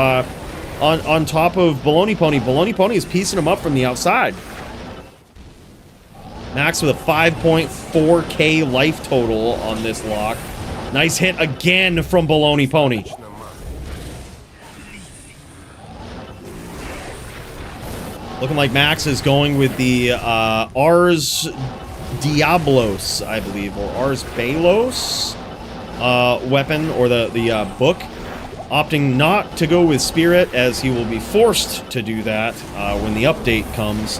on top of Bologna Pony is piecing him up from the outside. Max with a 5.4k life total on this lock. Nice hit again from Bologna Pony. Looking like Max is going with the Ars Diablos, I believe, or Ars Balos weapon, or the book. Opting not to go with Spirit, as he will be forced to do that when the update comes.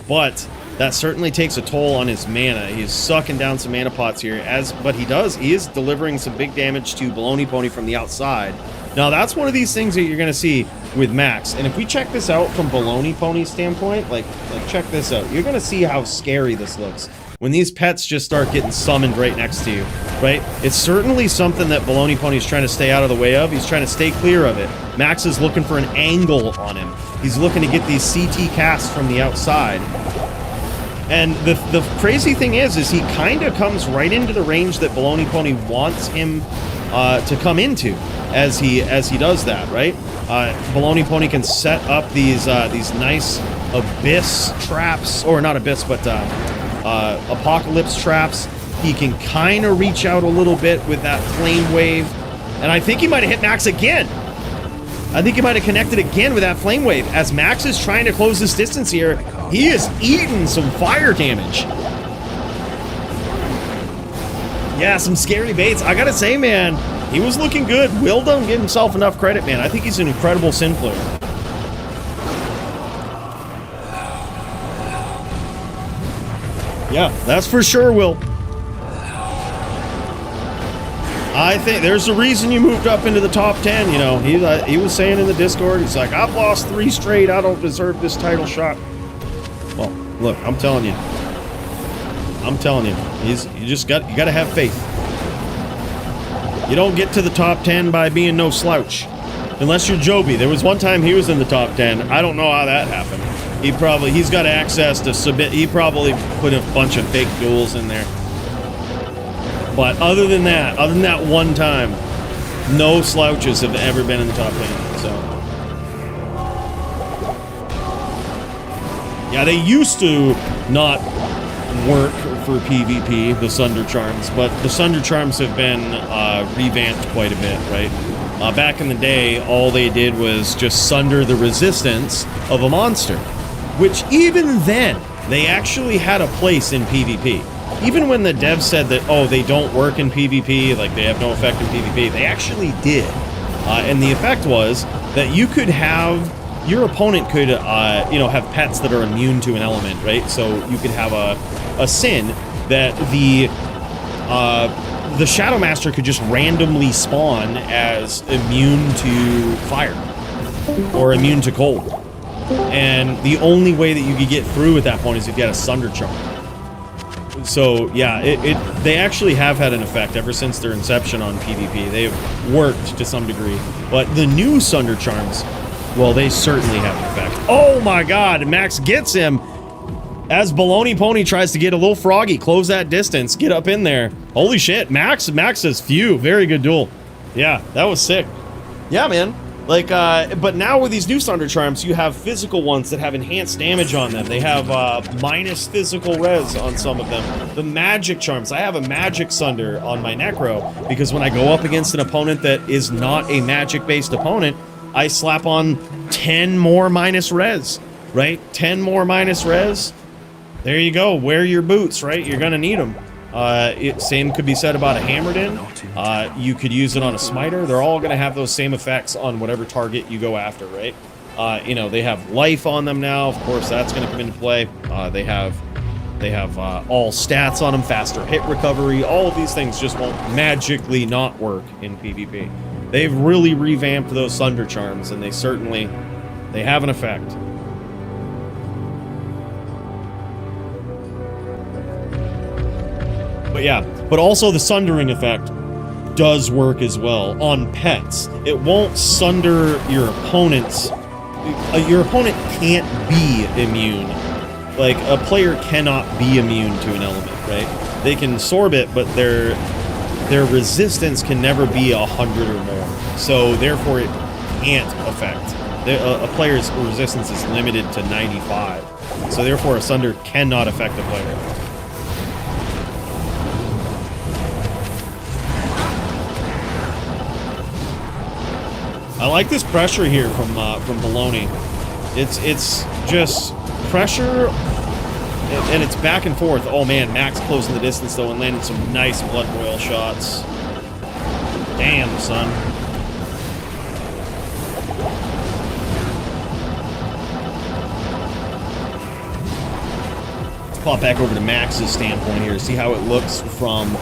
But that certainly takes a toll on his mana. He's sucking down some mana pots here, but he is delivering some big damage to Bologna Pony from the outside. Now, that's one of these things that you're going to see with Max. And if we check this out from Bologna Pony's standpoint, like check this out. You're going to see how scary this looks when these pets just start getting summoned right next to you, right? It's certainly something that Bologna Pony's trying to stay out of the way of. He's trying to stay clear of it. Max is looking for an angle on him. He's looking to get these CT casts from the outside. And the crazy thing is he kind of comes right into the range that Bologna Pony wants him to come into as he does that, right? Bologna Pony can set up these nice abyss traps, or not abyss, but apocalypse traps. He can kind of reach out a little bit with that flame wave, and I think he might have hit Max again. I think he might have connected again with that flame wave. As Max is trying to close this distance here, he is eating some fire damage. Yeah, some scary baits. I gotta say, man, he was looking good. Will don't give himself enough credit, man. I think he's an incredible Sin player. Yeah, that's for sure, Will. I think there's a reason you moved up into the top 10, He was saying in the Discord, he's like, I've lost 3 straight. I don't deserve this title shot. Well, look, I'm telling you. You gotta have faith. You don't get to the top 10 by being no slouch. Unless you're Joby. There was one time he was in the top 10. I don't know how that happened. He's got access to submit. He probably put a bunch of fake duels in there. But other than that one time, no slouches have ever been in the top 10. So, yeah, they used to not work for PvP, the Sunder Charms, but the Sunder Charms have been revamped quite a bit, right? Back in the day, all they did was just sunder the resistance of a monster, which even then, they actually had a place in PvP. Even when the devs said that, oh, they don't work in PvP, like they have no effect in PvP, they actually did. And the effect was that you could have, your opponent could, you know, have pets that are immune to an element, right? So you could have a sin that the Shadow Master could just randomly spawn as immune to fire or immune to cold. And the only way that you could get through at that point is if you had a Sunder Charm. So yeah, they actually have had an effect ever since their inception on PvP. They've worked to some degree, but the new Sunder Charms, well, they certainly have an effect. Oh my God, Max gets him as Bologna Pony tries to get a little froggy, close that distance, get up in there. Holy shit, Max says phew, very good duel. Yeah, that was sick. Yeah, man. Like, but now with these new Sunder Charms, you have physical ones that have enhanced damage on them. They have minus physical res on some of them. The magic charms, I have a magic Sunder on my Necro, because when I go up against an opponent that is not a magic-based opponent, I slap on 10 more minus res, right? 10 more minus res. There you go. Wear your boots, right? You're gonna need them. Same could be said about a Hammered In. You could use it on a Smiter. They're all gonna have those same effects on whatever target you go after, right? You know, they have life on them now. Of course, that's gonna come into play. They have all stats on them, faster hit recovery. All of these things just won't magically not work in PvP. They've really revamped those Sunder Charms, and they have an effect. But yeah, but also the sundering effect does work as well on pets. It won't sunder your opponents. Your opponent can't be immune. Like, a player cannot be immune to an element, right? They can sorb it, but their resistance can never be 100 or more. So therefore it can't affect. A player's resistance is limited to 95. So therefore a Sunder cannot affect a player. I like this pressure here from Bologna. It's just pressure, and it's back and forth. Oh man, Max closing the distance though and landing some nice blood boil shots. Damn, son. Let's pop back over to Max's standpoint here, see how it looks from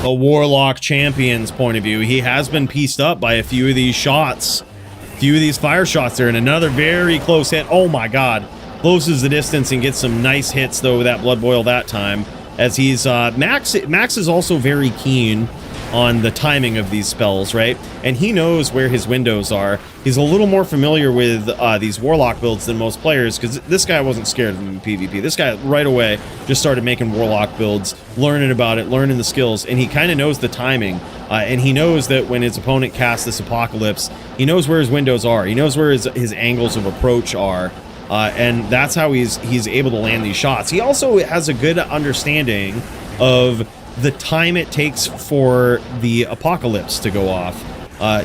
the Warlock Champion's point of view. He has been pieced up by a few of these shots. A few of these fire shots there, and another very close hit. Oh my God. Closes the distance and gets some nice hits though with that blood boil that time. As he's, Max is also very keen on the timing of these spells, right? And he knows where his windows are. He's a little more familiar with these Warlock builds than most players, because this guy wasn't scared of them in PvP. This guy right away just started making Warlock builds, learning about it, learning the skills, and he kind of knows the timing. And he knows that when his opponent casts this Apocalypse, he knows where his windows are. He knows where his angles of approach are. And that's how he's able to land these shots. He also has a good understanding of the time it takes for the Apocalypse to go off.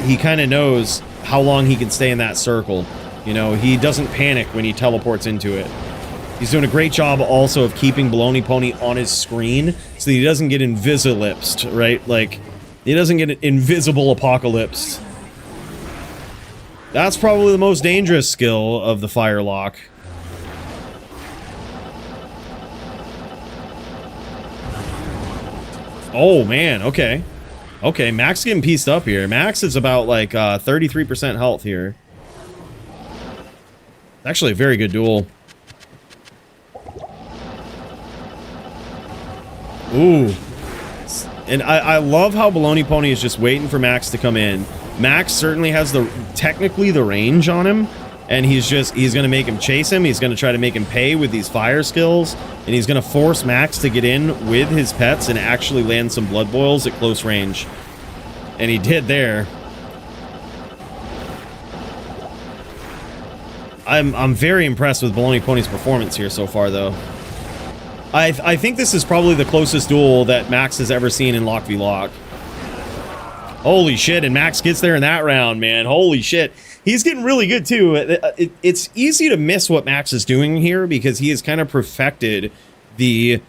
He kind of knows how long he can stay in that circle. You know, he doesn't panic when he teleports into it. He's doing a great job also of keeping Bologna Pony on his screen so that he doesn't get invisilipsed, right? Like, he doesn't get invisible Apocalypse. That's probably the most dangerous skill of the Firelock. Oh, man, okay. Okay, Max getting pieced up here. Max is about, like, 33% health here. Actually a very good duel. Ooh. And I love how Bologna Pony is just waiting for Max to come in. Max certainly has technically the range on him, and he's going to make him chase him. He's going to try to make him pay with these fire skills, and he's going to force Max to get in with his pets and actually land some blood boils at close range. And he did there. I'm very impressed with Bologna Pony's performance here so far, though. I think this is probably the closest duel that Max has ever seen in Lock v Lock. Holy shit, and Max gets there in that round, man. Holy shit. He's getting really good, too. It's easy to miss what Max is doing here because he has kind of perfected the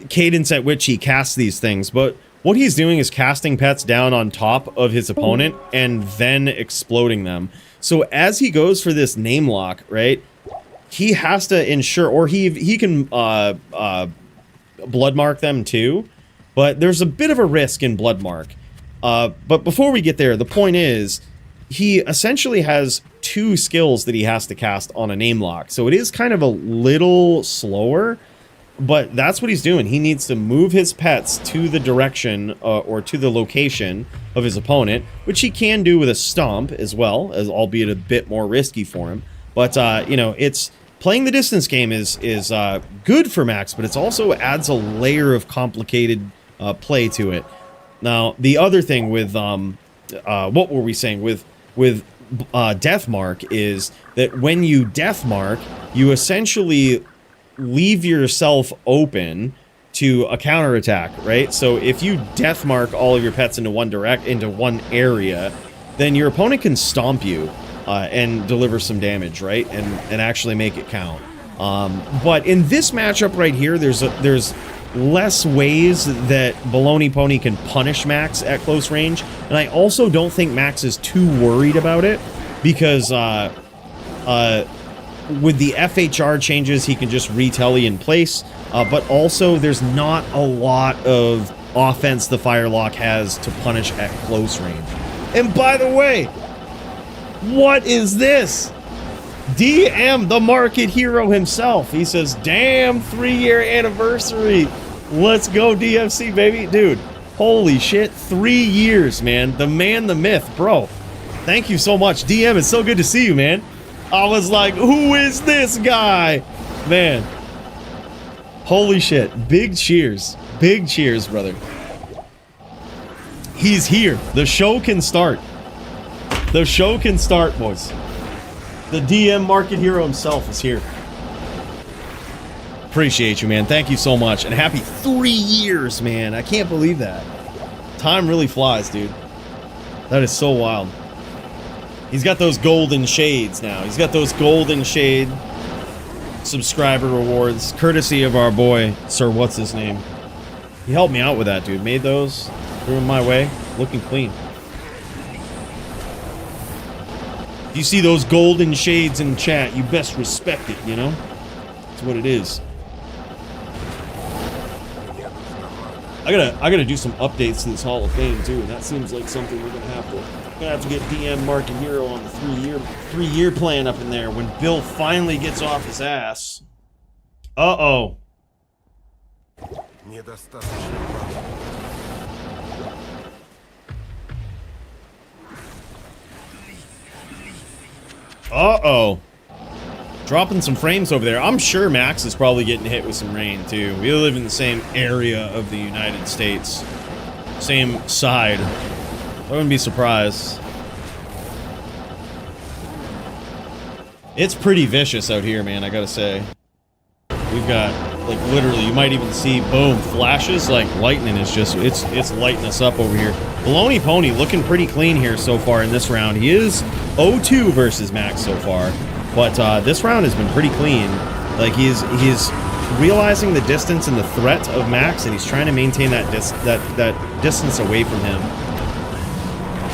cadence at which he casts these things. But what he's doing is casting pets down on top of his opponent and then exploding them. So as he goes for this name lock, right, he has to ensure, or he can blood mark them too, but there's a bit of a risk in blood mark. But before we get there, the point is, he essentially has 2 skills that he has to cast on a name lock. So it is kind of a little slower, but that's what he's doing. He needs to move his pets to the direction or to the location of his opponent, which he can do with a stomp as well, as albeit a bit more risky for him. But, you know, it's playing the distance game is good for Max, but it also adds a layer of complicated play to it. Now, the other thing with, what were we saying? With Death Mark is that when you Death Mark, you essentially leave yourself open to a counterattack, right? So if you Death Mark all of your pets into one area, then your opponent can stomp you and deliver some damage, right? And actually make it count. But in this matchup right here, there's less ways that Bologna Pony can punish Max at close range, and I also don't think Max is too worried about it because with the FHR changes, he can just retele in place, but also there's not a lot of offense the Firelock has to punish at close range. And by the way, what is this? DM, the market hero himself. He says, damn, 3-year anniversary. Let's go DFC, baby. Dude, holy shit, 3 years, man. The man, the myth, bro. Thank you so much. DM, it's so good to see you, man. I was like, who is this guy? Man. Holy shit. Big cheers. Big cheers, brother. He's here. The show can start. The show can start, boys. The DM market hero himself is here. Appreciate you, man. Thank you so much. And happy 3 years, man. I can't believe that. Time really flies, dude. That is so wild. He's got those golden shades now. He's got those golden shade subscriber rewards, courtesy of our boy, Sir What's His Name. He helped me out with that, dude. Made those, threw them my way, looking clean. If you see those golden shades in chat, you best respect it, you know? That's what it is. I gotta do some updates to this Hall of Fame too, and that seems like something we're gonna have to get DM Market Hero on the three-year plan up in there when Bill finally gets off his ass. Uh-oh. Uh-oh. Dropping some frames over there. I'm sure Max is probably getting hit with some rain, too. We live in the same area of the United States. Same side. I wouldn't be surprised. It's pretty vicious out here, man, I gotta say. We've got, like, literally, you might even see, boom, flashes, like, lightning is just, it's lighting us up over here. Bologna Pony looking pretty clean here so far in this round. He is 0-2 versus Max so far. But this round has been pretty clean. Like, he's realizing the distance and the threat of Max, and he's trying to maintain that distance away from him.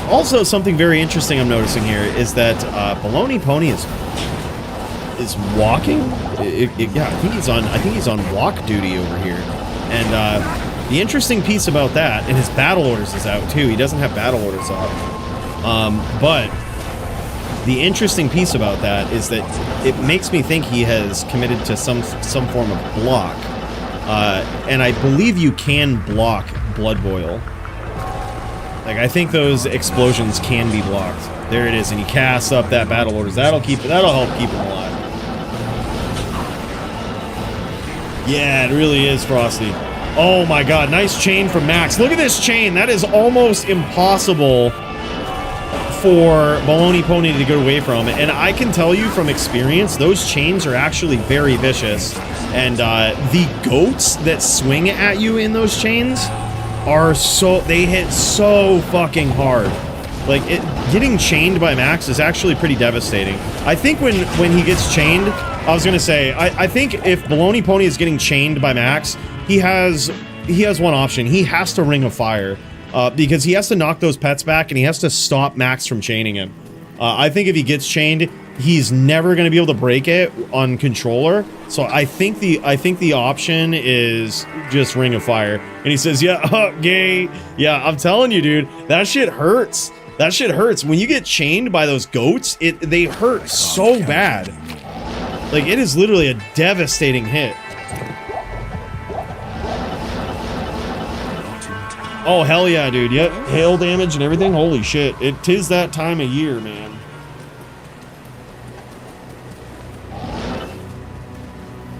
Also, something very interesting I'm noticing here is that Bologna Pony is walking. Yeah, I think he's on walk duty over here. And the interesting piece about that, and his battle orders is out too. He doesn't have battle orders up, but. The interesting piece about that is that it makes me think he has committed to some form of block. And I believe you can block Blood Boil. Like, I think those explosions can be blocked. There it is, and he casts up that battle orders. That'll help keep him alive. Yeah, it really is, Frosty. Oh my god, nice chain from Max. Look at this chain. That is almost impossible for Bologna Pony to get away from. And I can tell you from experience, those chains are actually very vicious. And the goats that swing at you in those chains, are they hit so fucking hard. Like, getting chained by Max is actually pretty devastating. I think when he gets chained, I was gonna say, I think if Bologna Pony is getting chained by Max, he has one option. He has to Ring of Fire, because he has to knock those pets back and he has to stop Max from chaining him. I think if he gets chained, he's never going to be able to break it on controller. So I think the option is just Ring of Fire. And he says, yeah, gay. Yeah, I'm telling you, dude, that shit hurts. That shit hurts. When you get chained by those goats, they hurt so bad. Like, it is literally a devastating hit. Oh, hell yeah, dude. Yep, hail damage and everything. Holy shit. It 'tis that time of year, man.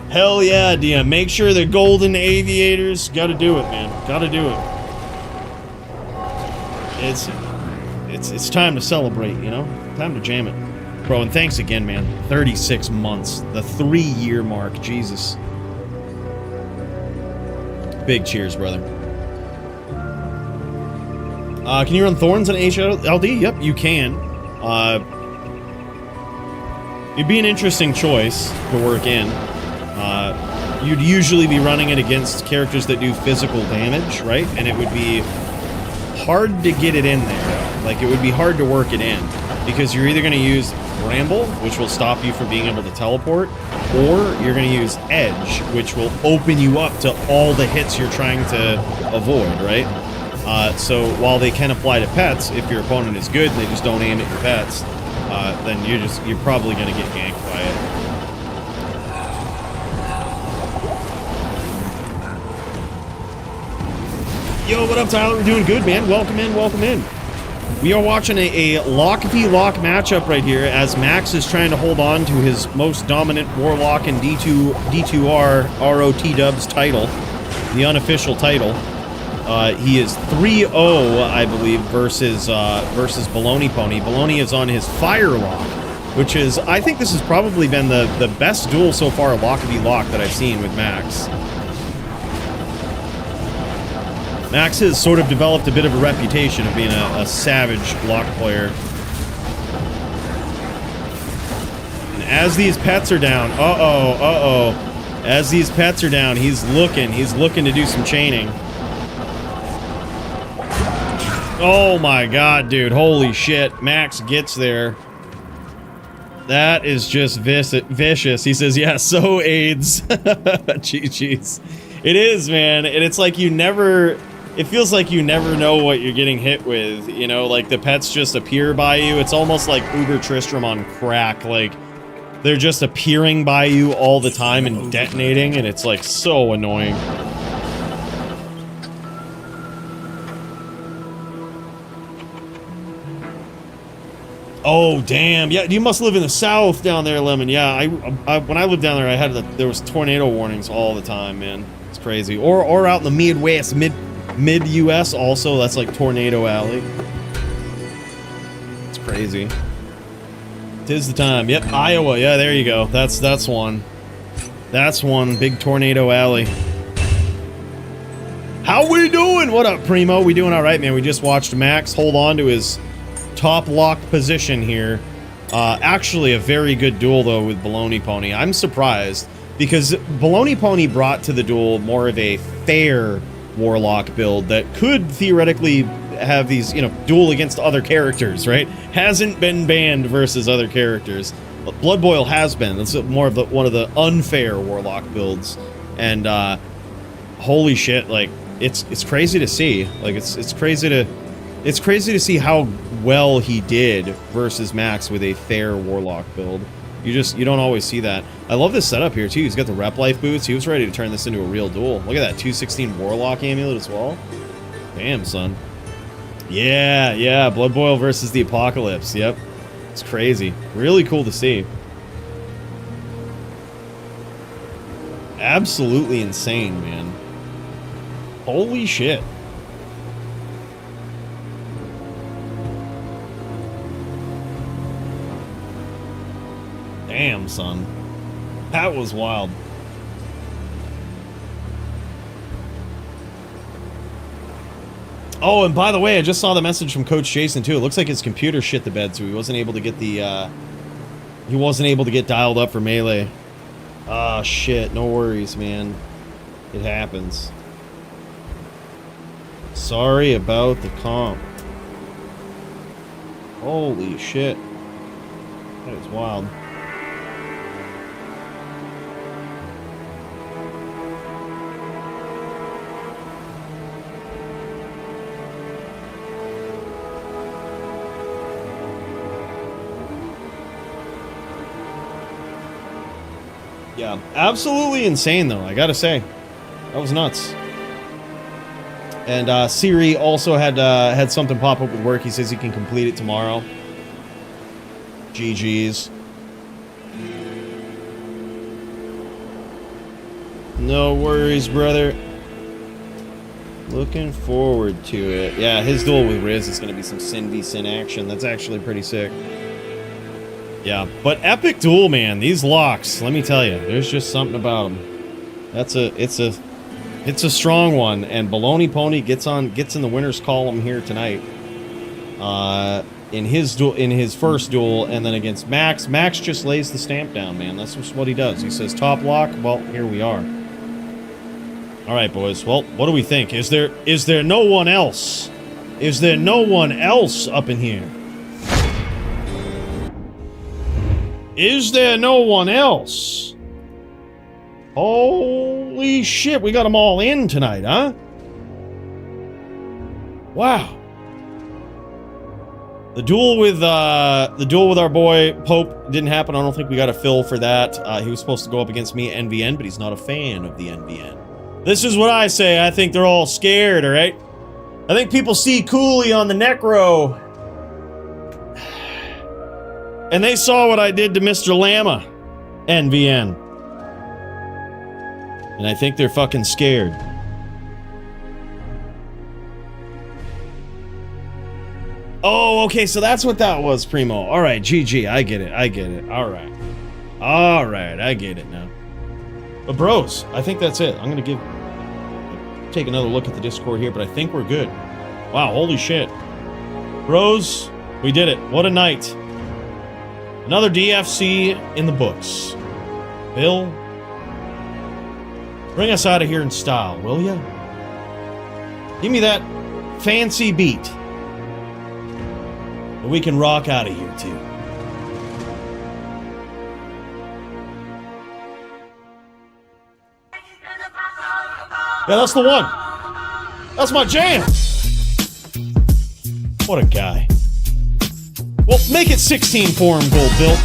Hell yeah, DM. Make sure the golden aviators. Gotta do it, man. Gotta do it. It's time to celebrate, you know? Time to jam it. Bro, and thanks again, man. 36 months. The 3-year mark. Jesus. Big cheers, brother. Can you run Thorns on HLD? Yep, you can. It'd be an interesting choice to work in. You'd usually be running it against characters that do physical damage, right? And it would be hard to get it in there. Like, it would be hard to work it in. Because you're either going to use Bramble, which will stop you from being able to teleport, or you're going to use Edge, which will open you up to all the hits you're trying to avoid, right? So while they can apply to pets, if your opponent is good and they just don't aim at your pets, then you're probably going to get ganked by it. Yo, what up, Tyler? We're doing good, man. Welcome in, welcome in. We are watching a lock v lock matchup right here as Max is trying to hold on to his most dominant Warlock and D2R ROT Dubs title, the unofficial title. He is 3-0, I believe, versus Bologna Pony. Bologna is on his Firelock, which is, I think this has probably been the best duel so far, lock v lock, that I've seen with Max. Max has sort of developed a bit of a reputation of being a savage block player. And as these pets are down, as these pets are down, he's looking to do some chaining. Oh my god, dude, holy shit. Max gets there. That is just vicious. He says, yeah, so AIDS. GG's. It is, man, and it's like it feels like you never know what you're getting hit with, you know, like the pets just appear by you. It's almost like Uber Tristram on crack, like they're just appearing by you all the time and detonating, and it's like so annoying. Oh, damn. Yeah, you must live in the south down there, Lemon. Yeah, I when I lived down there, there was tornado warnings all the time, man. It's crazy. Or out in the Midwest, mid-US also, that's like Tornado Alley. It's crazy. 'Tis the time. Yep, Iowa. Yeah, there you go. That's one. That's one. Big Tornado Alley. How we doing? What up, Primo? We doing all right, man. We just watched Max hold on to his top lock position here. Actually, a very good duel, though, with Bologna Pony. I'm surprised, because Bologna Pony brought to the duel more of a fair Warlock build that could theoretically have these, you know, duel against other characters, right? Hasn't been banned versus other characters. Blood Boil has been. That's more of one of the unfair Warlock builds. And holy shit, like it's crazy to see. Like it's crazy to see how well he did versus Max with a fair Warlock build. You don't always see that. I love this setup here too. He's got the rep life boots. He was ready to turn this into a real duel. Look at that 216 Warlock amulet as well. Damn, son. Yeah, Blood Boil versus the Apocalypse. Yep. It's crazy. Really cool to see. Absolutely insane, man. Holy shit. Damn, son. That was wild. Oh, and by the way, I just saw the message from Coach Jason too. It looks like his computer shit the bed, so he wasn't able to get the he wasn't able to get dialed up for Melee. Ah, shit. No worries, man. It happens. Sorry about the comp. Holy shit. That is wild. Yeah, absolutely insane though, I gotta say. That was nuts. And Siri also had something pop up with work. He says he can complete it tomorrow. GG's. No worries, brother. Looking forward to it. Yeah, his duel with Riz is going to be some Sin v Sin action. That's actually pretty sick. Yeah, but epic duel, man. These locks, let me tell you, there's just something about them. It's a strong one, and Bologna Pony gets in the winner's column here tonight. In his first duel, and then against Max. Max just lays the stamp down, man. That's just what he does. He says top lock. Well, here we are. All right, boys. Well, what do we think? Is there no one else? Is there no one else up in here? Is there no one else? Holy shit, we got them all in tonight, huh? Wow. The duel with our boy Pope didn't happen. I don't think we got a fill for that. He was supposed to go up against me, NVN, but he's not a fan of the NVN. This is what I say. I think they're all scared, all right? I think people see Coooley on the Necro, and they saw what I did to Mr. Llama, NVN. And I think they're fucking scared. Oh, okay, so that's what that was, Primo. All right, GG, I get it. All right, I get it now. But bros, I think that's it. I'm gonna take another look at the Discord here, but I think we're good. Wow, holy shit. Bros, we did it. What a night. Another DFC in the books. Bill, bring us out of here in style, will ya? Give me that fancy beat. And we can rock out of here, too. Yeah, that's the one. That's my jam. What a guy. Well, make it 16 for him, Gold Bill.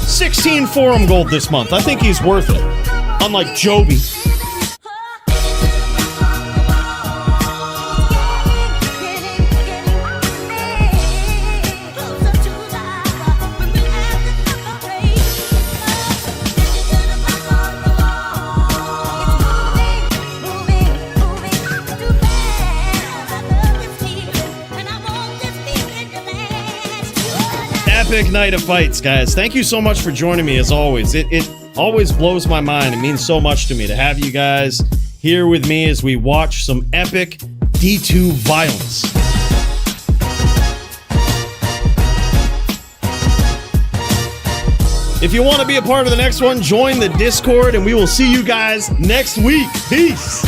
$16 for him gold this month. I think he's worth it. Unlike Joby. Epic night of fights, guys. Thank you so much for joining me, as always. It always blows my mind. It means so much to me to have you guys here with me as we watch some epic D2 violence. If you want to be a part of the next one, join the Discord, and we will see you guys next week. Peace!